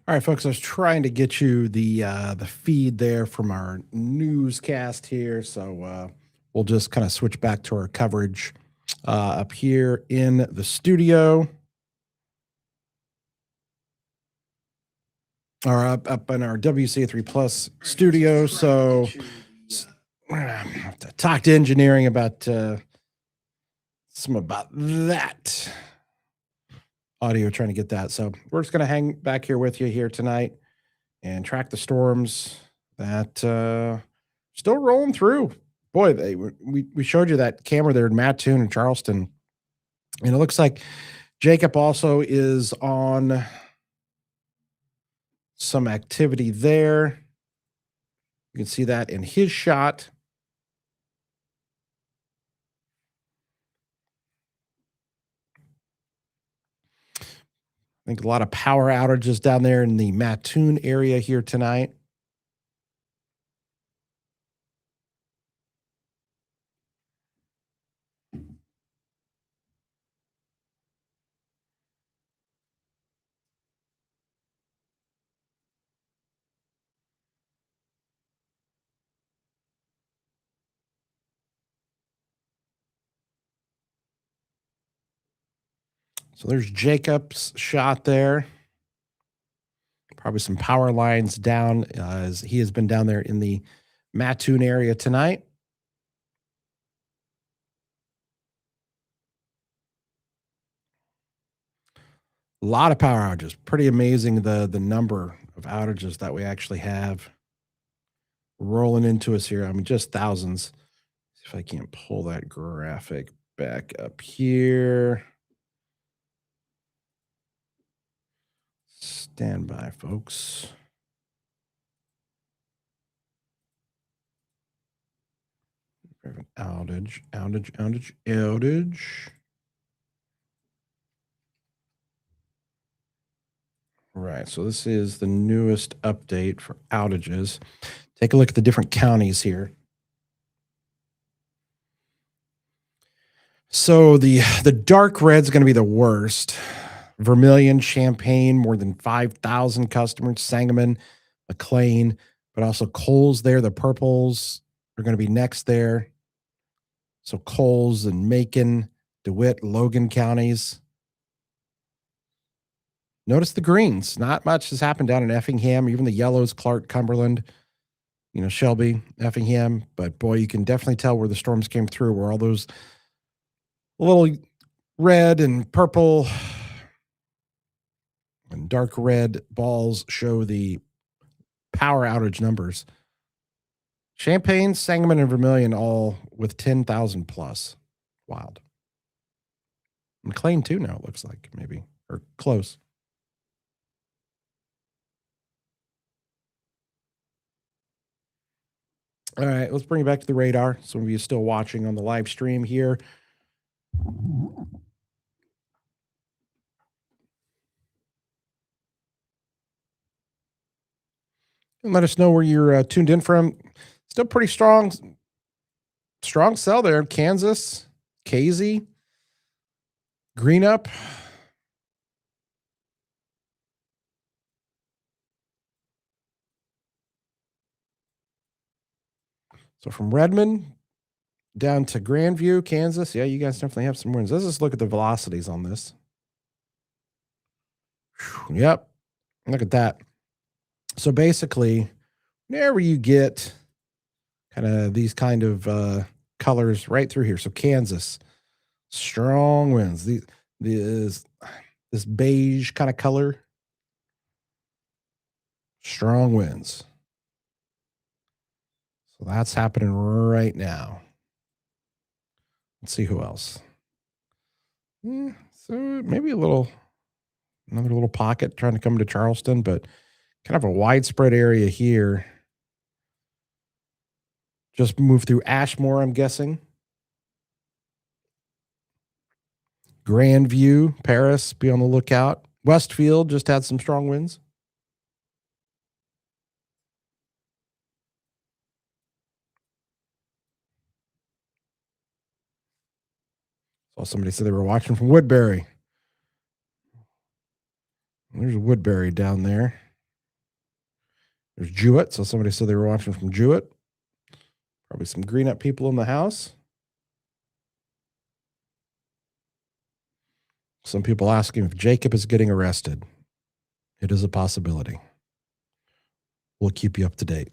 All right, folks, I was trying to get you the feed there from our newscast here, so we'll just kind of switch back to our coverage up here in the studio, or up in our WCA3 Plus studio. So talk to engineering about some about that audio, trying to get that. So we're just going to hang back here with you here tonight and track the storms that still rolling through. Boy, we showed you that camera there in Mattoon and Charleston, and it looks like Jacob also is on some activity there. You can see that in his shot. I think a lot of power outages down there in the Mattoon area here tonight. So there's Jacob's shot there. Probably some power lines down as he has been down there in the Mattoon area tonight. A lot of power outages. Pretty amazing the number of outages that we actually have rolling into us here. I mean, just thousands. See if I can't pull that graphic back up here. Stand by, folks. Outage. Right, so this is the newest update for outages. Take a look at the different counties here. So the dark red's going to be the worst. Vermilion, Champaign, more than 5,000 customers. Sangamon, McLean, but also Coles there. The purples are going to be next there. So Coles and Macon, DeWitt, Logan counties. Notice the greens. Not much has happened down in Effingham. Even the yellows, Clark, Cumberland, Shelby, Effingham. But boy, you can definitely tell where the storms came through, where all those little red and purple and dark red balls show the power outage numbers. Champaign, Sangamon, and Vermilion all with 10,000 plus. Wild. McLean too now, it looks like, maybe, or close. All right, let's bring it back to the radar. Some of you still watching on the live stream here. And let us know where you're tuned in from. Still pretty strong sell there. Kansas, Casey, Greenup. So from Redmond down to Grandview, Kansas. Yeah, you guys definitely have some wins. Let's just look at the velocities on this. Yep. Look at that. So basically, whenever you get kind of these kind of colors right through here. So Kansas, strong winds. This beige kind of color, strong winds. So that's happening right now. Let's see who else. So maybe another little pocket trying to come to Charleston, but kind of a widespread area here. Just moved through Ashmore, I'm guessing. Grandview, Paris, be on the lookout. Westfield just had some strong winds. Saw somebody said they were watching from Woodbury. There's Woodbury down there. There's Jewett. So somebody said they were watching from Jewett. Probably some green up people in the house. Some people asking if Jacob is getting arrested. It is a possibility. We'll keep you up to date.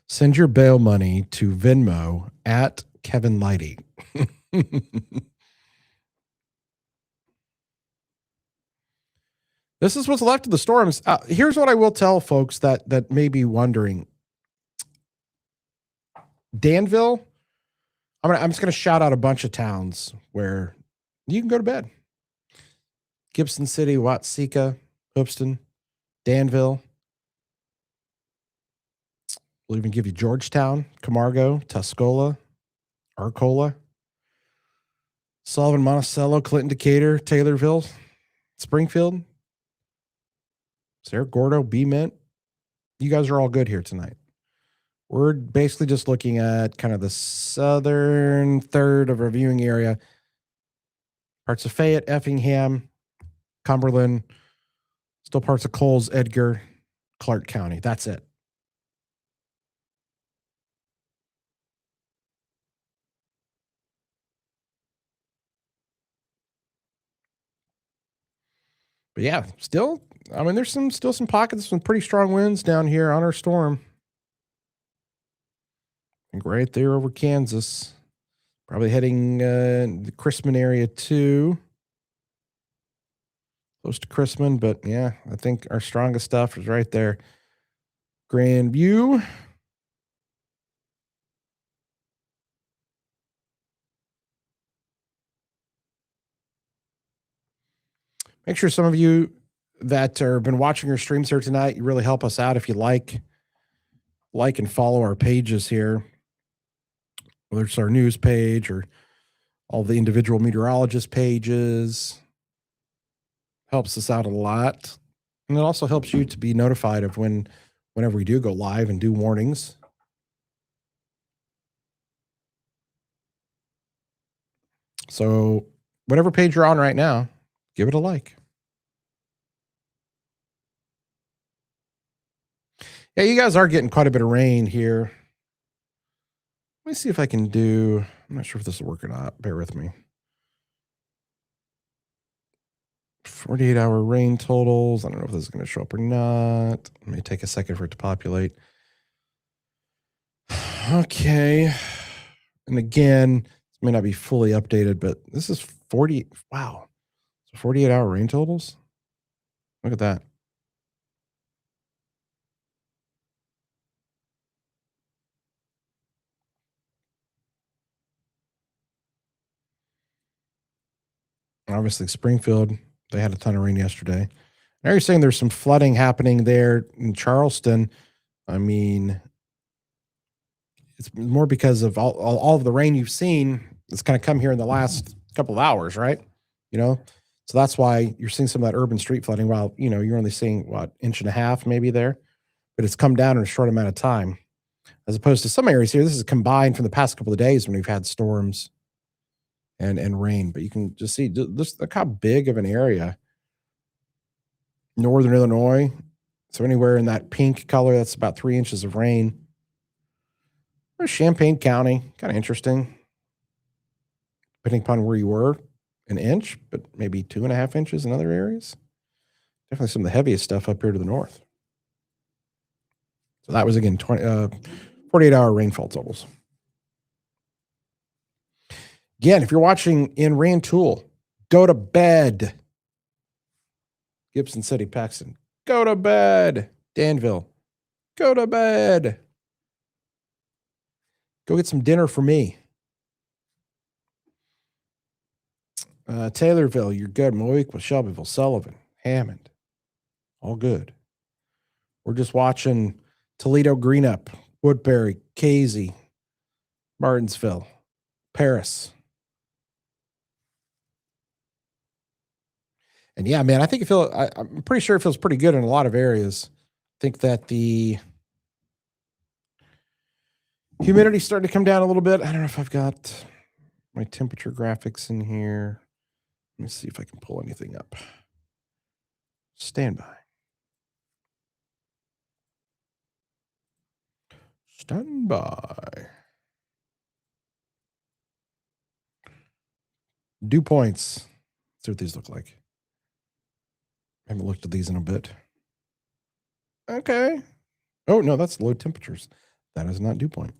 Send your bail money to Venmo at Kevin Lighty. This is what's left of the storms. Here's what I will tell folks that may be wondering. Danville, I'm just going to shout out a bunch of towns where you can go to bed. Gibson City, Watsika, Hoopston, Danville. We'll even give you Georgetown, Camargo, Tuscola, Arcola, Sullivan, Monticello, Clinton, Decatur, Taylorville, Springfield, Cerro Gordo, B-Mint. You guys are all good here tonight. We're basically just looking at kind of the southern third of our viewing area. Parts of Fayette, Effingham, Cumberland, still parts of Coles, Edgar, Clark County. That's it. But yeah, still, I mean, there's still some pockets, some pretty strong winds down here on our storm. And right there over Kansas. Probably heading the Chrisman area too. Close to Chrisman, but yeah, I think our strongest stuff is right there. Grandview. Make sure some of you that have been watching our streams here tonight, you really help us out if you like and follow our pages here, whether it's our news page or all the individual meteorologist pages. Helps us out a lot. And it also helps you to be notified of whenever we do go live and do warnings. So whatever page you're on right now, give it a like. Yeah, you guys are getting quite a bit of rain here. Let me see if I can do, I'm not sure if this will work or not. Bear with me. 48-hour rain totals. I don't know if this is going to show up or not. It may take a second for it to populate. Okay. And again, this may not be fully updated, but this is 40. Wow. So 48-hour rain totals. Look at that. Obviously, Springfield, they had a ton of rain yesterday. Now you're saying there's some flooding happening there in Charleston. I mean, it's more because of all of the rain you've seen. It's kind of come here in the last couple of hours, right? You know, so that's why you're seeing some of that urban street flooding. While you're only seeing what, inch and a half maybe there, but it's come down in a short amount of time, as opposed to some areas here. This is combined from the past couple of days when we've had storms and rain. But you can just see this, look how big of an area. Northern Illinois. So anywhere in that pink color, that's about 3 inches of rain. There's Champaign County, kind of interesting. Depending upon where you were, an inch, but maybe 2.5 inches in other areas. Definitely some of the heaviest stuff up here to the north. So that was, again, 48-hour rainfall totals. Again, if you're watching in Rantoul, go to bed. Gibson City, Paxton, go to bed. Danville, go to bed. Go get some dinner for me. Taylorville, you're good. Moequa, Shelbyville, Sullivan, Hammond, all good. We're just watching Toledo, Greenup, Woodbury, Casey, Martinsville, Paris. And yeah, man, I think I'm pretty sure it feels pretty good in a lot of areas. I think that the humidity's starting to come down a little bit. I don't know if I've got my temperature graphics in here. Let me see if I can pull anything up. Stand by. Stand by. Dew points. Let's see what these look like. I haven't looked at these in a bit. Okay. Oh, no, that's low temperatures. That is not dew point.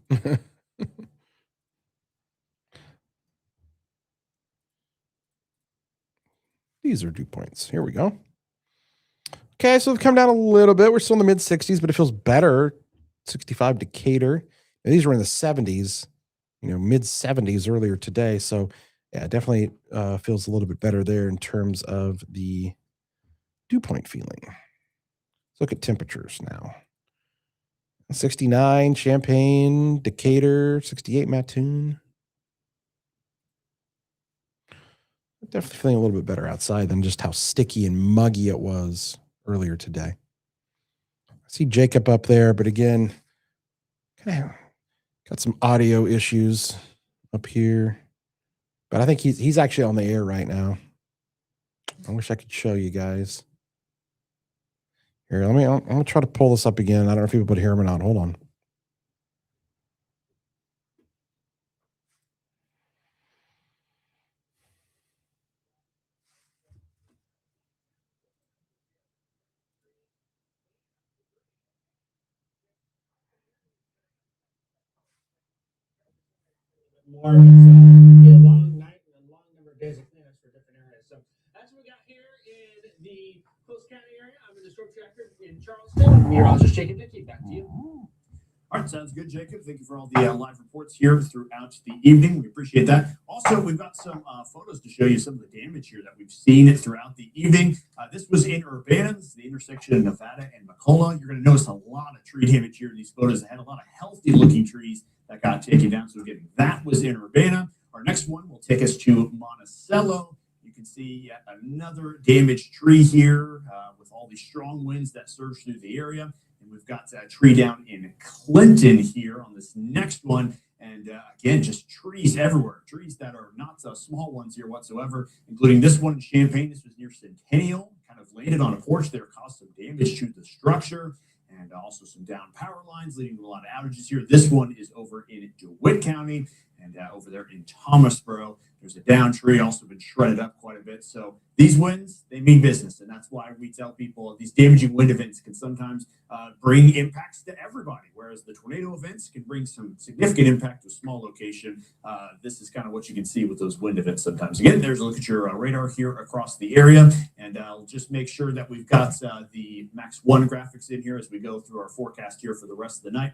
These are dew points. Here we go. Okay, so we've come down a little bit. We're still in the mid 60s, but it feels better. 65 Decatur. And these were in the 70s, mid 70s earlier today. So, yeah, it definitely feels a little bit better there in terms of the dew point feeling. Let's look at temperatures now. 69 Champaign, Decatur, 68 Mattoon. Definitely feeling a little bit better outside than just how sticky and muggy it was earlier today. I see Jacob up there, but again, kind of got some audio issues up here. But I think he's actually on the air right now. I wish I could show you guys. Here, I'm gonna try to pull this up again. I don't know if people could hear him or not. Hold on. More of be a long night and a long number of days of cleanups for different areas. So that's what we got here in the Coast County area. I'm in the storm tracker in Charleston. Meteorologist Jacob Dickey, back to you. All right, sounds good, Jacob. Thank you for all the live reports here throughout the evening. We appreciate that. Also, we've got some photos to show you some of the damage here that we've seen throughout the evening. This was in Urbana. This is the intersection of Nevada and McCullough. You're going to notice a lot of tree damage here in these photos. They had a lot of healthy-looking trees that got taken down. So again, that was in Urbana. Our next one will take us to Monticello. You can see yet another damaged tree here with all these strong winds that surge through the area. And we've got a tree down in Clinton here on this next one. And again, just trees everywhere. Trees that are not small ones here whatsoever, including this one in Champaign. This was near Centennial. Kind of landed on a porch there, caused some damage to the structure. And also some down power lines leading to a lot of outages here. This one is over in DeWitt County and over there in Thomasboro. There's a down tree, also been shredded up quite a bit. So these winds, they mean business. And that's why we tell people these damaging wind events can sometimes bring impacts to everybody. Whereas the tornado events can bring some significant impact to a small location. This is kind of what you can see with those wind events sometimes. Again, there's a look at your radar here across the area. And I'll just make sure that we've got the Max 1 graphics in here as we go through our forecast here for the rest of the night,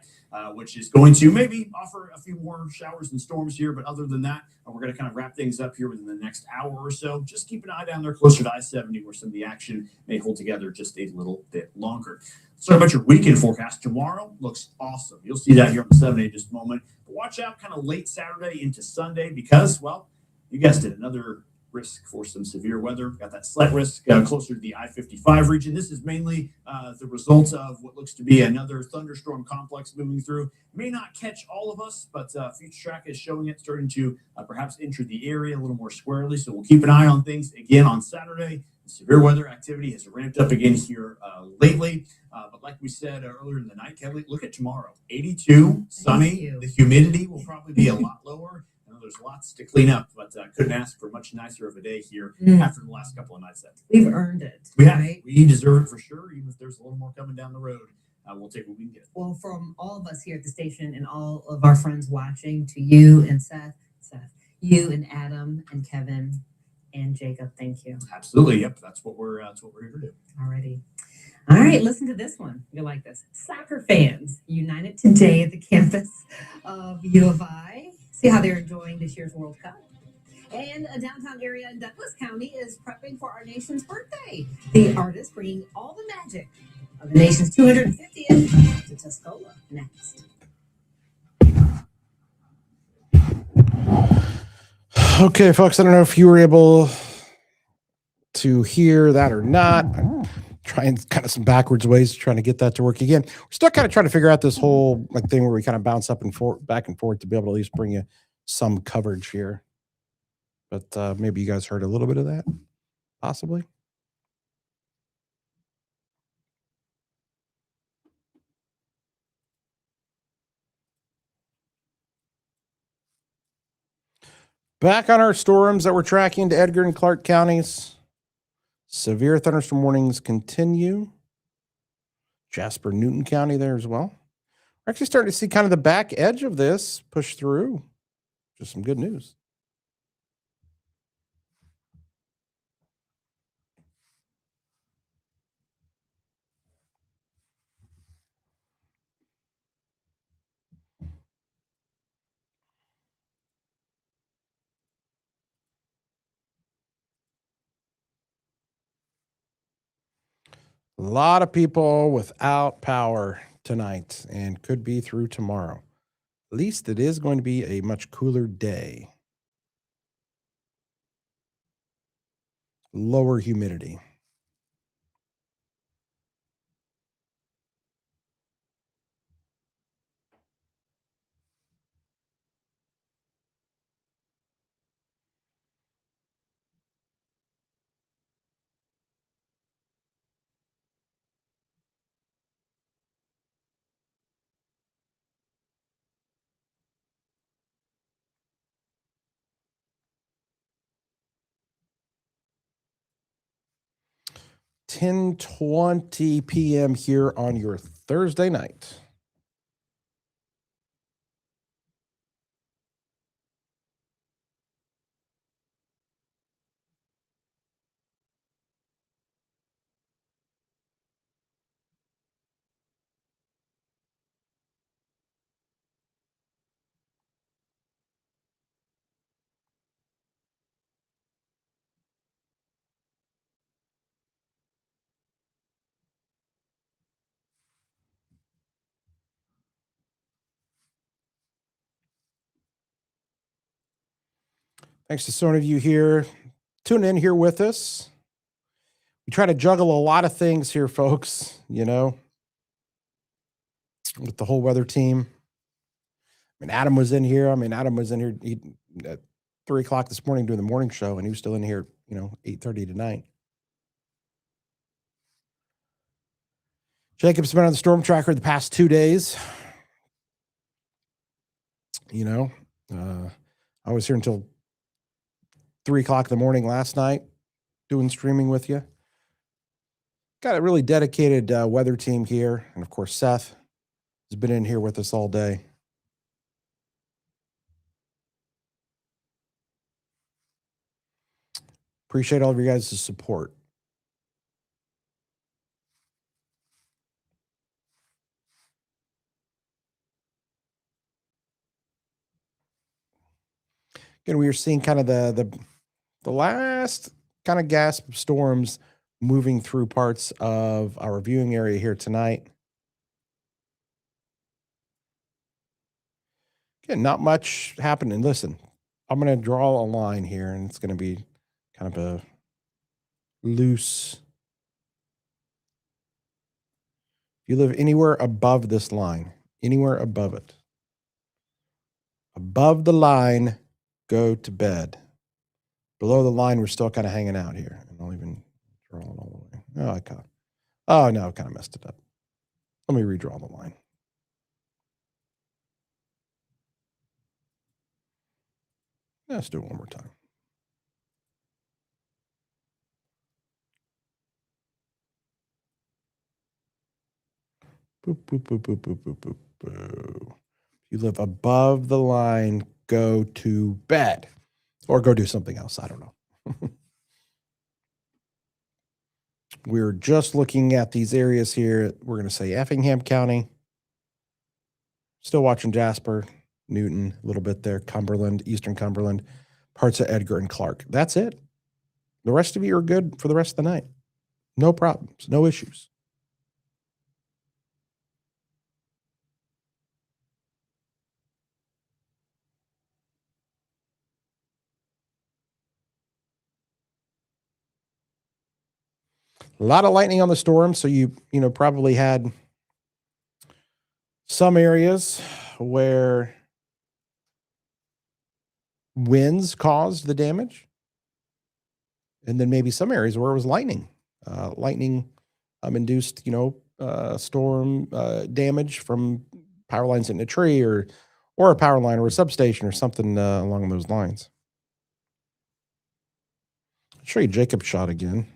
which is going to maybe offer a few more showers and storms here. But other than that, we're going to kind of wrap things up here within the next hour or so. Just keep an eye down there closer to I-70 where some of the action may hold together just a little bit longer. So about your weekend forecast, tomorrow looks awesome. You'll see that here on the 7 in just a moment. But watch out kind of late Saturday into Sunday because, well, you guessed it, another risk for some severe weather. Got that slight risk closer to the I-55 region. This is mainly the result of what looks to be another thunderstorm complex moving through. May not catch all of us, but Future Track is showing it starting to perhaps enter the area a little more squarely. So we'll keep an eye on things again on Saturday. The severe weather activity has ramped up again here lately. But like we said earlier in the night, Kelly, look at tomorrow. 82, sunny. The humidity will probably be a lot lower. There's lots to clean up, but couldn't ask for much nicer of a day here after the last couple of nights. We've earned it. We have. Right? We deserve it for sure, even if there's a little more coming down the road. We'll take what we can get. Well, from all of us here at the station and all of our friends watching, to you and Seth, you and Adam and Kevin and Jacob, thank you. Absolutely. Yep. That's what we're here to do. Alrighty. All right, listen to this one. You'll like this. Soccer fans united today at the campus of U of I. See how they're enjoying this year's World Cup. And a downtown area in Douglas County is prepping for our nation's birthday. The artist bringing all the magic of the nation's 250th to Tuscola next. Okay, folks, I don't know if you were able to hear that or not. I'm trying kind of some backwards ways trying to get that to work again. We're still kind of trying to figure out this whole thing where we kind of bounce up and back and forth to be able to at least bring you some coverage here. But maybe you guys heard a little bit of that, possibly. Back on our storms that we're tracking to Edgar and Clark counties. Severe thunderstorm warnings continue. Jasper, Newton County there as well. We're actually starting to see kind of the back edge of this push through. Just some good news. A lot of people without power tonight and could be through tomorrow. At least it is going to be a much cooler day. Lower humidity. (10:20 p.m. here on your Thursday night. Thanks to so many of you here. Tune in here with us. We try to juggle a lot of things here, folks, you know, with the whole weather team. I mean, Adam was in here. At 3 o'clock this morning doing the morning show, and he was still in here, 8:30 tonight. Jacob's been on the storm tracker the past 2 days. I was here until 3 o'clock in the morning last night doing streaming with you. Got a really dedicated weather team here. And of course, Seth has been in here with us all day. Appreciate all of you guys' support. Again, we are seeing kind of the last kind of gasp of storms moving through parts of our viewing area here tonight. Again, not much happening. Listen, I'm going to draw a line here, and it's going to be kind of a loose. If you live anywhere above this line, anywhere above it, above the line, go to bed. Below the line, we're still kind of hanging out here. And I'll even draw it all the way. No, I kind of messed it up. Let me redraw the line. Let's do it one more time. Boop, boop, boop, boop, boop, boop, boop, boop. You live above the line, go to bed. Or go do something else. I don't know. We're just looking at these areas here. We're going to say Effingham County. Still watching Jasper, Newton, a little bit there, Cumberland, Eastern Cumberland, parts of Edgar and Clark. That's it. The rest of you are good for the rest of the night. No problems, no issues. A lot of lightning on the storm, so you probably had some areas where winds caused the damage, and then maybe some areas where it was lightning. Lightning induced, storm damage from power lines hitting a tree or a power line or a substation or something along those lines. I'll show you Jacob's shot again.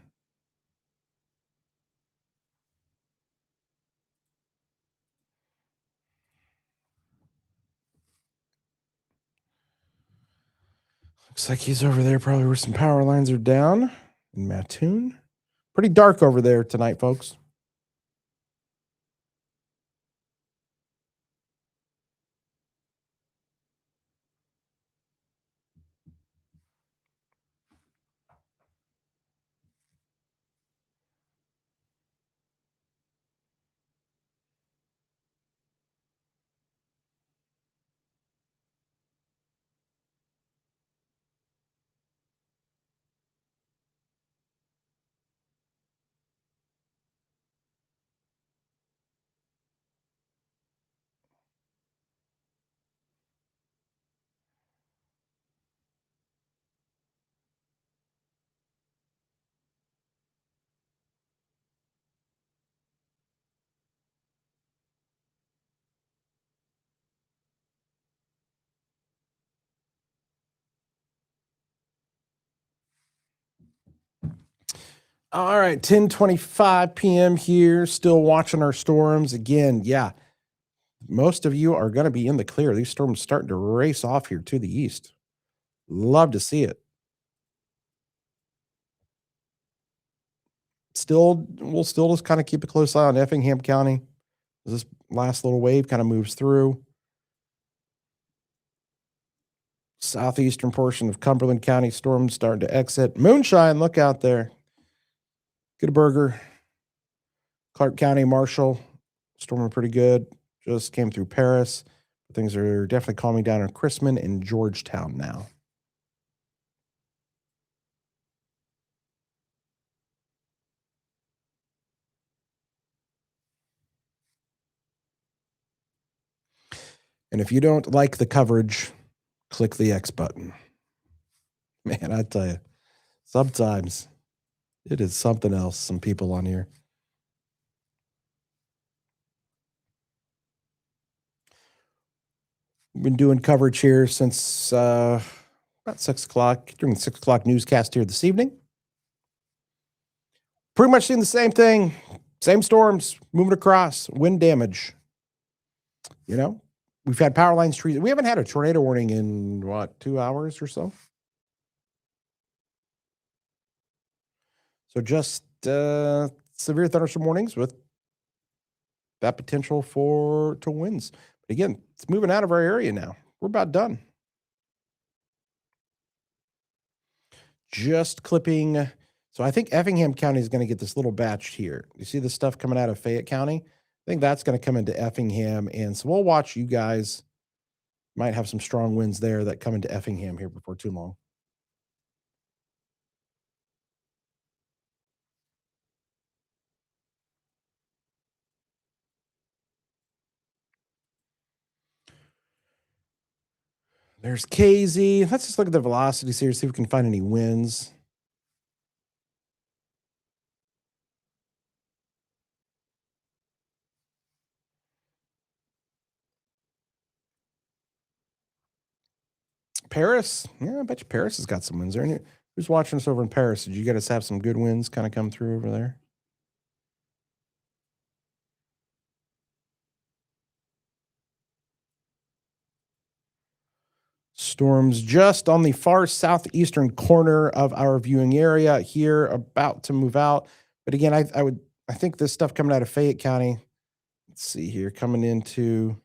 Looks like he's over there probably where some power lines are down in Mattoon. Pretty dark over there tonight, folks. All right, 10:25 p.m. here, still watching our storms. Again, yeah, most of you are going to be in the clear. These storms starting to race off here to the east. Love to see it. We'll still just kind of keep a close eye on Effingham County as this last little wave kind of moves through. Southeastern portion of Cumberland County, storms starting to exit. Moonshine, look out there. Goodeberger, Clark County, Marshall, storming pretty good. Just came through Paris. Things are definitely calming down in Chrisman and Georgetown now. And if you don't like the coverage, click the X button. Man, I tell you, sometimes it is something else, some people on here. We've been doing coverage here since about 6 o'clock, during the 6 o'clock newscast here this evening. Pretty much seeing the same thing, same storms moving across, wind damage. You know, we've had power lines, trees. We haven't had a tornado warning in, 2 hours or so? So just severe thunderstorm warnings with that potential to winds. But again, it's moving out of our area now. We're about done. Just clipping. So I think Effingham County is going to get this little batch here. You see the stuff coming out of Fayette County? I think that's going to come into Effingham. And so we'll watch you guys. Might have some strong winds there that come into Effingham here before too long. There's KZ. Let's just look at the velocities here, see if we can find any winds. Paris, yeah, I bet you Paris has got some winds there. Who's watching us over in Paris? Did you guys have some good winds kind of come through over there? Storms just on the far southeastern corner of our viewing area here, about to move out. But again, I think this stuff coming out of Fayette County. Let's see here, coming into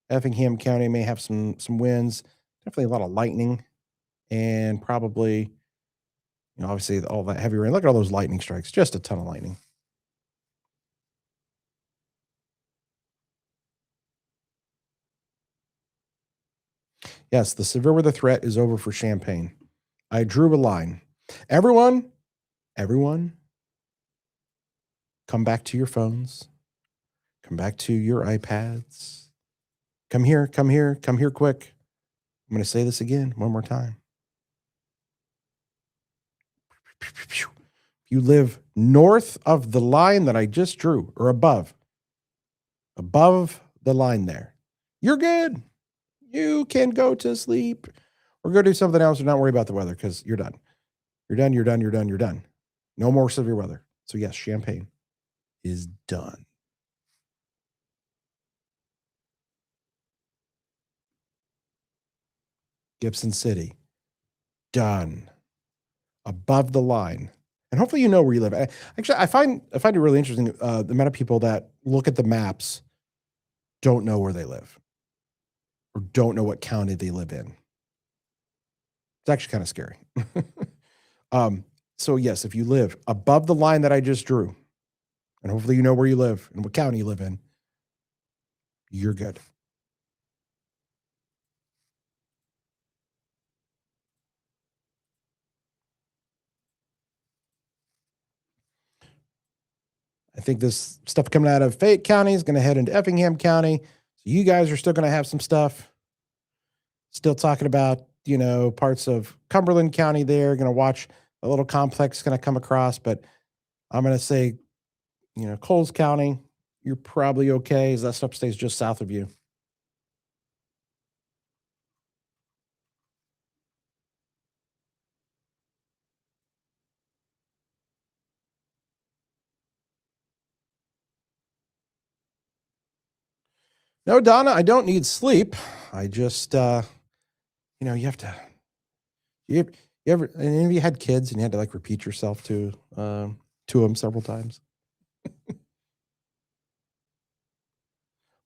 Effingham County may have some winds. Definitely a lot of lightning, and probably, obviously all that heavy rain. Look at all those lightning strikes, just a ton of lightning. Yes, the severe weather threat is over for Champaign. I drew a line. Everyone, come back to your phones. Come back to your iPads. Come here quick. I'm going to say this again one more time. You live north of the line that I just drew, or above the line there. You're good. You can go to sleep or go do something else and not worry about the weather because you're done. You're done. You're done. You're done. You're done. No more severe weather. So yes, Champaign is done. Gibson City, done. Above the line. And hopefully you know where you live. Actually, I find it really interesting the amount of people that look at the maps don't know where they live or don't know what county they live in. It's actually kind of scary. So yes, if you live above the line that I just drew, and hopefully you know where you live and what county you live in, you're good. I think this stuff coming out of Fayette County is going to head into Effingham County. So you guys are still going to have some stuff. Still talking about, parts of Cumberland County there. Going to watch a little complex going to come across, but I'm going to say, Coles County, you're probably okay as that stuff stays just south of you. No, Donna, I don't need sleep. I just, you have to, you ever, any of you had kids and you had to like repeat yourself to them several times?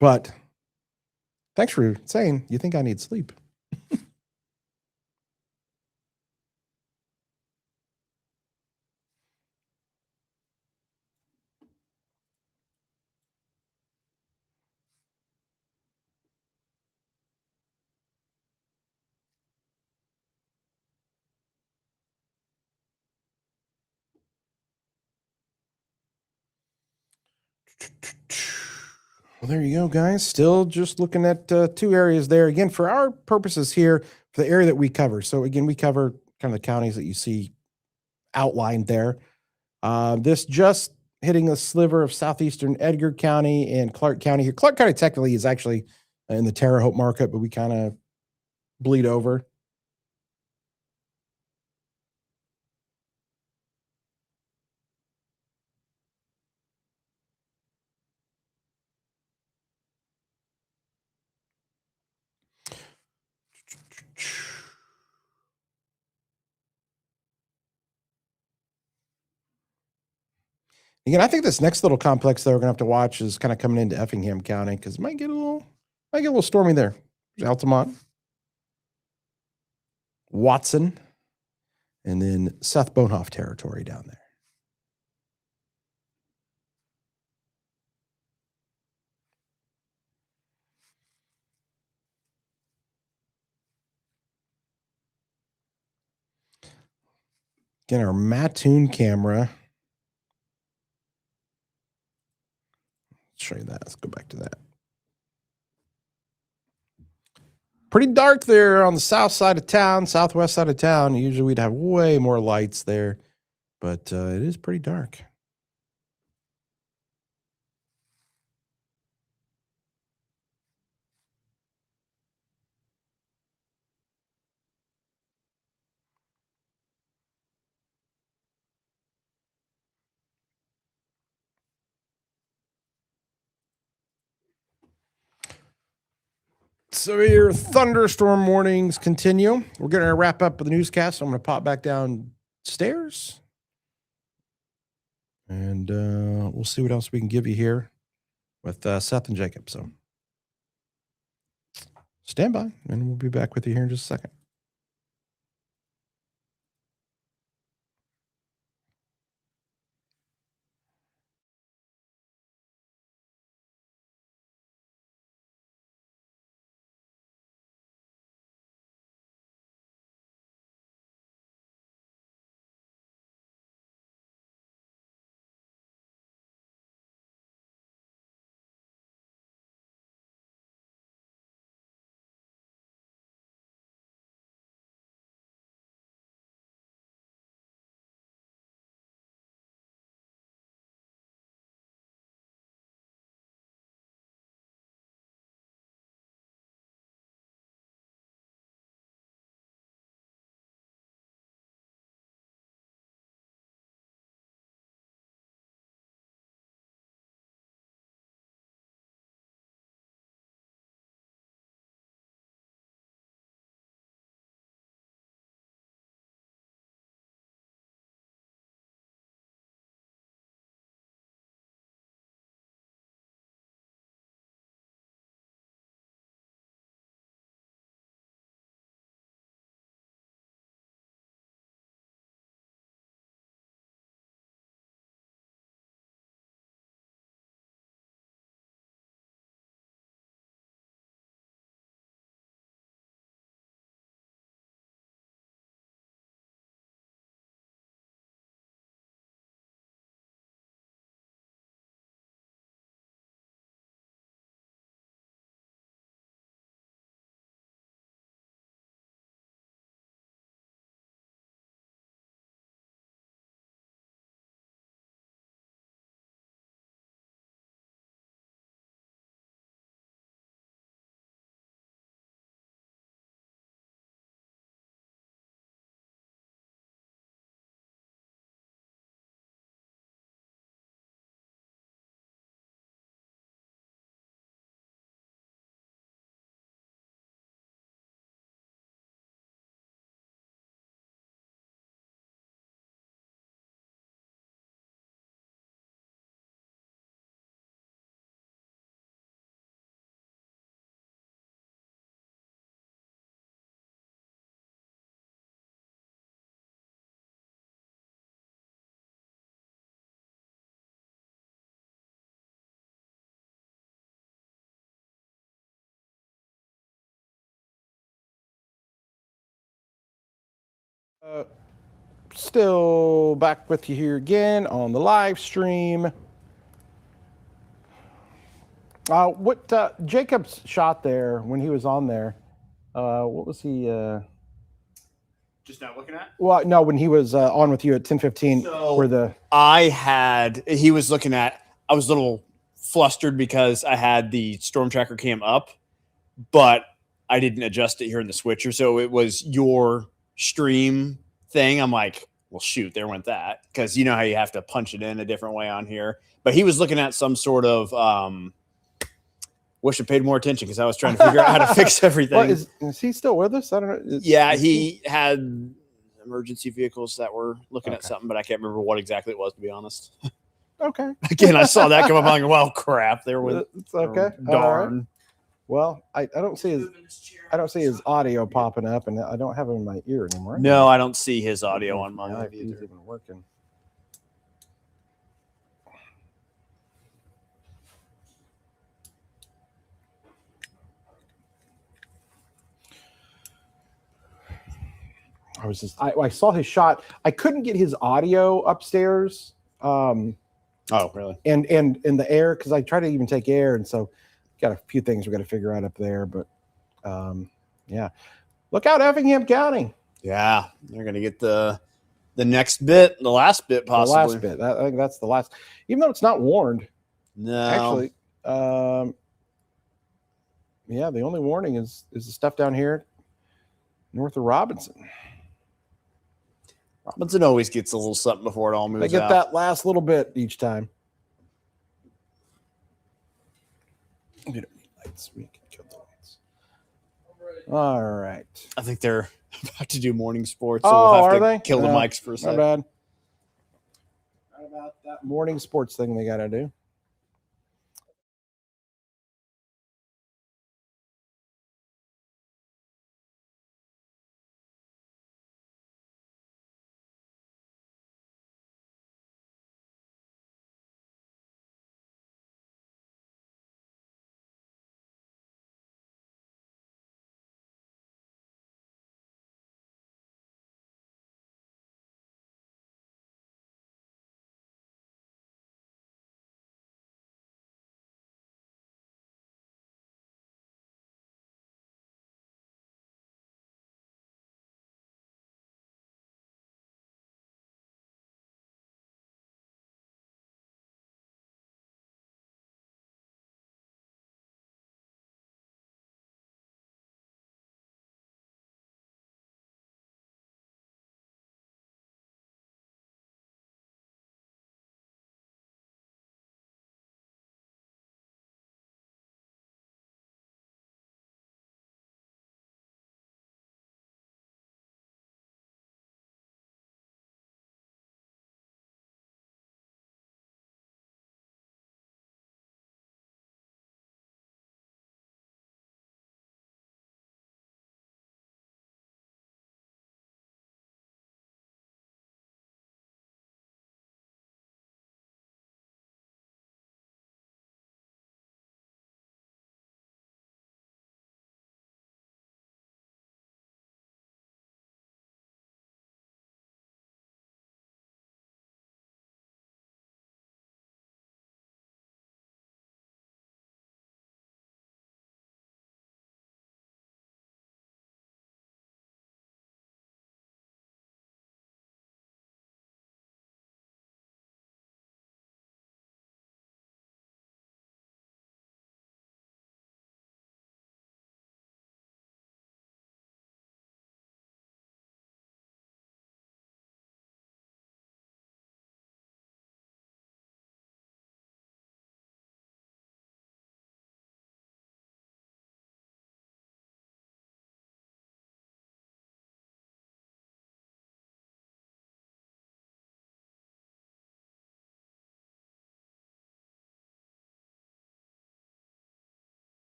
But thanks for saying you think I need sleep. Well, there you go, guys. Still just looking at two areas there. Again, for our purposes here, for the area that we cover. So again, we cover kind of the counties that you see outlined there. This just hitting a sliver of southeastern Edgar County and Clark County here. Clark County technically is actually in the Terre Haute market, but we kind of bleed over. Again, I think this next little complex that we're gonna have to watch is kind of coming into Effingham County because it might get a little stormy there. There's Altamont, Watson, and then Seth Bonhoff territory down there. Again, our Mattoon camera. Let's show you that. Let's go back to that. Pretty dark there on the south side of town, southwest side of town. Usually we'd have way more lights there, but it is pretty dark. So your thunderstorm warnings continue. We're going to wrap up the newscast. So I'm going to pop back downstairs. And we'll see what else we can give you here with Seth and Jacob. So stand by, and we'll be back with you here in just a second. Still back with you here again on the live stream. What Jacob's shot there when he was on there? What was he? Just not looking at. Well, no, when he was on with you at 10:15, So where the he was looking at. I was a little flustered because I had the Storm Tracker cam up, but I didn't adjust it here in the switcher, so it was your stream thing. I'm like, well, shoot, there went that, because you know how you have to punch it in a different way on here. But he was looking at some sort of. Wish I paid more attention because I was trying to figure out how to fix everything. Well, is he still with us? I don't know. Yeah, he had emergency vehicles that were looking at Okay. something, but I can't remember what exactly it was, to be honest. Okay. Again, I saw that come up. I'm like, well, crap. There went. It's okay. Darn. All right. Well, I don't see his audio popping up, and I don't have him in my ear anymore. No, I don't see his audio on Yeah, mine if he's either. even working. I saw his shot. I couldn't get his audio upstairs. Oh, really? And in the air, because I try to even take air, and so got a few things we got to figure out up there. But yeah, look out, Effingham County. Yeah, they're gonna get the next bit, the last bit, possibly. The last bit. I think that's the last, even though it's not warned. No, Actually, yeah, the only warning is the stuff down here north of Robinson. Robinson always gets a little something before it all moves They get out. that last little bit each time. We don't need lights. We can kill the lights. All right. I think they're about to do morning sports, so Oh, we'll have are to they? kill the Yeah, mics for a not second. bad. How about that morning sports thing they got to do?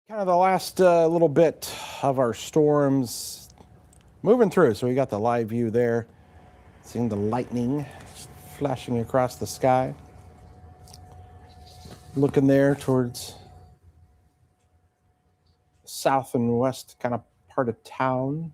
Kind of the last little bit of our storms moving through. So we got the live view there, seeing the lightning flashing across the sky. Looking there towards south and west kind of part of town.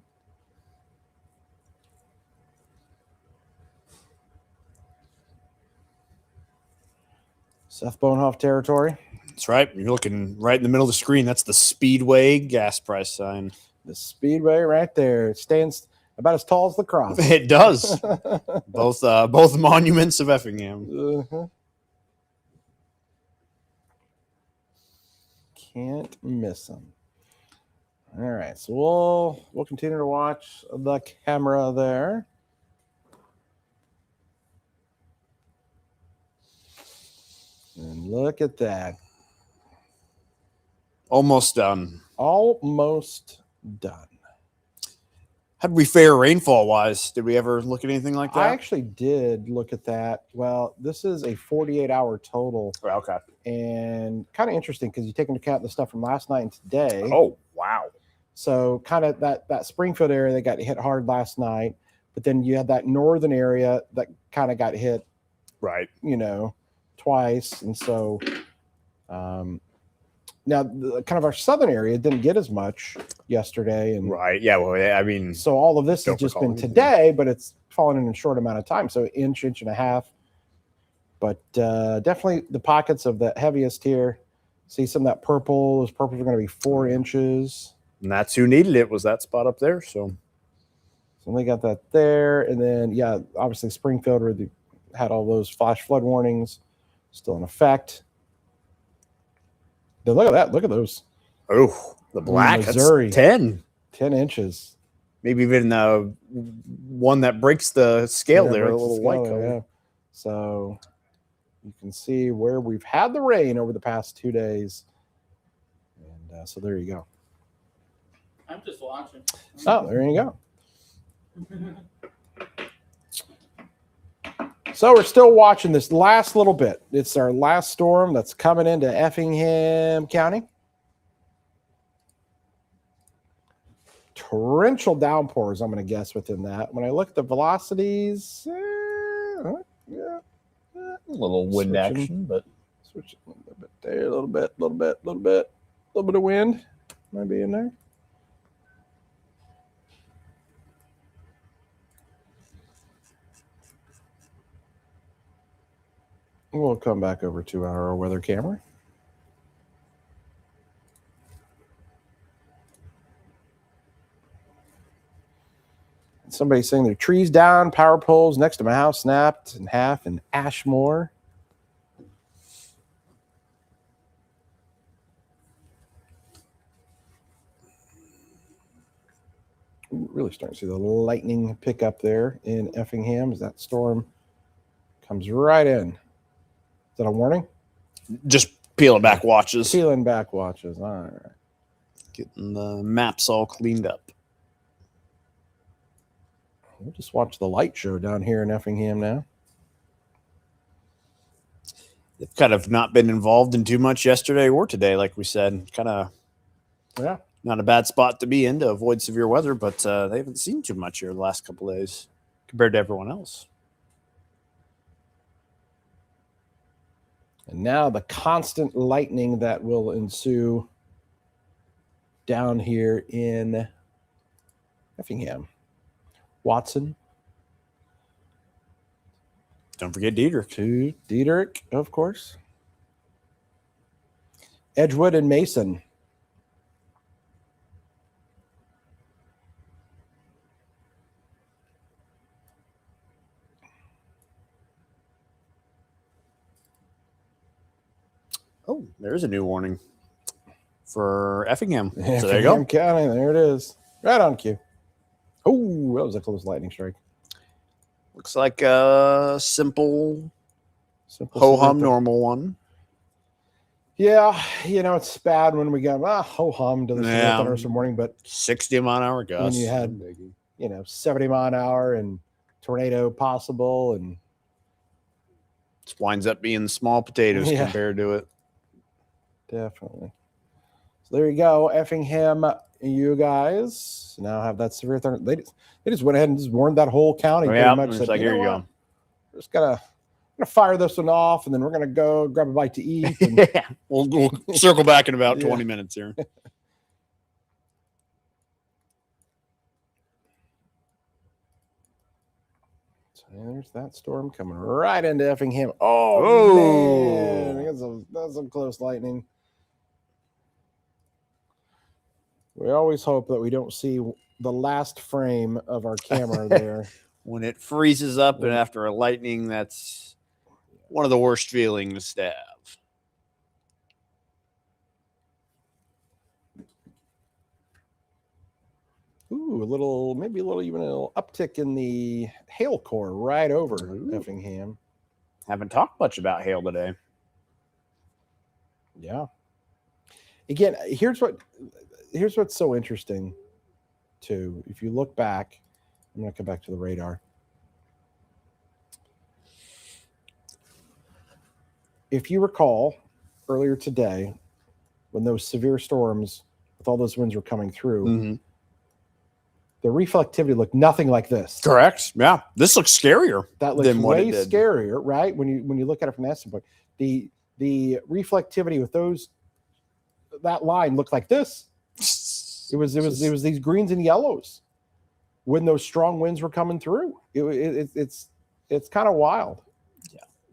Seth Bonehoff territory. That's right. You're looking right in the middle of the screen. That's the Speedway gas price sign. The Speedway right there. It stands about as tall as the cross. It does. Both monuments of Effingham. Uh-huh. Can't miss them. All right, so we'll continue to watch the camera there. And look at that. Almost done. Almost done. How did we fare rainfall wise? Did we ever look at anything like that? I actually did look at that. Well, this is a 48-hour total. Oh, okay. And kind of interesting because you take into account the stuff from last night and today. Oh, wow. So kind of that Springfield area that got hit hard last night, but then you had that northern area that kind of got hit, Right. Twice. And so now kind of our southern area didn't get as much yesterday. And Right. Yeah. Well, I mean, so all of this has Don't just recall been anything. today, but it's fallen in a short amount of time. So inch and a half. But definitely the pockets of the heaviest here. See some of that purple. Those purples are going to be 4 inches. and that's who needed it, was that spot up there. So they got that there. And then, yeah, obviously Springfield where they had all those flash flood warnings still in effect. Now, look at that. Look at those. oh, the black. Missouri. That's 10. 10 inches. Maybe even one that breaks the scale Yeah, there, a breaks the little scale white there, color. yeah. So you can see where we've had the rain over the past 2 days. And so there you go. I'm just watching. Oh, there you go. So we're still watching this last little bit. It's our last storm that's coming into Effingham County. Torrential downpours, I'm going to guess, within that. When I look at the velocities, yeah, A little wind Switching. action, but switch a little bit there, a little bit of wind might be in there. We'll come back over to our weather camera. Somebody saying their trees down, power poles next to my house snapped in half in Ashmore. Really starting to see the lightning pick up there in Effingham as that storm comes right in. Is that a warning? just peeling back watches, Peeling back watches. All right. getting the maps all cleaned up. We'll just watch the light show down here in Effingham now. They've kind of not been involved in too much yesterday or today, like we said. Kind of Yeah. not a bad spot to be in to avoid severe weather, but they haven't seen too much here the last couple of days compared to everyone else. And now the constant lightning that will ensue down here in Effingham. Watson Don't forget Diedrich. to Diedrich, of course. Edgewood and Mason. Oh, there's a new warning for Effingham. So there you go. Effingham County, there it is. Right on cue. Oh, that was a close lightning strike. Looks like a simple Simple ho-hum simple. normal one. Yeah, it's bad when we got ho-hum to the Yeah. Thursday morning, but 60 mile an hour gusts. you had- 70 mile an hour and tornado possible, and Just winds up being small potatoes Yeah. compared to it. definitely. So there you go, Effingham. You guys now have that severe thunder. They just went ahead and just warned that whole county pretty Yeah, much. it's Said, like, you know here you what? go. We're just gonna fire this one off, and then we're gonna go grab a bite to eat. And, Yeah, we'll circle back in about Yeah. 20 minutes here. So there's that storm coming right into Effingham. Oh, Oh. man, that's some close lightning. We always hope that we don't see the last frame of our camera there. When it freezes up and When- after a lightning, that's one of the worst feelings to have. Ooh, maybe a little uptick in the hail core right over Ooh. Effingham. Haven't talked much about hail today. Yeah. Again, here's what's so interesting too. If you look back, I'm going to come back to the radar. If you recall earlier today, when those severe storms with all those winds were coming through, Mm-hmm. the reflectivity looked nothing like this. Correct. Yeah, this looks scarier. That looks than what way it did. scarier, right? When you look at it from that standpoint, the reflectivity with that line looked like this. It was these greens and yellows when those strong winds were coming through. It's kind of wild.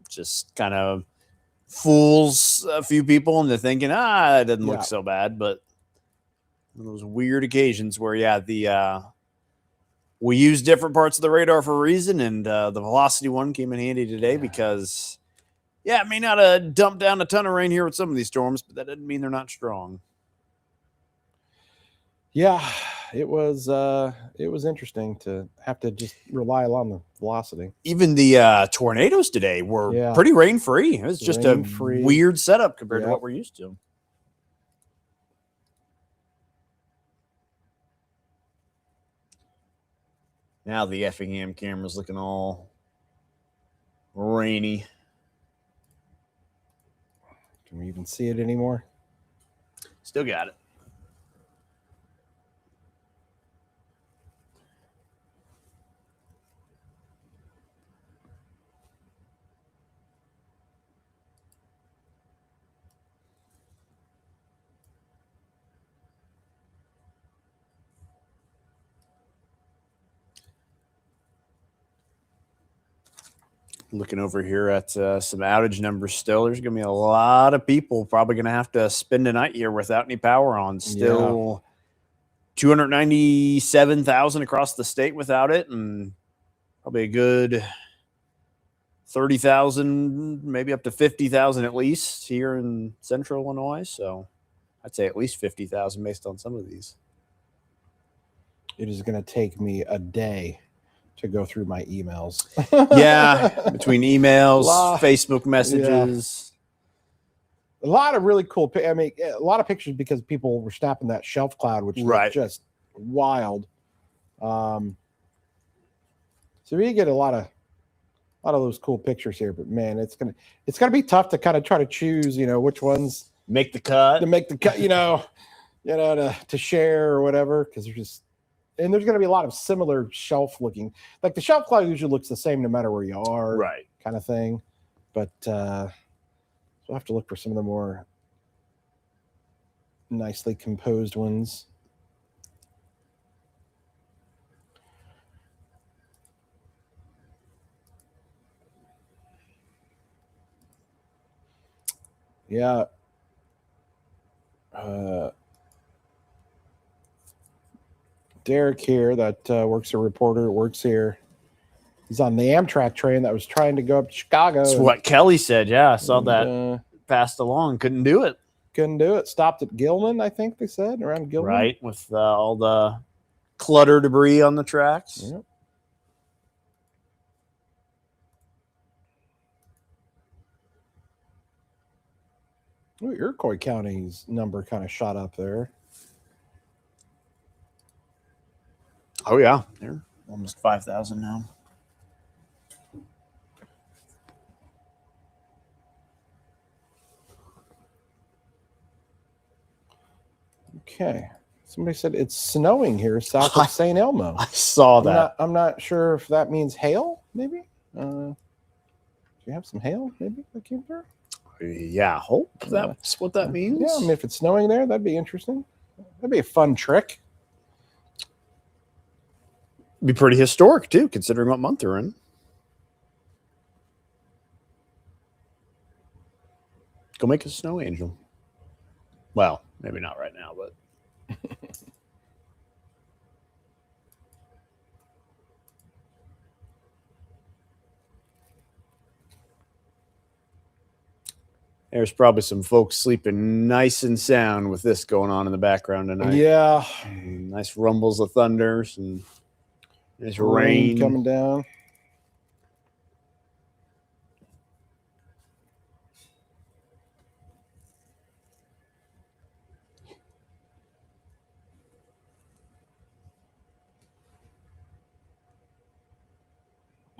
Just kind of fools a few people into thinking, it doesn't Yeah. look so bad. But those weird occasions where, we use different parts of the radar for a reason, and the velocity one came in handy today because, it may not have dumped down a ton of rain here with some of these storms, but that doesn't mean they're not strong. Yeah, it was interesting to have to just rely on the velocity. Even the tornadoes today were pretty rain-free. It was just Rain-free. a weird setup compared to Yep. what we're used to. Now the Effingham camera's looking all rainy. Can we even see it anymore? Still got it. Looking over here at some outage numbers still. There's going to be a lot of people probably going to have to spend a night here without any power on. Still 297,000 across the state without it, and probably a good 30,000, maybe up to 50,000 at least here in central Illinois. So I'd say at least 50,000 based on some of these. It is going to take me a day to go through my emails. Between emails, Facebook messages. A lot of really cool. I mean, a lot of pictures because people were snapping that shelf cloud, which was just wild. So we get a lot of those cool pictures here. But man, it's gonna be tough to kind of try to choose, which ones make the cut, to share or whatever, because there's going to be a lot of similar shelf looking. Like the shelf cloud usually looks the same no matter where you are, right? Kind of thing. But we'll have to look for some of the more nicely composed ones. Yeah. Derek here that works here. He's on the Amtrak train that was trying to go up to Chicago. That's what Kelly said. Yeah, I saw that passed along. Couldn't do it. Stopped at Gilman, I think they said, around Gilman. Right, with all the clutter debris on the tracks. Yep. Ooh, Iroquois County's number kind of shot up there. Oh, yeah. They're almost 5,000 now. Okay. Somebody said it's snowing here south of St. Elmo. I saw that. I'm not sure if that means hail, maybe. Do you have some hail, maybe, that came through? Yeah, hope that's what that means. Yeah, I mean, if it's snowing there, that'd be interesting. That'd be a fun trick. Be pretty historic, too, considering what month they're in. Go make a snow angel. Well, maybe not right now, but. There's probably some folks sleeping nice and sound with this going on in the background tonight. Yeah. Nice rumbles of thunders and there's rain coming down.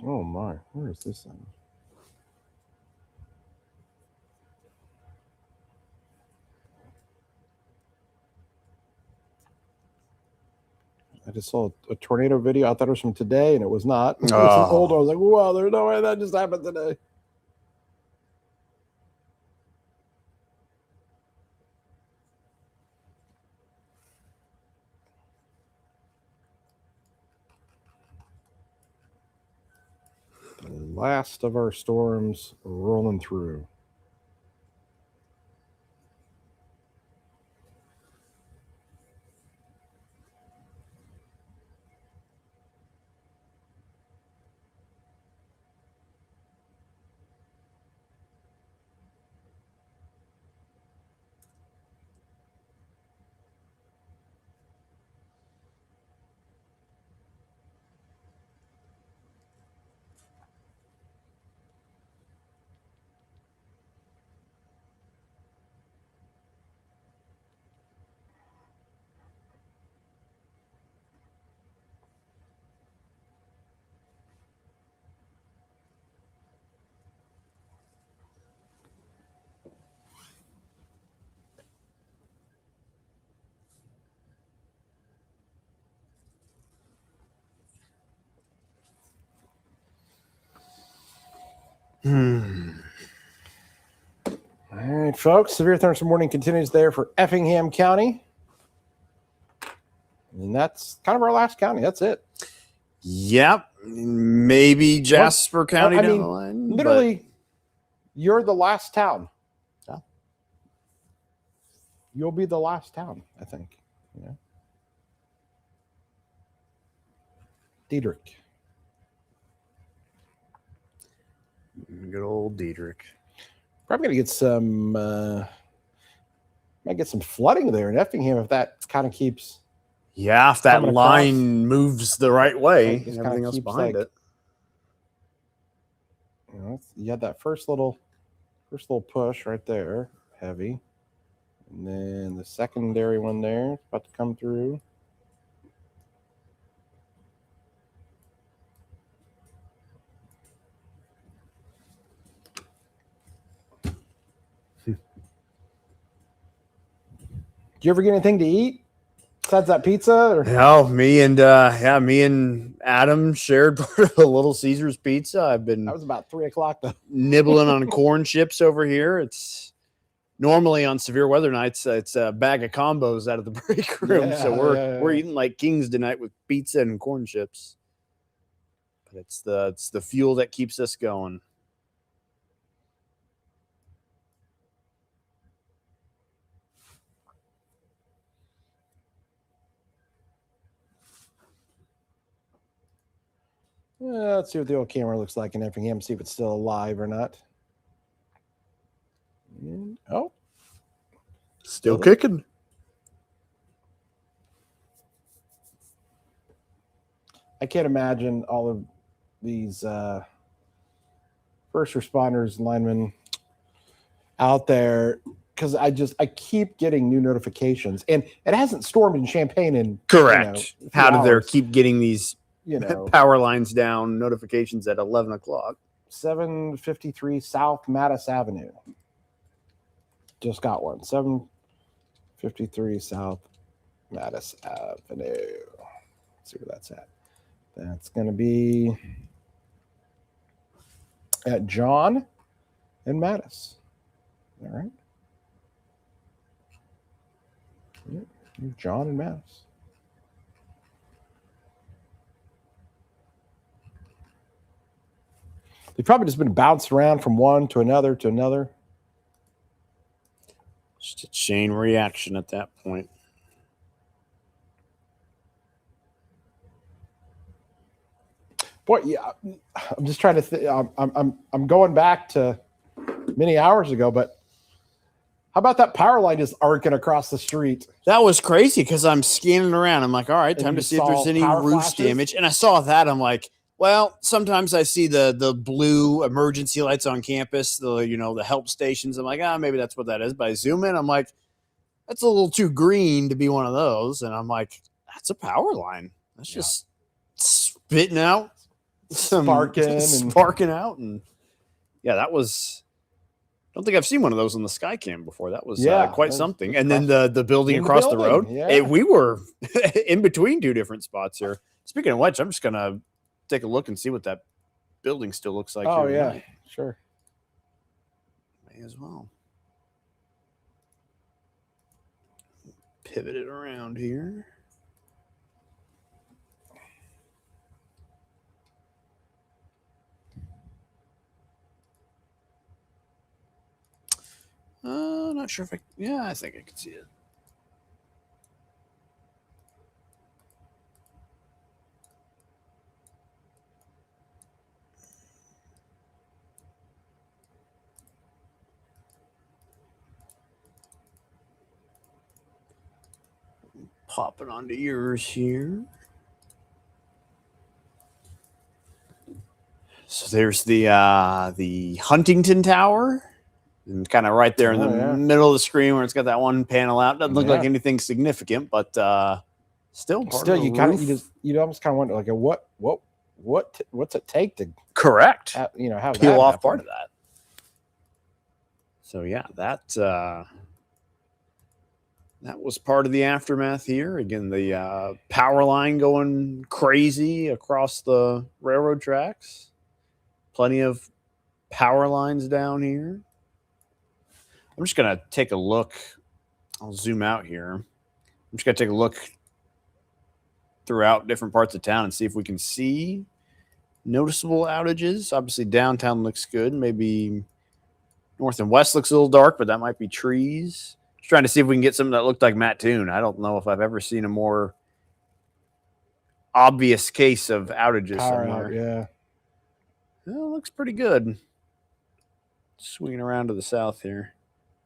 Oh my, where is this thing? I just saw a tornado video. I thought it was from today, and it was not. It was an old one. I was like, wow, there's no way that just happened today. The last of our storms rolling through. All right, folks. Severe thunderstorm warning continues there for Effingham County. And that's kind of our last county. That's it. Yep. Maybe Jasper County down the line. Literally, you're the last town. Yeah. You'll be the last town, I think. Yeah. Diedrich. Good old Diedrich. Probably gonna get some might get some flooding there in Effingham if that kind of keeps. Yeah, if that coming line moves the right way Just and kinda everything else keeps, behind like, it. You know, you had that first little push right there, heavy, and then the secondary one there about to come through. Did you ever get anything to eat besides that pizza? Or? No, me and Adam shared part of a Little Caesars pizza. I've been That was about 3:00 though. nibbling on corn chips over here. It's normally on severe weather nights, it's a bag of combos out of the break room. Yeah, So we're eating like kings tonight with pizza and corn chips. But it's the fuel that keeps us going. Let's see what the old camera looks like in Effingham, see if it's still alive or not. And, Still kicking. I can't imagine all of these first responders and linemen out there because I keep getting new notifications, and it hasn't stormed in Champaign in Correct. a few How did they hours. keep getting these power lines down notifications at 11 o'clock? 753 South Mattis Avenue. Just got one. 753 South Mattis Avenue. Let's see where that's at. That's going to be at John and Mattis. All right. Yep. John and Mattis. They've probably just been bounced around from one to another to another. Just a chain reaction at that point. Boy, yeah, I'm just trying to think. I'm going back to many hours ago, but how about that power line just arcing across the street? That was crazy because I'm scanning around. I'm like, all right, And time you to see if there's saw any power roof flashes? damage. And I saw that. I'm like, well, sometimes I see the blue emergency lights on campus, the help stations. I'm like, maybe that's what that is. But I zoom in, I'm like, that's a little too green to be one of those. And I'm like, that's a power line. That's just spitting out, sparking out. And yeah, that was, I don't think I've seen one of those on the Skycam before. That was quite something. And then the building across the road, we were in between two different spots here. Speaking of which, I'm just going to take a look and see what that building still looks like. Oh, here yeah, tonight. sure. May as well. Pivot it around here. Not sure if I think I can see it. Pop it onto yours here. So there's the Huntington Tower, and kind of right there in the middle of the screen where it's got that one panel out. Doesn't look like anything significant, but still you almost kind of wonder, like, what's it take to correct? have peel that off happen? part of that. So yeah, that was part of the aftermath here. Again, the power line going crazy across the railroad tracks. Plenty of power lines down here. I'm just going to take a look. I'll zoom out here. I'm just going to take a look throughout different parts of town and see if we can see noticeable outages. Obviously, downtown looks good. Maybe north and west looks a little dark, but that might be trees. Just trying to see if we can get something that looked like Mattoon. I don't know if I've ever seen a more obvious case of outages Power somewhere. out, yeah. Well, it looks pretty good. Swinging around to the south here.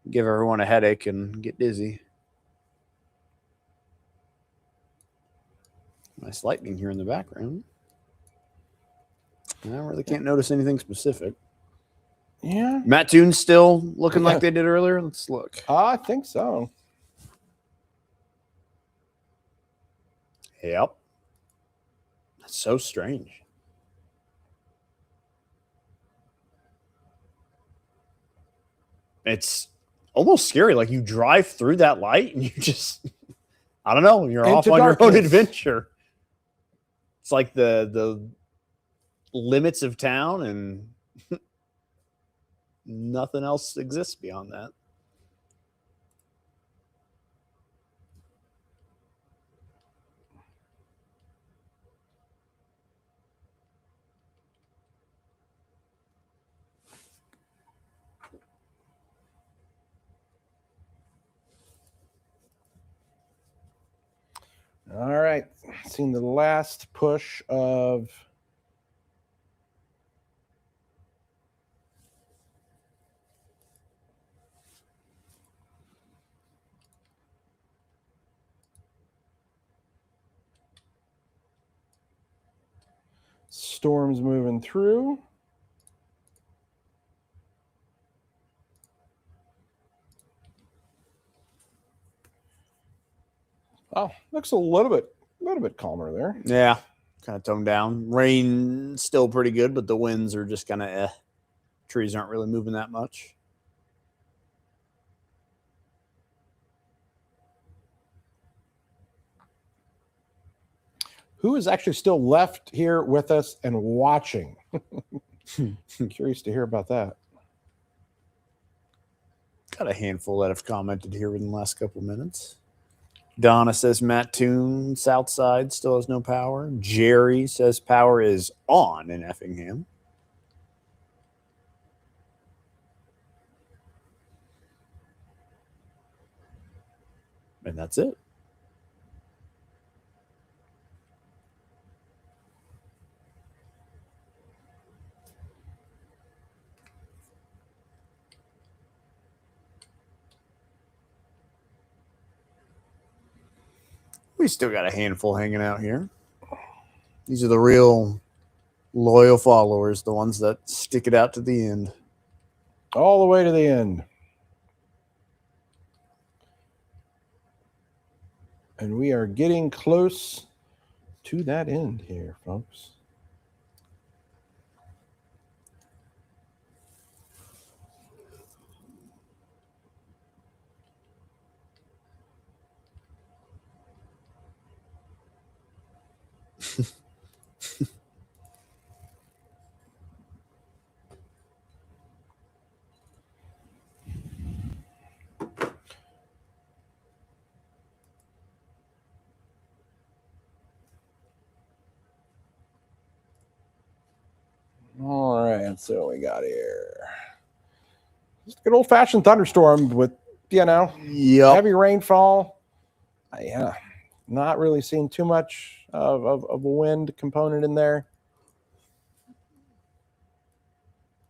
Give everyone a headache and get dizzy. Nice lightning here in the background. I really can't notice anything specific. Yeah. Mattoon's still looking like they did earlier. Let's look. I think so. Yep. That's so strange. It's almost scary. Like you drive through that light and you just, I don't know, you're off on your own adventure. It's like the limits of town and nothing else exists beyond that. All right. Seen the last push of storms moving through. Oh, looks a little bit calmer there. Yeah, kind of toned down. Rain still pretty good, but the winds are just kind of Trees aren't really moving that much. who is actually still left here with us and watching. I'm curious to hear about that. Got a handful that have commented here within the last couple of minutes. Donna says Matt Toon, Southside, still has no power. Jerry says power is on in Effingham. And that's it. We still got a handful hanging out here. These are the real loyal followers, the ones that stick it out to the end. All the way to the end. And we are getting close to that end here, folks. All right, so we got here just a good old-fashioned thunderstorm with, heavy rainfall. Yeah, not really seeing too much of a wind component in there.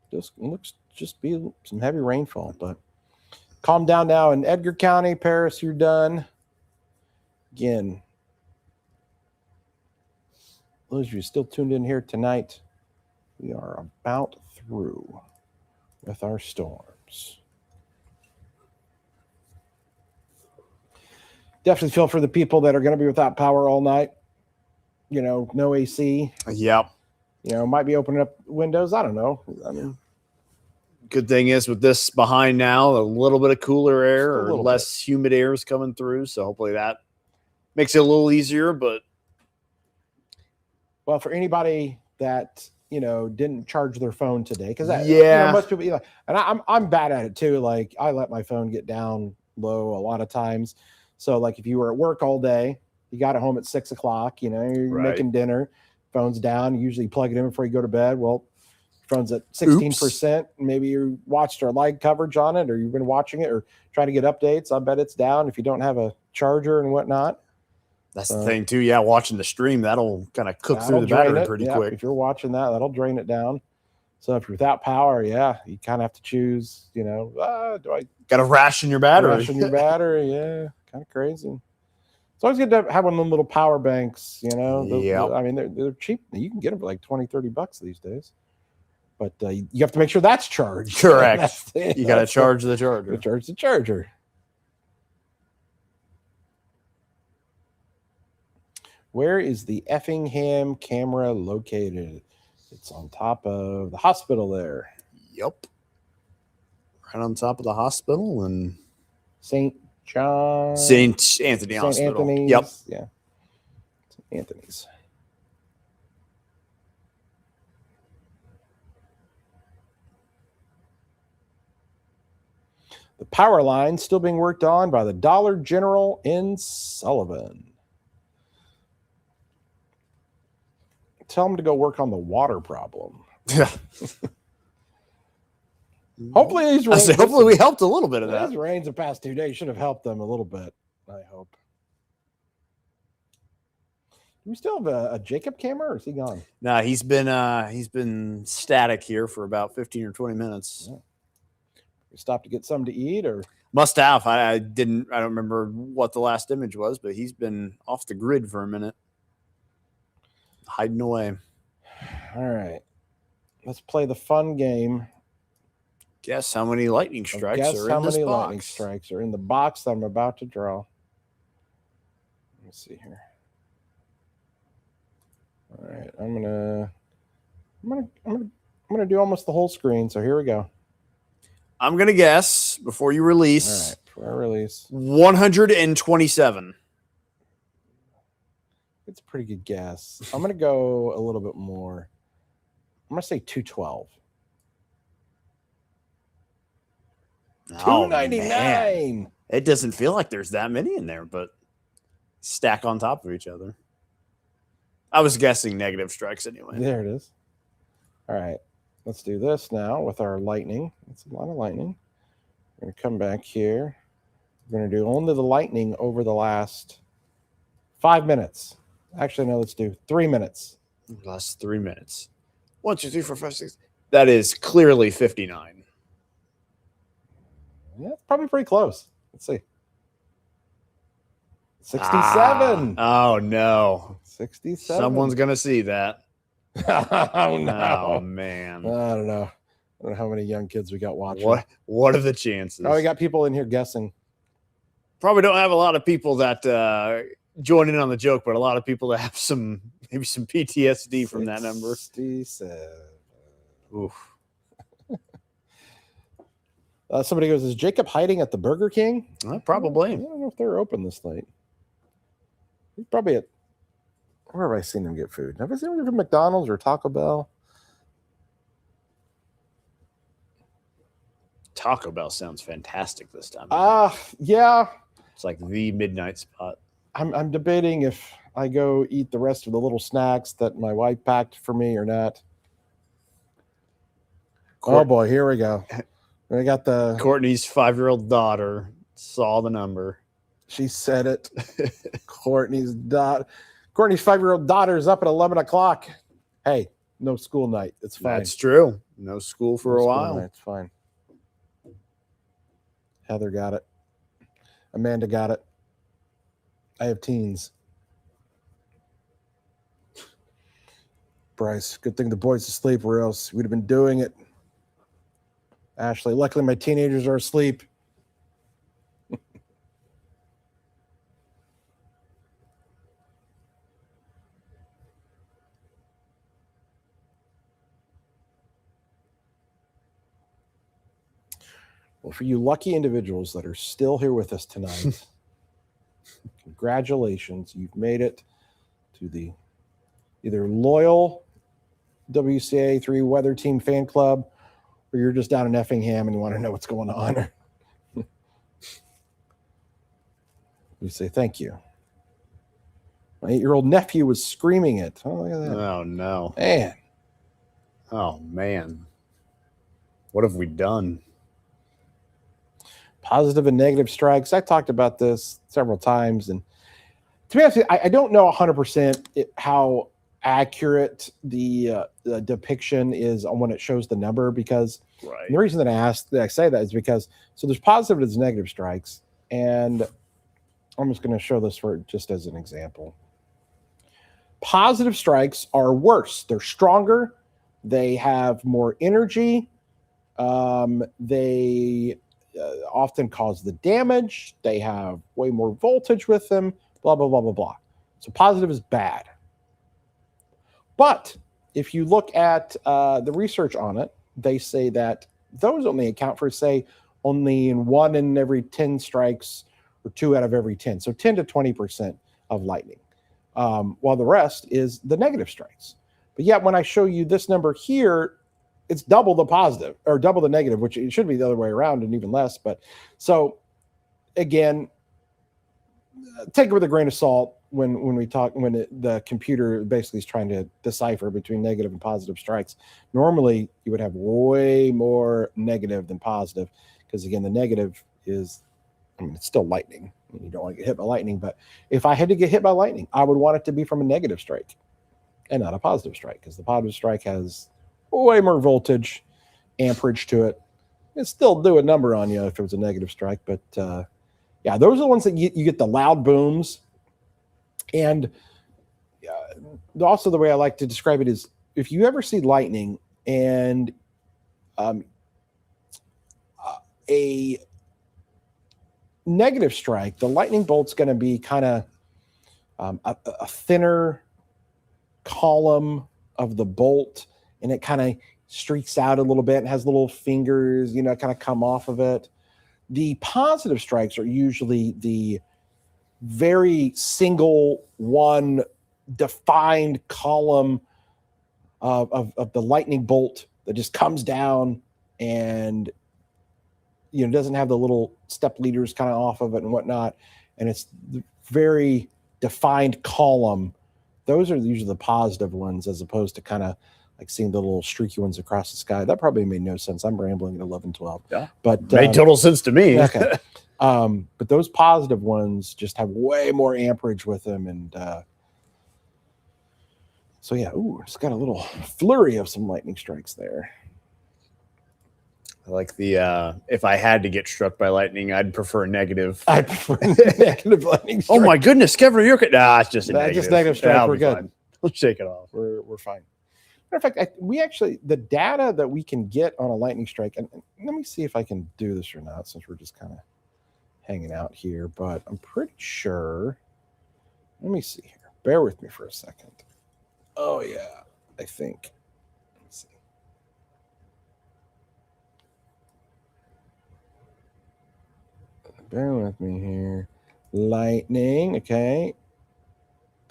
Just looks just be some heavy rainfall, but calm down now in Edgar County. Paris, you're done. Again, those of you still tuned in here tonight, we are about through with our storms. Definitely feel for the people that are going to be without power all night. No AC. Yep. Might be opening up windows. I don't know. I mean, good thing is with this behind now, a little bit of cooler air or less humid air is coming through. So hopefully that makes it a little easier. But well, for anybody that didn't charge their phone today, because most people, and I'm bad at it too. Like I let my phone get down low a lot of times. So like if you were at work all day, you got it home at 6 o'clock, you're making dinner, phone's down, you usually plug it in before you go to bed. Well, phone's at 16%. Maybe you watched our live coverage on it, or you've been watching it or trying to get updates. I bet it's down if you don't have a charger and whatnot. That's the thing too. Yeah, watching the stream, that'll kind of cook through the battery pretty quick. If you're watching that'll drain it down. So if you're without power, you kind of have to choose, do I got to ration your battery? Ration your battery, yeah. Kind of crazy. It's always good to have one of them little power banks, I mean, they're cheap. You can get them for like $20-$30 these days. But you have to make sure that's charged. Correct. You got to charge the charger. Charge the charger. Where is the Effingham camera located? It's on top of the hospital there. Yep. Right on top of the hospital and St. Anthony Hospital. Anthony's. Yep. Yeah. St. Anthony's. The power line still being worked on by the Dollar General in Sullivan. Tell them to go work on the water problem. Hopefully these rains. Hopefully we helped a little bit of that. These rains the past 2 days should have helped them a little bit. I hope. Do we still have a Jacob camera, or is he gone? No, he's been static here for about 15 or 20 minutes. Yeah. We stopped to get something to eat, or must have. I don't remember what the last image was, but he's been off the grid for a minute. Hiding away. All right. Let's play the fun game. Guess how many lightning strikes are in this box. Lightning strikes are in the box that I'm about to draw. Let me see here. All right. I'm gonna do almost the whole screen. So here we go. I'm gonna guess before you release. All right. For our release. 127. It's a pretty good guess. I'm going to go a little bit more. I'm going to say 212. Oh, man. $299. It doesn't feel like there's that many in there, but stack on top of each other. I was guessing negative strikes anyway. There it is. All right. Let's do this now with our lightning. That's a lot of lightning. We're going to come back here. We're going to do only the lightning over the last 5 minutes. Actually, no, let's do 3 minutes. Last 3 minutes. 1, 2, 3, 4, 5, 6. That is clearly 59. Yeah, it's probably pretty close. Let's see. 67. Oh, no. 67. Someone's going to see that. Oh, no. Oh, man. I don't know. I don't know how many young kids we got watching. What are the chances? Oh, we got people in here guessing. Probably don't have a lot of people that join in on the joke, but a lot of people that have maybe some PTSD from that number. 67. Oof. Somebody goes, is Jacob hiding at the Burger King? Probably. I don't know if they're open this late. He's probably at, where have I seen him get food? Have I seen him at McDonald's or Taco Bell? Taco Bell sounds fantastic this time. Yeah. It's like the midnight spot. I'm debating if I go eat the rest of the little snacks that my wife packed for me or not. Oh boy, here we go. We got the Courtney's 5-year-old daughter saw the number. She said it. Courtney's 5-year-old daughter is up at 11 o'clock. Hey, no school night. It's fine. That's true. No school for a while. It's fine. Heather got it. Amanda got it. I have teens. Bryce, good thing the boy's asleep or else we'd have been doing it. Ashley, luckily my teenagers are asleep. Well, for you lucky individuals that are still here with us tonight, congratulations. You've made it to the either loyal WCIA 3 Weather Team fan club, or you're just down in Effingham and you want to know what's going on. We say thank you. My 8-year-old nephew was screaming it. Oh, look at that. Oh, no. Man. Oh, man. What have we done? Positive and negative strikes. I talked about this several times. And to be honest, I don't know 100% how accurate the depiction is on when it shows the number, because the reason that I say that is because so there's positive and there's negative strikes, and I'm just going to show this for just as an example. Positive strikes are worse. They're stronger. They have more energy. They often cause the damage. They have way more voltage with them. Blah blah blah blah blah. So positive is bad. But if you look at the research on it, they say that those only account for, say, only in 1 in every 10 strikes or 2 out of every 10. So 10 to 20% of lightning, while the rest is the negative strikes. But yet when I show you this number here, it's double the positive or double the negative, which it should be the other way around and even less. But so again, take it with a grain of salt when we talk, the computer basically is trying to decipher between negative and positive strikes. Normally you would have way more negative than positive, because again, the negative is, I mean, it's still lightning. You don't want to get hit by lightning, but if I had to get hit by lightning, I would want it to be from a negative strike and not a positive strike, because the positive strike has way more voltage, amperage to it. It'd still do a number on you if it was a negative strike, but yeah, those are the ones that you get the loud booms. And also the way I like to describe it is, if you ever see lightning and a negative strike, the lightning bolt's going to be kind of a thinner column of the bolt, and it kind of streaks out a little bit and has little fingers, kind of come off of it. The positive strikes are usually the very single one defined column of the lightning bolt that just comes down and doesn't have the little step leaders kind of off of it and whatnot, and it's the very defined column. Those are usually the positive ones, as opposed to kind of like seeing the little streaky ones across the sky. That probably made no sense. I'm rambling at 11:12. Yeah, but made total sense to me. Okay. But those positive ones just have way more amperage with them, and so yeah, it's got a little flurry of some lightning strikes there. I like the if I had to get struck by lightning, I'd prefer negative. I prefer negative lightning strike. Oh my goodness, Kevin, you're it's just a negative. Just negative strike. Yeah, we're good. Fine. Let's shake it off. We're fine. Matter of fact, we actually, the data that we can get on a lightning strike, and let me see if I can do this or not, since we're just kind of hanging out here, but I'm pretty sure. Let me see here. Bear with me for a second. Oh yeah, I think. Let's see. Bear with me here. Lightning. Okay.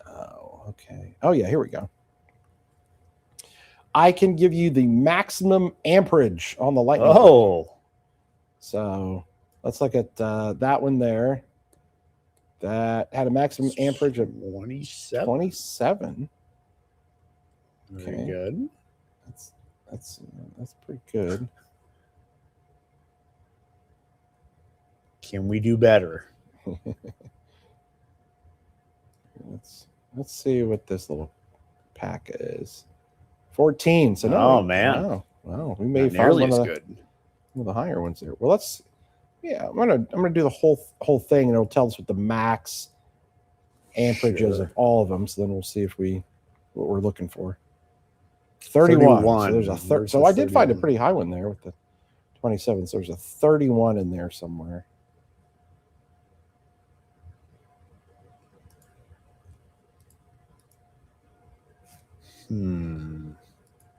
Oh, okay. Oh yeah, here we go. I can give you the maximum amperage on the lightning. Oh. So let's look at that one there. That had a maximum amperage of 27. 27. Very Okay. good. That's pretty good. Can we do better? Let's see what this little pack is. 14. So no, Oh, man. Wow. We may Not find nearly one as of good. the higher ones there. Well, I'm gonna do the whole thing, and it'll tell us what the max amperages of all of them. So then we'll see what we're looking for. 31. So there's a third. So I did find a pretty high one there with the 27. So there's a 31 in there somewhere.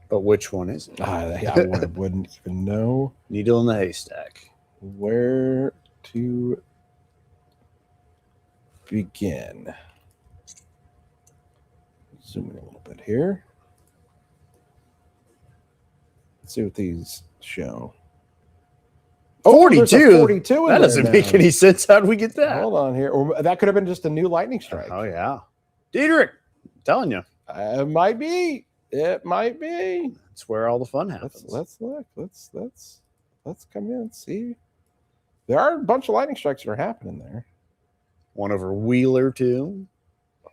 But which one is it? I wouldn't even know Needle in the haystack. where to begin. Zoom in a little bit here. Let's see what these show. 42? There's a 42 in That doesn't there make now. any sense. How do we get that? Hold on here. Or that could have been just a new lightning strike. Oh, yeah. Diedrich, I'm telling you. It might be. It might be. That's where all the fun happens. Let's look. Let's come in and see. There are a bunch of lightning strikes that are happening there. One over Wheeler, too.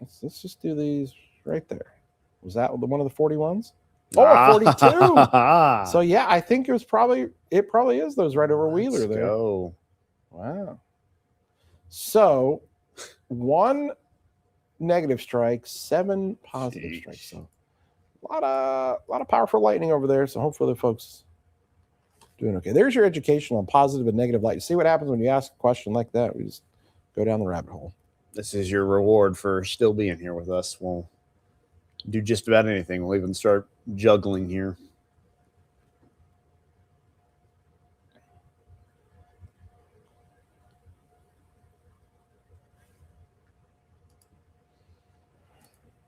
Let's just do these right there. Was that one of the 41s? Oh, 42. So yeah, I think it probably is those right over Wheeler there. Go. Wow. So 1 negative strike, 7 positive strikes. So a lot of powerful lightning over there. So hopefully the folks doing okay. There's your education on positive and negative light. See what happens when you ask a question like that. We just go down the rabbit hole. This is your reward for still being here with us. We'll do just about anything. We'll even start juggling here.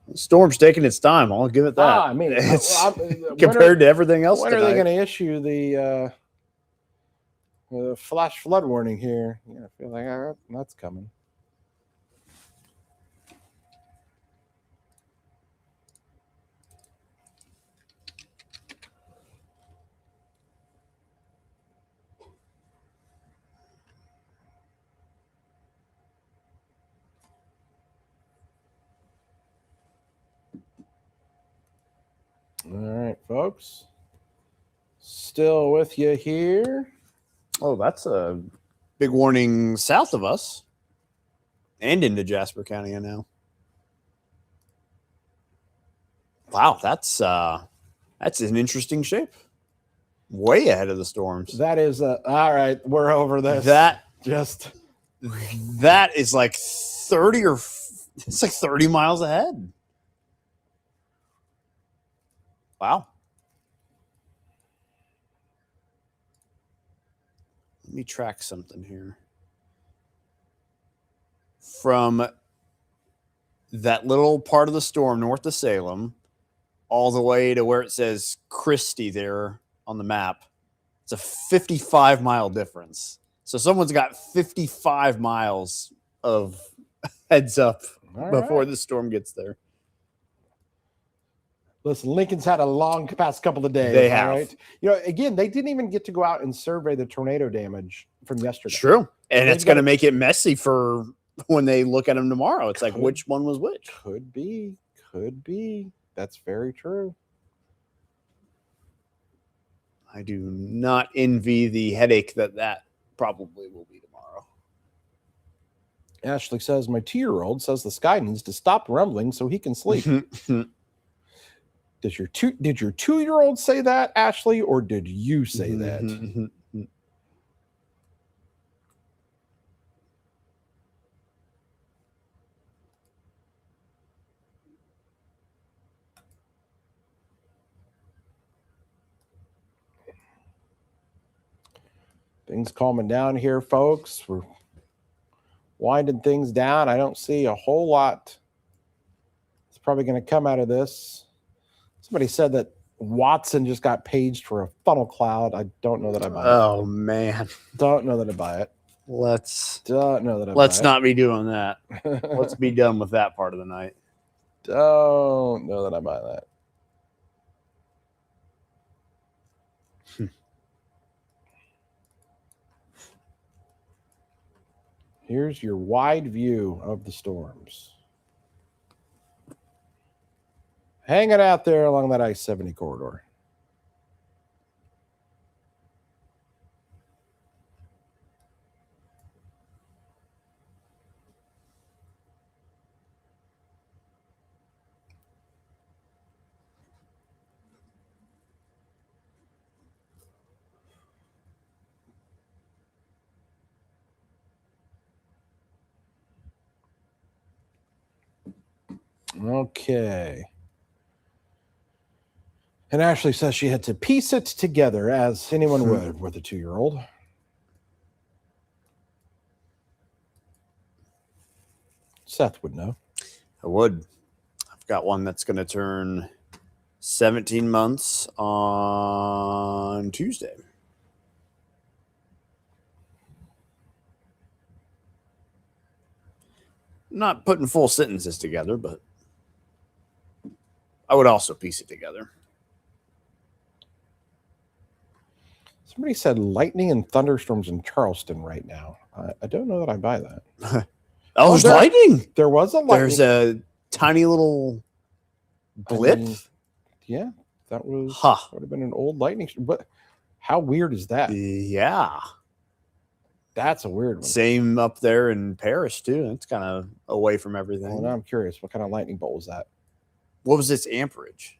The storm's taking its time. I'll give it that. I mean, it's when compared to everything else. When are they going to issue the flash flood warning here? Yeah, I feel like that's coming. All right, folks. Still with you here. Oh, that's a big warning south of us and into Jasper County now. Wow, that's an interesting shape. Way ahead of the storms. That is all right. We're over this. That is like 30 miles ahead. Wow. Let me track something here. From that little part of the storm north of Salem, all the way to where it says Christie there on the map. It's a 55-mile difference. So someone's got 55 miles of heads up before the storm gets there. Listen, Lincoln's had a long past couple of days. They have. All right? You know, again, they didn't even get to go out and survey the tornado damage from yesterday. True. And They've it's going to got- make it messy for when they look at them tomorrow. It's like, which one was which? Could be. Could be. That's very true. I do not envy the headache that probably will be tomorrow. Ashley says, my 2-year-old says the sky needs to stop rumbling so he can sleep. Did your 2-year-old say that, Ashley, or did you say that? Things calming down here, folks. We're winding things down. I don't see a whole lot. It's probably going to come out of this. Somebody said that Watson just got paged for a funnel cloud. I don't know that I buy it. Oh, man. Don't know that I buy it. Let's Don't know that I buy it. not be doing that. Let's be done with that part of the night. Don't know that I buy that. Here's your wide view of the storms. Hanging out there along that I-70 corridor. Okay. And Ashley says she had to piece it together, as anyone would with a 2-year-old. Seth would know. I would. I've got one that's going to turn 17 months on Tuesday. Not putting full sentences together, but I would also piece it together. Somebody said lightning and thunderstorms in Charleston right now. I don't know that I buy that. Oh, there's there- lightning. There was a lightning. There's a tiny little blip. I mean, yeah, that was Huh. would have been an old lightning. But how weird is that? Yeah. That's a weird one. Same up there in Paris, too. It's kind of away from everything. Well, now I'm curious. What kind of lightning bolt was that? What was its amperage?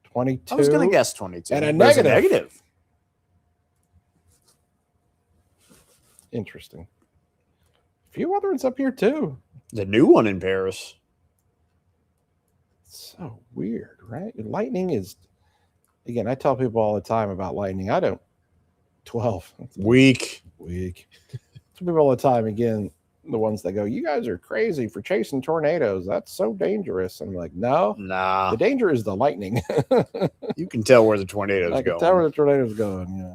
22. I was going to guess 22. And a but it's negative. Interesting. A few other ones up here, too. The new one in Paris. So weird, right? Lightning is, again, I tell people all the time about lightning. I don't. 12. Weak. Weak. Tell people all the time, again, the ones that go, you guys are crazy for chasing tornadoes. That's so dangerous. And I'm like, no, Nah. the danger is the lightning. You can tell where the tornado's I can going. tell where the tornado's going, yeah.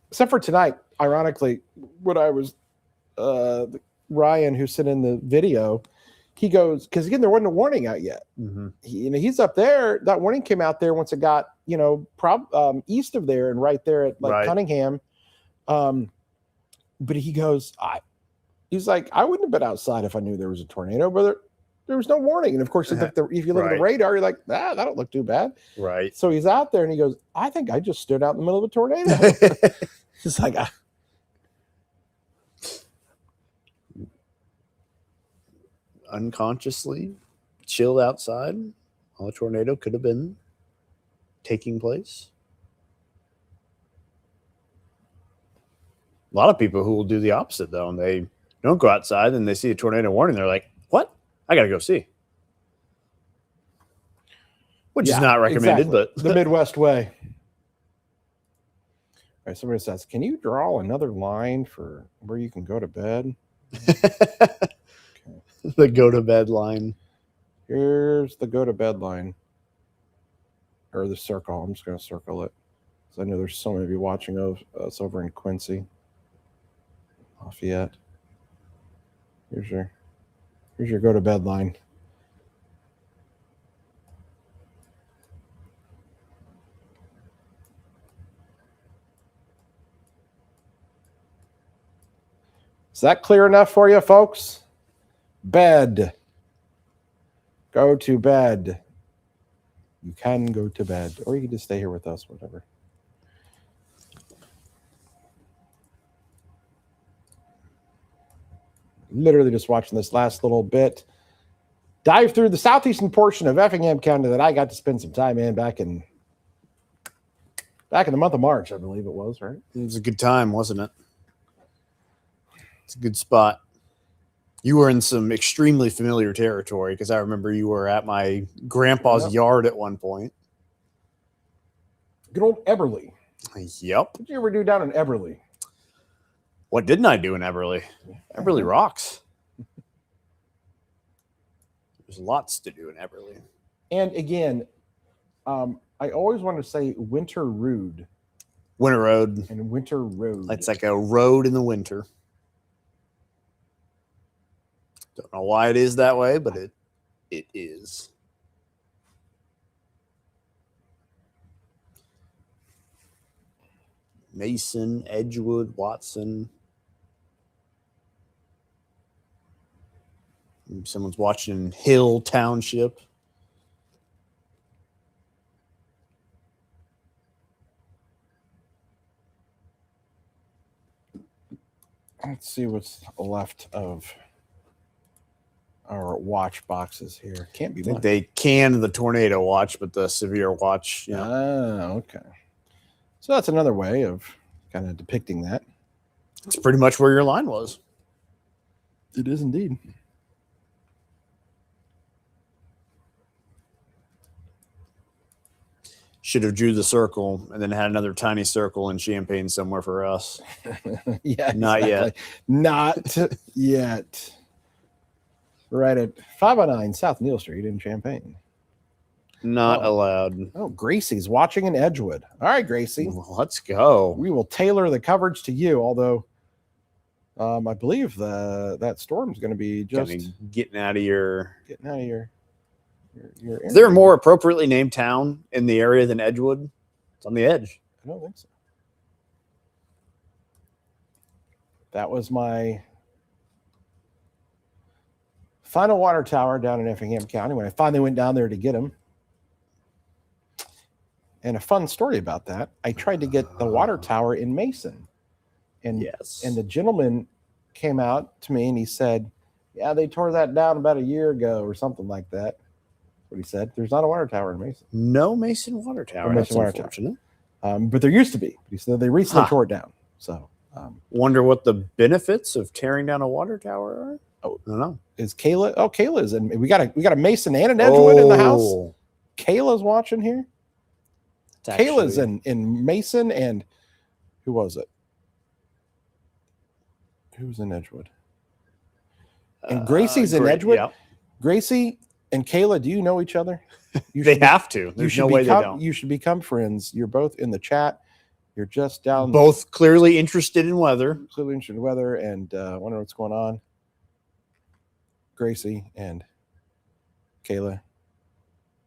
Except for tonight, ironically, when I was Ryan, who sent in the video, he goes, because again, there wasn't a warning out yet. Mhm. He's up there. That warning came out there once it got, east of there and right there at Right. Cunningham. But he goes, he's like, I wouldn't have been outside if I knew there was a tornado, but there was no warning. And of course, if you look at the Right. radar, you're like, that don't look too bad. Right. So he's out there and he goes, I think I just stood out in the middle of a tornado. He's like, Unconsciously chilled outside while a tornado could have been taking place. A lot of people who will do the opposite, though, and they don't go outside and they see a tornado warning. They're like, what? I got to go see. Which is not recommended, exactly. but the Midwest way. All right, somebody says, can you draw another line for where you can go to bed? Okay. The go to bed line. Here's the go to bed line. Or the circle. I'm just going to circle it. Because I know there's so many of you watching us over in Quincy. Lafayette. Here's your go to bed line. Is that clear enough for you, folks? Bed. Go to bed. You can go to bed, or you can just stay here with us, whatever. Literally just watching this last little bit. Dive through the southeastern portion of Effingham County that I got to spend some time in back in the month of March, I believe it was, right? It was a good time, wasn't it? It's a good spot. You were in some extremely familiar territory because I remember you were at my grandpa's yard at one point. Good old Eberly. Yep. What did you ever do down in Eberly? What didn't I do in Eberly? Eberly rocks. There's lots to do in Eberly. And again, I always want to say Winter Road. Winter Road. And Winter Road. It's like a road in the winter. Don't know why it is that way, but it is. Mason, Edgewood, Watson. Someone's watching Hill Township. Let's see what's left of our watch boxes here. Can't be I think much. they canned the tornado watch, but the severe watch. Yeah. Okay. So that's another way of kind of depicting that. It's pretty much where your line was. It is indeed. Should have drew the circle and then had another tiny circle in Champaign somewhere for us. Yeah. Not yet. Not yet. Right at 509 South Neal Street in Champaign. Not allowed. Oh, Gracie's watching in Edgewood. All right, Gracie. Well, let's go. We will tailor the coverage to you, although I believe that storm's going to be just getting out of your your Is there a more appropriately named town in the area than Edgewood? It's on the edge. I don't think so. That was my final water tower down in Effingham County when I finally went down there to get him. And a fun story about that, I tried to get the water tower in Mason. And yes. And the gentleman came out to me and he said, yeah, they tore that down about a year ago or something like that. What he said. There's not a water tower in Mason. No Mason water tower. Mason water tower. But there used to be. He said they recently tore it down. So wonder what the benefits of tearing down a water tower are. Oh, I don't know. Is Kayla? Oh, Kayla's in. We got a Mason and an Edgewood in the house. Kayla's watching here. Kayla's in Mason, and who was it? Who was in Edgewood? And Gracie's in Edgewood. Yeah. Gracie and Kayla, do you know each other? They have to. There's no way they don't. You should become friends. You're both in the chat. You're just down. Both clearly interested in weather. Clearly interested in weather, and wonder what's going on. Gracie and Kayla.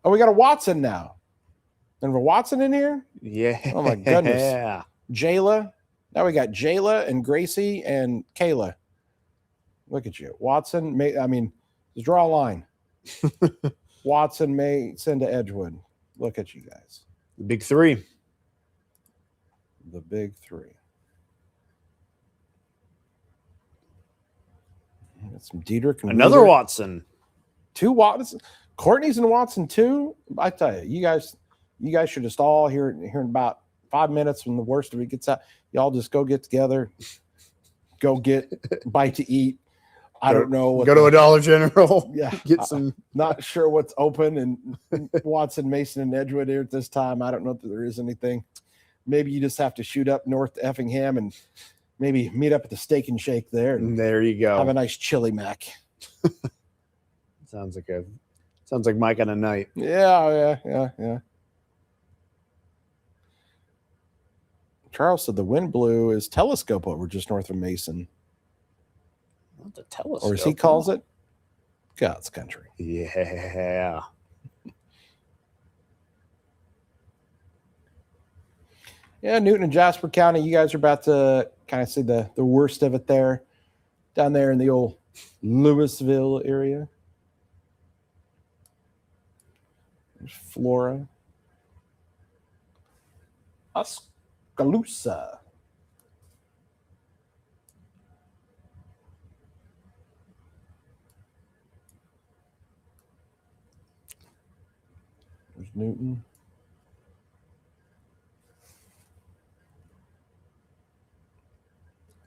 Oh, we got a Watson now. Remember Watson in here? Yeah. Oh my goodness. Yeah. Jayla. Now we got Jayla and Gracie and Kayla. Look at you. Watson, just draw a line. Watson may send to Edgewood. Look at you guys. The big three. The big three. Got some Diedrich. And another Wheeler. Watson. Two Watson. Courtney's and Watson too. I tell you, you guys should just all here in about 5 minutes when the worst of it gets out. Y'all just go get together, go get a bite to eat. I don't know. Go to a Dollar General. Yeah. Get some. Not sure what's open in Watson, Mason, and Edgewood here at this time. I don't know if there is anything. Maybe you just have to shoot up north to Effingham and maybe meet up at the Steak and Shake there. And there you go. Have a nice chili mac. Sounds like Mike on a night. Yeah. Charles said the wind blew his telescope over just north of Mason. What's a telescope? Or as he calls it, God's country. Yeah. Yeah, Newton and Jasper County, you guys are about to kind of see the worst of it there. Down there in the old Louisville area. There's Flora. Oskaloosa. There's Newton.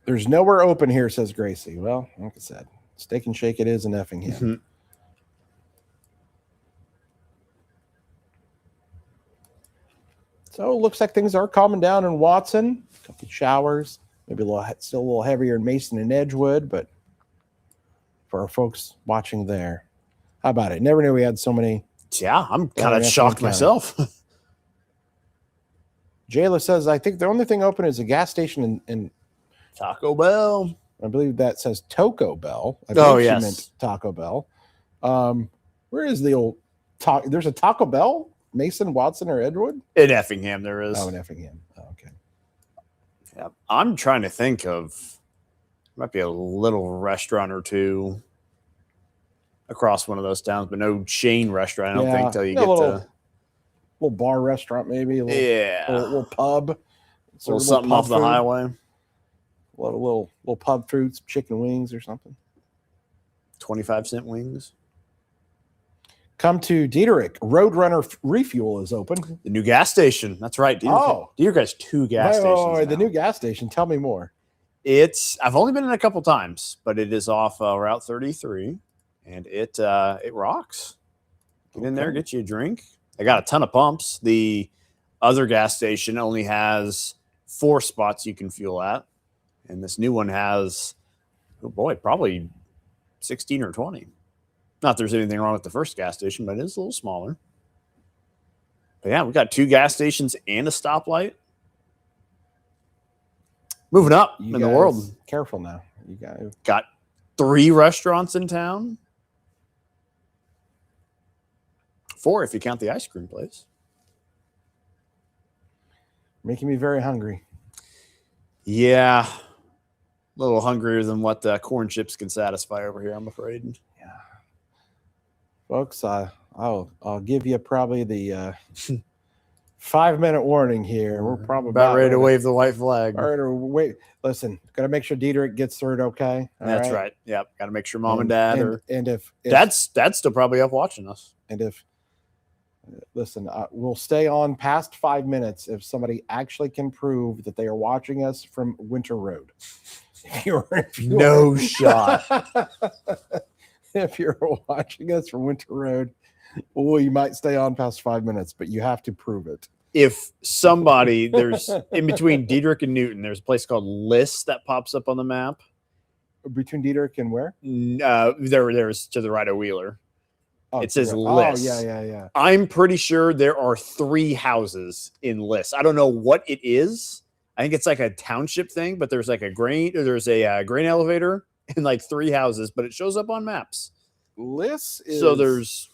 There's nowhere open here, says Gracie. Well, like I said, Steak and Shake it is in Effingham. So it looks like things are calming down in Watson. A couple showers, maybe still a little heavier in Mason and Edgewood, but for our folks watching there, how about it? Never knew we had so many. Yeah, I'm kind of shocked myself. Jayla says, I think the only thing open is a gas station in Taco Bell. I believe that says Taco Bell. I Oh, believe yes. she meant Taco Bell. Where is the old there's a Taco Bell? Mason, Watson, or Edgewood? In Effingham, there is. Oh, in Effingham. Oh, okay. Yeah, I'm trying to think of might be a little restaurant or two across one of those towns, but no chain restaurant. I don't think till you get to little bar restaurant, maybe. A little pub. A little something off the highway. A little pub food, some chicken wings or something. 25-cent wings. Come to Diederich. Roadrunner Refuel is open. The new gas station. That's right. Diederich has 2 gas stations. The new gas station. Tell me more. I've only been in a couple times, but it is off Route 33, and it rocks. Get in there, get you a drink. They got a ton of pumps. The other gas station only has 4 spots you can fuel at, and this new one has, probably 16 or 20. Not there's anything wrong with the first gas station, but it is a little smaller. But yeah, we got 2 gas stations and a stoplight. Moving up in the world. Careful now. You guys got 3 restaurants in town. 4 if you count the ice cream place. Making me very hungry. Yeah. A little hungrier than what the corn chips can satisfy over here, I'm afraid. Yeah. Folks, I'll give you probably the 5-minute warning here. We're probably about ready to wave the white flag. All right, wait. Listen, got to make sure Diederich gets through it okay. That's right. Yep. Got to make sure mom and dad and if dad's still probably up watching us. And if listen, we'll stay on past 5 minutes if somebody actually can prove that they are watching us from Winter Road. No shot. If you're watching us from Winter Road, well, you might stay on past 5 minutes, but you have to prove it. If somebody, there's in between Diederich and Newton, there's a place called Liss that pops up on the map. Between Diederich and where? There's to the right of Wheeler. Oh, it says Liss. Oh, yeah. I'm pretty sure there are 3 houses in Liss. I don't know what it is. I think it's like a township thing, but there's like a grain elevator and like 3 houses, but it shows up on maps. Liss is so there's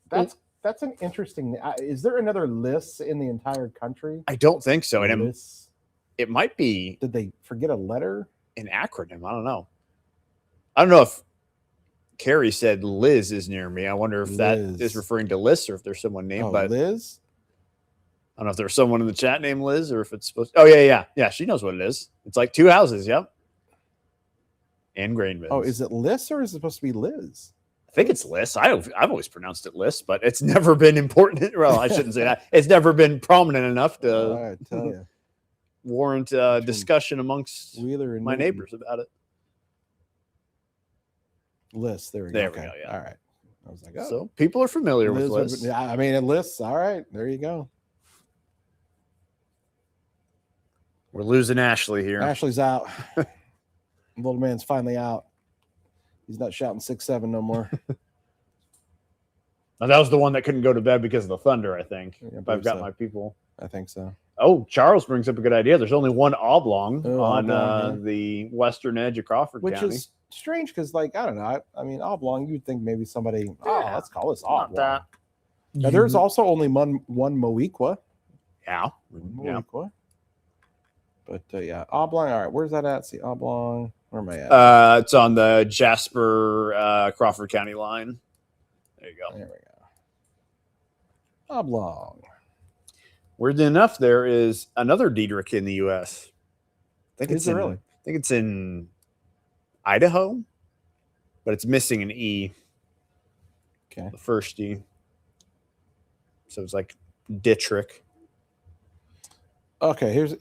that's an interesting. Is there another Liss in the entire country? I don't think so. And Liss? It might be. Did they forget a letter? An acronym? I don't know. I don't know if Carrie said Liz is near me. I wonder if that is referring to Liz or if there's someone named by Liz. I don't know if there's someone in the chat named Liz or if it's supposed to. Oh, yeah. She knows what it is. It's like 2 houses. Yep. And grain bins. Oh, is it Liz or is it supposed to be Liz? I think it's Liz. I've always pronounced it Liz, but it's never been important. Well, I shouldn't say that. It's never been prominent enough to tell you. warrant discussion amongst Wheeler and my Newton. neighbors about it. There we go. There we go. Yeah. All right. I was like, so people are familiar with Liz. Yeah, I mean, it lists. All right. There you go. We're losing Ashley here. Ashley's out. Little man's finally out. He's not shouting 6'7" no more. Now, that was the one that couldn't go to bed because of the thunder, I think. Yeah, I if I've got believe so. my people. I think so. Oh, Charles brings up a good idea. There's only one oblong on oblong, the western edge of Crawford Which County. is strange because, like, I don't know. I mean, oblong, you'd think maybe somebody, Yeah, let's call this not oblong. that. Now, there's also only one Moequa. Yeah. Moequa. But, yeah, oblong. All right, where's that at? See, oblong. Where am I at? It's on the Jasper Crawford County line. There you go. There we go. Oblong. Weirdly enough, there is another Diedrich in the U.S. I think Is there really? I think it's in Idaho, but it's missing an E. Okay. The first E. So it's like Dietrich. Okay, here's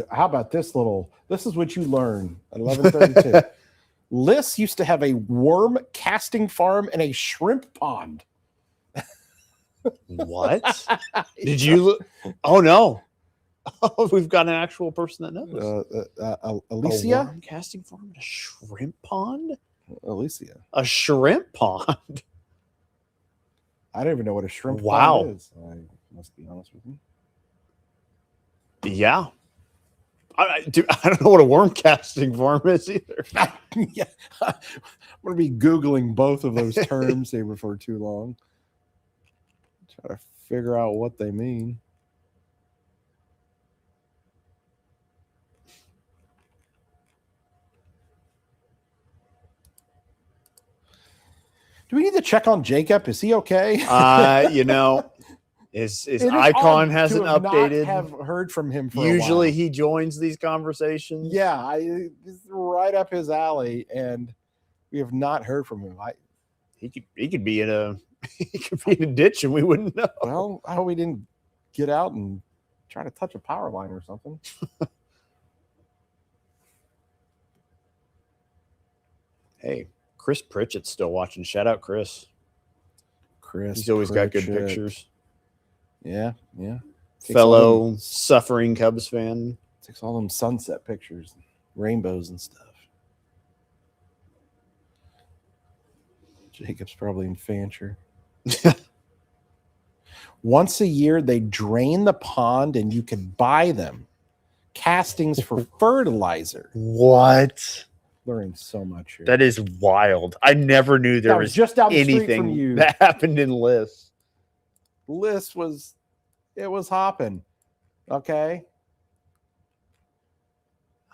how about this little, this is what you learn at 11:32. Liss used to have a worm casting farm and a shrimp pond. What? Did you look? Oh, no. Oh, we've got an actual person that knows. Alicia? A worm casting farm and a shrimp pond? Alicia. A shrimp pond? I don't even know what a shrimp Wow. pond is. I must be honest with you. Yeah. I don't know what a worm casting farm is either. Yeah. I'm going to be Googling both of those terms here before too long. Try to figure out what they mean. Do we need to check on Jacob? Is he okay? His It is icon odd hasn't to updated. Have heard from him for Usually a while. he joins these conversations. Yeah, it's right up his alley, and we have not heard from him. He could be in a he could be in a ditch and we wouldn't know. Well, I hope we didn't get out and try to touch a power line or something. Hey, Chris Pritchett's still watching. Shout out Chris. Chris, He's always got good Pritchett. pictures. Yeah. Fellow suffering Cubs fan. Takes all them sunset pictures, rainbows and stuff. Jacob's probably in Fancher. Once a year, they drain the pond and you could buy them. Castings for fertilizer. What? Learning so much here. That is wild. I never knew there That was just down the street from anything you. that happened in Liss. Liss was hopping. Okay.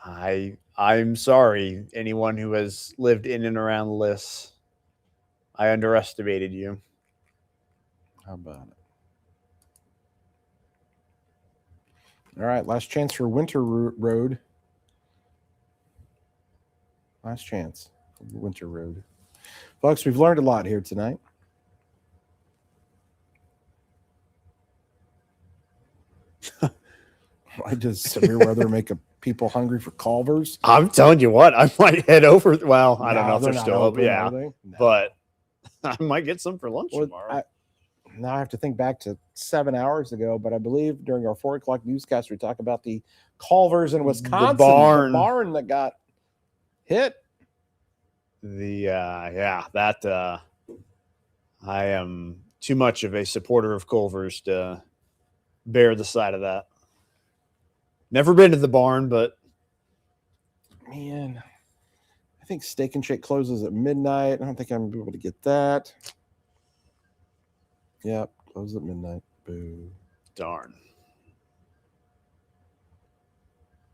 I'm sorry, anyone who has lived in and around Liss. I underestimated you. How about it? All right, last chance for Winter Road. Last chance for Winter Road. Folks, we've learned a lot here tonight. Why does severe weather make people hungry for Culver's? I'm telling you what, I might head over. Well, I don't know if they're not still open. Yeah, are they? No. but I might get some for lunch Well, tomorrow. Now I have to think back to 7 hours ago, but I believe during our 4 o'clock newscast, we talked about the Culver's in Wisconsin, the barn that got hit. I am too much of a supporter of Culver's to bear the side of that. Never been to the barn, but Man, I think Steak and Shake closes at midnight. I don't think I'm going to be able to get that. Yep, closes at midnight. Boo. darn.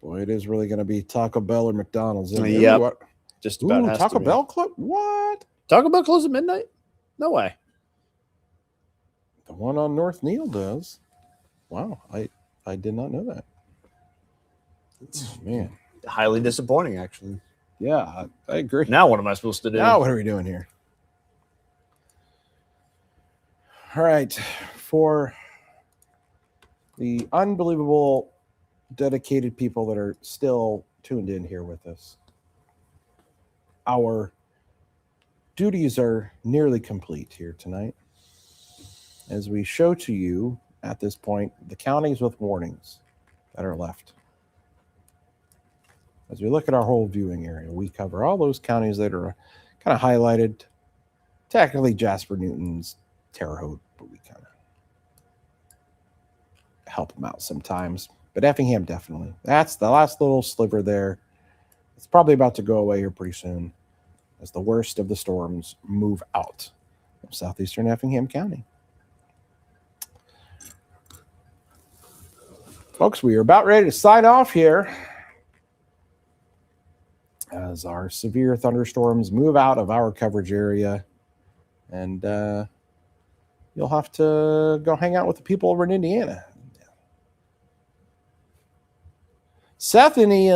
Boy, it is really going to be Taco Bell or McDonald's. Isn't it? Yep. Ooh, Just about has Taco to be. Bell Club? What? Taco Bell close at midnight? No way. The one on North Neal does. Wow, I did not know that. Oh, man. Highly disappointing, actually. Yeah, I agree. Now what am I supposed to do? Now what are we doing here? All right, for the unbelievable, dedicated people that are still tuned in here with us, our duties are nearly complete here tonight as we show to you at this point the counties with warnings that are left. As we look at our whole viewing area, we cover all those counties that are kind of highlighted. Technically, Jasper Newton's Terre Haute, but we kind of help them out sometimes. But Effingham, definitely. That's the last little sliver there. It's probably about to go away here pretty soon as the worst of the storms move out of southeastern Effingham County. Folks, we are about ready to sign off here as our severe thunderstorms move out of our coverage area. And you'll have to go hang out with the people over in Indiana. Seth, any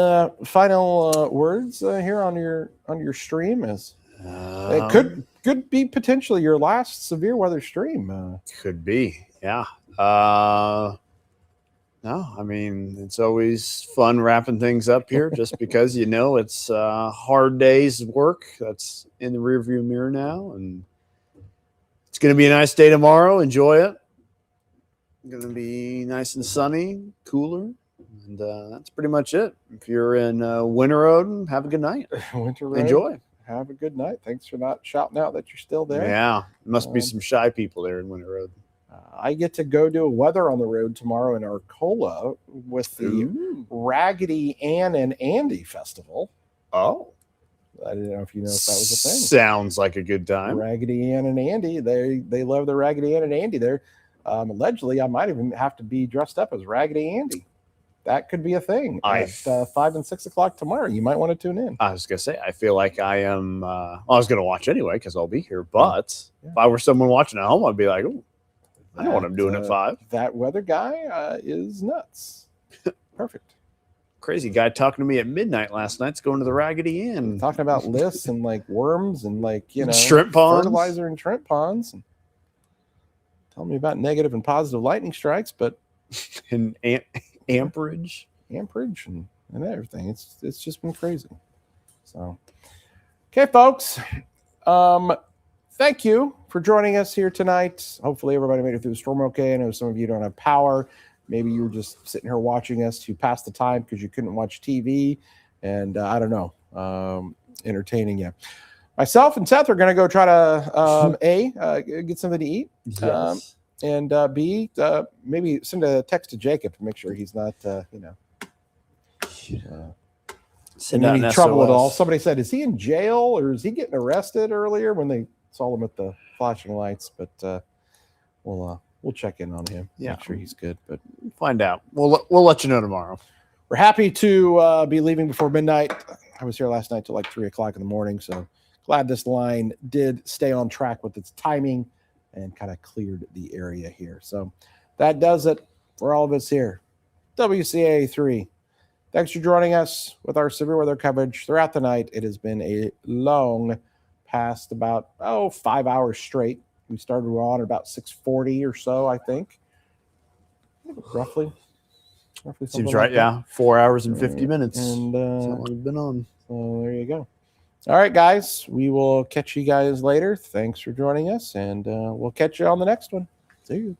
final words here on your stream? As it could be potentially your last severe weather stream. Could be, yeah. No, I mean, it's always fun wrapping things up here just because, it's hard day's work that's in the rearview mirror now. And it's going to be a nice day tomorrow. Enjoy it. Going to be nice and sunny, cooler. And that's pretty much it. If you're in Winter Road, have a good night. Winter Road, enjoy. Have a good night. Thanks for not shouting out that you're still there. Yeah, must be some shy people there in Winter Road. I get to go do a weather on the road tomorrow in Arcola with the Raggedy Ann and Andy Festival. Oh. I didn't know if you know if that was a thing. Sounds like a good time. Raggedy Ann and Andy. They love the Raggedy Ann and Andy there. Allegedly, I might even have to be dressed up as Raggedy Andy. That could be a thing at 5 and 6 o'clock tomorrow. You might want to tune in. I was going to say, I feel like I am. I was going to watch anyway because I'll be here. But if I were someone watching at home, I'd be like, oh, I know what I'm doing at 5. That weather guy is nuts. Perfect. Crazy guy talking to me at midnight last night's going to the Raggedy Ann. Talking about lists and like worms and like, shrimp ponds. Fertilizer and shrimp ponds. And tell me about negative and positive lightning strikes, but and amperage and everything. It's just been crazy. So, okay, folks. Thank you for joining us here tonight. Hopefully everybody made it through the storm okay. I know some of you don't have power. Maybe you were just sitting here watching us to pass the time because you couldn't watch TV. And I don't know, entertaining you. Myself and Seth are going to go try to, get something to eat. Yes. And B, maybe send a text to Jacob to make sure he's not, in any trouble at all. Somebody said, is he in jail or is he getting arrested earlier when they saw him at the flashing lights? But we'll check in on him. Yeah. Make sure he's good. But find out. We'll let you know tomorrow. We're happy to be leaving before midnight. I was here last night till like 3 o'clock in the morning. So glad this line did stay on track with its timing and kind of cleared the area here. So that does it for all of us here. WCIA 3. Thanks for joining us with our severe weather coverage throughout the night. It has been a long past about 5 hours straight. We started on at about 6:40 or so, I think. Roughly Seems right. Like yeah. 4 hours and 50 minutes. And that's how long we've been on. So there you go. All right, guys. We will catch you guys later. Thanks for joining us, and we'll catch you on the next one. See you.